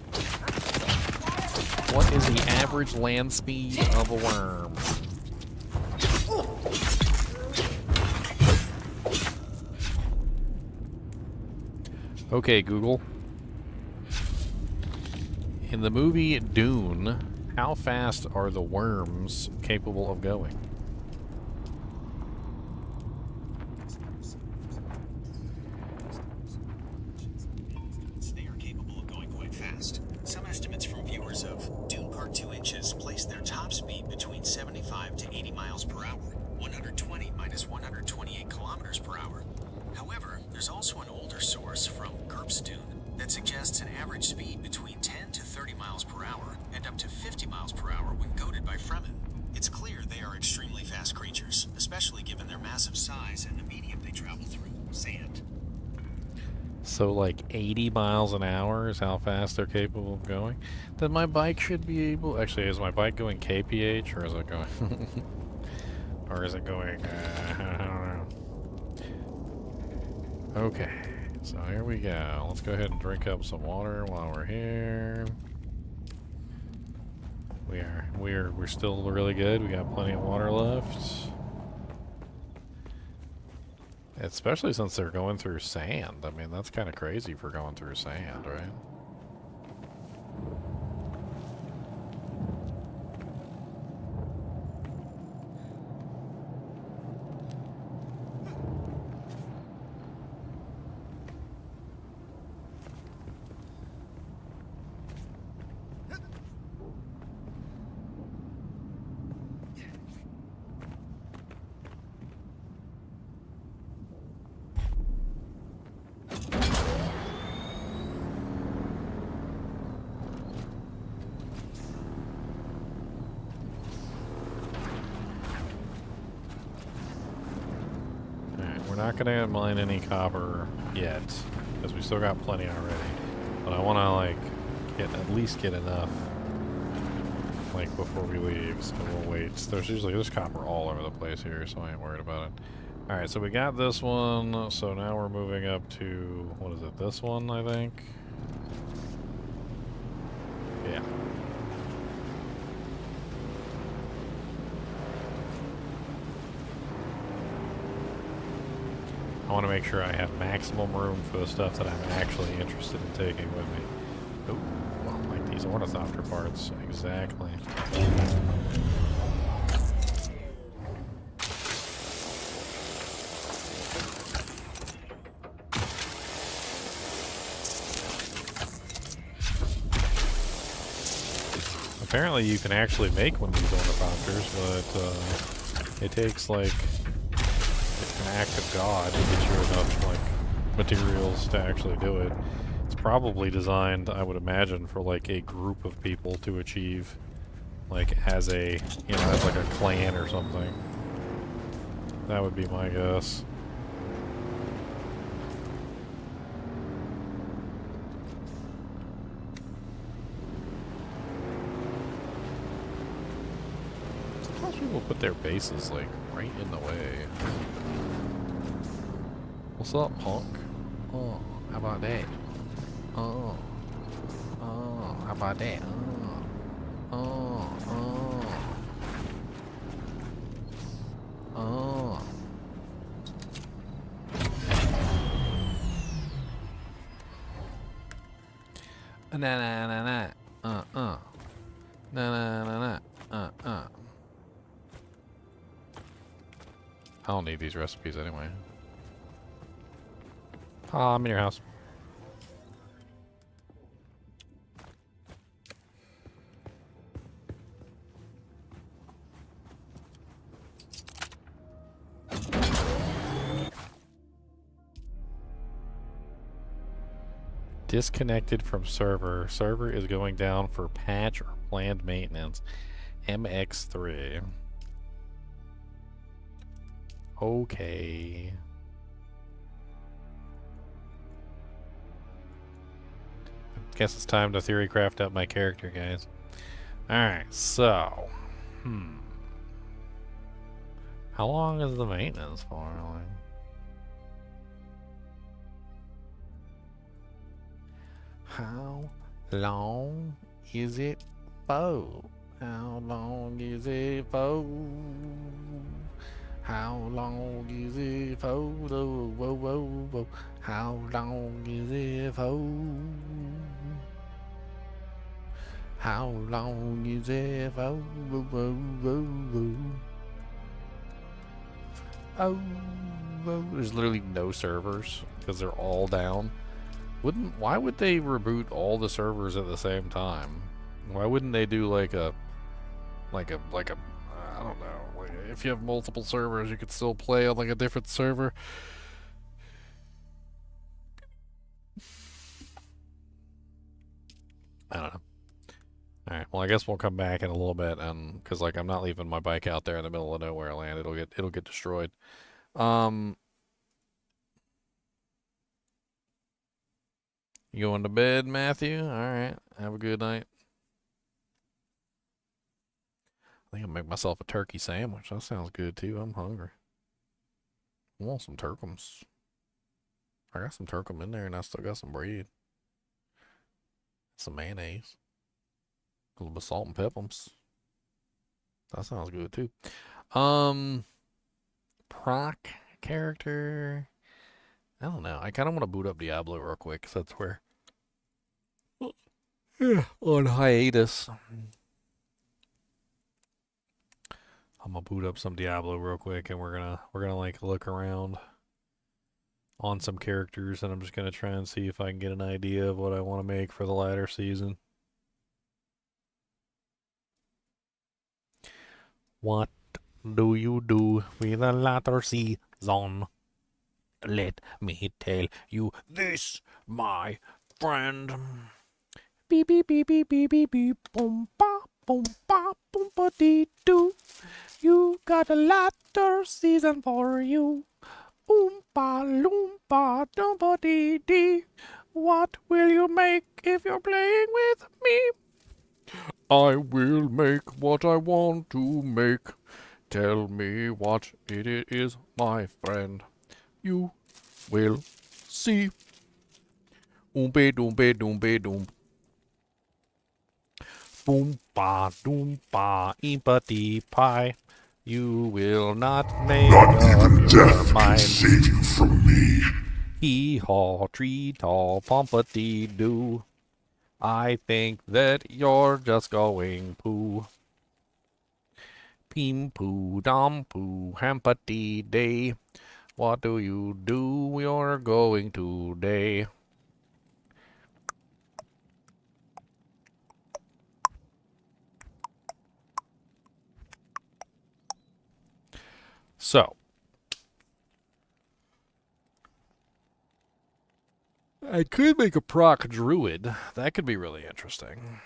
What is the average land speed of a worm? Okay, Google. In the movie Dune, how fast are the worms capable of going? So like 80 miles an hour is how fast they're capable of going. Then my bike should be able... Actually, is my bike going kph or is it going... or is it going... I don't know. Okay, so here we go. Let's go ahead and drink up some water while we're here. We're still really good. We got plenty of water left. Especially since they're going through sand. I mean, that's kind of crazy for going through sand, right? Not gonna mine any copper yet, because we still got plenty already. But I want to like at least get enough, like before we leave. So we'll wait. There's copper all over the place here, so I ain't worried about it. All right, so we got this one. So now we're moving up to what is it? This one, I think. Yeah. I want to make sure I have maximum room for the stuff that I'm actually interested in taking with me. Oh, well, like these ornithopter parts. Exactly. Apparently you can actually make one of these ornithopters, but it takes like an act of God to get you enough like materials to actually do it. It's probably designed, I would imagine, for like a group of people to achieve, like as a, you know, as like a clan or something. That would be my guess. Sometimes people put their bases like right in the way. What's up, punk? Oh, how about that? Oh, how about that? Oh. Na. I don't need these recipes anyway. I'm in your house. Disconnected from server. Server is going down for patch or planned maintenance. MX3. Okay. Guess it's time to theory craft up my character, guys. Alright, so. How long is the maintenance for? Like? How long is it for? How long is it for? How long is it for? Whoa. How long is it for? How long is it for? There's literally no servers because they're all down. Why would they reboot all the servers at the same time? Why wouldn't they do like a I don't know, like if you have multiple servers you could still play on like a different server? I don't know. Alright, well I guess we'll come back in a little bit, and because like I'm not leaving my bike out there in the middle of nowhere land. It'll get destroyed. You going to bed, Matthew? All right. Have a good night. I think I'll make myself a turkey sandwich. That sounds good too. I'm hungry. I want some turkums. I got some turkum in there, and I still got some bread. Some mayonnaise. A little bit of salt and peppers. That sounds good too. Proc character. I don't know. I kind of want to boot up Diablo real quick, 'cause that's where. Yeah, on hiatus. I'm gonna boot up some Diablo real quick, and we're gonna like look around on some characters, and I'm just gonna try and see if I can get an idea of what I want to make for the latter season. What do you do with the latter season? Let me tell you this, my friend. Beep beep beep beep beep beep beep boom ba boom ba dee doo. You got a latter season for you. Oompa loompa doompa dee dee. What will you make if you're playing with me? I will make what I want to make. Tell me what it is, my friend. You will see. Oompe doompe doompe doom. Boompa doompa eempa dee pie. You will not make Not up even your death can mind. save you from me. Hee haw, tree tall, pompa dee doo. I think that you're just going poo. Peem poo, dom poo, hampa dee day. What do? You're going today. So, I could make a proc druid. That could be really interesting.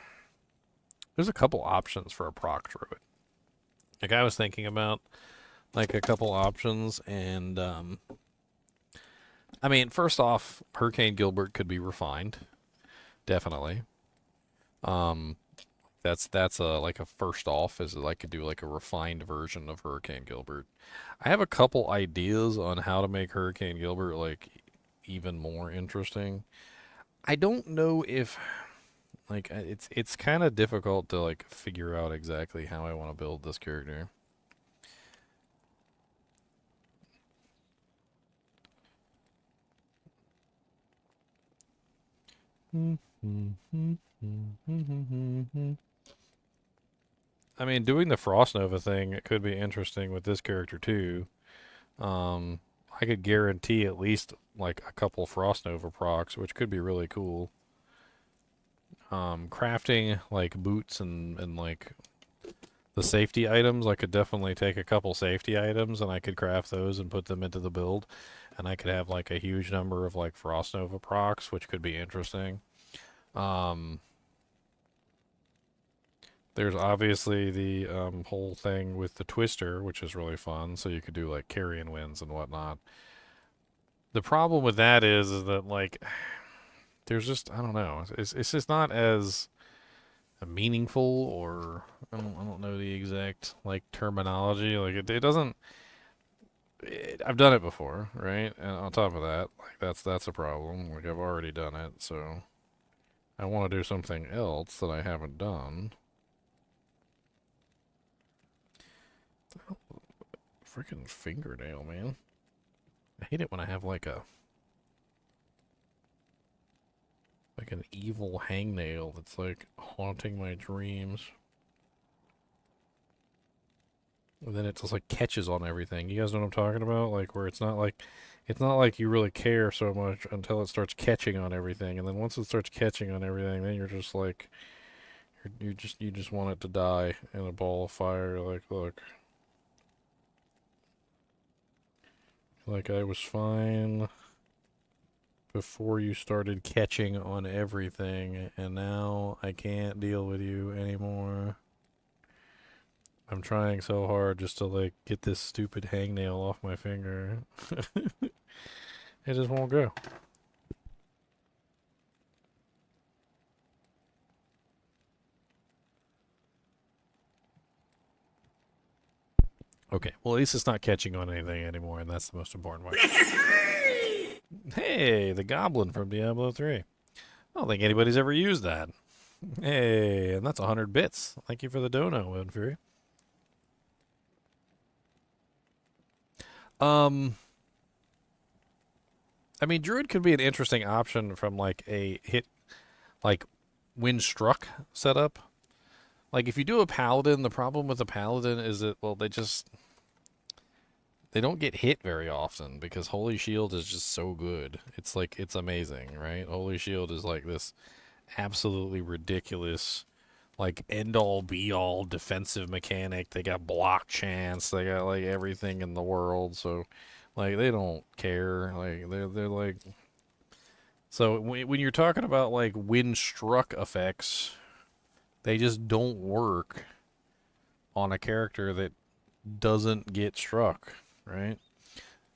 There's a couple options for a proc druid. Like, I was thinking about, like, a couple options, and, I mean, first off, Hurricane Gilbert could be refined. Definitely. That's a, like, a first off, is I could do, like, a refined version of Hurricane Gilbert. I have a couple ideas on how to make Hurricane Gilbert, like, even more interesting. I don't know if, like, it's kind of difficult to, like, figure out exactly how I want to build this character. I mean, doing the Frost Nova thing, it could be interesting with this character too. I could guarantee at least like a couple Frost Nova procs, which could be really cool. Crafting like boots and like the safety items, I could definitely take a couple safety items and I could craft those and put them into the build. And I could have like a huge number of like Frost Nova procs, which could be interesting. There's obviously the whole thing with the Twister, which is really fun. So you could do like carrion winds and whatnot. The problem with that is that like there's just I don't know. It's just not as meaningful, or I don't know the exact like terminology. Like it doesn't. I've done it before, right? And on top of that, like that's a problem. Like I've already done it, so I want to do something else that I haven't done. Freaking fingernail, man. I hate it when I have like an evil hangnail that's like haunting my dreams. And then it just like catches on everything. You guys know what I'm talking about? Like where it's not like you really care so much until it starts catching on everything, and then once it starts catching on everything, then you're just like you just want it to die in a ball of fire. Like look, I was fine before you started catching on everything, and now I can't deal with you anymore. I'm trying so hard just to like get this stupid hangnail off my finger. It just won't go. Okay, well, at least it's not catching on anything anymore, and that's the most important part. Hey, the goblin from Diablo 3. I don't think anybody's ever used that. Hey, and that's 100 bits. Thank you for the dono, Winfrey. I mean, Druid could be an interesting option from like a hit, like wind struck setup. Like if you do a Paladin, the problem with a Paladin is that, well, they don't get hit very often because Holy Shield is just so good. It's like, it's amazing, right? Holy Shield is like this absolutely ridiculous, like end all be all defensive mechanic. They got block chance. They got like everything in the world. So like they don't care. Like they're like, so when you're talking about like wind struck effects, they just don't work on a character that doesn't get struck, right?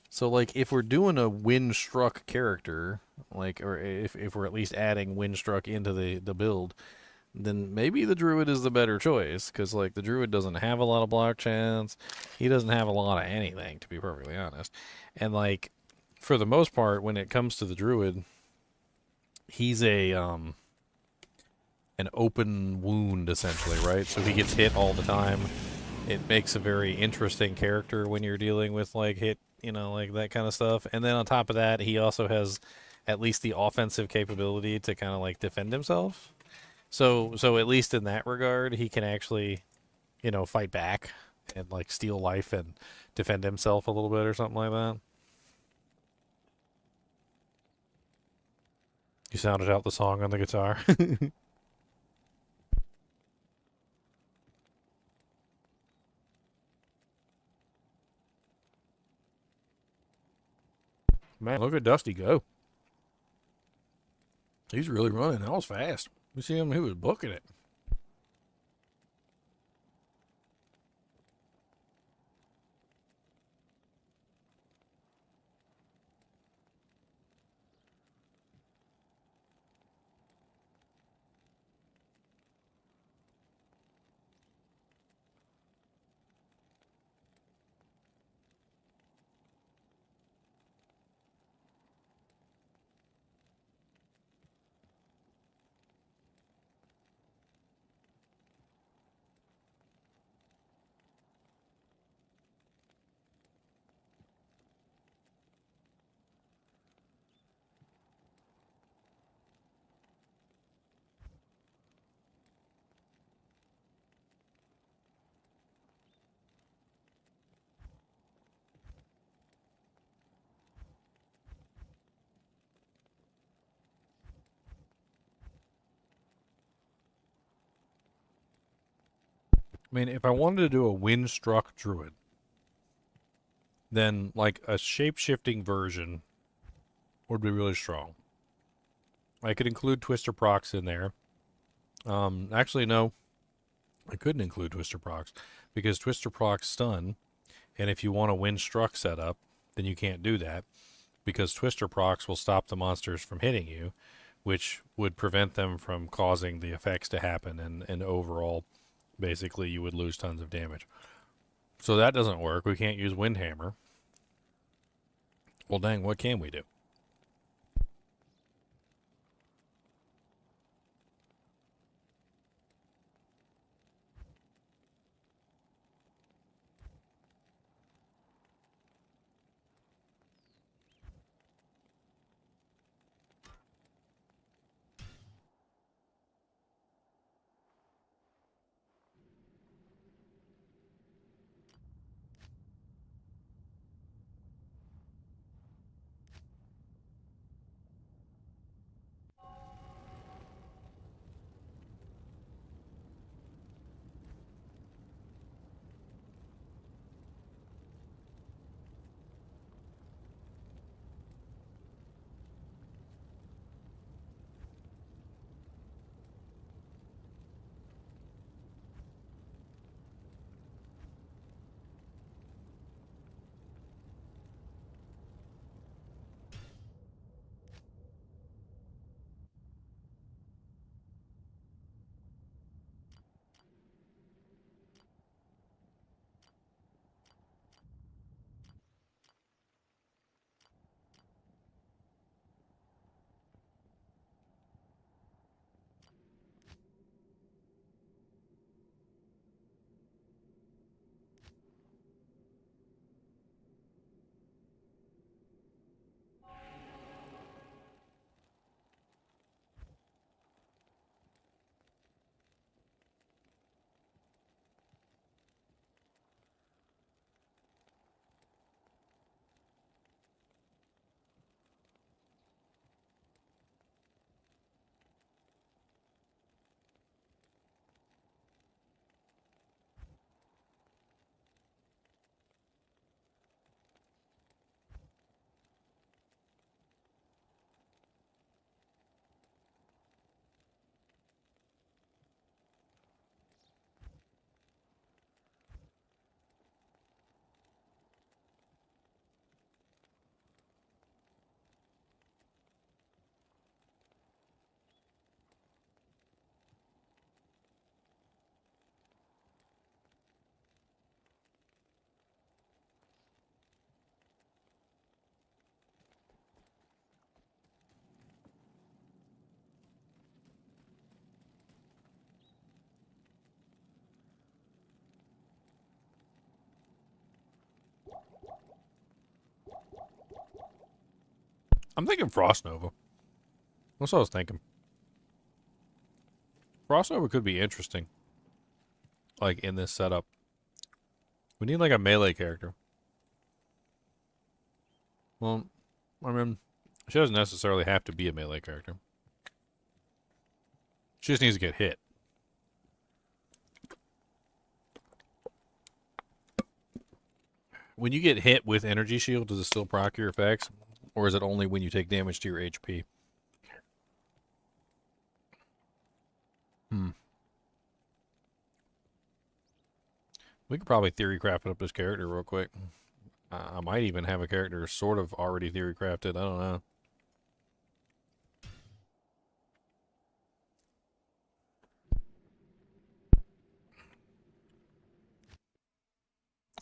So like if we're doing a wind struck character, like, or if we're at least adding wind struck into the build, then maybe the druid is the better choice, because like the druid doesn't have a lot of block chance. He doesn't have a lot of anything, to be perfectly honest. And like for the most part, when it comes to the druid, he's a an open wound essentially, right? So he gets hit all the time. It makes a very interesting character when you're dealing with like hit, you know, like that kind of stuff. And then on top of that, he also has at least the offensive capability to kind of like defend himself. So at least in that regard, he can actually, you know, fight back and like steal life and defend himself a little bit or something like that. You sounded out the song on the guitar. Man, look at Dusty go. He's really running. That was fast. You see him? He was booking it. I mean, if I wanted to do a wind-struck druid, then like a shape-shifting version would be really strong. I could include Twister Procs in there. Actually, no, I couldn't include Twister Procs because Twister Procs stun, and if you want a wind-struck setup, then you can't do that because Twister Procs will stop the monsters from hitting you, which would prevent them from causing the effects to happen, and overall, basically, you would lose tons of damage. So that doesn't work. We can't use Windhammer. Well, dang, what can we do? I'm thinking Frost Nova. That's what I was thinking. Frost Nova could be interesting. Like, in this setup. We need, like, a melee character. Well, I mean, she doesn't necessarily have to be a melee character. She just needs to get hit. When you get hit with energy shield, does it still proc your effects? Or is it only when you take damage to your HP? We could probably theory craft up this character real quick. I might even have a character sort of already theory crafted. I don't know.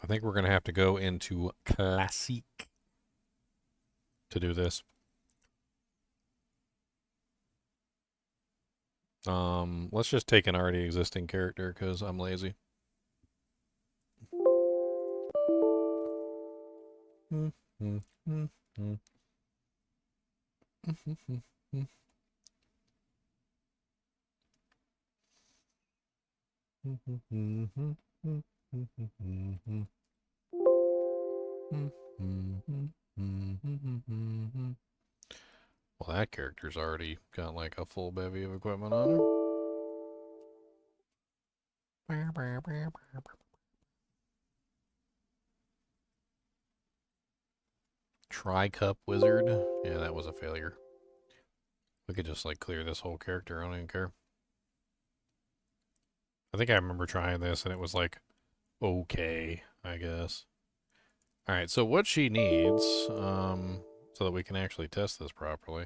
I think we're going to have to go into Classic to do this. Let's just take an already existing character because I'm lazy. Well, that character's already got like a full bevy of equipment on her. Tri-Cup Wizard. Yeah, that was a failure. We could just like clear this whole character. I don't even care. I think I remember trying this and it was like, okay, I guess. Alright, so what she needs, so that we can actually test this properly,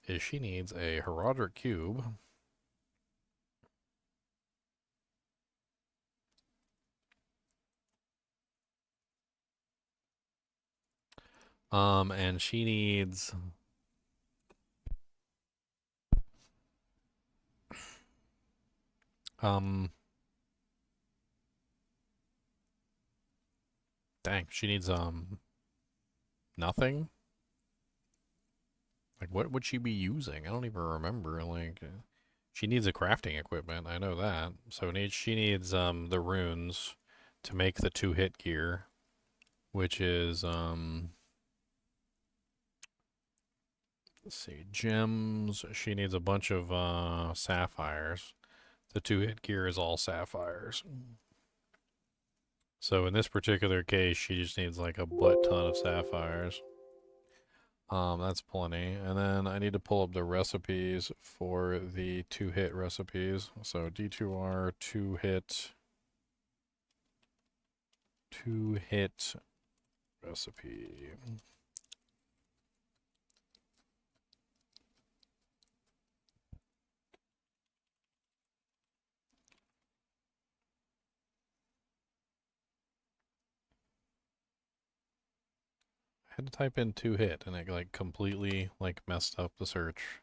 is she needs a Heraldric Cube. And she needs... Dang, she needs, nothing? Like, what would she be using? I don't even remember, like... She needs a crafting equipment, I know that. So she needs, the runes to make the 2-hit gear, which is, let's see, gems. She needs a bunch of, sapphires. The 2-hit gear is all sapphires. So in this particular case, she just needs like a butt ton of sapphires. That's plenty. And then I need to pull up the recipes for the 2-hit recipes. So D2R 2-hit recipe. I had to type in 2-hit and it like completely like messed up the search.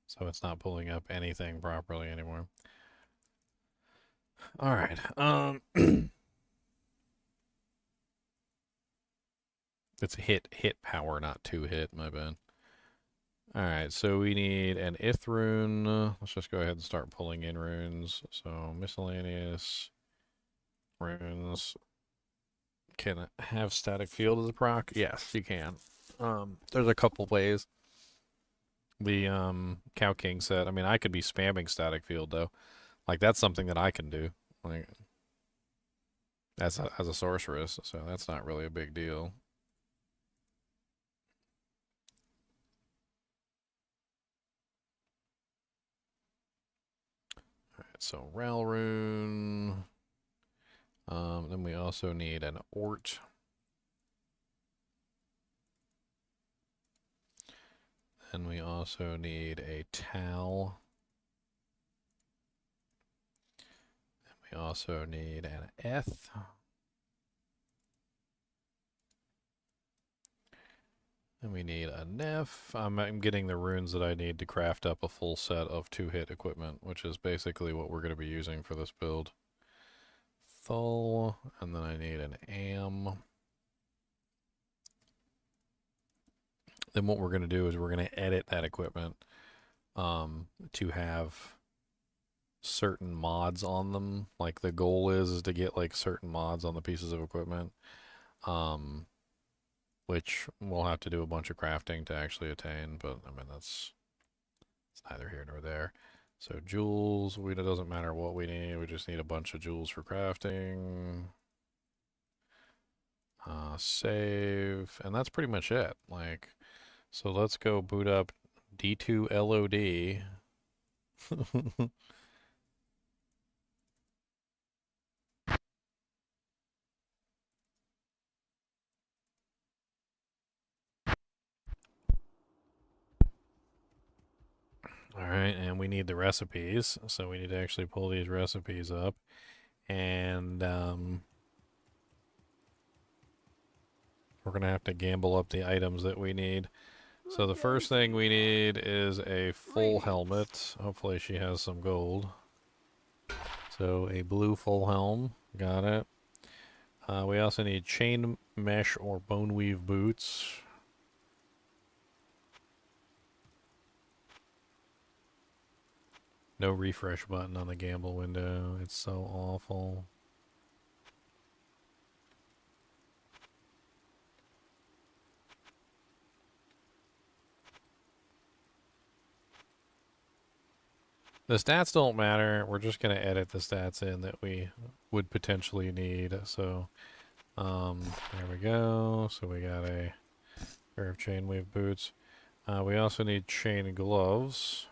So it's not pulling up anything properly anymore. Alright. It's hit power, not 2-hit, my bad. Alright, so we need an Ith rune. Let's just go ahead and start pulling in runes. So miscellaneous runes. Can it have static field as a proc? Yes, you can. There's a couple ways. The Cow King said, I mean, I could be spamming static field though. Like that's something that I can do. Like as a sorceress, so that's not really a big deal. Alright, so Ral rune. Then we also need an Ort. And we also need a Tal. And we also need an Eth. And we need a Nef. I'm getting the runes that I need to craft up a full set of 2-hit equipment, which is basically what we're going to be using for this build. Thul, and then I need an Am. then what we're going to do is we're going to edit that equipment to have certain mods on them. Like the goal is to get like certain mods on the pieces of equipment, which we'll have to do a bunch of crafting to actually attain. But I mean it's neither here nor there. So jewels, it doesn't matter what we need. We just need a bunch of jewels for crafting. Save, and that's pretty much it. Like, so let's go boot up D2 LOD. All right, and we need the recipes, so we need to actually pull these recipes up, and we're gonna have to gamble up the items that we need. So the first thing we need is a full helmet. Hopefully she has some gold. So a blue full helm, got it. We also need chain mesh or bone weave boots. No refresh button on the gamble window. It's so awful. The stats don't matter. We're just going to edit the stats in that we would potentially need. So, there we go. So we got a pair of chain weave boots. We also need chain gloves.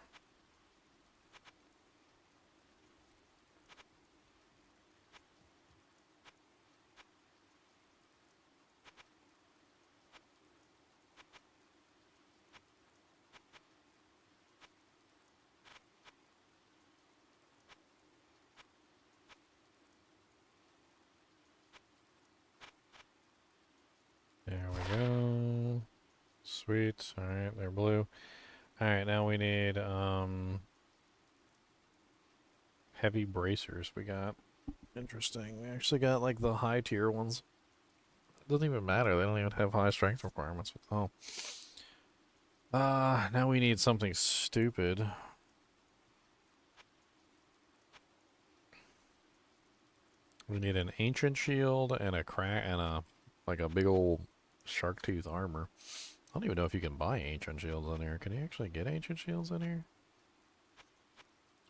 There we go. Sweet. Alright, they're blue. Alright, now we need heavy bracers we got. Interesting. We actually got like the high tier ones. It doesn't even matter. They don't even have high strength requirements. Oh. Now we need something stupid. We need an ancient shield and like a big old shark tooth armor. I don't even know if you can buy ancient shields in here. Can you actually get ancient shields in here?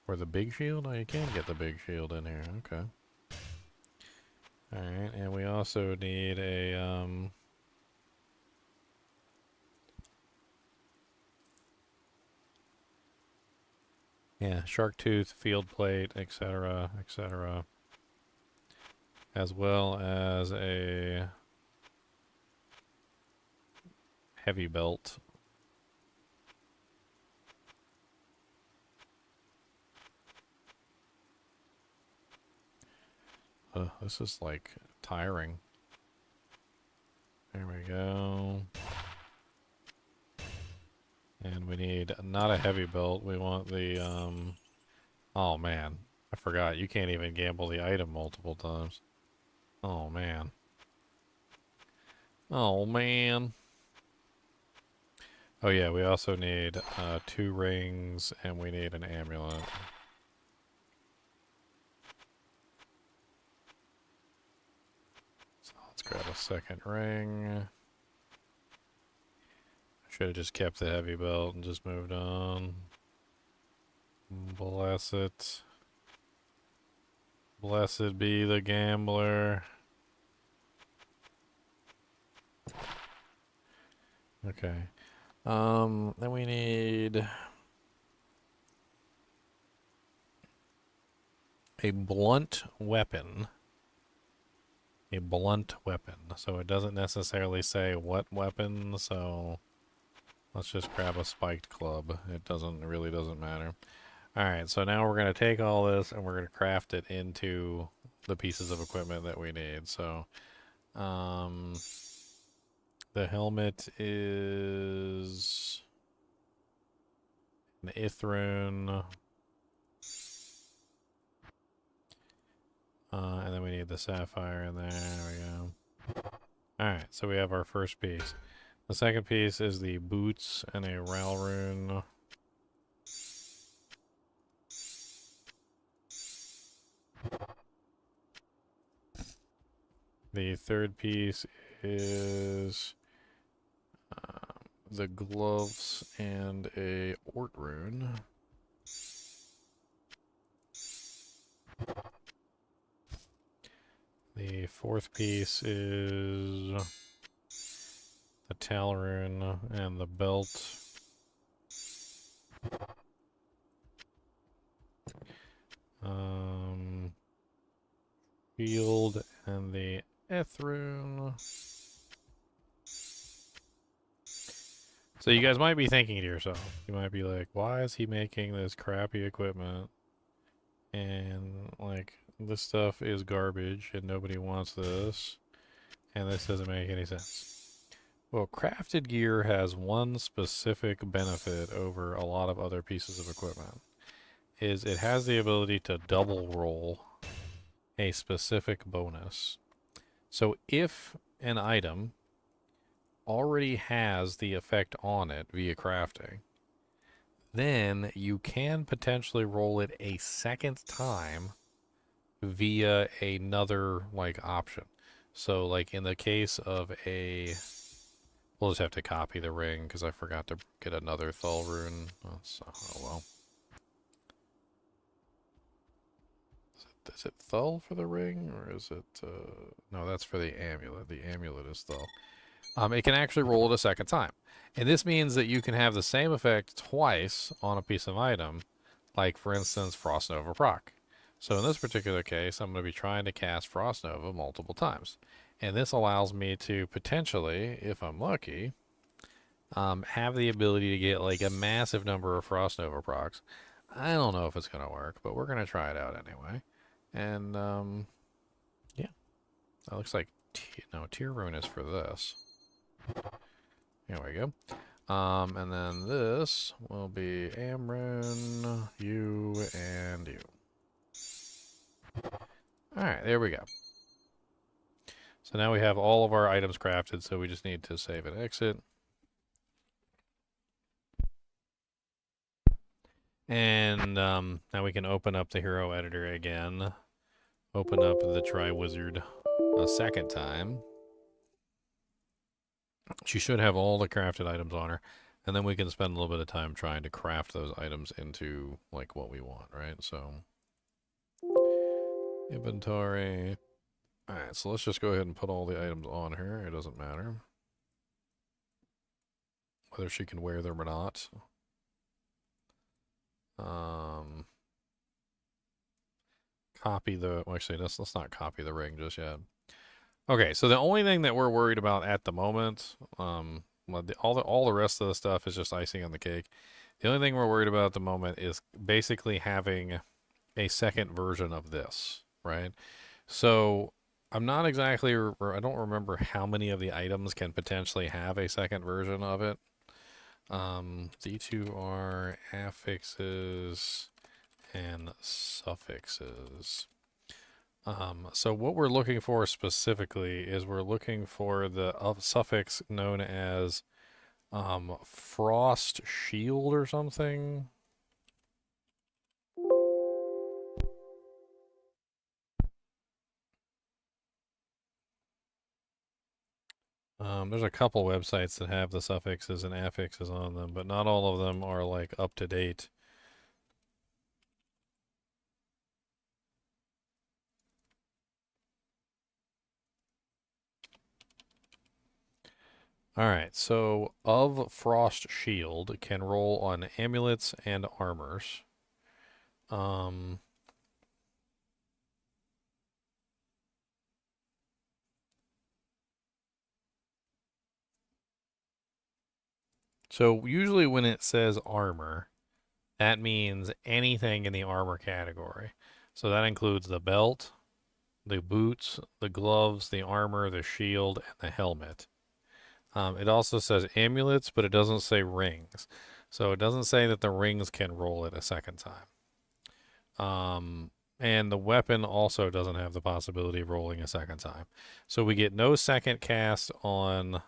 Or the big shield? Oh, you can get the big shield in here. Okay. Alright, and we also need a, yeah, shark tooth, field plate, etc., etc. As well as a heavy belt. This is like tiring. There we go. And we need not a heavy belt. We want the, oh man. I forgot. You can't even gamble the item multiple times. Oh man. Oh man. Oh yeah, we also need 2 rings and we need an amulet. So let's grab a second ring. Should have just kept the heavy belt and just moved on. Bless it. Blessed be the gambler. Okay. Then we need a blunt weapon. A blunt weapon. So it doesn't necessarily say what weapon, so let's just grab a spiked club. It really doesn't matter. Alright, so now we're going to take all this and we're going to craft it into the pieces of equipment that we need. So, the helmet is an Ithrun. And then we need the sapphire in there. There we go. Alright, so we have our first piece. The second piece is the boots and a Ral rune. The third piece is the gloves and a Ort rune. The fourth piece is the Tal rune and the belt. Shield and the Eth rune. So you guys might be thinking to yourself, you might be like, why is he making this crappy equipment? And like, this stuff is garbage and nobody wants this. And this doesn't make any sense. Well, crafted gear has one specific benefit over a lot of other pieces of equipment. Is it has the ability to double roll a specific bonus. So if an item already has the effect on it via crafting, then you can potentially roll it a second time via another like option. So like in the case of a, we'll just have to copy the ring because I forgot to get another Thul rune. Oh well. Is it Thul for the ring, or is it, no, that's for the amulet. The amulet is Thul. It can actually roll it a second time. And this means that you can have the same effect twice on a piece of item, like, for instance, Frost Nova proc. So in this particular case, I'm going to be trying to cast Frost Nova multiple times. And this allows me to potentially, if I'm lucky, have the ability to get, like, a massive number of Frost Nova procs. I don't know if it's going to work, but we're going to try it out anyway. And, yeah. That looks like, no, Tier Rune is for this. There we go. And then this will be Amrun, you, and you. Alright, there we go. So now we have all of our items crafted, so we just need to save and exit. And now we can open up the hero editor again. Open up the Tri-Wizard a second time. She should have all the crafted items on her. And then we can spend a little bit of time trying to craft those items into, like, what we want, right? So, inventory. Alright, so let's just go ahead and put all the items on her. It doesn't matter whether she can wear them or not. Copy the, well, actually, let's not copy the ring just yet. Okay, so the only thing that we're worried about at the moment, all the rest of the stuff is just icing on the cake. The only thing we're worried about at the moment is basically having a second version of this, right? So I'm not exactly, I don't remember how many of the items can potentially have a second version of it. The two are affixes and suffixes. So what we're looking for specifically is we're looking for the suffix known as frost shield or something. There's a couple websites that have the suffixes and affixes on them, but not all of them are like up to date. Alright, so of Frost Shield can roll on amulets and armors. So usually when it says armor, that means anything in the armor category. So that includes the belt, the boots, the gloves, the armor, the shield, and the helmet. It also says amulets, but it doesn't say rings. So it doesn't say that the rings can roll it a second time. And the weapon also doesn't have the possibility of rolling a second time. So we get no second cast on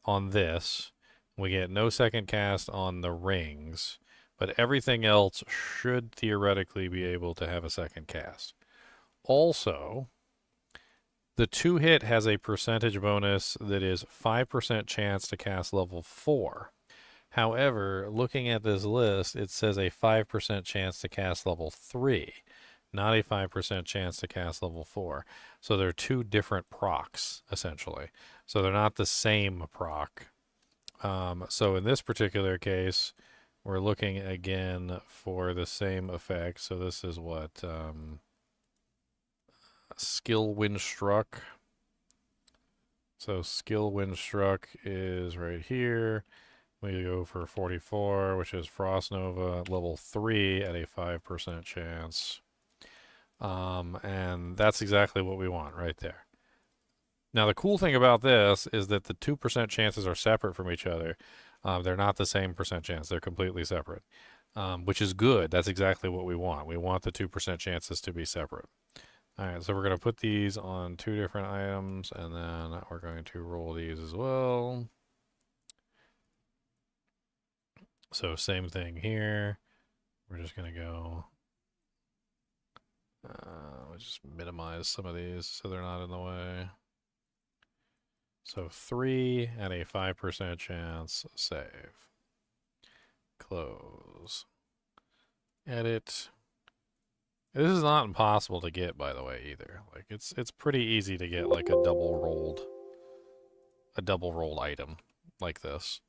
on this. We get no second cast on the rings, but everything else should theoretically be able to have a second cast. Also, the 2-hit has a percentage bonus that is 5% chance to cast level 4. However, looking at this list, it says a 5% chance to cast level 3, not a 5% chance to cast level 4. So they're two different procs, essentially. So they're not the same proc. So in this particular case, we're looking again for the same effect. So this is what? Skill Windstruck. So Skill Windstruck is right here. We go for 44, which is Frost Nova, level 3 at a 5% chance. And that's exactly what we want right there. Now, the cool thing about this is that the 2% chances are separate from each other. They're not the same percent chance. They're completely separate, which is good. That's exactly what we want. We want the 2% chances to be separate. All right, so we're going to put these on 2 different items, and then we're going to roll these as well. So same thing here. We're just going to go, we'll just minimize some of these so they're not in the way. So 3 at a 5% chance, save. Close. Edit. This is not impossible to get, by the way, either. Like it's pretty easy to get like a double rolled item like this.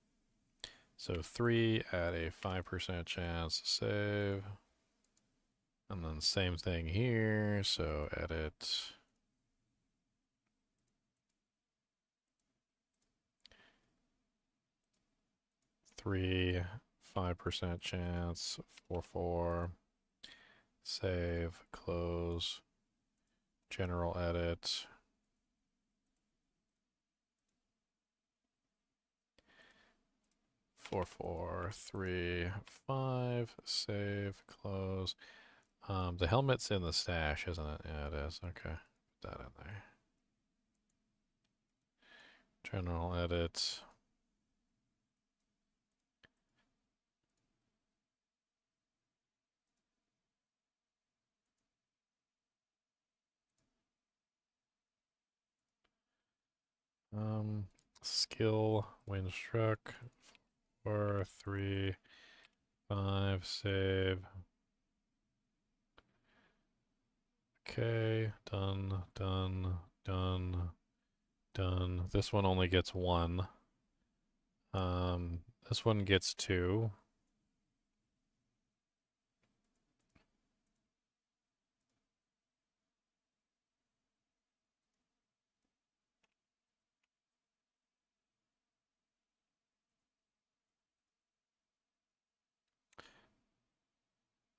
So 3 at a 5% chance, save. And then same thing here, so edit. Three, 5% chance, 4, save, close, general edit. Four, 3, 5, save, close. The helmet's in the stash, isn't it? Yeah, it is. Okay, put that in there. General edit. Skill, Windstruck, 4, 3, 5, save. Okay, done, done, done, done. This one only gets 1. This one gets 2.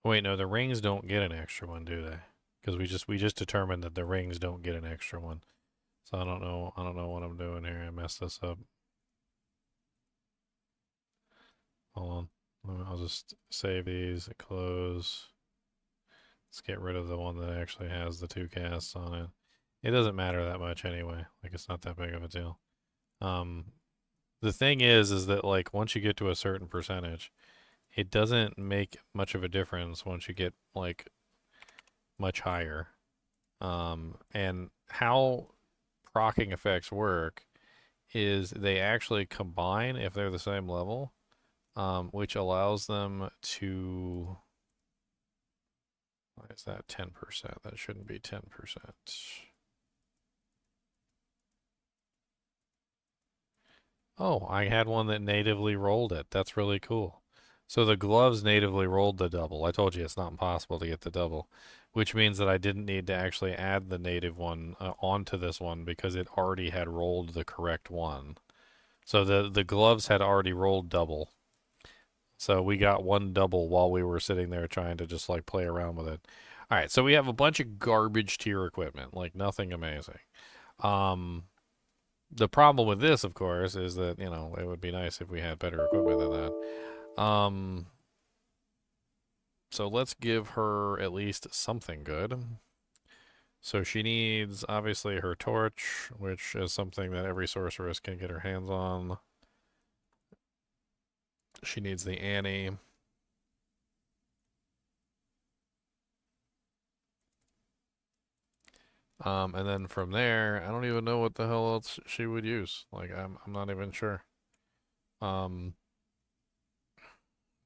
Wait, no, the rings don't get an extra one, do they? Because we just determined that the rings don't get an extra one. So I don't know what I'm doing here. I messed this up. Hold on. I'll just save these, close. Let's get rid of the one that actually has the 2 casts on it. It doesn't matter that much anyway. Like, it's not that big of a deal. The thing is that, like, once you get to a certain percentage, it doesn't make much of a difference once you get, like, much higher. And how procking effects work is they actually combine if they're the same level, which allows them to... Why is that 10%? That shouldn't be 10%. Oh, I had one that natively rolled it. That's really cool. So the gloves natively rolled the double. I told you it's not impossible to get the double, which means that I didn't need to actually add the native one onto this one because it already had rolled the correct one. So the gloves had already rolled double. So we got 1 double while we were sitting there trying to just like play around with it. All right, so we have a bunch of garbage tier equipment, like nothing amazing. The problem with this, of course, is that, you know, it would be nice if we had better equipment than that. So let's give her at least something good. So she needs, obviously, her torch, which is something that every sorceress can get her hands on. She needs the Annie. And then from there, I don't even know what the hell else she would use. Like, I'm not even sure.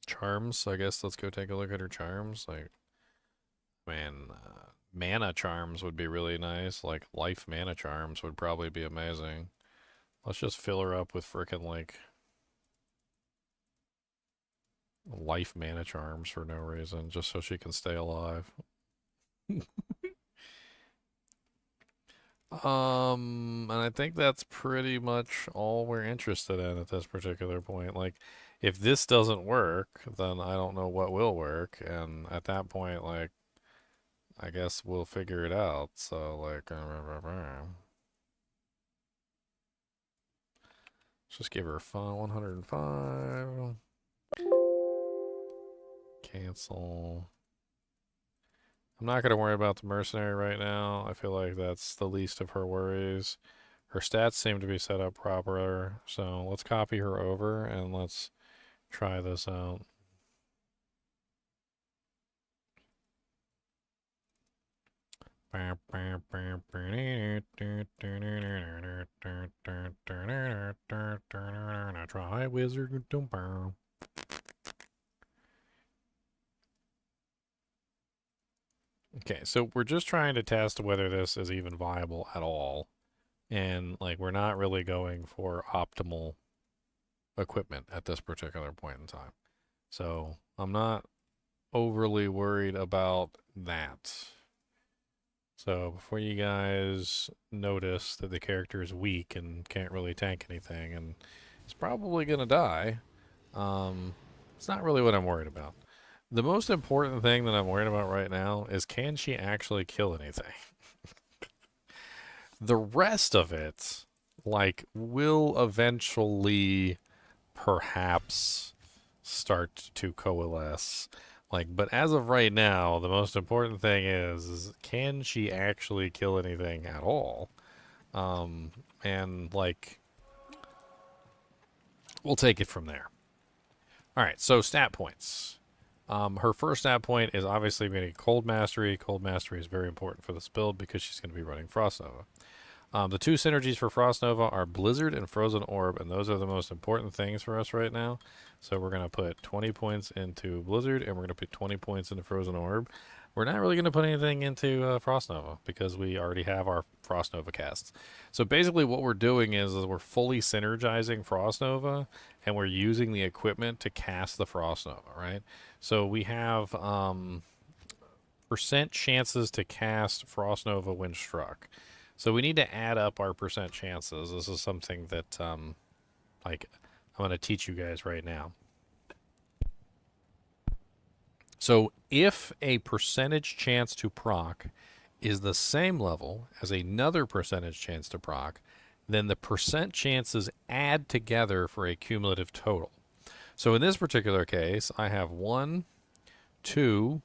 Charms, I guess. Let's go take a look at her charms. Like, man, mana charms would be really nice. Like, life mana charms would probably be amazing. Let's just fill her up with frickin' like life mana charms for no reason, just so she can stay alive. And I think that's pretty much all we're interested in at this particular point. Like, if this doesn't work, then I don't know what will work, and at that point, like, I guess we'll figure it out. So, like, let's just give her a 105. Cancel. I'm not going to worry about the mercenary right now. I feel like that's the least of her worries. Her stats seem to be set up proper, so let's copy her over and let's try this out. Try wizard. Okay, so we're just trying to test whether this is even viable at all. And, like, we're not really going for optimal equipment at this particular point in time. So I'm not overly worried about that. So before you guys notice that the character is weak and can't really tank anything and is probably going to die, it's not really what I'm worried about. The most important thing that I'm worried about right now is, can she actually kill anything? The rest of it, like, will eventually perhaps start to coalesce. Like, but as of right now, the most important thing is can she actually kill anything at all? And, like, we'll take it from there. All right, so stat points. Her first stat point is obviously being Cold Mastery. Cold Mastery is very important for this build because she's going to be running Frost Nova. The two synergies for Frost Nova are Blizzard and Frozen Orb, and those are the most important things for us right now. So we're going to put 20 points into Blizzard, and we're going to put 20 points into Frozen Orb. We're not really going to put anything into Frost Nova because we already have our Frost Nova casts. So basically what we're doing is we're fully synergizing Frost Nova, and we're using the equipment to cast the Frost Nova, right? So we have percent chances to cast Frost Nova when struck. So we need to add up our percent chances. This is something that, like, I'm going to teach you guys right now. So if a percentage chance to proc is the same level as another percentage chance to proc, then the percent chances add together for a cumulative total. So in this particular case, I have 1, 2,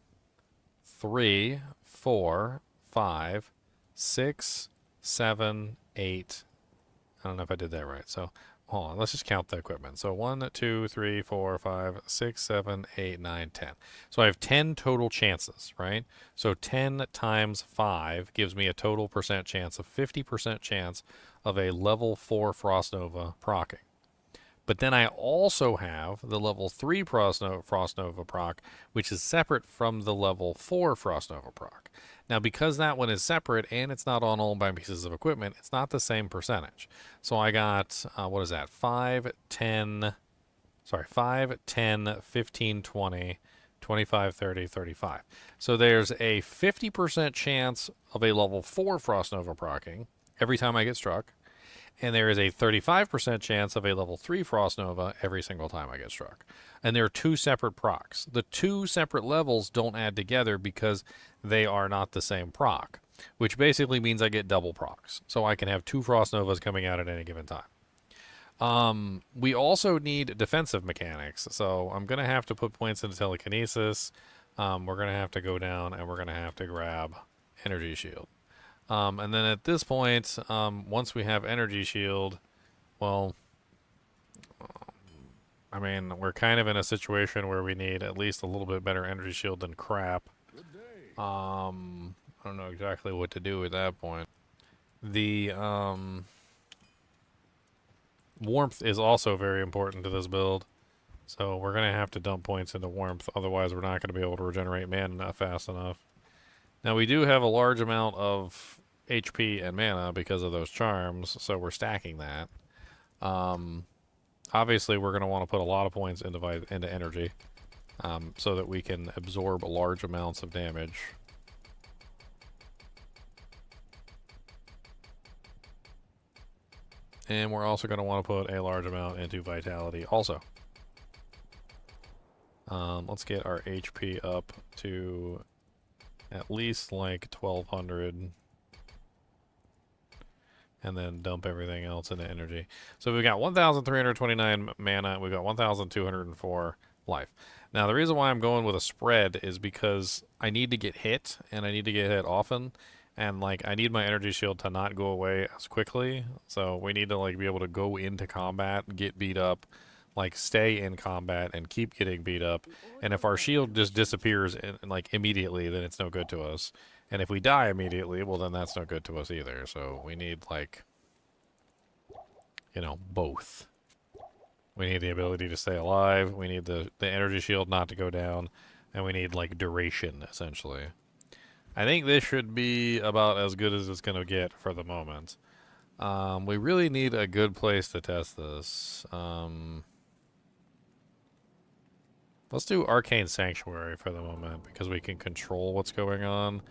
3, 4, 5, 6, 7, 8. I don't know if I did that right. So hold on, let's just count the equipment. So 1, 2, 3, 4, 5, 6, 7, 8, 9, 10. So I have 10 total chances, right? So 10 times 5 gives me a total percent chance of 50% chance of a level 4 Frost Nova procking. But then I also have the level 3 Frost Nova proc, which is separate from the level 4 Frost Nova proc. Now, because that one is separate and it's not on all my pieces of equipment, it's not the same percentage. So I got, what is that? 5, 10, 15, 20, 25, 30, 35. So there's a 50% chance of a level 4 Frost Nova procking every time I get struck. And there is a 35% chance of a level 3 Frost Nova every single time I get struck. And there are two separate procs. The two separate levels don't add together because they are not the same proc, which basically means I get double procs. So I can have 2 Frost Novas coming out at any given time. We also need defensive mechanics. So I'm going to have to put points into telekinesis. We're going to have to go down and we're going to have to grab energy shield. And then at this point, once we have energy shield, well, I mean, we're kind of in a situation where we need at least a little bit better energy shield than crap. I don't know exactly what to do at that point. The warmth is also very important to this build. So we're going to have to dump points into warmth, otherwise we're not going to be able to regenerate mana fast enough. Now we do have a large amount of HP and mana because of those charms, so we're stacking that. Obviously we're going to want to put a lot of points into energy, so that we can absorb large amounts of damage. And we're also going to want to put a large amount into vitality also. Let's get our HP up to at least like 1200. And then dump everything else into energy. So we've got 1,329 mana. We've got 1,204 life. Now the reason why I'm going with a spread is because I need to get hit, and I need to get hit often. And like I need my energy shield to not go away as quickly. So we need to like be able to go into combat, get beat up, like stay in combat and keep getting beat up. And if our shield just disappears like immediately, then it's no good to us. And if we die immediately, well then that's no good to us either. So we need like, you know, both. We need the ability to stay alive, we need the energy shield not to go down, and we need like duration essentially. I think this should be about as good as it's going to get for the moment. We really need a good place to test this. Let's do Arcane Sanctuary for the moment, because we can control what's going on,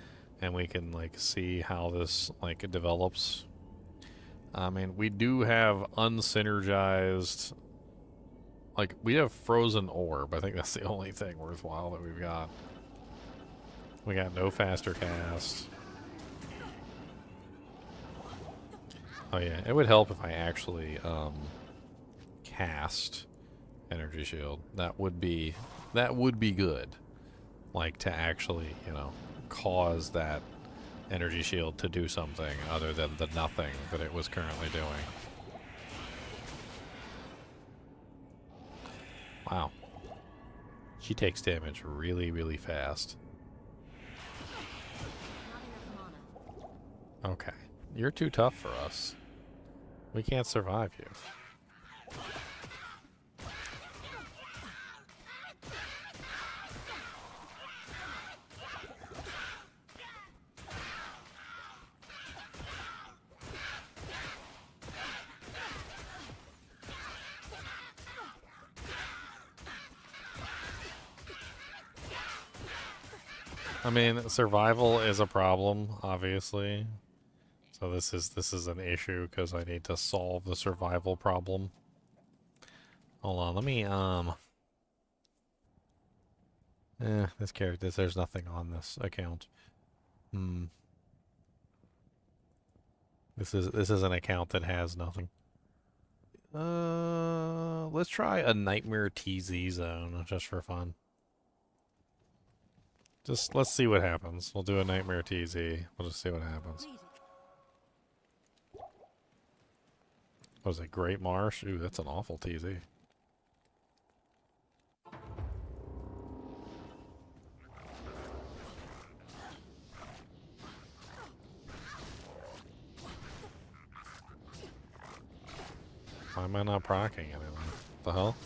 and we can, like, see how this, like, develops. I mean, we do have unsynergized... Like, we have Frozen Orb. I think that's the only thing worthwhile that we've got. We got no faster cast. Oh yeah, it would help if I actually, cast Energy Shield. That would be good. Like, to actually, you know, cause that Energy Shield to do something other than the nothing that it was currently doing. Wow. She takes damage really, really fast. Okay. You're too tough for us. We can't survive you. I mean, survival is a problem, obviously. So this is an issue because I need to solve the survival problem. Hold on, let me this character, there's nothing on this account. This is an account that has nothing. Let's try a Nightmare TZ zone just for fun. Just let's see what happens. We'll do a Nightmare TZ. We'll just see what happens. What is it, Great Marsh? Ooh, that's an awful TZ. Why am I not procking anything? What the hell?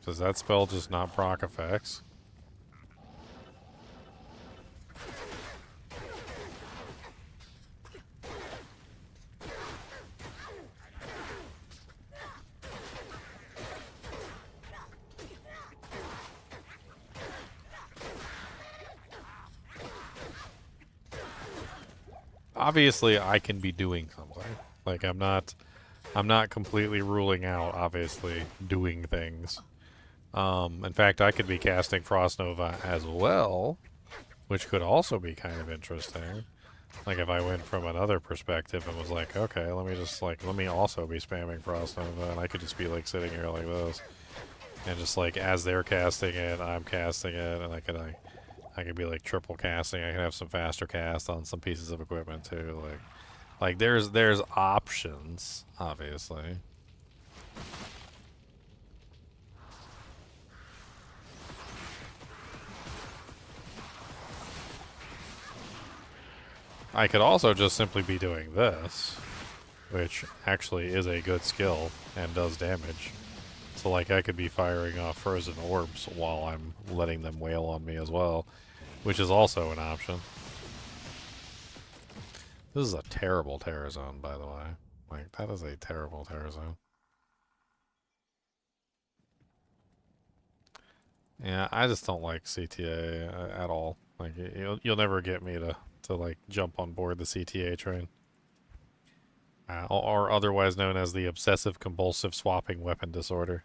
Does that spell just not proc effects? Obviously, I can be doing something. Like, I'm not completely ruling out, obviously, doing things. In fact, I could be casting Frost Nova as well, which could also be kind of interesting. Like, if I went from another perspective and was like, okay, let me also be spamming Frost Nova, and I could just be, like, sitting here like this. And just like as they're casting it, I'm casting it, and I could be like triple casting. I can have some faster cast on some pieces of equipment too. Like there's options, obviously. I could also just simply be doing this, which actually is a good skill and does damage. So like I could be firing off frozen orbs while I'm letting them wail on me as well, which is also an option. This is a terrible terror zone, by the way. Like, that is a terrible terror zone. Yeah, I just don't like CTA at all. Like, you'll never get me to like jump on board the CTA train. Or otherwise known as the obsessive compulsive swapping weapon disorder.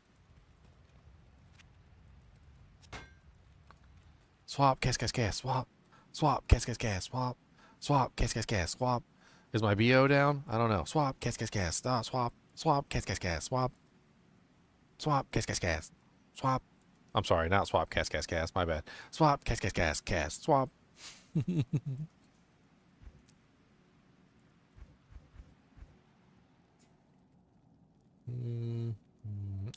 Swap, gas, swap. Swap, gas, swap. Swap, gas, swap. Is my BO down? I don't know. Swap, gas, stop, swap. Swap, gas, swap. Swap, gas. Swap. I'm sorry, not swap, gas, my bad. Swap, gas, swap.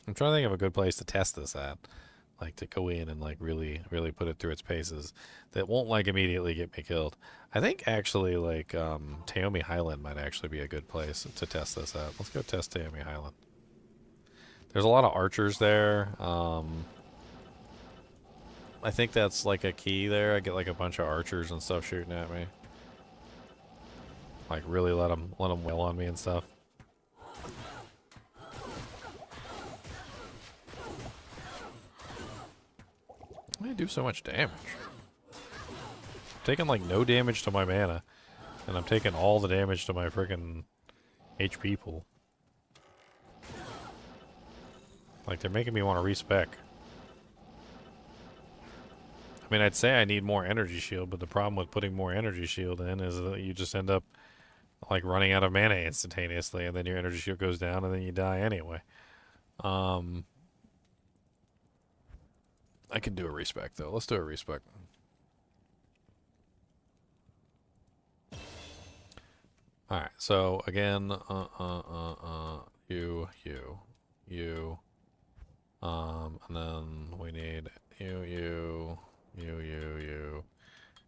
I'm trying to think of a good place to test this at. Like, to go in and, like, really put it through its paces. That won't, like, immediately get me killed. I think, actually, like, Taomi Highland might actually be a good place to test this at. Let's go test Taomi Highland. There's a lot of archers there. I think that's, like, a key there. I get, like, a bunch of archers and stuff shooting at me. Like, really let them wail on me and stuff. Why do do so much damage? I'm taking like no damage to my mana, and I'm taking all the damage to my friggin' HP pool. Like, they're making me want to respec. I mean, I'd say I need more energy shield, but the problem with putting more energy shield in is that you just end up like running out of mana instantaneously, and then your energy shield goes down, and then you die anyway. I can do a respec though. Let's do a respec. Alright, so again, you. And then we need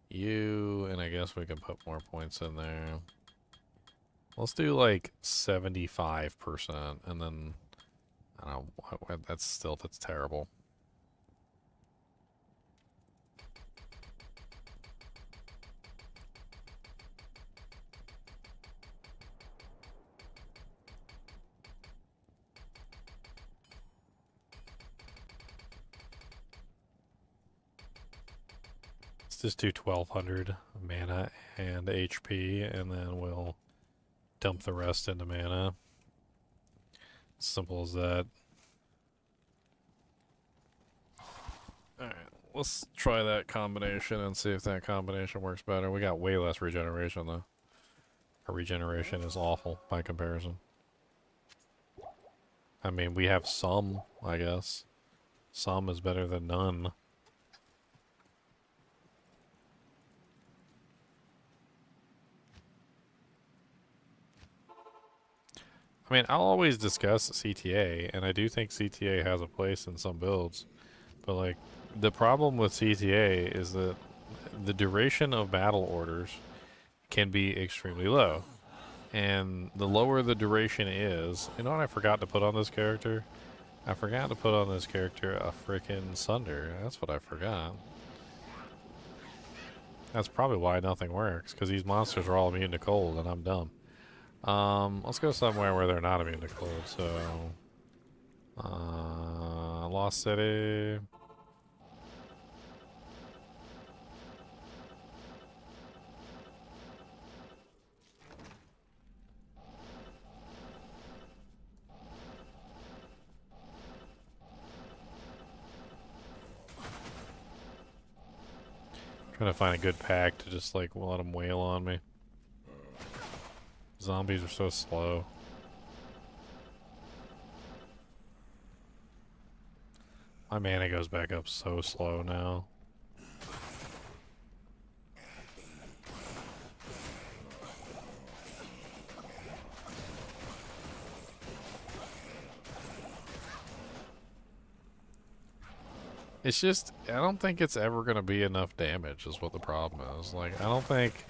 you, and I guess we can put more points in there. Let's do like 75%, and then, I don't know, that's terrible. Let's just do 1200 mana and HP, and then we'll dump the rest into mana. Simple as that. Alright, let's try that combination and see if that combination works better. We got way less regeneration though. Our regeneration is awful by comparison. I mean, we have some, I guess. Some is better than none. I mean, I'll always discuss CTA, and I do think CTA has a place in some builds. But, like, the problem with CTA is that the duration of battle orders can be extremely low. And the lower the duration is... You know what I forgot to put on this character? I forgot to put on this character a frickin' Sunder. That's what I forgot. That's probably why nothing works, because these monsters are all immune to cold, and I'm dumb. Let's go somewhere where they're not immune to cold, so... Lost City... Trying to find a good pack to just, like, let them wail on me. Zombies are so slow. My mana goes back up so slow now. It's just, I don't think it's ever going to be enough damage is what the problem is. Like, I don't think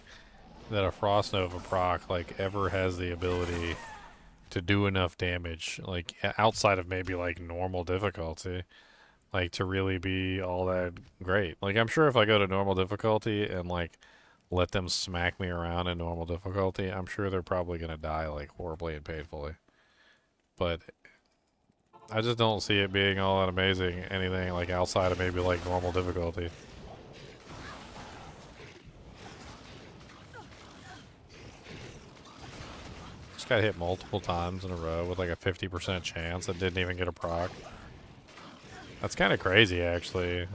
that a Frost Nova proc, like, ever has the ability to do enough damage, like, outside of maybe, like, normal difficulty, like, to really be all that great. Like, I'm sure if I go to normal difficulty and, like, let them smack me around in normal difficulty, I'm sure they're probably going to die, like, horribly and painfully. But I just don't see it being all that amazing, anything like outside of maybe like normal difficulty. Just got hit multiple times in a row with like a 50% chance and didn't even get a proc. That's kind of crazy, actually.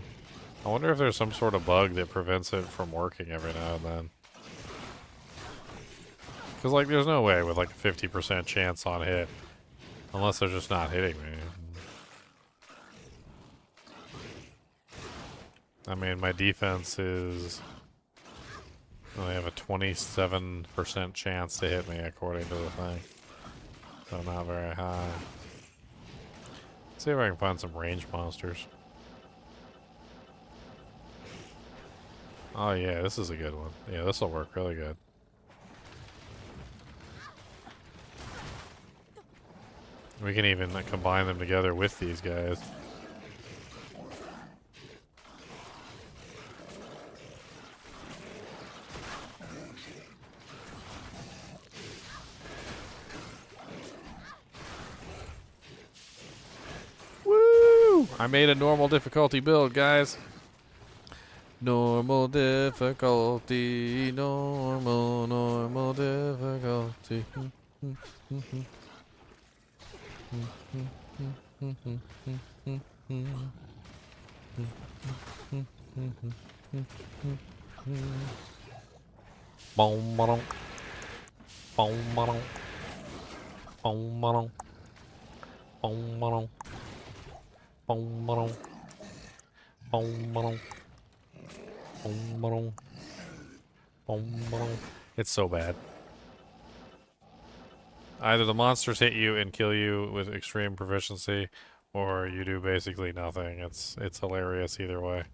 I wonder if there's some sort of bug that prevents it from working every now and then. Because like there's no way with like a 50% chance on hit. Unless they're just not hitting me. I mean, my defense is... I have a 27% chance to hit me according to the thing. So not very high. Let's see if I can find some range monsters. Oh yeah, this is a good one. Yeah, this will work really good. We can even combine them together with these guys. Woo! I made a normal difficulty build, guys. Normal difficulty, normal difficulty. It's so bad. Either the monsters hit you and kill you with extreme proficiency, or you do basically nothing. It's hilarious either way.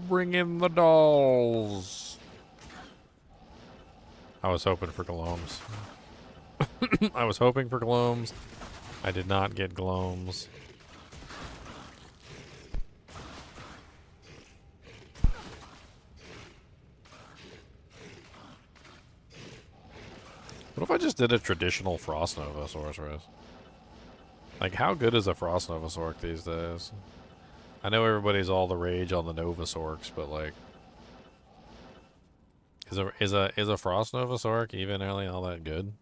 Bring in the dolls. I was hoping for gloams. I was hoping for gloams. I did not get gloams. What if I just did a traditional Frost Nova sorceress? Like, how good is a Frost Nova Sorc these days? I know everybody's all the rage on the Nova Sorcs, but like, is a Frost Nova Sorc even really all that good?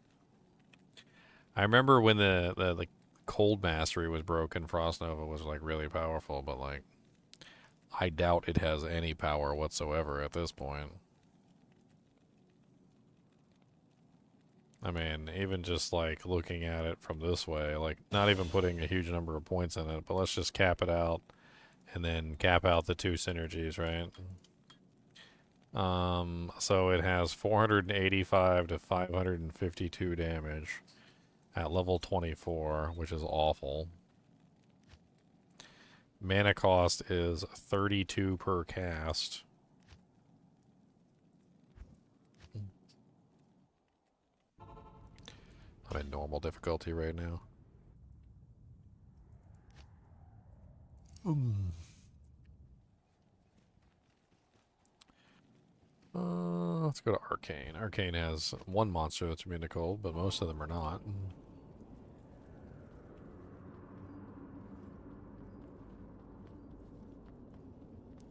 I remember when the Cold Mastery was broken, Frost Nova was like really powerful, but like, I doubt it has any power whatsoever at this point. I mean, even just like looking at it from this way, like not even putting a huge number of points in it, but let's just cap it out and then cap out the two synergies, right? So it has 485 to 552 damage at level 24, which is awful. Mana cost is 32 per cast. I'm in normal difficulty right now. Let's go to Arcane. Arcane has one monster that's immune to cold, but most of them are not.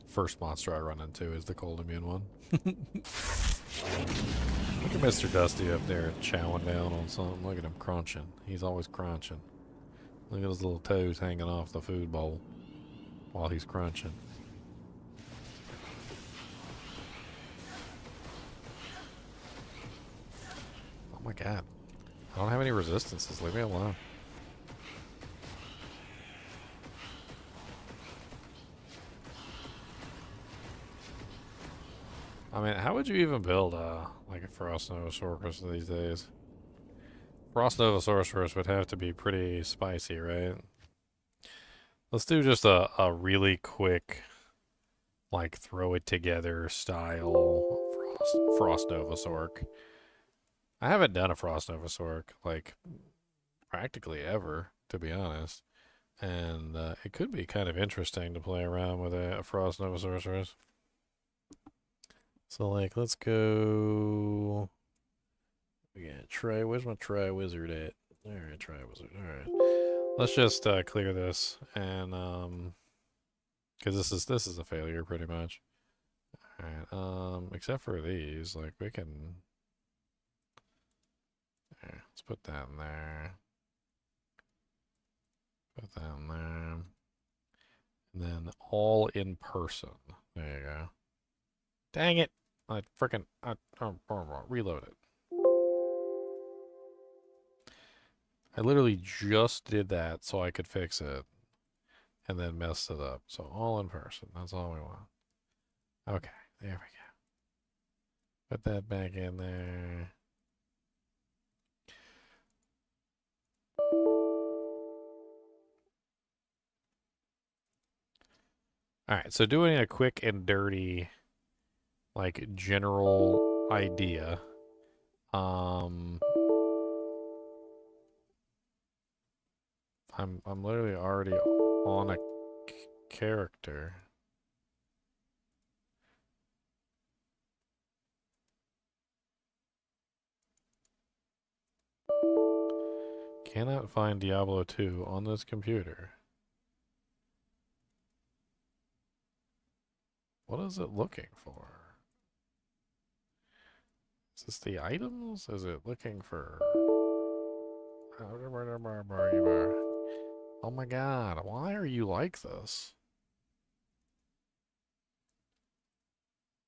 First monster I run into is the cold immune one. Look at Mr. Dusty up there chowing down on something. Look at him crunching. He's always crunching. Look at his little toes hanging off the food bowl while he's crunching. my god. I don't have any resistances. Leave me alone. I mean, how would you even build like a Frost Nova Sorceress these days? Frost Nova Sorceress would have to be pretty spicy, right? Let's do just a really quick, like, throw it together style Frost Nova Sorc. I haven't done a Frost Nova Sorc, like, practically ever, to be honest. And it could be kind of interesting to play around with a Frost Nova Sorceress. So, like, let's go. Yeah, try. Where's my try wizard at? Alright, try wizard. Alright. Let's just clear this and because this is a failure pretty much. Alright, except for these, like we can let's put that in there. Put that in there. And then all in person. There you go. Dang it! I freaking reload it. I literally just did that so I could fix it and then messed it up. So all in person. That's all we want. Okay, there we go. Put that back in there. Alright, so doing a quick and dirty, like, general idea. I'm literally already on a character. Cannot find Diablo 2 on this computer. What is it looking for? Is this the items? Is it looking for... Oh my god, why are you like this?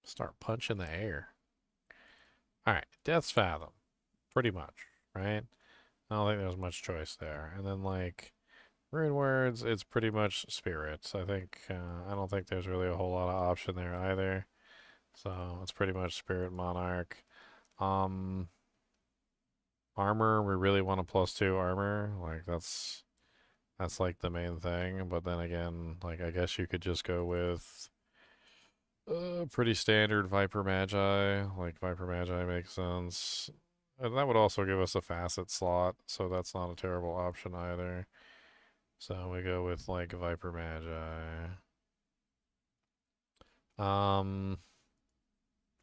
Start punching the air. Alright, Death's Fathom. Pretty much, right? I don't think there's much choice there. And then, like, Rune Words, it's pretty much spirits. I think, I don't think there's really a whole lot of option there either. So, it's pretty much Spirit Monarch. Armor, we really want a +2 armor. Like, that's like the main thing. But then again, like, I guess you could just go with pretty standard Viper Magi. Like, Viper Magi makes sense. And that would also give us a facet slot, so that's not a terrible option either. So we go with, like, Viper Magi.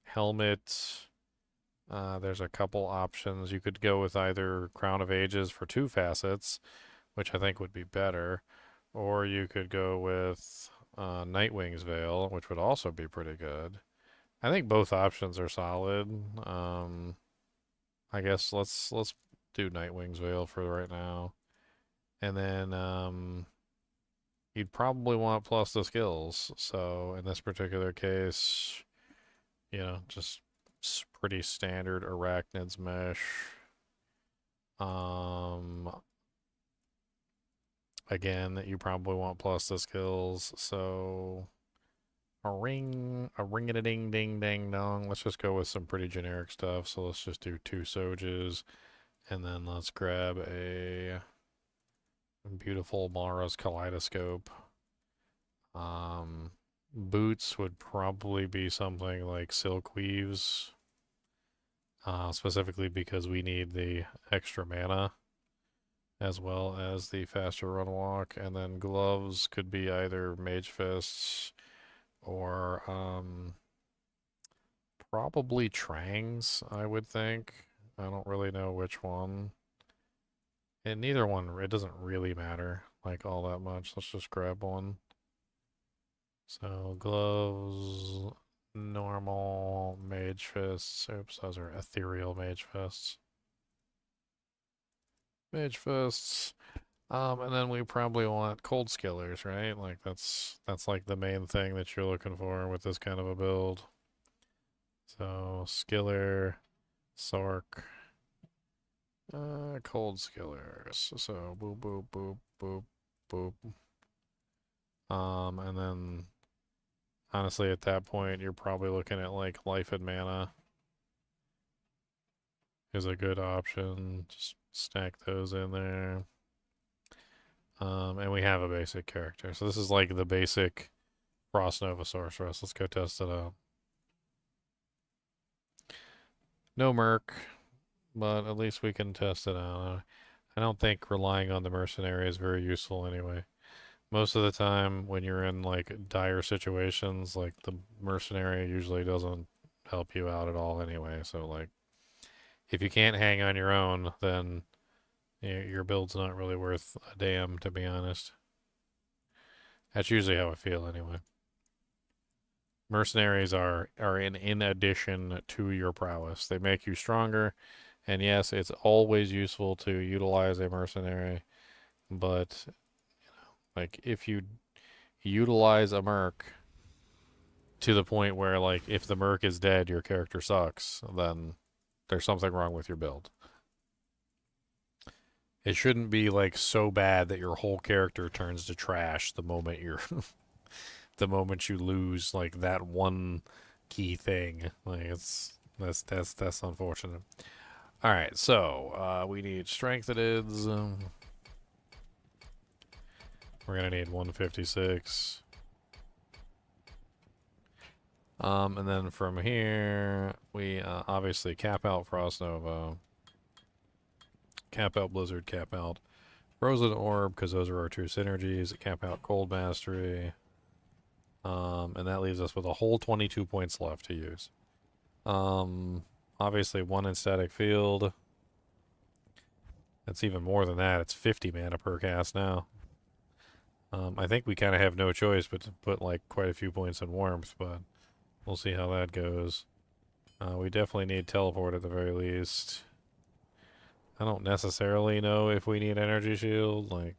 Helmet. There's a couple options. You could go with either Crown of Ages for 2 facets, which I think would be better. Or you could go with Nightwing's Veil, which would also be pretty good. I think both options are solid. I guess let's do Nightwing's Veil for right now. And then you'd probably want plus the skills. So in this particular case, you know, just pretty standard Arachnids Mesh. Again, you probably want plus the skills, so a ring-a-ding ding dang dong. Let's just go with some pretty generic stuff. So let's just do 2 Soges, and then let's grab a beautiful Mara's Kaleidoscope. Boots would probably be something like Silk Weaves, specifically because we need the extra mana as well as the faster run walk. And then gloves could be either Mage Fists or probably Trangs, I would think. I don't really know which one. And neither one, it doesn't really matter like all that much. Let's just grab one. So gloves, normal, Mage Fists. Oops, those are ethereal Mage Fists. Mage Fists. And then we probably want Cold Skillers, right? Like that's like the main thing that you're looking for with this kind of a build. So Skiller, Sorc, Cold skillers. So boop boop boop boop boop. And then honestly at that point you're probably looking at like life and mana is a good option. Just stack those in there. And we have a basic character. So this is like the basic Frost Nova Sorceress. Let's go test it out. No merc, but at least we can test it out. I don't think relying on the mercenary is very useful anyway. Most of the time when you're in like dire situations, like the mercenary usually doesn't help you out at all anyway. So like if you can't hang on your own, then your build's not really worth a damn, to be honest. That's usually how I feel anyway. Mercenaries are in addition to your prowess. They make you stronger, and yes, it's always useful to utilize a mercenary, but like if you utilize a merc to the point where like if the merc is dead, your character sucks, then there's something wrong with your build. It shouldn't be like so bad that your whole character turns to trash the moment you're the moment you lose like that one key thing. Like that's unfortunate. All right, so we need strengthenids. We're gonna need 156. And then from here we obviously cap out Frost Nova, cap out Blizzard, cap out Frozen Orb because those are our two synergies. Cap out Cold Mastery. And that leaves us with a whole 22 points left to use. Obviously one in static field. That's even more than that. It's 50 mana per cast now. I think we kind of have no choice but to put like quite a few points in warmth, but we'll see how that goes. We definitely need teleport at the very least. I don't necessarily know if we need energy shield. Like,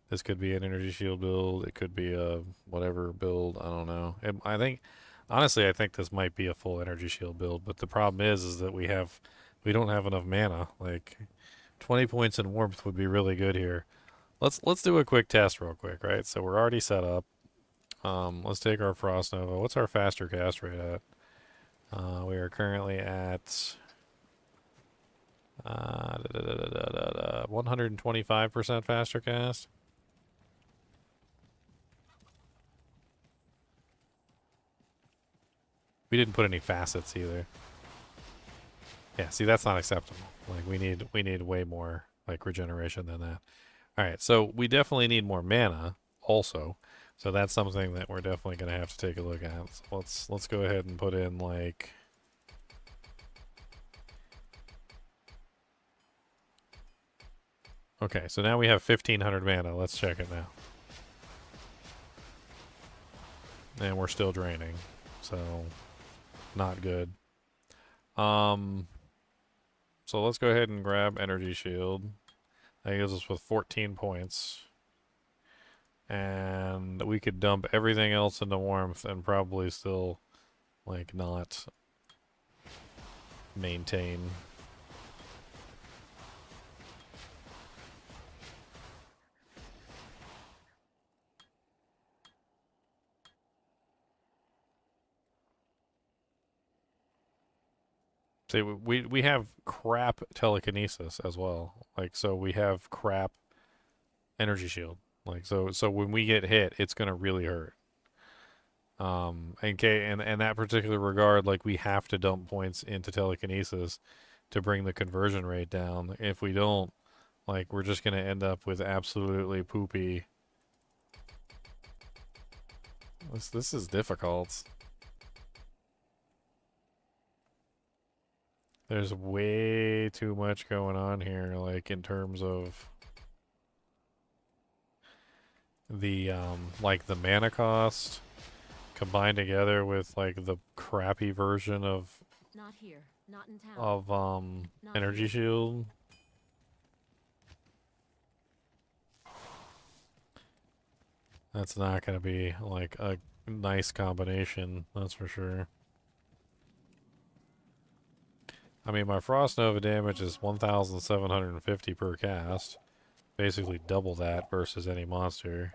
this could be an energy shield build. It could be a whatever build. I don't know. I think, honestly, I think this might be a full energy shield build. But the problem is that we don't have enough mana. Like, 20 points in warmth would be really good here. Let's do a quick test real quick, right? So we're already set up. Let's take our Frost Nova. What's our faster cast rate at? We are currently at 125% faster cast. We didn't put any facets either. Yeah, see, that's not acceptable. Like we need way more like regeneration than that. All right, so we definitely need more mana also. So that's something that we're definitely going to have to take a look at. So let's go ahead and put in like okay, so now we have 1500 mana. Let's check it now. And we're still draining. So not good. So let's go ahead and grab energy shield. That gives us with 14 points. And we could dump everything else into warmth and probably still like not maintain. See, we have crap telekinesis as well. Like, so we have crap energy shield. Like, so when we get hit, it's gonna really hurt. And that particular regard, like, we have to dump points into telekinesis to bring the conversion rate down. If we don't, like, we're just gonna end up with absolutely poopy. This is difficult. There's way too much going on here, like in terms of the like the mana cost combined together with like the crappy version of not here, not in town. Of Not energy here. shield. That's not gonna be like a nice combination, that's for sure. I mean, my Frost Nova damage is 1,750 per cast. Basically double that versus any monster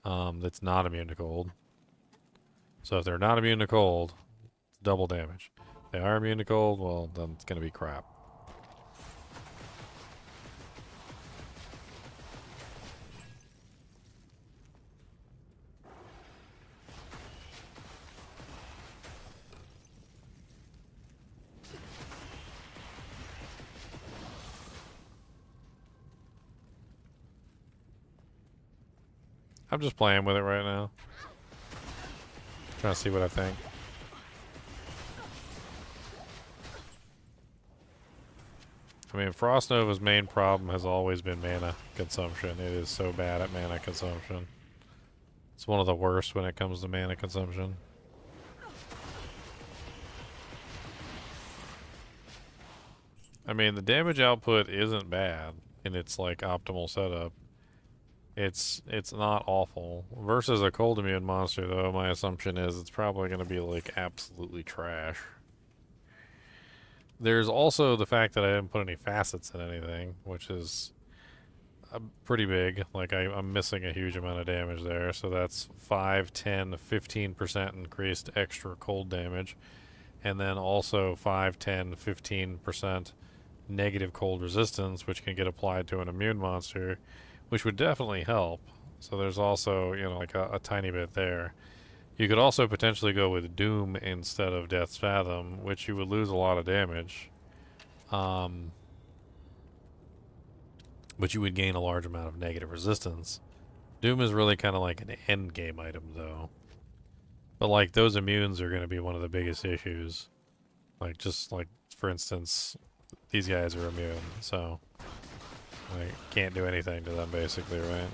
that's not immune to cold. So if they're not immune to cold, it's double damage. If they are immune to cold, well, then it's going to be crap. I'm just playing with it right now. Trying to see what I think. I mean, Frost Nova's main problem has always been mana consumption. It is so bad at mana consumption. It's one of the worst when it comes to mana consumption. I mean, the damage output isn't bad in its like optimal setup. It's not awful. Versus a cold immune monster, though, my assumption is it's probably going to be like absolutely trash. There's also the fact that I didn't put any facets in anything, which is pretty big. Like I'm missing a huge amount of damage there, so that's 5, 10, 15% increased extra cold damage, and then also 5, 10, 15% negative cold resistance, which can get applied to an immune monster, which would definitely help. So there's also, you know, like a tiny bit there. You could also potentially go with Doom instead of Death's Fathom, which you would lose a lot of damage. But you would gain a large amount of negative resistance. Doom is really kind of like an end game item, though. But like those immunes are going to be one of the biggest issues. Like just like, for instance, these guys are immune, so I can't do anything to them basically, right?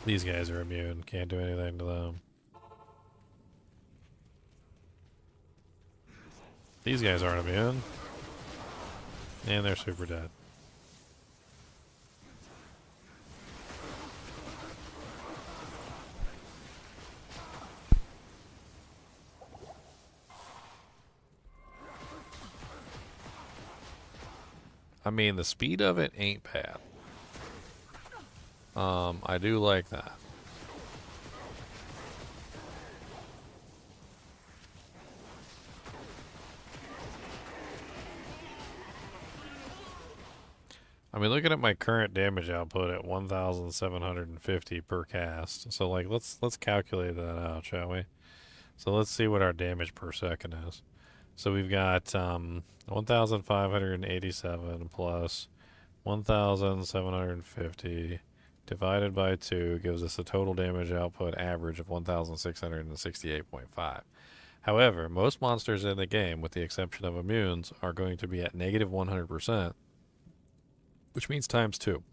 These guys are immune, can't do anything to them. These guys aren't immune. And they're super dead. I mean, the speed of it ain't bad. I do like that. I mean, looking at my current damage output at 1,750 per cast. So, like, let's calculate that out, shall we? So let's see what our damage per second is. So we've got 1,587 plus 1,750 divided by 2 gives us a total damage output average of 1,668.5. However, most monsters in the game, with the exception of immunes, are going to be at negative 100%, which means times 2.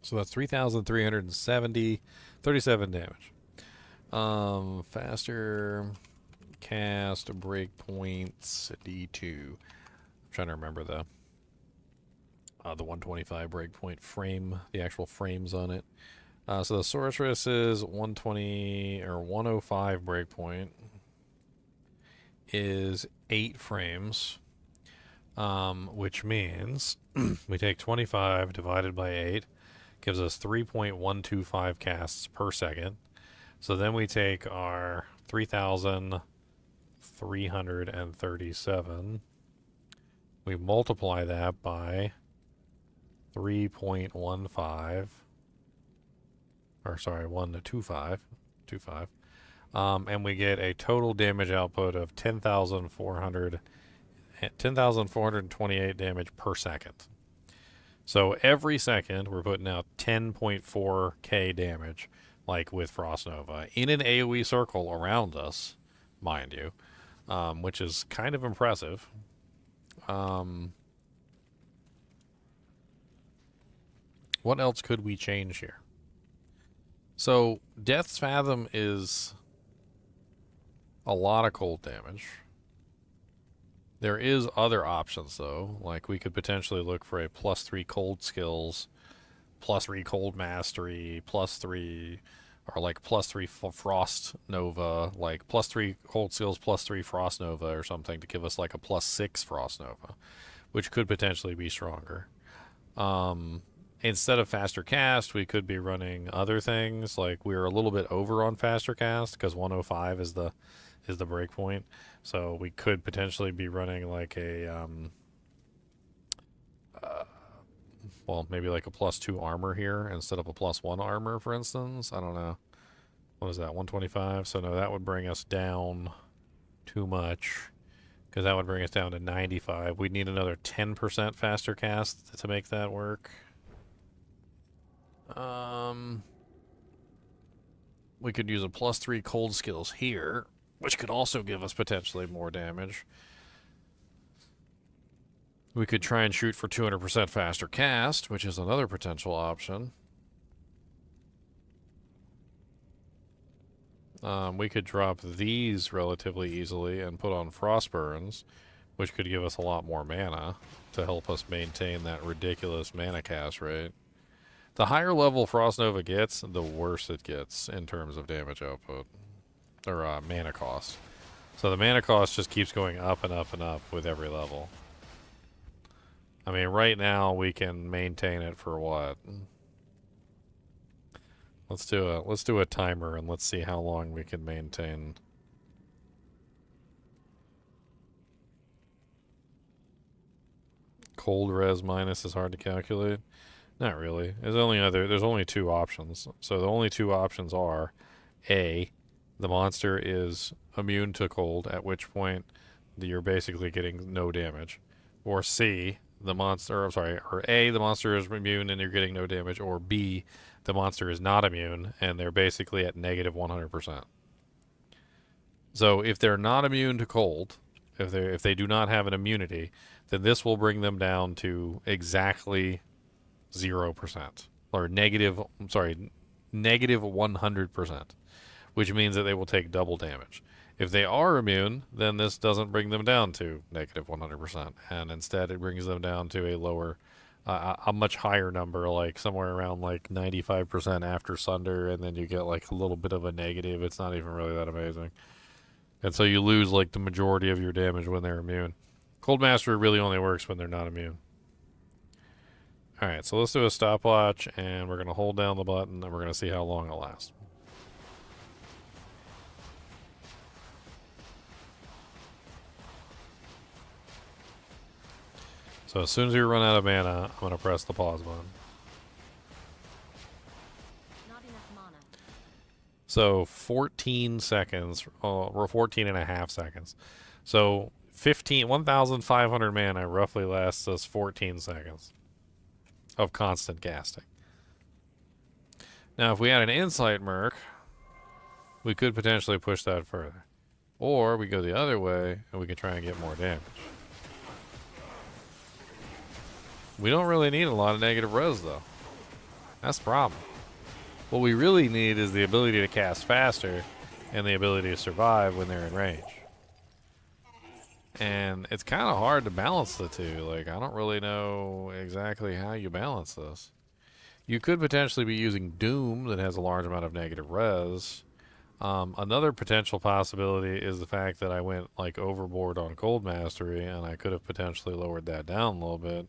So that's 3,337 damage. Faster cast breakpoints D2. I'm trying to remember the 125 breakpoint frame, the actual frames on it. So the sorceress is 120 or 105 breakpoint is 8 frames, which means we take 25 divided by 8 gives us 3.125 casts per second. So then we take our 3,337, we multiply that by 3.15, or sorry, 1.25, and we get a total damage output of 10,428 damage per second. So every second we're putting out 10.4k damage, like with Frost Nova, in an AoE circle around us, mind you, which is kind of impressive. What else could we change here? So Death's Fathom is a lot of cold damage. There is other options, though. Like we could potentially look for a +3 cold skills +3 cold mastery, +3, or like +3 frost nova, like +3 cold skills, +3 frost nova or something to give us like a +6 frost nova, which could potentially be stronger. Instead of faster cast, we could be running other things. Like we're a little bit over on faster cast because 105 is the break point. So we could potentially be running like a well, maybe like a +2 armor here instead of a +1 armor, for instance. I don't know. What is that? 125. So no, that would bring us down too much because that would bring us down to 95. We'd need another 10% faster cast to make that work. We could use a +3 cold skills here, which could also give us potentially more damage. We could try and shoot for 200% faster cast, which is another potential option. We could drop these relatively easily and put on Frostburns, which could give us a lot more mana to help us maintain that ridiculous mana cast rate. The higher level Frost Nova gets, the worse it gets in terms of damage output, or mana cost. So the mana cost just keeps going up and up and up with every level. I mean, right now we can maintain it for what? Let's do a timer and let's see how long we can maintain. Cold res minus is hard to calculate. Not really. There's only two options. So the only two options are A, the monster is immune to cold, at which point you're basically getting no damage. Or C, the monster, or A, the monster is immune and you're getting no damage, or B, the monster is not immune and they're basically at negative 100%. So if they're not immune to cold, if they do not have an immunity, then this will bring them down to exactly 0%, or negative 100%, which means that they will take double damage. If they are immune, then this doesn't bring them down to negative 100%, and instead it brings them down to a lower, a much higher number, like somewhere around like 95% after Sunder, and then you get like a little bit of a negative. It's not even really that amazing. And so you lose like the majority of your damage when they're immune. Cold Mastery really only works when they're not immune. Alright, so let's do a stopwatch, and we're going to hold down the button, and we're going to see how long it lasts. So as soon as you run out of mana, I'm going to press the pause button. Not enough mana. So 14 seconds, or 14 and a half seconds. So 1,500 mana roughly lasts us 14 seconds of constant casting. Now, if we had an Insight Merc, we could potentially push that further. Or we go the other way, and we can try and get more damage. We don't really need a lot of negative res, though. That's the problem. What we really need is the ability to cast faster and the ability to survive when they're in range. And it's kind of hard to balance the two. Like, I don't really know exactly how you balance this. You could potentially be using Doom that has a large amount of negative res. Another potential possibility is the fact that I went like overboard on Cold Mastery, and I could have potentially lowered that down a little bit.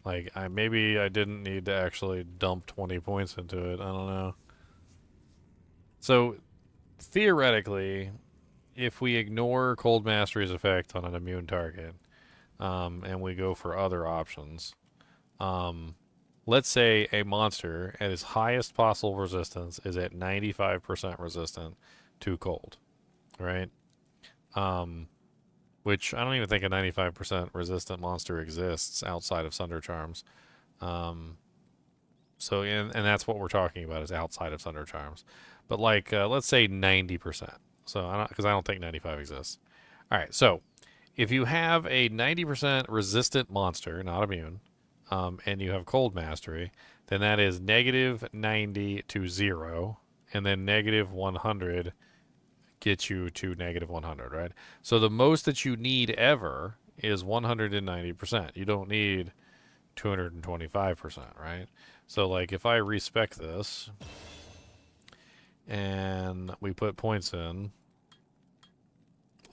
Like, maybe I didn't need to actually dump 20 points into it. I don't know. So, theoretically, if we ignore Cold Mastery's effect on an immune target, and we go for other options, let's say a monster at its highest possible resistance is at 95% resistant to cold, right? Which I don't even think a 95% resistant monster exists outside of Sunder Charms. And that's what we're talking about, is outside of Sunder Charms. But like, let's say 90%. So because I don't think 95 exists. All right, so if you have a 90% resistant monster, not immune, and you have Cold Mastery, then that is negative 90 to 0, and then negative 100 gets you to negative 100, right? So the most that you need ever is 190%. You don't need 225%, right? So, like, if I respec this and we put points in,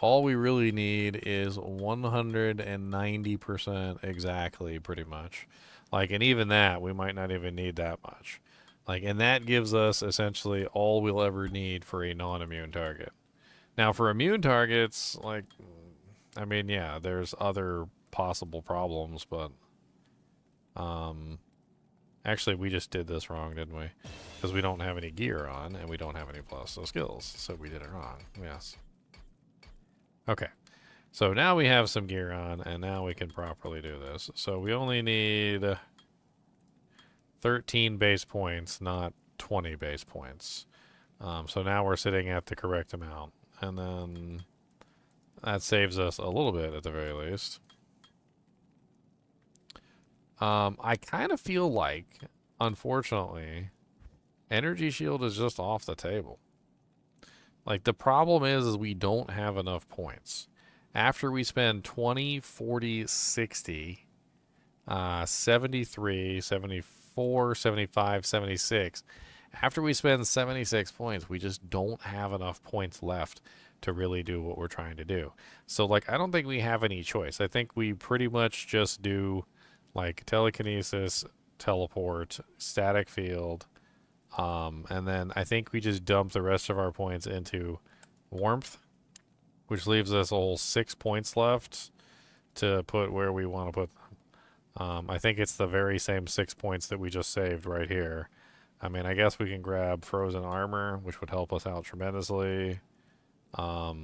all we really need is 190% exactly, pretty much. Like, and even that, we might not even need that much. Like, and that gives us essentially all we'll ever need for a non-immune target. Now, for immune targets, like, I mean, yeah, there's other possible problems, but, actually, we just did this wrong, didn't we? Because we don't have any gear on, and we don't have any plus skills, so we did it wrong. Yes. Okay. So now we have some gear on, and now we can properly do this. So we only need 13 base points, not 20 base points. So now we're sitting at the correct amount. And then that saves us a little bit at the very least. I kind of feel like, unfortunately, energy shield is just off the table. Like, the problem is we don't have enough points. After we spend 20, 40, 60, 73, 74, 75, 76, after we spend 76 points, we just don't have enough points left to really do what we're trying to do. So, like, I don't think we have any choice. I think we pretty much just do, like, telekinesis, teleport, static field, and then I think we just dump the rest of our points into warmth, which leaves us a whole 6 points left to put where we want to put them. I think it's the very same 6 points that we just saved right here. I mean, I guess we can grab frozen armor, which would help us out tremendously. I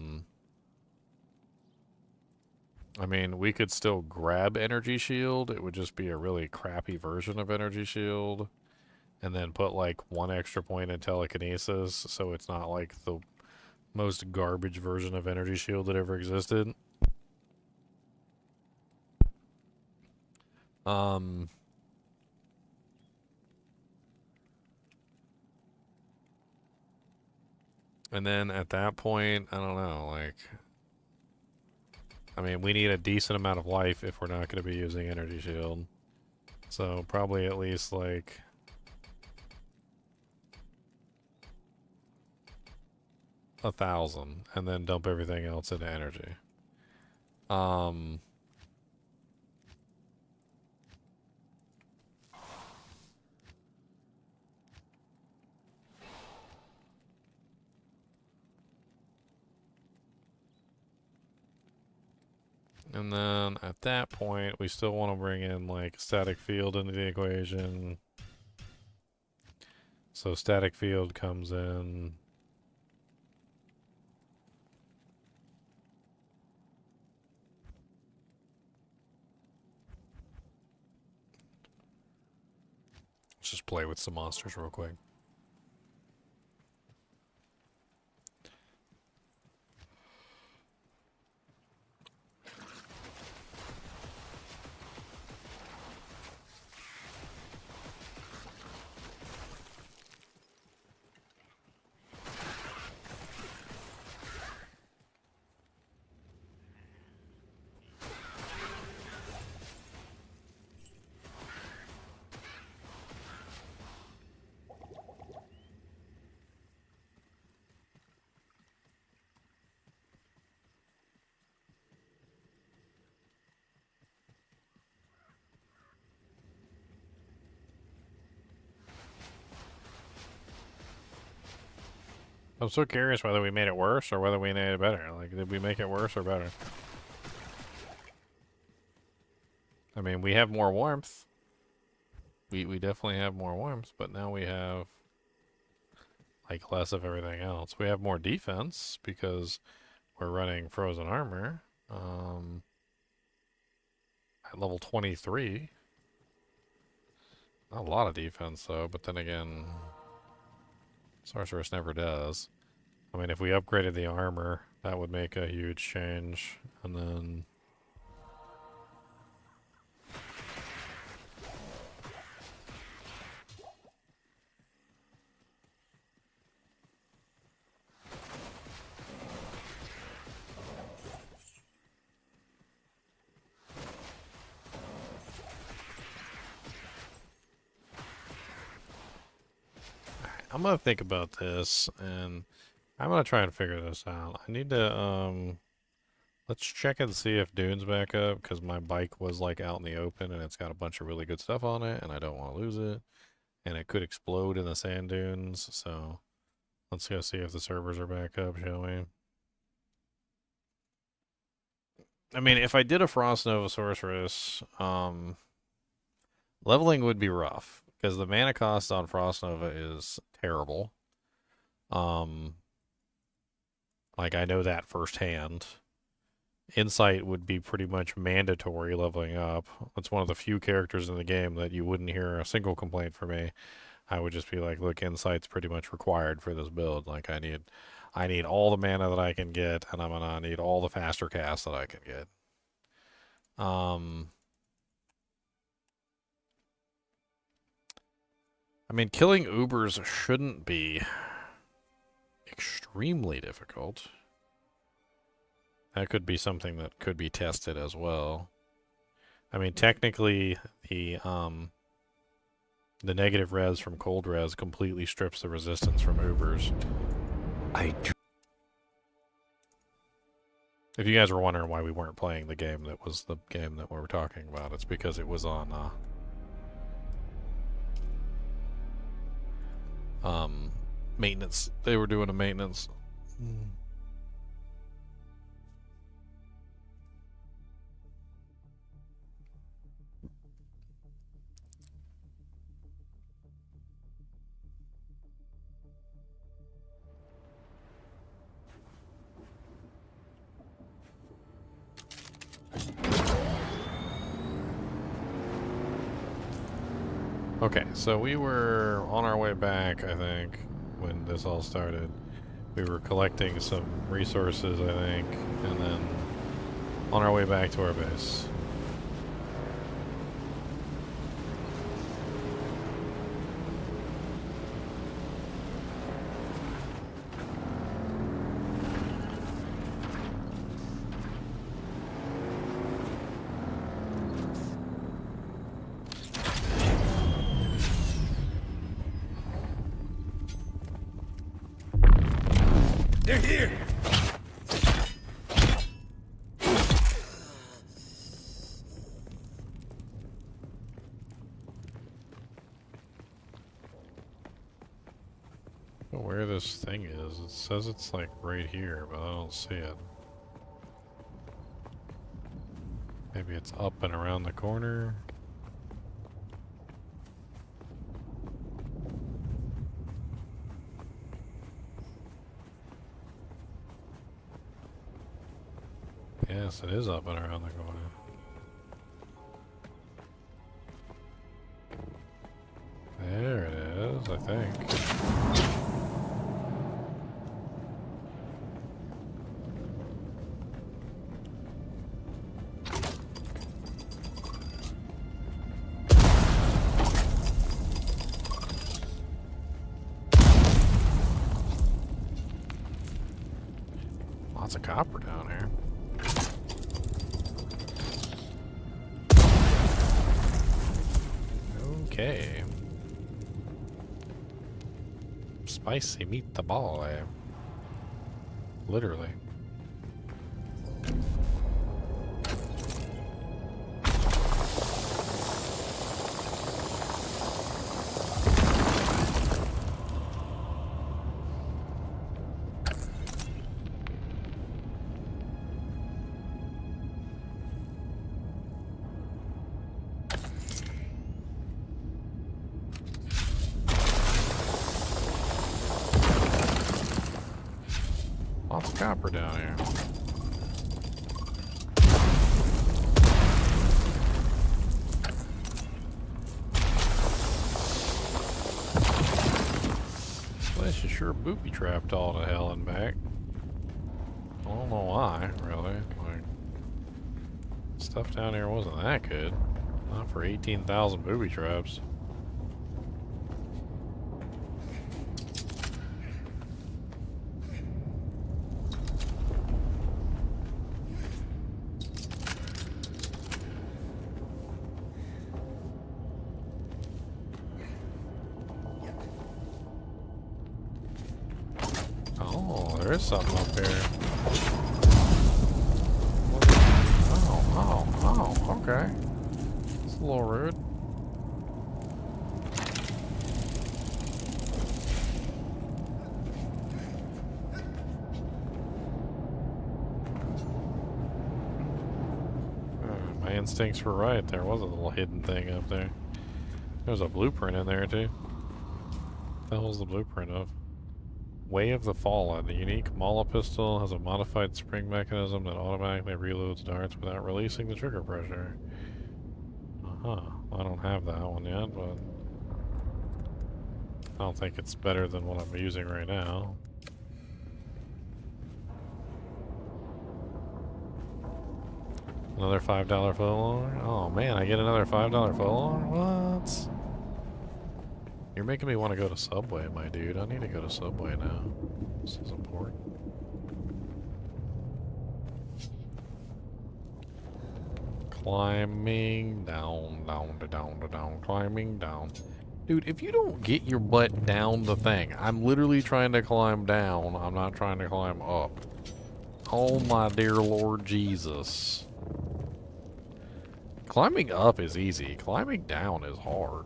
mean, we could still grab energy shield. It would just be a really crappy version of energy shield. And then put, like, 1 extra point in telekinesis, so it's not, like, the most garbage version of energy shield that ever existed. And then at that point, I don't know, like, I mean, we need a decent amount of life if we're not going to be using energy shield. So probably at least, like, 1,000, and then dump everything else into energy. And then at that point, we still want to bring in, like, static field into the equation. So static field comes in. Let's just play with some monsters real quick. I'm so curious whether we made it worse or whether we made it better. Like, did we make it worse or better? I mean, we have more warmth. We definitely have more warmth, but now we have, like, less of everything else. We have more defense because we're running frozen armor. At level 23. Not a lot of defense, though, but then again, Sorceress never does. I mean, if we upgraded the armor, that would make a huge change. And then... I'm gonna think about this, and I'm gonna try and figure this out. I need to let's check and see if Dune's back up, because my bike was like out in the open and it's got a bunch of really good stuff on it, and I don't want to lose it, and it could explode in the sand dunes. So let's go see if the servers are back up, shall we? I mean, if I did a Frost Nova Sorceress, leveling would be rough, because the mana cost on Frost Nova is terrible. Like, I know that firsthand. Insight would be pretty much mandatory leveling up. It's one of the few characters in the game that you wouldn't hear a single complaint from me. I would just be like, look, Insight's pretty much required for this build. Like, I need all the mana that I can get, and I'm gonna need all the faster cast that I can get. I mean, killing Ubers shouldn't be extremely difficult. That could be something that could be tested as well. I mean, technically, the negative res from cold res completely strips the resistance from Ubers. If you guys were wondering why we weren't playing the game that was the game that we were talking about, it's because it was on maintenance. They were doing a maintenance. Okay, so we were on our way back, I think, when this all started. We were collecting some resources, I think, and then on our way back to our base. They're here! Where this thing is, it says it's like right here, but I don't see it. Maybe it's up and around the corner. Yes, it is up and around the corner. There it is, I think. Lots of copper down here. Okay. Spicy meatball, literally. Lots of copper down here. This place is sure booby trapped all to hell and back. I don't know why, really. Like, stuff down here wasn't that good. Not for 18,000 booby traps. there is something up here. Oh, okay. It's a little rude. My instincts were right. There was a little hidden thing up there. There's a blueprint in there, too. What the hell is the blueprint of? Way of the Fallen. The unique Mala pistol has a modified spring mechanism that automatically reloads darts without releasing the trigger pressure. Uh-huh. I don't have that one yet, but I don't think it's better than what I'm using right now. Another $5 footlong? Oh man, I get another $5 footlong? What? You're making me want to go to Subway, my dude. I need to go to Subway now. This is important. Climbing down, climbing down. Dude, if you don't get your butt down the thing, I'm literally trying to climb down. I'm not trying to climb up. Oh my dear Lord Jesus. Climbing up is easy. Climbing down is hard.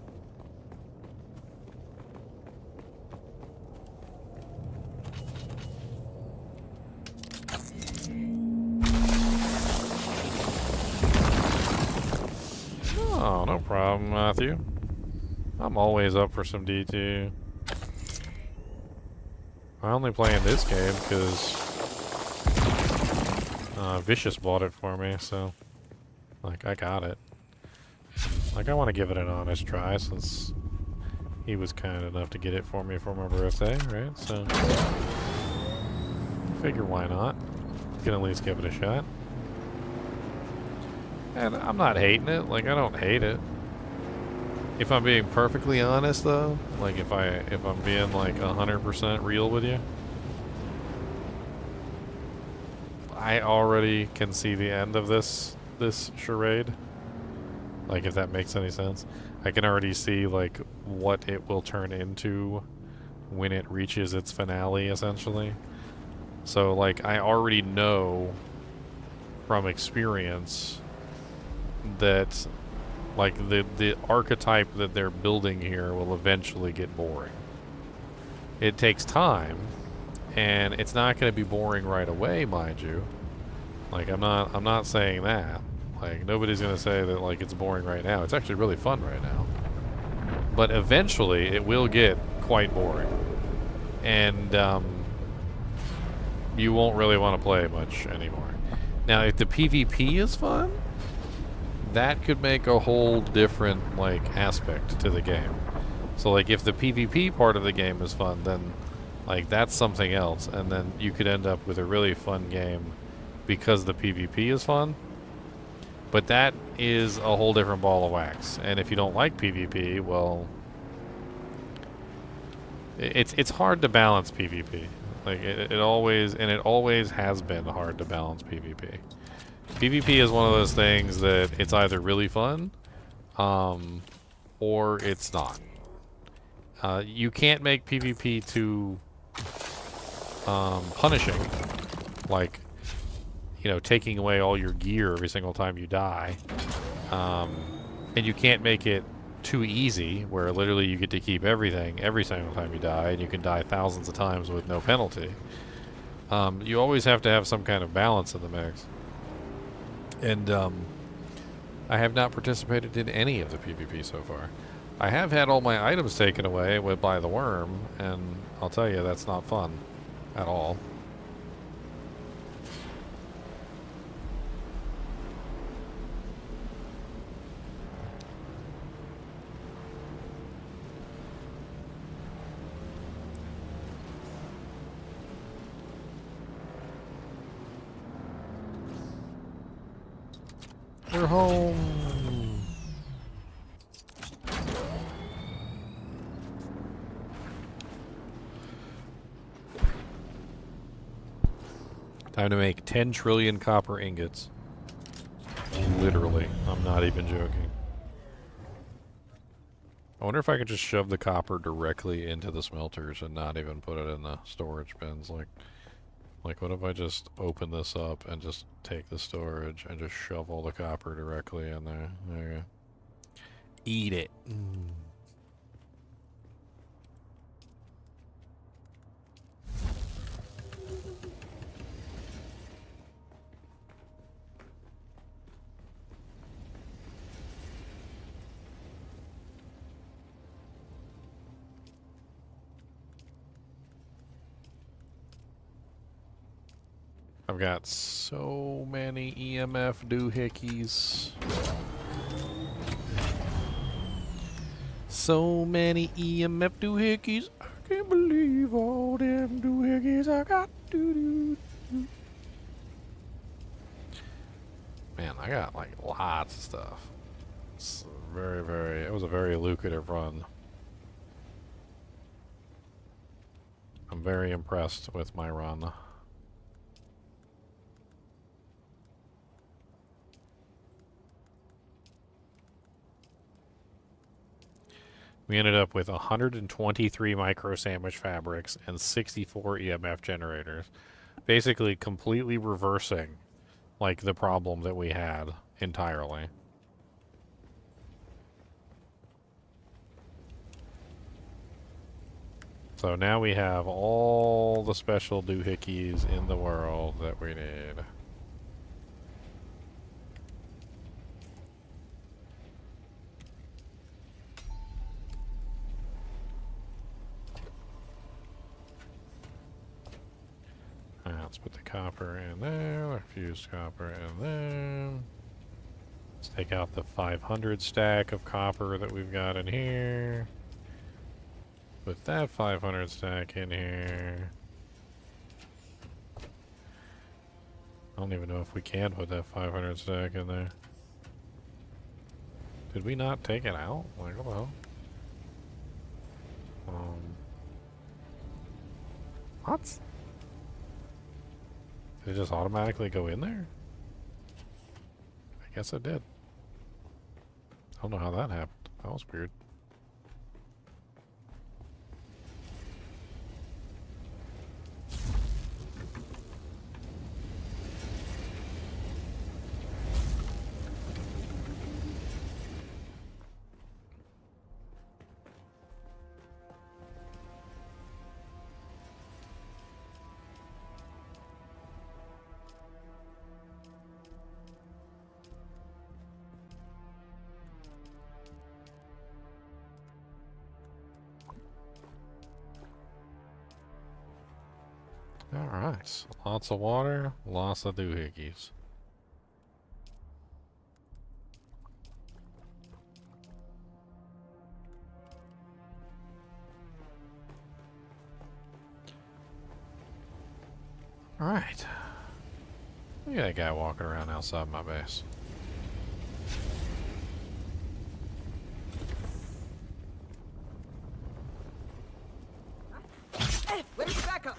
Oh, no problem, Matthew. I'm always up for some D2. I only play in this game because Vicious bought it for me, so like I got it. Like I want to give it an honest try since he was kind enough to get it for me for my birthday, right? So figure why not? Can at least give it a shot. And I'm not hating it. Like I don't hate it. If I'm being perfectly honest, though, like if I'm being like 100% real with you, I already can see the end of this charade. Like if that makes any sense, I can already see like what it will turn into when it reaches its finale, essentially. So like I already know from experience that like the archetype that they're building here will eventually get boring. It takes time, and it's not going to be boring right away, mind you. Like I'm not saying that. Like nobody's going to say that like it's boring right now. It's actually really fun right now. But eventually it will get quite boring. And you won't really want to play much anymore. Now, if the PvP is fun, that could make a whole different like aspect to the game. So like if the PvP part of the game is fun, then like that's something else, and then you could end up with a really fun game because the PvP is fun. But that is a whole different ball of wax. And if you don't like PvP, well, it's hard to balance PvP. Like it always has been hard to balance PvP. PvP is one of those things that it's either really fun, or it's not. You can't make PvP too punishing, like, you know, taking away all your gear every single time you die. And you can't make it too easy, where literally you get to keep everything every single time you die, and you can die thousands of times with no penalty. You always have to have some kind of balance in the mix. And I have not participated in any of the PvP so far. I have had all my items taken away by the worm, and I'll tell you, that's not fun at all. We're home. Time to make 10 trillion copper ingots. Literally. I'm not even joking. I wonder if I could just shove the copper directly into the smelters and not even put it in the storage bins. Like, Like, what if I just open this up and just take the storage and just shove all the copper directly in there? There you go. Eat it. I've got so many EMF doohickeys. So many EMF doohickeys. I can't believe all them doohickeys I got. Man, I got like lots of stuff. It's it was a very lucrative run. I'm very impressed with my run. We ended up with 123 micro sandwich fabrics and 64 EMF generators. Basically completely reversing like the problem that we had entirely. So now we have all the special doohickeys in the world that we need. Let's put the copper in there, fused copper in there. Let's take out the 500 stack of copper that we've got in here. Put that 500 stack in here. I don't even know if we can put that 500 stack in there. Did we not take it out? Like, what the hell? What? Did it just automatically go in there? I guess it did. I don't know how that happened. That was weird. Alright, lots of water, lots of doohickeys. Alright. Look at that guy walking around outside my base. Where's the backup?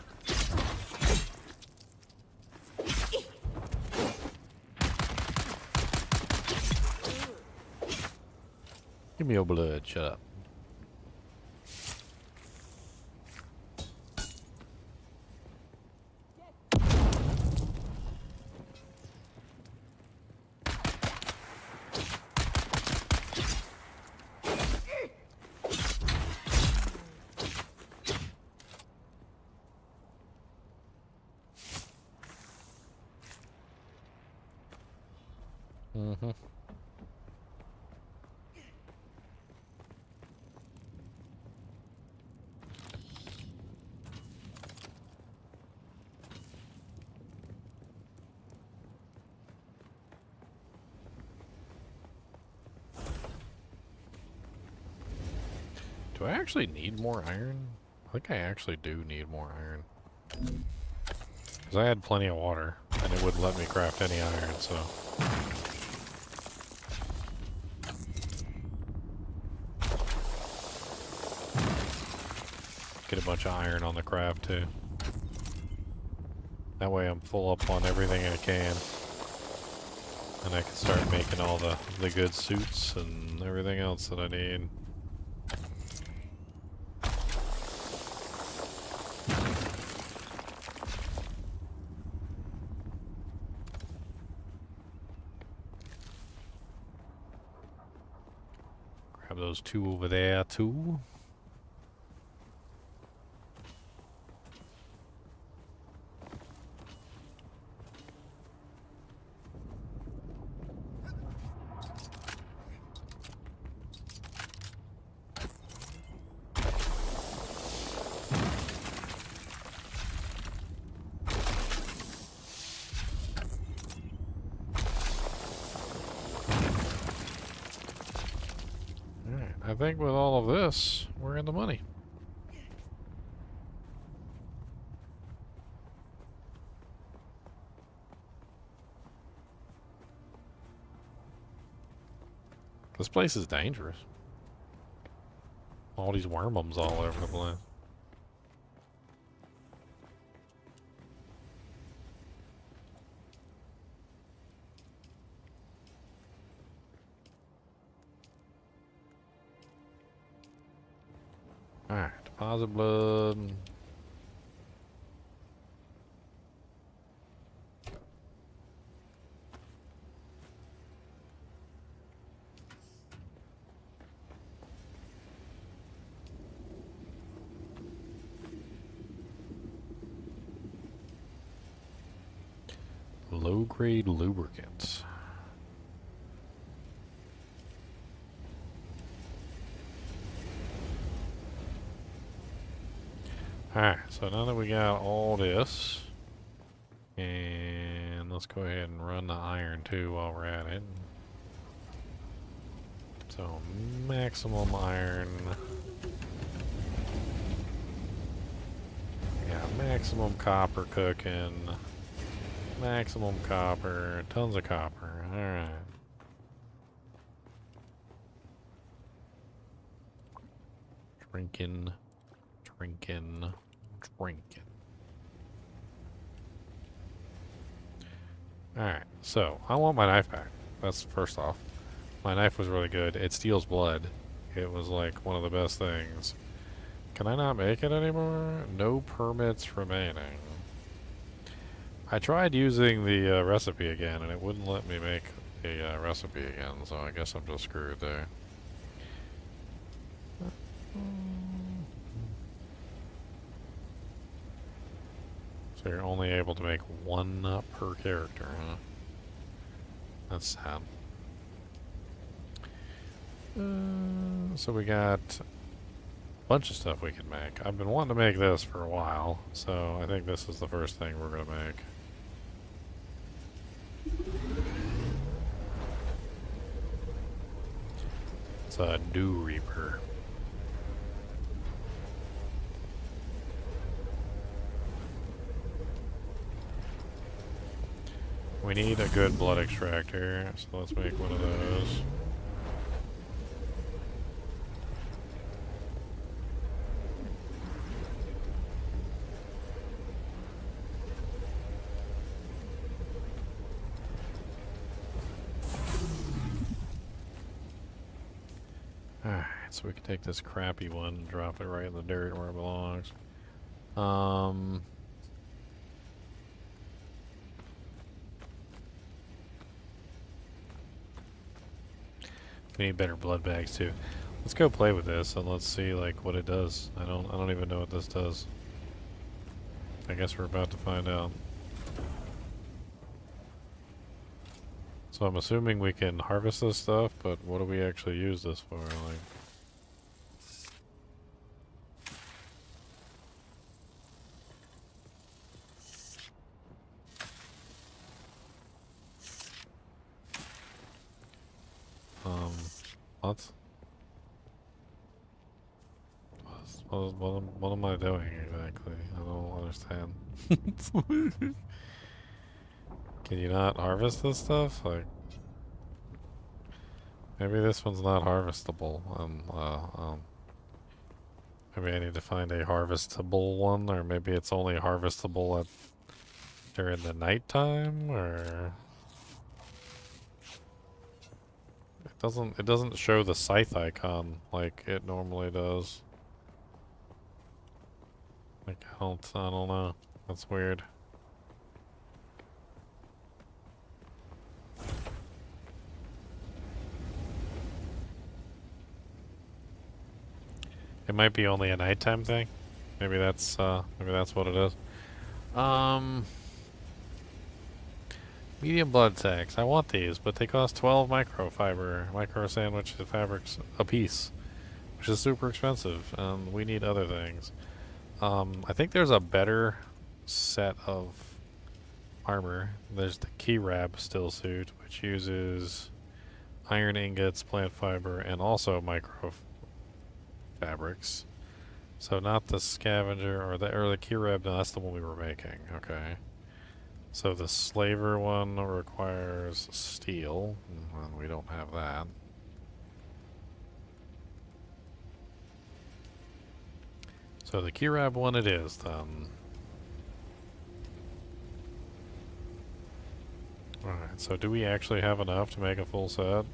Give me your blood, shut up. Mm-hmm. Do I actually need more iron? I think I actually do need more iron. Because I had plenty of water, and it wouldn't let me craft any iron, so... Get a bunch of iron on the craft, too. That way I'm full up on everything I can. And I can start making all the good suits and everything else that I need. Grab those two over there too. I think with all of this, we're in the money. This place is dangerous. All these wormums all over the place. Alright, deposit blood. Low-grade lubricants. Alright, so now that we got all this, and let's go ahead and run the iron too while we're at it. So maximum iron. Yeah, maximum copper cooking. Maximum copper. Tons of copper. Alright. Drinking. Drinking. Alright, so I want my knife back. That's first off. My knife was really good. It steals blood. It was like one of the best things. Can I not make it anymore? No permits remaining. I tried using the recipe again and it wouldn't let me make a recipe again, so I guess I'm just screwed there. So you're only able to make one per character, huh? That's sad. So we got a bunch of stuff we can make. I've been wanting to make this for a while, so I think this is the first thing we're going to make. It's a Dew Reaper. We need a good blood extractor, so let's make one of those. Alright, so we can take this crappy one and drop it right in the dirt where it belongs. We need better blood bags too. Let's go play with this and let's see like what it does. I don't even know what this does. I guess we're about to find out. So I'm assuming we can harvest this stuff, but what do we actually use this for? Like, what am I doing exactly? I don't understand. Can you not harvest this stuff? Like, maybe this one's not harvestable. Maybe I need to find a harvestable one, or maybe it's only harvestable during the nighttime, or it doesn't show the scythe icon like it normally does. Like I don't know. That's weird. It might be only a nighttime thing. Maybe that's what it is. Medium blood sacks. I want these, but they cost 12 micro sandwich fabrics a piece, which is super expensive, and we need other things. I think there's a better set of armor. There's the key wrap still suit, which uses iron ingots, plant fiber, and also micro fabrics. So not the scavenger or the key wrap. No, that's the one we were making. Okay. So the slaver one requires steel, and we don't have that. So the key wrap one it is then. Alright, so do we actually have enough to make a full set?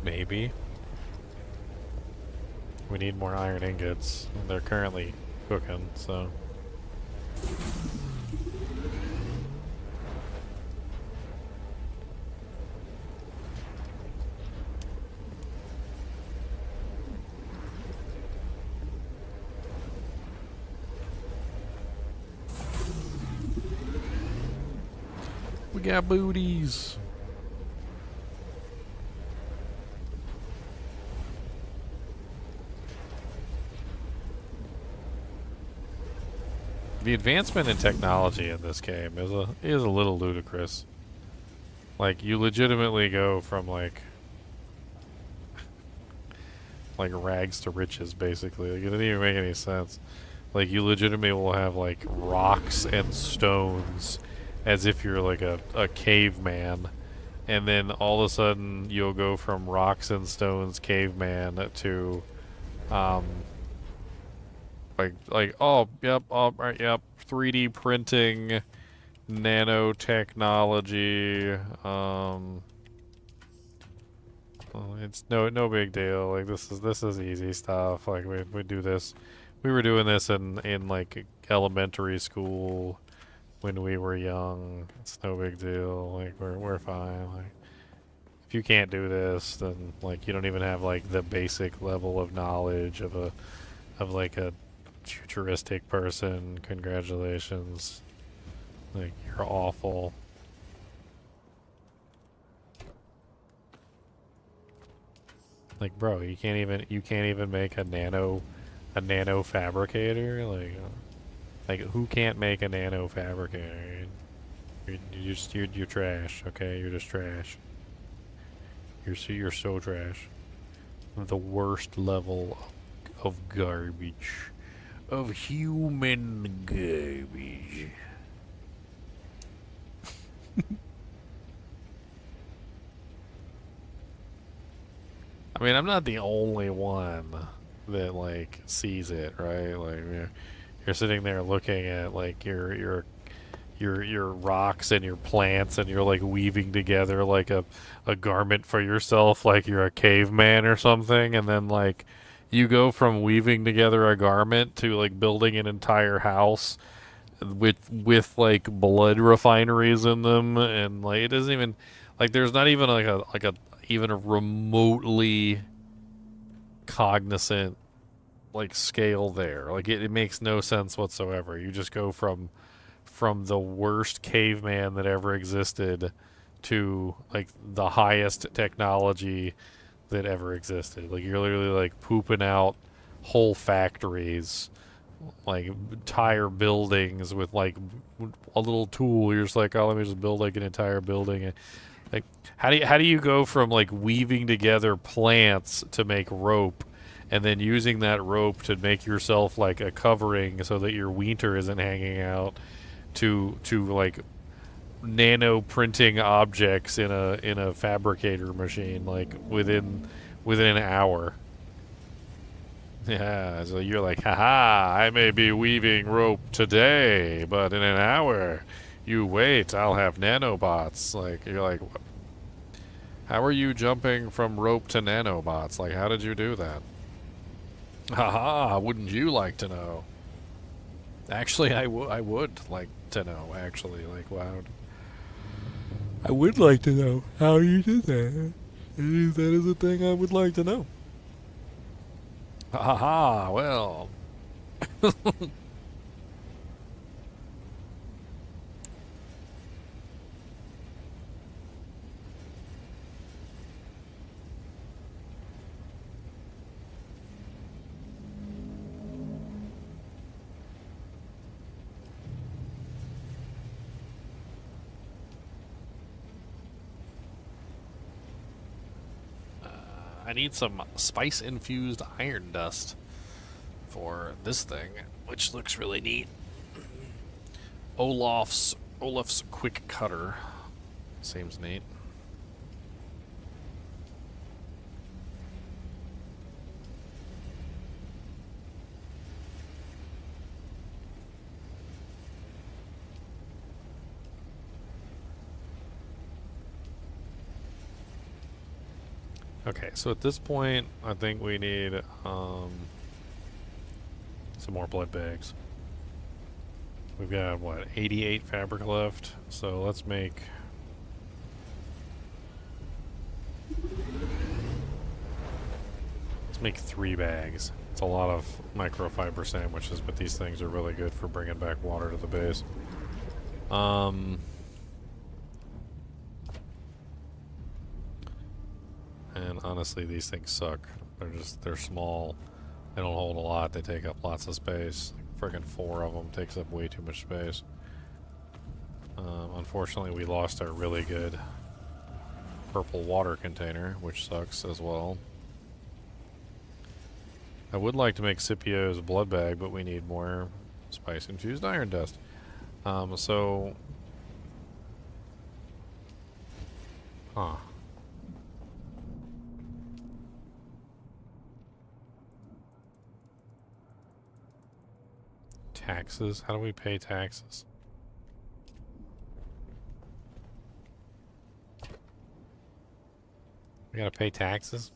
Maybe. We need more iron ingots. They're currently cooking, so. We got booties. The advancement in technology in this game is a little ludicrous. Like, you legitimately go from like rags to riches, basically. Like, it doesn't even make any sense. Like, you legitimately will have like rocks and stones as if you're like a caveman, and then all of a sudden you'll go from rocks and stones caveman to oh yep, all right, yep, 3D printing, nanotechnology. It's no big deal. Like, this is easy stuff. Like, we do this. We were doing this in like elementary school when we were young. It's no big deal. Like, we're fine. Like, if you can't do this, then like you don't even have like the basic level of knowledge of like a futuristic person. Congratulations. Like, you're awful. Like, bro, you can't even make a nano fabricator. Like who can't make a nano fabricator? You're trash. Okay, you're just trash. You're so trash. The worst level of garbage, of human garbage. I mean, I'm not the only one that like sees it, right? Like, you're sitting there looking at like your rocks and your plants, and you're like weaving together like a garment for yourself, like you're a caveman or something, and then like you go from weaving together a garment to like building an entire house with like blood refineries in them, and like it doesn't even like there's not even like a even a remotely cognizant like scale there. Like, it makes no sense whatsoever. You just go from the worst caveman that ever existed to like the highest technology that ever existed. Like, you're literally like pooping out whole factories, like entire buildings with like a little tool. You're just like, oh, let me just build like an entire building. And like, how do you go from like weaving together plants to make rope, and then using that rope to make yourself like a covering so that your wiener isn't hanging out, to like nano printing objects in a fabricator machine like within an hour? Yeah, so you're like, haha, I may be weaving rope today, but in an hour, you wait, I'll have nanobots. Like, you're like, how are you jumping from rope to nanobots? Like, how did you do that? Haha, wouldn't you like to know? Actually, I would like to know, actually. Like, wow. I would like to know how you did that. That is a thing I would like to know. Ha ha, well. I need some spice-infused iron dust for this thing, which looks really neat. Olaf's quick cutter seems neat. Okay, so at this point, I think we need some more blood bags. We've got, what, 88 fabric left, so let's make... Let's make 3 bags. It's a lot of microfiber sandwiches, but these things are really good for bringing back water to the base. And honestly, these things suck. They're small. They don't hold a lot. They take up lots of space. Like, friggin' 4 of them takes up way too much space. Unfortunately, we lost our really good purple water container, which sucks as well. I would like to make Scipio's blood bag, but we need more spice-infused iron dust. So... Huh. Taxes? How do we pay taxes? We gotta pay taxes?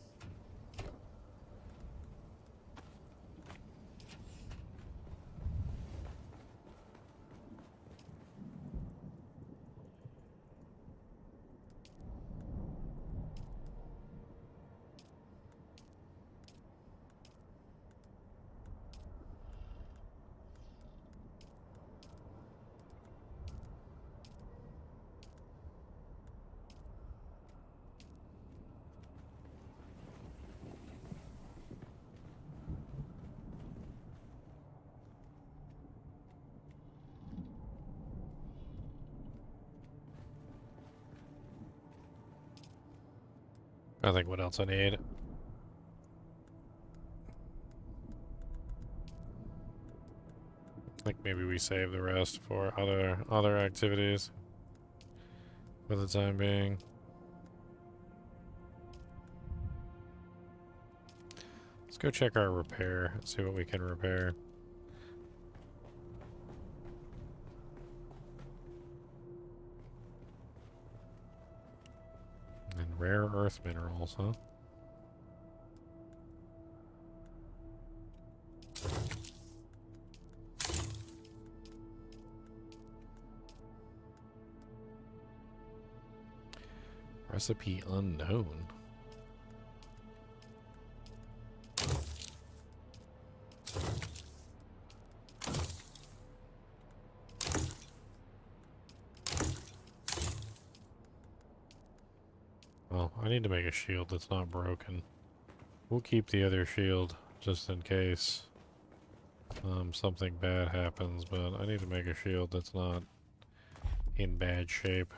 I think what else I need. I think maybe we save the rest for other activities for the time being. Let's go check our repair, see what we can repair. And rare earth minerals, huh? Recipe unknown. Well, I need to make a shield that's not broken. We'll keep the other shield just in case something bad happens, but I need to make a shield that's not in bad shape.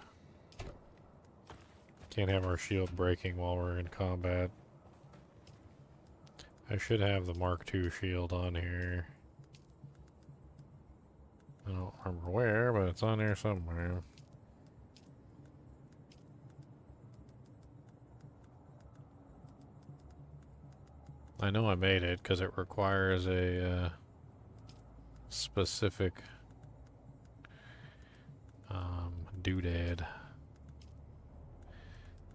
Can't have our shield breaking while we're in combat. I should have the Mark II shield on here. I don't remember where, but it's on there somewhere. I know I made it because it requires a specific doodad.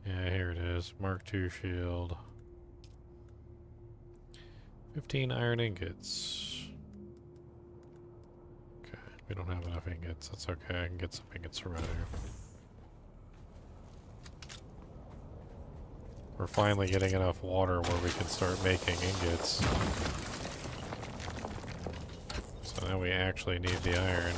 Yeah, here it is. Mark II shield. 15 iron ingots. Okay, we don't have enough ingots. That's okay. I can get some ingots from out here. We're finally getting enough water where we can start making ingots. So now we actually need the iron.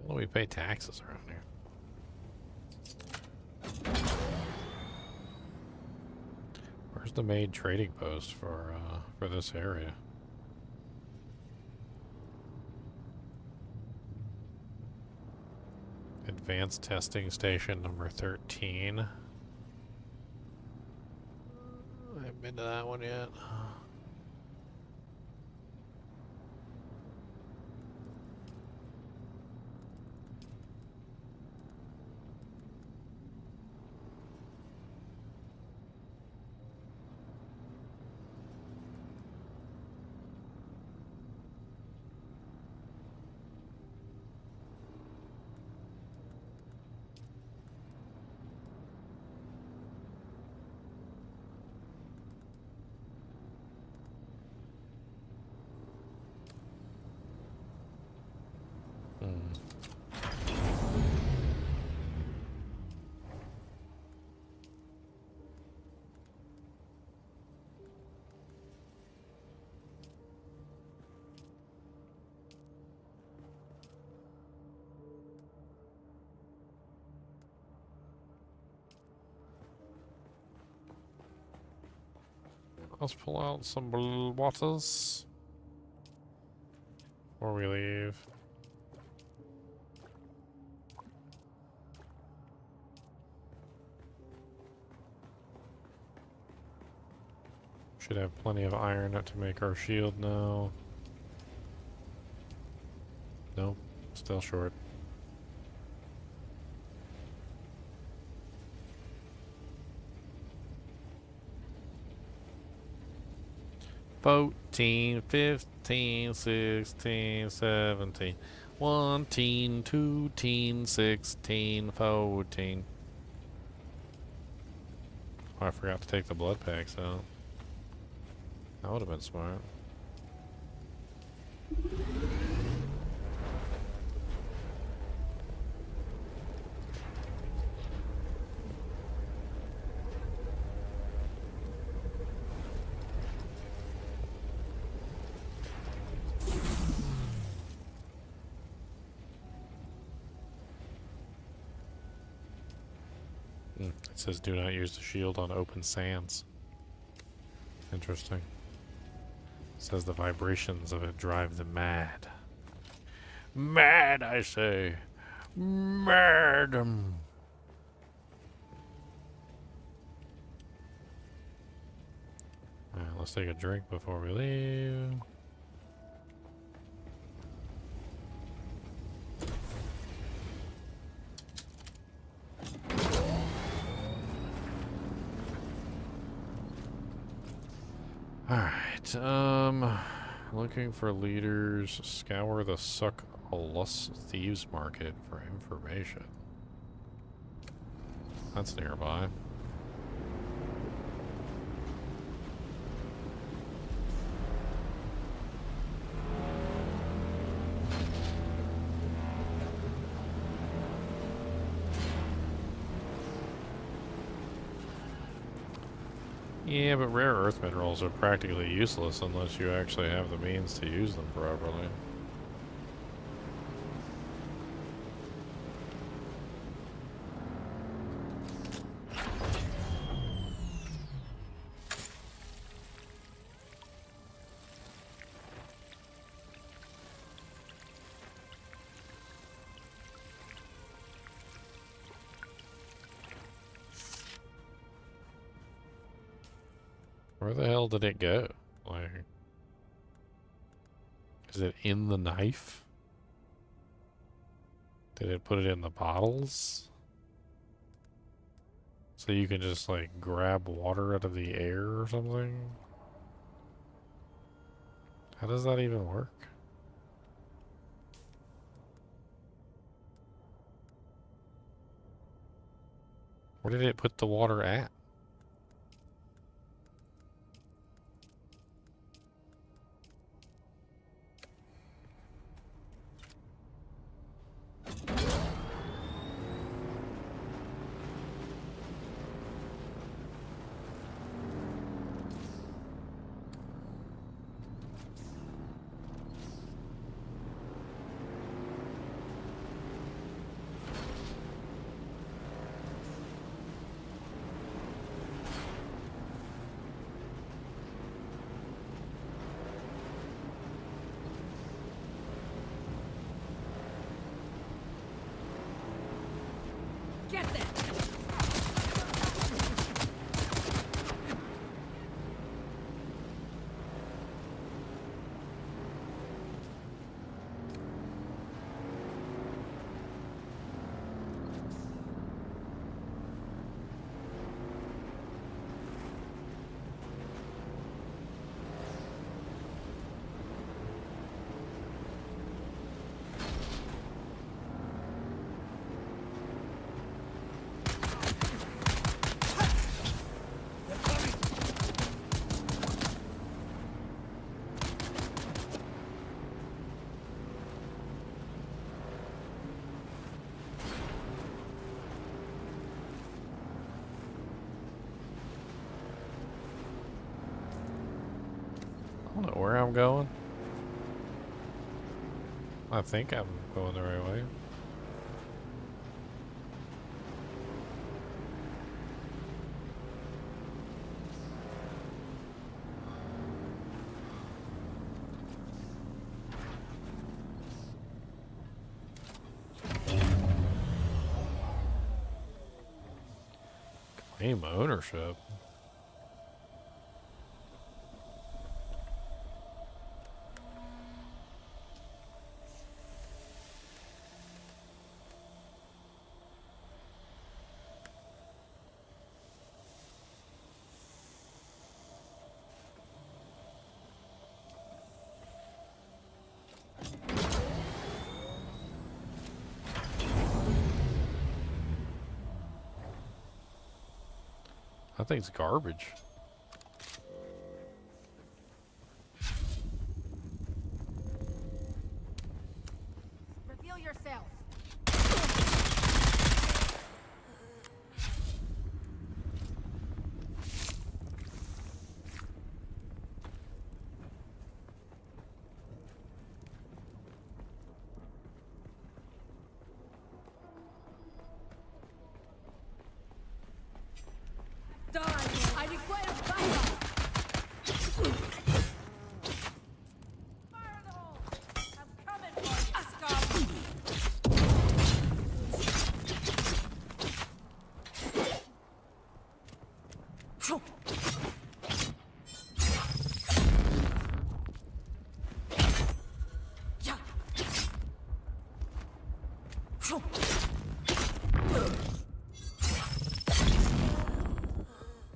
Well, we pay taxes around here. Where's the main trading post for this area? Advanced testing station number 13. I haven't been to that one yet. Let's pull out some blue waters before we leave. Should have plenty of iron to make our shield now. Nope, still short. Fourteen, 15, 16, 17, 1, 2, 16, 14. Oh, I forgot to take the blood packs out. That would have been smart. It says do not use the shield on open sands. Interesting. It says the vibrations of it drive them mad. Mad, I say. Mad. Alright, let's take a drink before we leave. Alright, looking for leaders. Scour the Suck-a-Lus Thieves Market for information. That's nearby. Yeah, but rare earth minerals are practically useless unless you actually have the means to use them properly. Where the hell did it go? Like, is it in the knife? Did it put it in the bottles? So you can just, like, grab water out of the air or something? How does that even work? Where did it put the water at? Get there! I don't know where I'm going. I think I'm going the right way. Claim ownership. That thing's garbage. Reveal yourself. Die! I require backup! Fire in the hole! I'm coming for you, scum!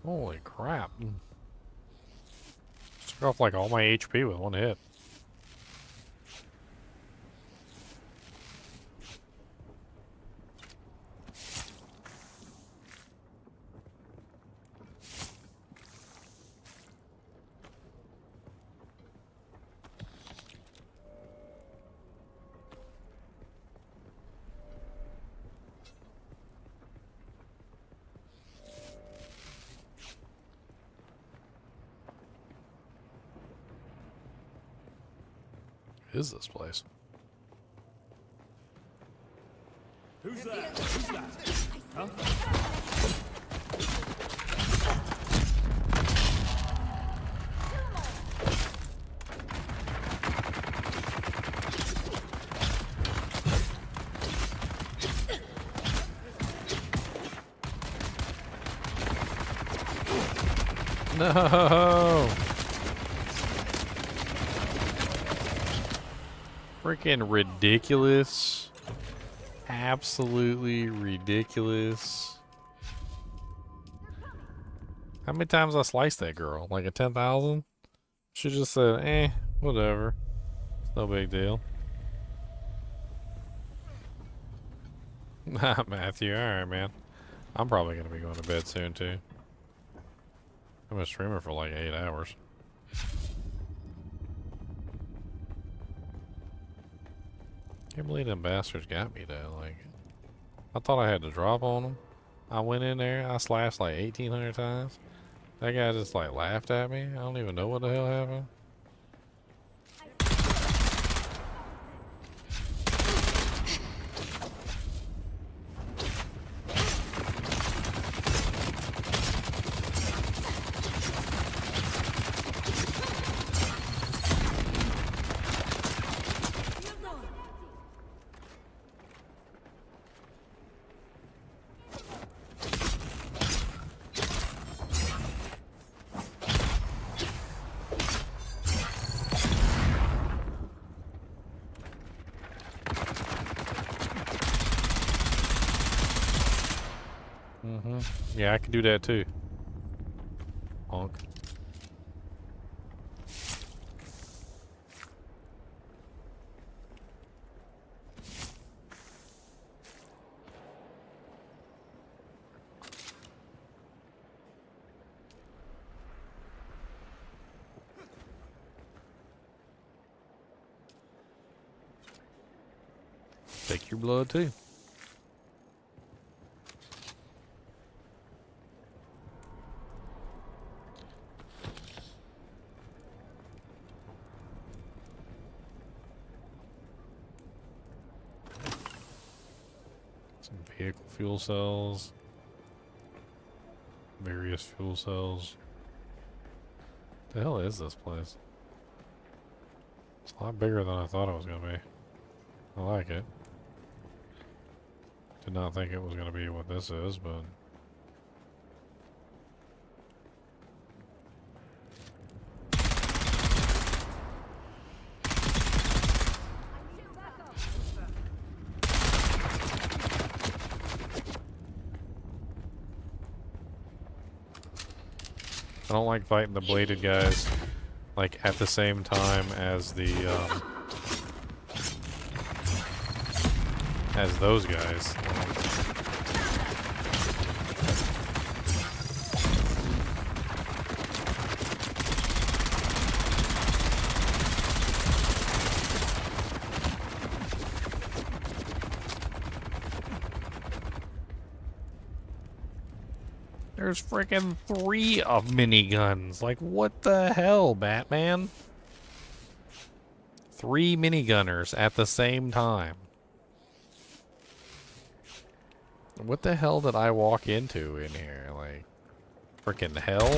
Holy crap. Took off like all my HP with one hit. is this place? Who's that? Who's that? Huh? No! Freaking ridiculous. Absolutely ridiculous. How many times I sliced that girl? Like a 10,000? She just said, eh, whatever. It's no big deal. Matthew, alright, man. I'm probably going to be going to bed soon, too. I'm a streamer for like 8 hours. Can't believe them bastards got me though. Like, I thought I had to drop on them. I went in there, I slashed like 1,800 times. That guy just like laughed at me. I don't even know what the hell happened. Yeah, I can do that too. Honk. Take your blood too. Vehicle fuel cells, various fuel cells. The hell is this place? It's a lot bigger than I thought it was gonna be. I like it. Did not think it was gonna be what this is, but I don't like fighting the bladed guys, like, at the same time as the, as those guys. There's freaking 3 of miniguns. Like, what the hell, Batman? 3 minigunners at the same time. What the hell did I walk into in here? Like, freaking hell?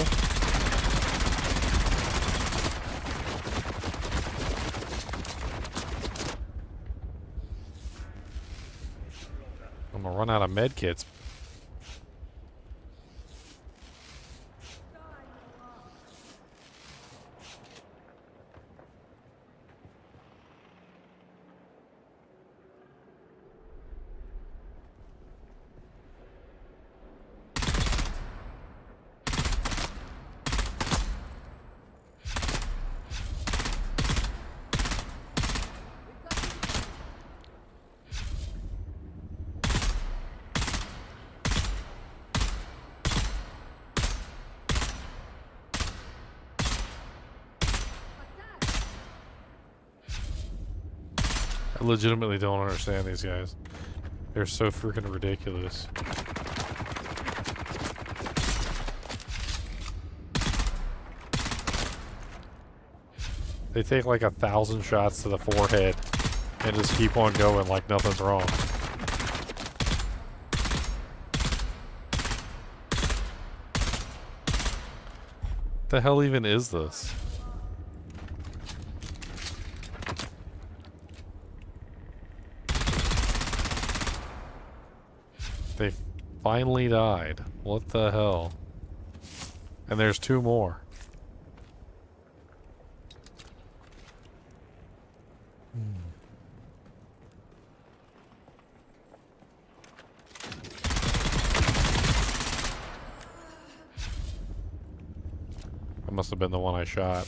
I'm gonna run out of medkits. I legitimately don't understand these guys. They're so freaking ridiculous. They take like 1,000 shots to the forehead and just keep on going like nothing's wrong. What the hell even is this? They finally died. What the hell? And there's 2 more. That must have been the one I shot.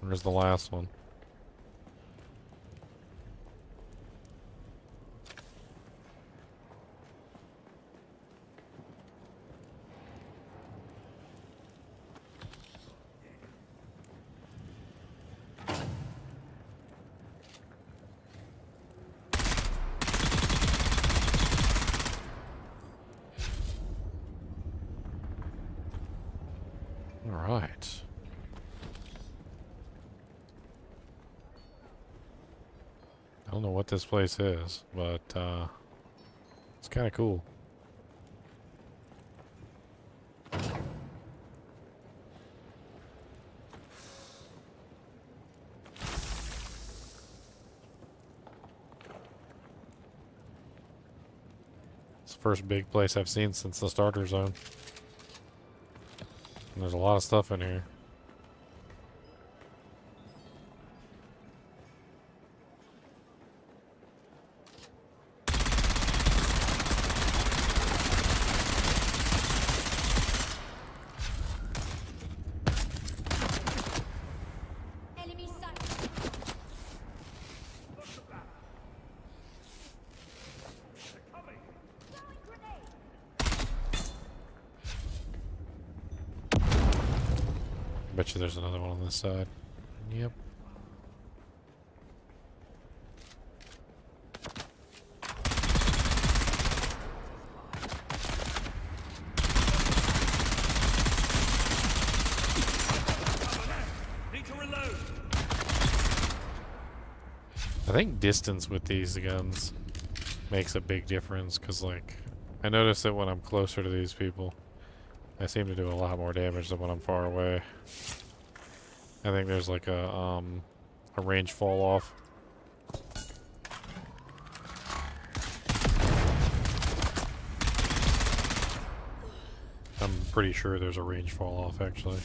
Where's the last one? Alright. I don't know what this place is, but it's kind of cool. It's the first big place I've seen since the starter zone. And there's a lot of stuff in here. Enemy sight. Bet you there's another one on this side. Yep. Need to reload. I think distance with these guns makes a big difference, because, like, I notice that when I'm closer to these people, I seem to do a lot more damage than when I'm far away. I think there's like a range fall off. I'm pretty sure there's a range fall off, actually.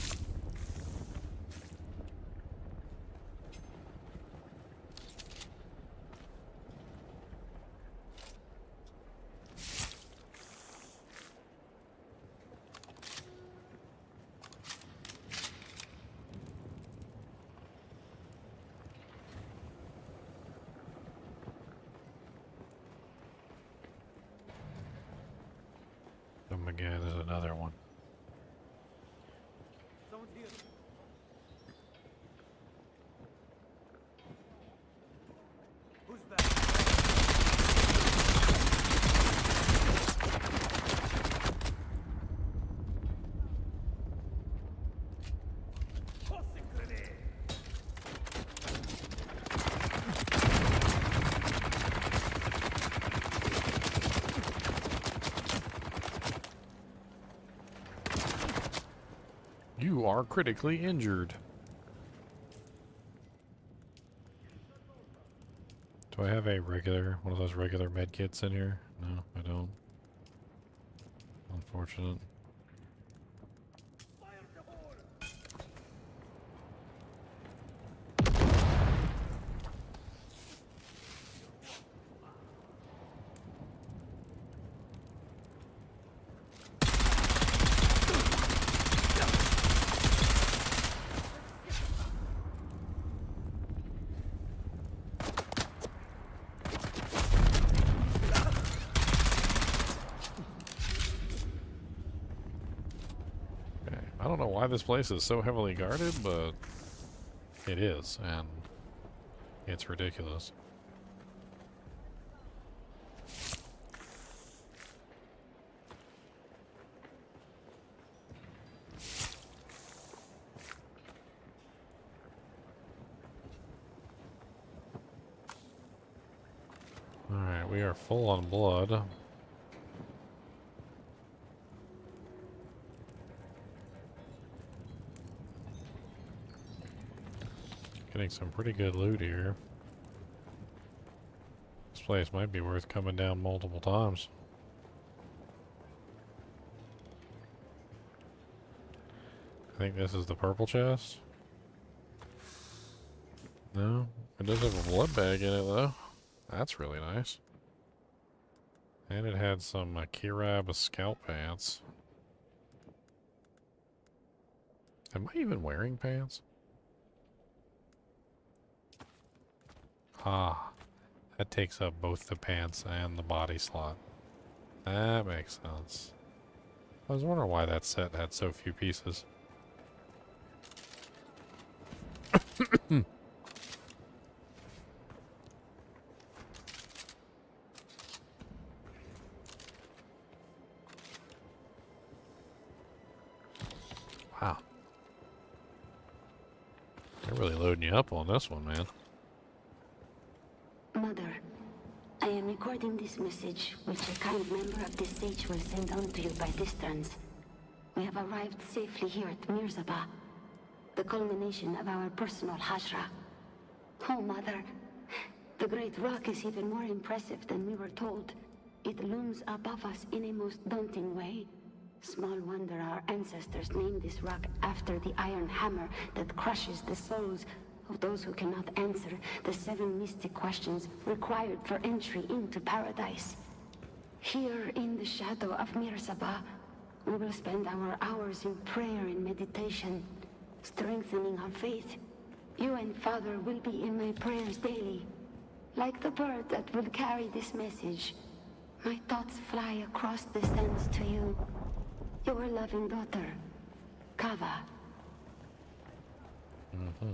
Oh my god, there's another one. Someone's here. Who's that? Tossing grenade. You are critically injured. Do I have a regular, one of those regular med kits in here? No, I don't. Unfortunate. I don't know why this place is so heavily guarded, but it is, and it's ridiculous. Alright, we are full on blood. Getting some pretty good loot here. This place might be worth coming down multiple times. I think this is the purple chest. No, it does have a blood bag in it though. That's really nice. And it had some Kirab scout pants. Am I even wearing pants? Ah, that takes up both the pants and the body slot. That makes sense. I was wondering why that set had so few pieces. Wow. They're really loading you up on this one, man. Mother, I am recording this message, which a kind member of this stage will send on to you by distance. We have arrived safely here at Mirzaba, the culmination of our personal hajra. Oh, Mother, the great rock is even more impressive than we were told. It looms above us in a most daunting way. Small wonder our ancestors named this rock after the iron hammer that crushes the souls of those who cannot answer the 7 mystic questions required for entry into paradise. Here in the shadow of Mirzaba, we will spend our hours in prayer and meditation, strengthening our faith. You and Father will be in my prayers daily. Like the bird that will carry this message, my thoughts fly across the sands to you. Your loving daughter, Kava. Mm-hmm.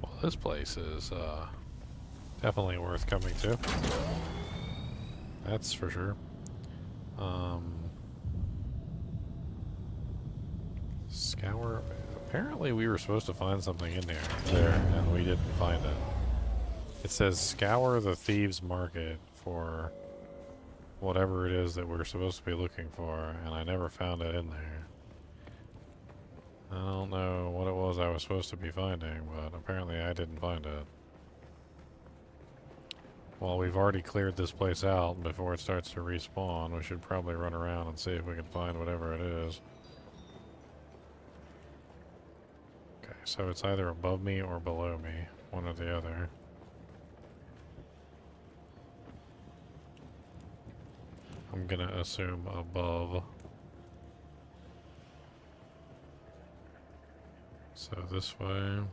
Well, this place is definitely worth coming to. That's for sure. Scour. Apparently we were supposed to find something in there, and we didn't find it. It says scour the thieves' market for whatever it is that we're supposed to be looking for, and I never found it in there. I don't know what it was I was supposed to be finding, but apparently I didn't find it. Well, we've already cleared this place out before it starts to respawn. We should probably run around and see if we can find whatever it is. Okay, so it's either above me or below me, one or the other. I'm gonna assume above. So this way. I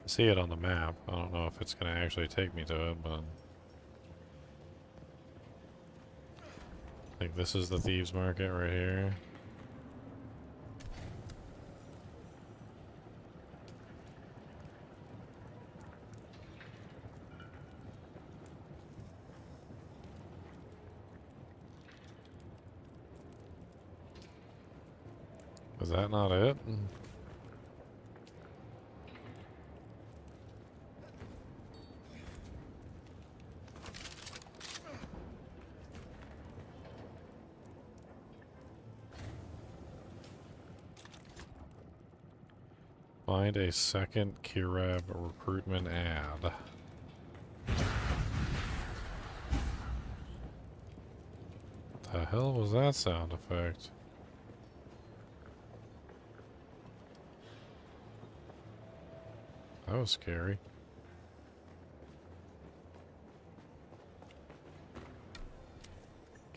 see it on the map. I don't know if it's gonna actually take me to it, but I think this is the thieves' market right here. Is that not it? Find a second Kirab recruitment ad. What the hell was that sound effect? That was scary.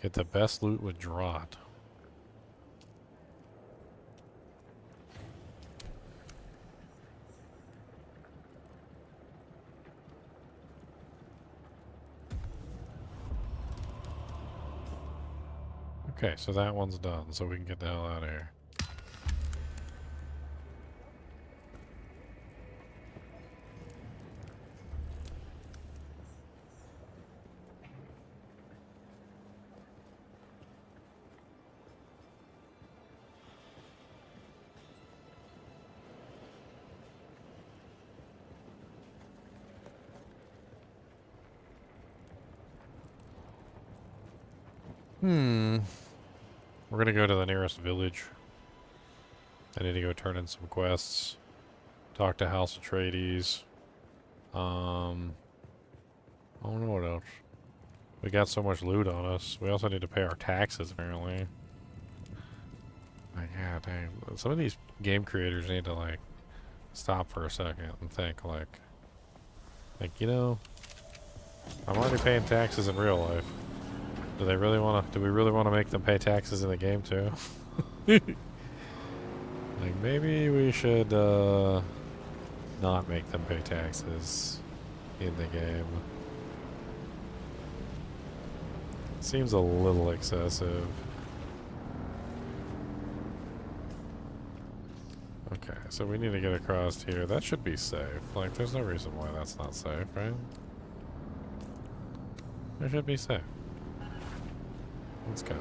Get the best loot with Draught. Okay, so that one's done, so we can get the hell out of here. We're gonna go to the nearest village. I need to go turn in some quests. Talk to House Atreides. I don't know what else. We got so much loot on us. We also need to pay our taxes, apparently. Like, yeah, dang. Some of these game creators need to, like, stop for a second and think, like, you know, I'm already paying taxes in real life. Do we really want to make them pay taxes in the game, too? Like, maybe we should, not make them pay taxes in the game. Seems a little excessive. Okay, so we need to get across here. That should be safe. Like, there's no reason why that's not safe, right? It should be safe. Let's go.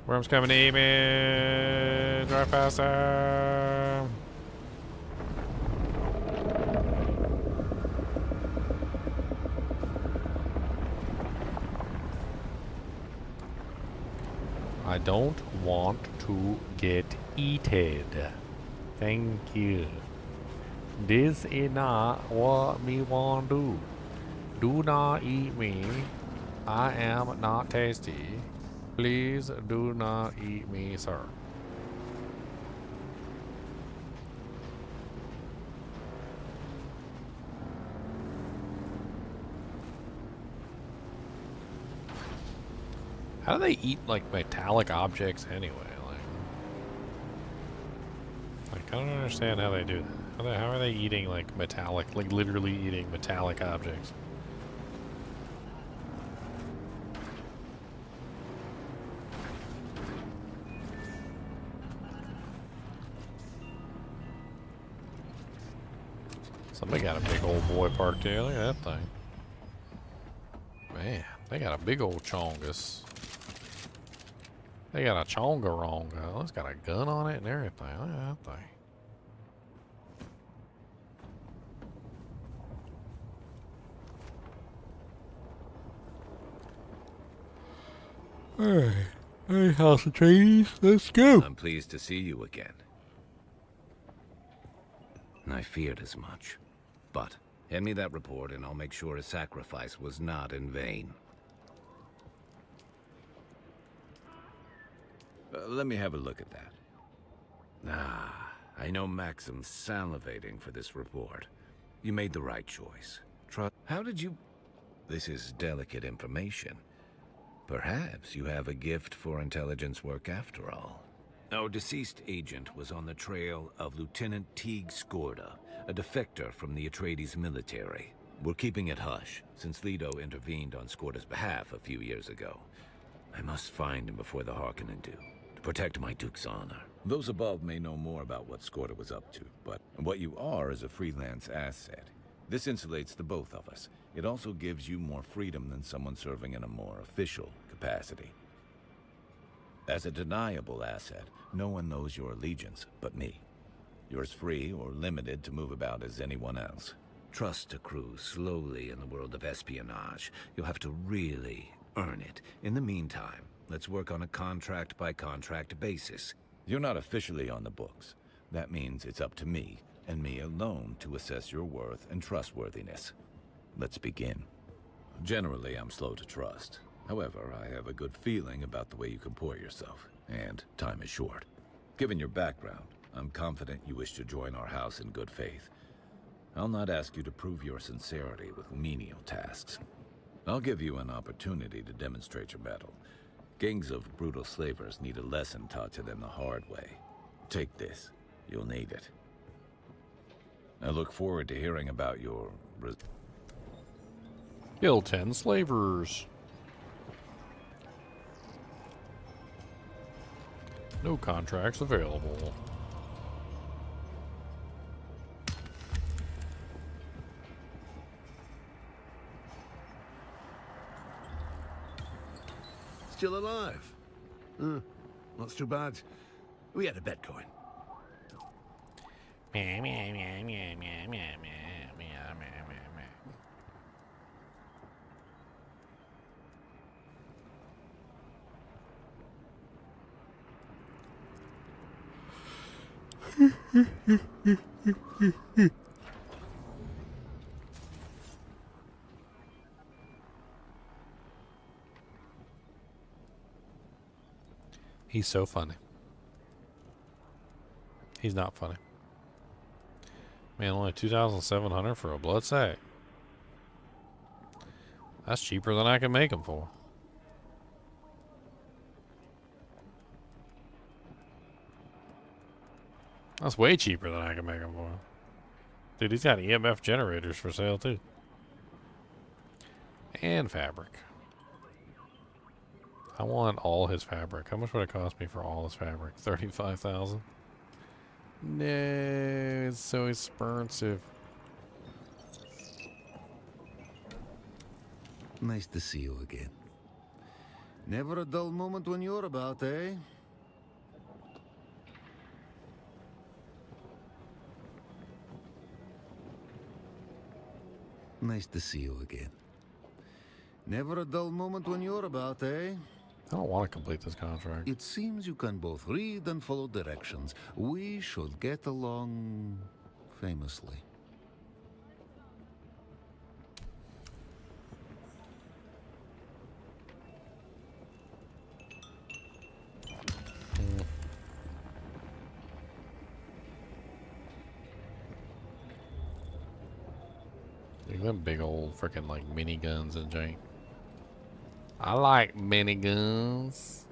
Worms coming to eat me. Drive faster. I don't want to get eaten. Thank you. This is not what me want to do. Do not eat me. I am not tasty. Please do not eat me, sir. How do they eat, like, metallic objects anyway? Like I don't understand how they do that. How are they eating, like, metallic, like, literally eating metallic objects? Somebody got a big old boy parked here. Look at that thing. Man, they got a big old chongus. They got a chongaronga. It's got a gun on it and everything. Look at that thing. Alright. Hey, House of Trees, let's go. I'm pleased to see you again. I feared as much. But hand me that report and I'll make sure his sacrifice was not in vain. Let me have a look at that. Ah, I know Maxim's salivating for this report. You made the right choice. How did you... This is delicate information. Perhaps you have a gift for intelligence work after all. Our deceased agent was on the trail of Lieutenant Teague Skorda, a defector from the Atreides military. We're keeping it hush, since Leto intervened on Skorda's behalf a few years ago. I must find him before the Harkonnen do, to protect my Duke's honor. Those above may know more about what Skorda was up to, but what you are is a freelance asset. This insulates the both of us. It also gives you more freedom than someone serving in a more official capacity. As a deniable asset, no one knows your allegiance but me. You're as free or limited to move about as anyone else. Trust accrues slowly in the world of espionage. You'll have to really earn it. In the meantime, let's work on a contract-by-contract basis. You're not officially on the books. That means it's up to me, and me alone, to assess your worth and trustworthiness. Let's begin. Generally, I'm slow to trust. However, I have a good feeling about the way you comport yourself, and time is short. Given your background, I'm confident you wish to join our house in good faith. I'll not ask you to prove your sincerity with menial tasks. I'll give you an opportunity to demonstrate your mettle. Gangs of brutal slavers need a lesson taught to them the hard way. Take this. You'll need it. I look forward to hearing about your... Kill 10 slavers. No contracts available. still alive. That's too bad. We had a bet going. Meow, meow, meow, meow, meow, meow, meow, meow, meow, meow. He's so funny. He's not funny. Man, only 2,700 for a blood sack. That's cheaper than I can make them for. That's way cheaper than I can make them for. Dude, he's got EMF generators for sale too. And fabric. I want all his fabric. How much would it cost me for all his fabric? 35,000. No, it's so expensive. Nice to see you again. Never a dull moment when you're about, eh? Nice to see you again. Never a dull moment when you're about, eh? I don't want to complete this contract. It seems you can both read and follow directions. We should get along famously. Look at them big old freaking like miniguns and jank. I like miniguns.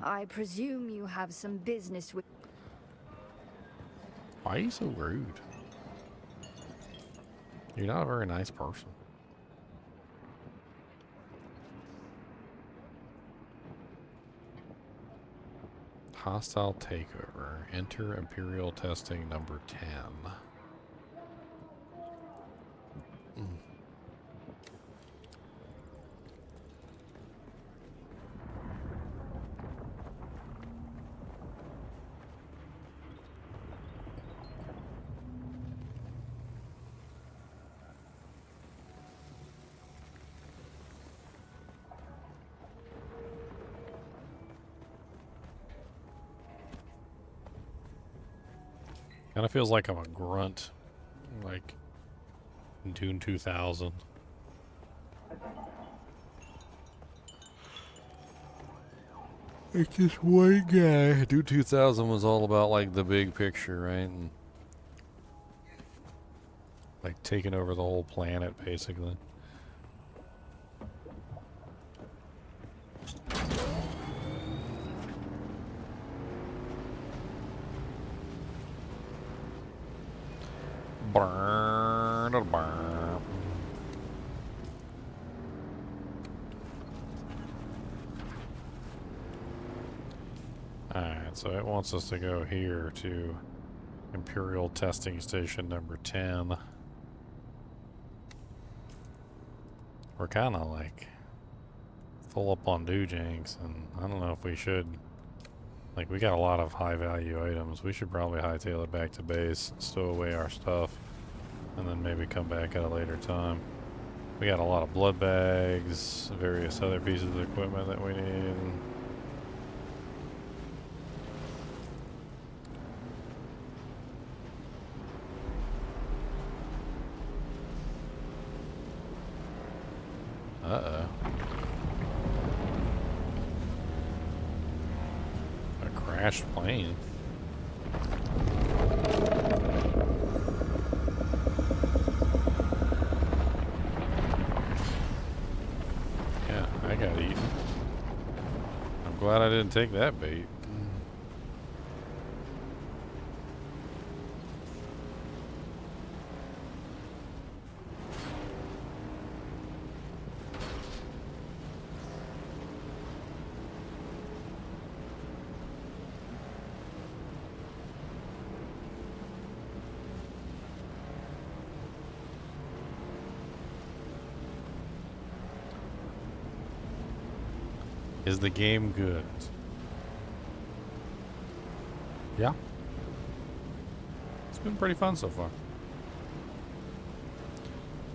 I presume you have some business with... Why are you so rude? You're not a very nice person. Hostile takeover. Enter Imperial testing number 10. Kind of feels like I'm a grunt, like in Dune 2000. It's this one guy. Dune 2000 was all about like the big picture, right? And like taking over the whole planet, basically. Burn, burn. Alright, so it wants us to go here to Imperial Testing Station number 10. We're kind of like full up on doojanks, and I don't know if we should. Like, we got a lot of high value items. We should probably hightail it back to base, stow away our stuff, and then maybe come back at a later time. We got a lot of blood bags, various other pieces of equipment that we need. Uh-oh. A crashed plane. Yeah, I got eaten. I'm glad I didn't take that bait. Is the game good? Yeah. It's been pretty fun so far.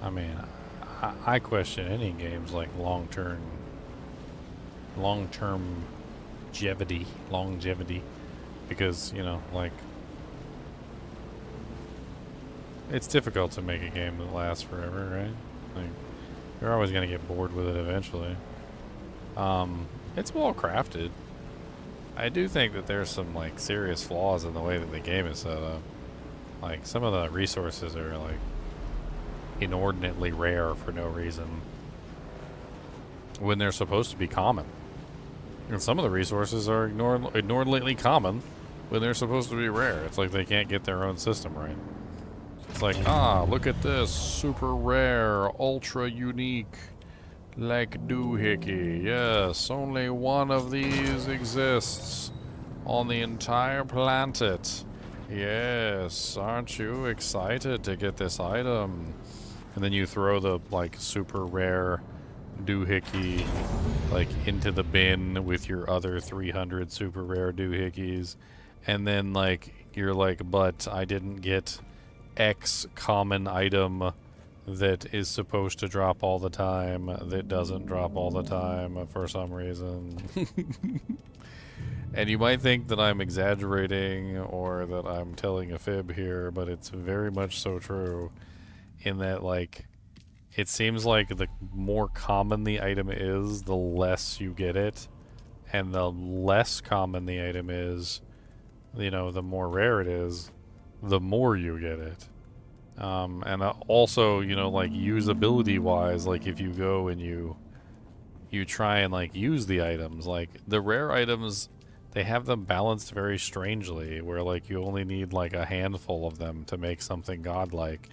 I mean, I question any games like long-term longevity, because, you know, like, it's difficult to make a game that lasts forever, right? Like, you're always going to get bored with it eventually. It's well crafted. I do think that there's some, like, serious flaws in the way that the game is set up. Like, some of the resources are, like, inordinately rare for no reason when they're supposed to be common. And some of the resources are inordinately common when they're supposed to be rare. It's like they can't get their own system right. It's like, look at this super rare, ultra unique, like doohickey. Yes, only one of these exists on the entire planet. Yes, aren't you excited to get this item? And then you throw the, like, super rare doohickey, like, into the bin with your other 300 super rare doohickeys. And then, like, you're like, but I didn't get X common item that is supposed to drop all the time that doesn't drop all the time for some reason. And you might think that I'm exaggerating or that I'm telling a fib here, but it's very much so true in that, like, it seems like the more common the item is, the less you get it. And the less common the item is, you know, the more rare it is, the more you get it. And also, you know, like, usability-wise, like, if you go and you try and, like, use the items, like, the rare items, they have them balanced very strangely, where, like, you only need, like, a handful of them to make something godlike.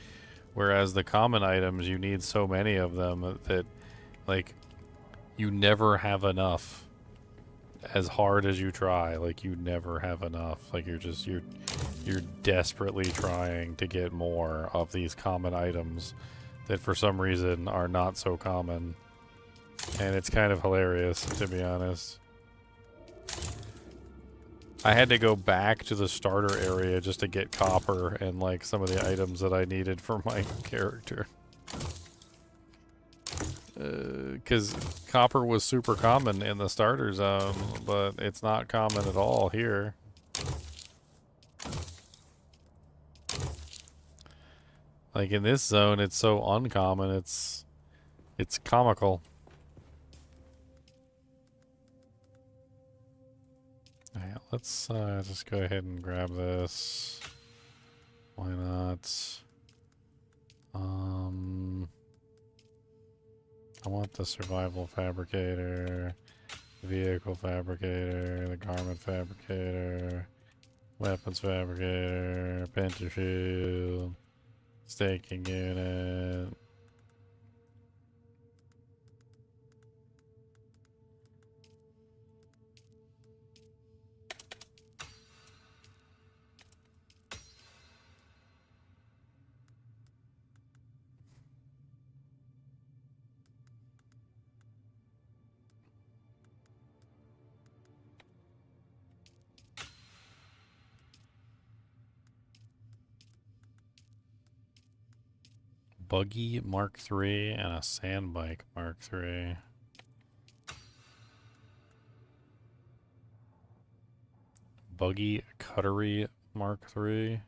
Whereas the common items, you need so many of them that, like, you never have enough. As hard as you try, like, you never have enough. Like, you're desperately trying to get more of these common items that for some reason are not so common. And it's kind of hilarious, to be honest. I had to go back to the starter area just to get copper and, like, some of the items that I needed for my character. Because copper was super common in the starter zone, but it's not common at all here. Like, in this zone, it's so uncommon, it's comical. Alright, let's just go ahead and grab this. Why not? I want the survival fabricator, vehicle fabricator, the garment fabricator, weapons fabricator, pincher shield, staking unit. Buggy Mark III and a sand bike Mark III. Buggy Cuttery Mark III.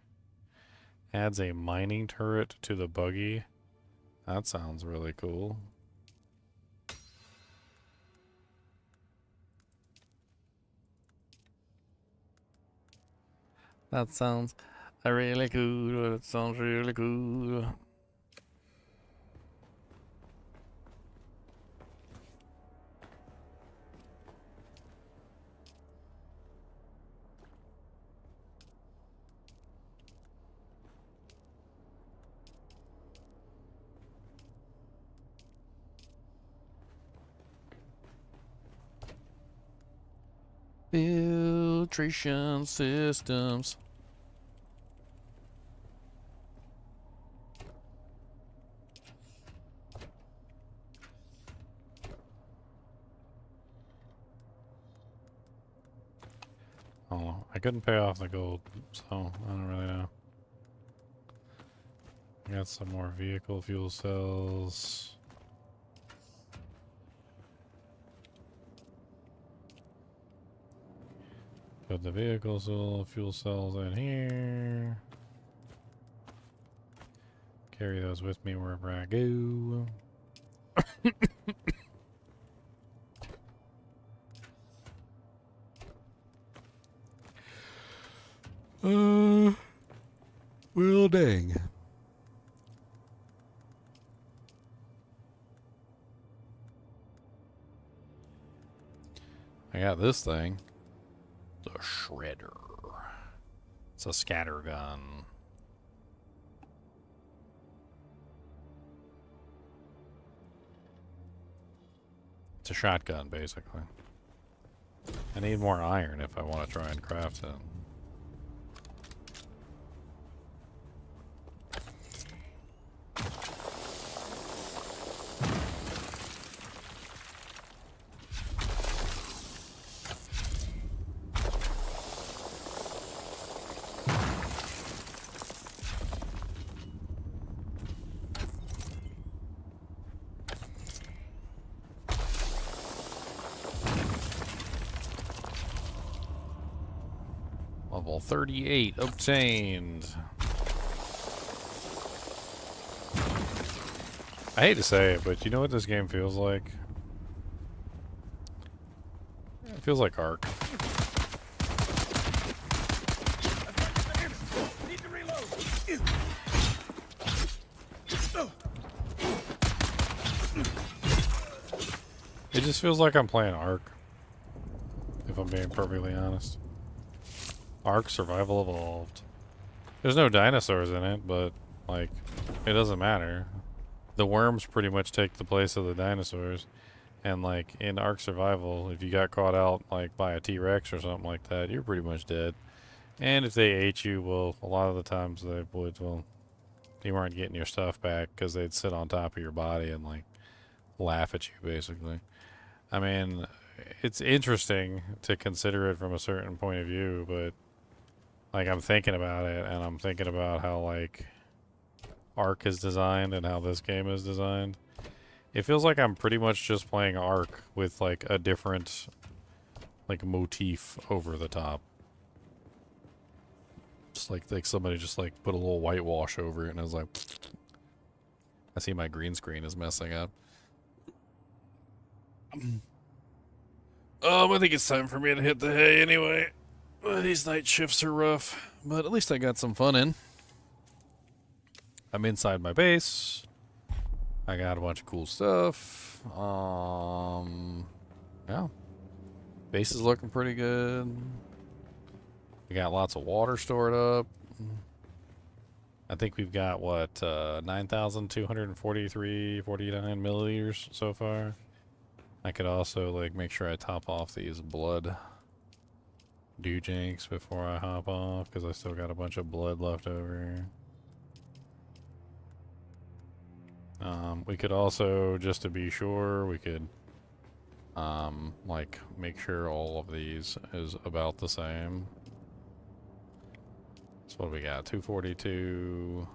Adds a mining turret to the buggy. That sounds really cool. That sounds really cool. That sounds really cool. Filtration systems. I couldn't pay off the gold, so I don't really know. I got some more vehicle fuel cells. Put the fuel cells in here. Carry those with me wherever I go. Well, dang. I got this thing. The shredder. It's a scatter gun. It's a shotgun, basically. I need more iron if I want to try and craft it. Level 38 obtained. I hate to say it, but you know what this game feels like? It feels like Ark. It just feels like I'm playing Ark, if I'm being perfectly honest. Ark Survival Evolved. There's no dinosaurs in it, but, like, it doesn't matter. The worms pretty much take the place of the dinosaurs. And, like, in Ark Survival, if you got caught out, like, by a T-Rex or something like that, you're pretty much dead. And if they ate you, well, a lot of the times they would, well, you weren't getting your stuff back because they'd sit on top of your body and, like, laugh at you, basically. I mean, it's interesting to consider it from a certain point of view, but like, I'm thinking about it, and I'm thinking about how, like, Ark is designed and how this game is designed. It feels like I'm pretty much just playing Ark with, like, a different, like, motif over the top. Just like somebody just, like, put a little whitewash over it, and I was like, I see my green screen is messing up. I think it's time for me to hit the hay anyway. These night shifts are rough, but at least I got some fun in. I'm inside my base. I got a bunch of cool stuff. Yeah. Base is looking pretty good. We got lots of water stored up. I think we've got, what, 9,249 milliliters so far. I could also, like, make sure I top off these blood dewjanks before I hop off, because I still got a bunch of blood left over. We could also, just to be sure, we could, like, make sure all of these is about the same. So what do we got? 242,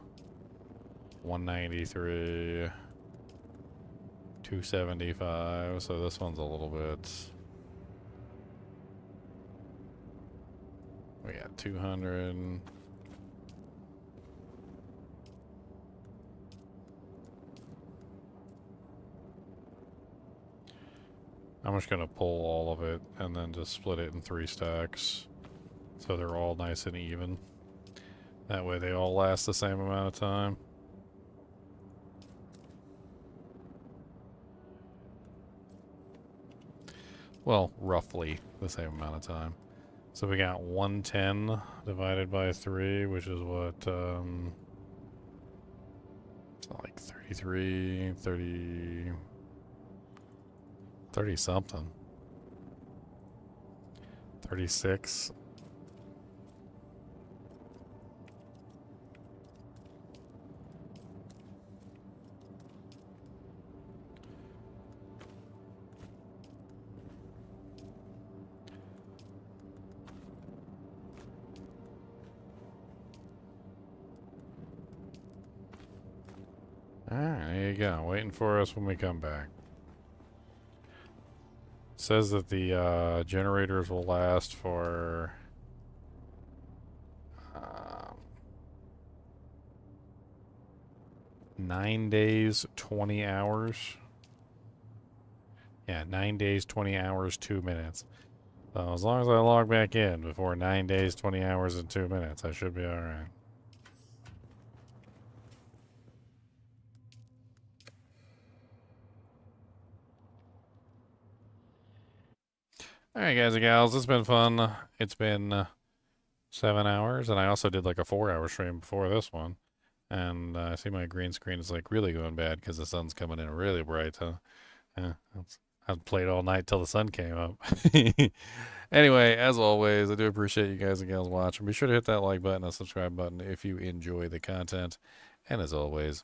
193, 275. So this one's a little bit. We got 200. I'm just gonna pull all of it and then just split it in 3 stacks, so they're all nice and even. That way they all last the same amount of time. Well, roughly the same amount of time. So we got 110 divided by 3, which is what, it's like 33, 30 something. 36. Alright, there you go. Waiting for us when we come back. Says that the generators will last for 9 days, 20 hours. Yeah, 9 days, 20 hours, 2 minutes. So as long as I log back in before 9 days, 20 hours, and 2 minutes, I should be alright. Alright, guys and gals, it's been fun. It's been 7 hours, and I also did like a 4-hour stream before this one. And I see my green screen is like really going bad because the sun's coming in really bright, huh? Yeah, I've played all night till the sun came up. Anyway, as always, I do appreciate you guys and gals watching. Be sure to hit that like button and subscribe button if you enjoy the content. And as always,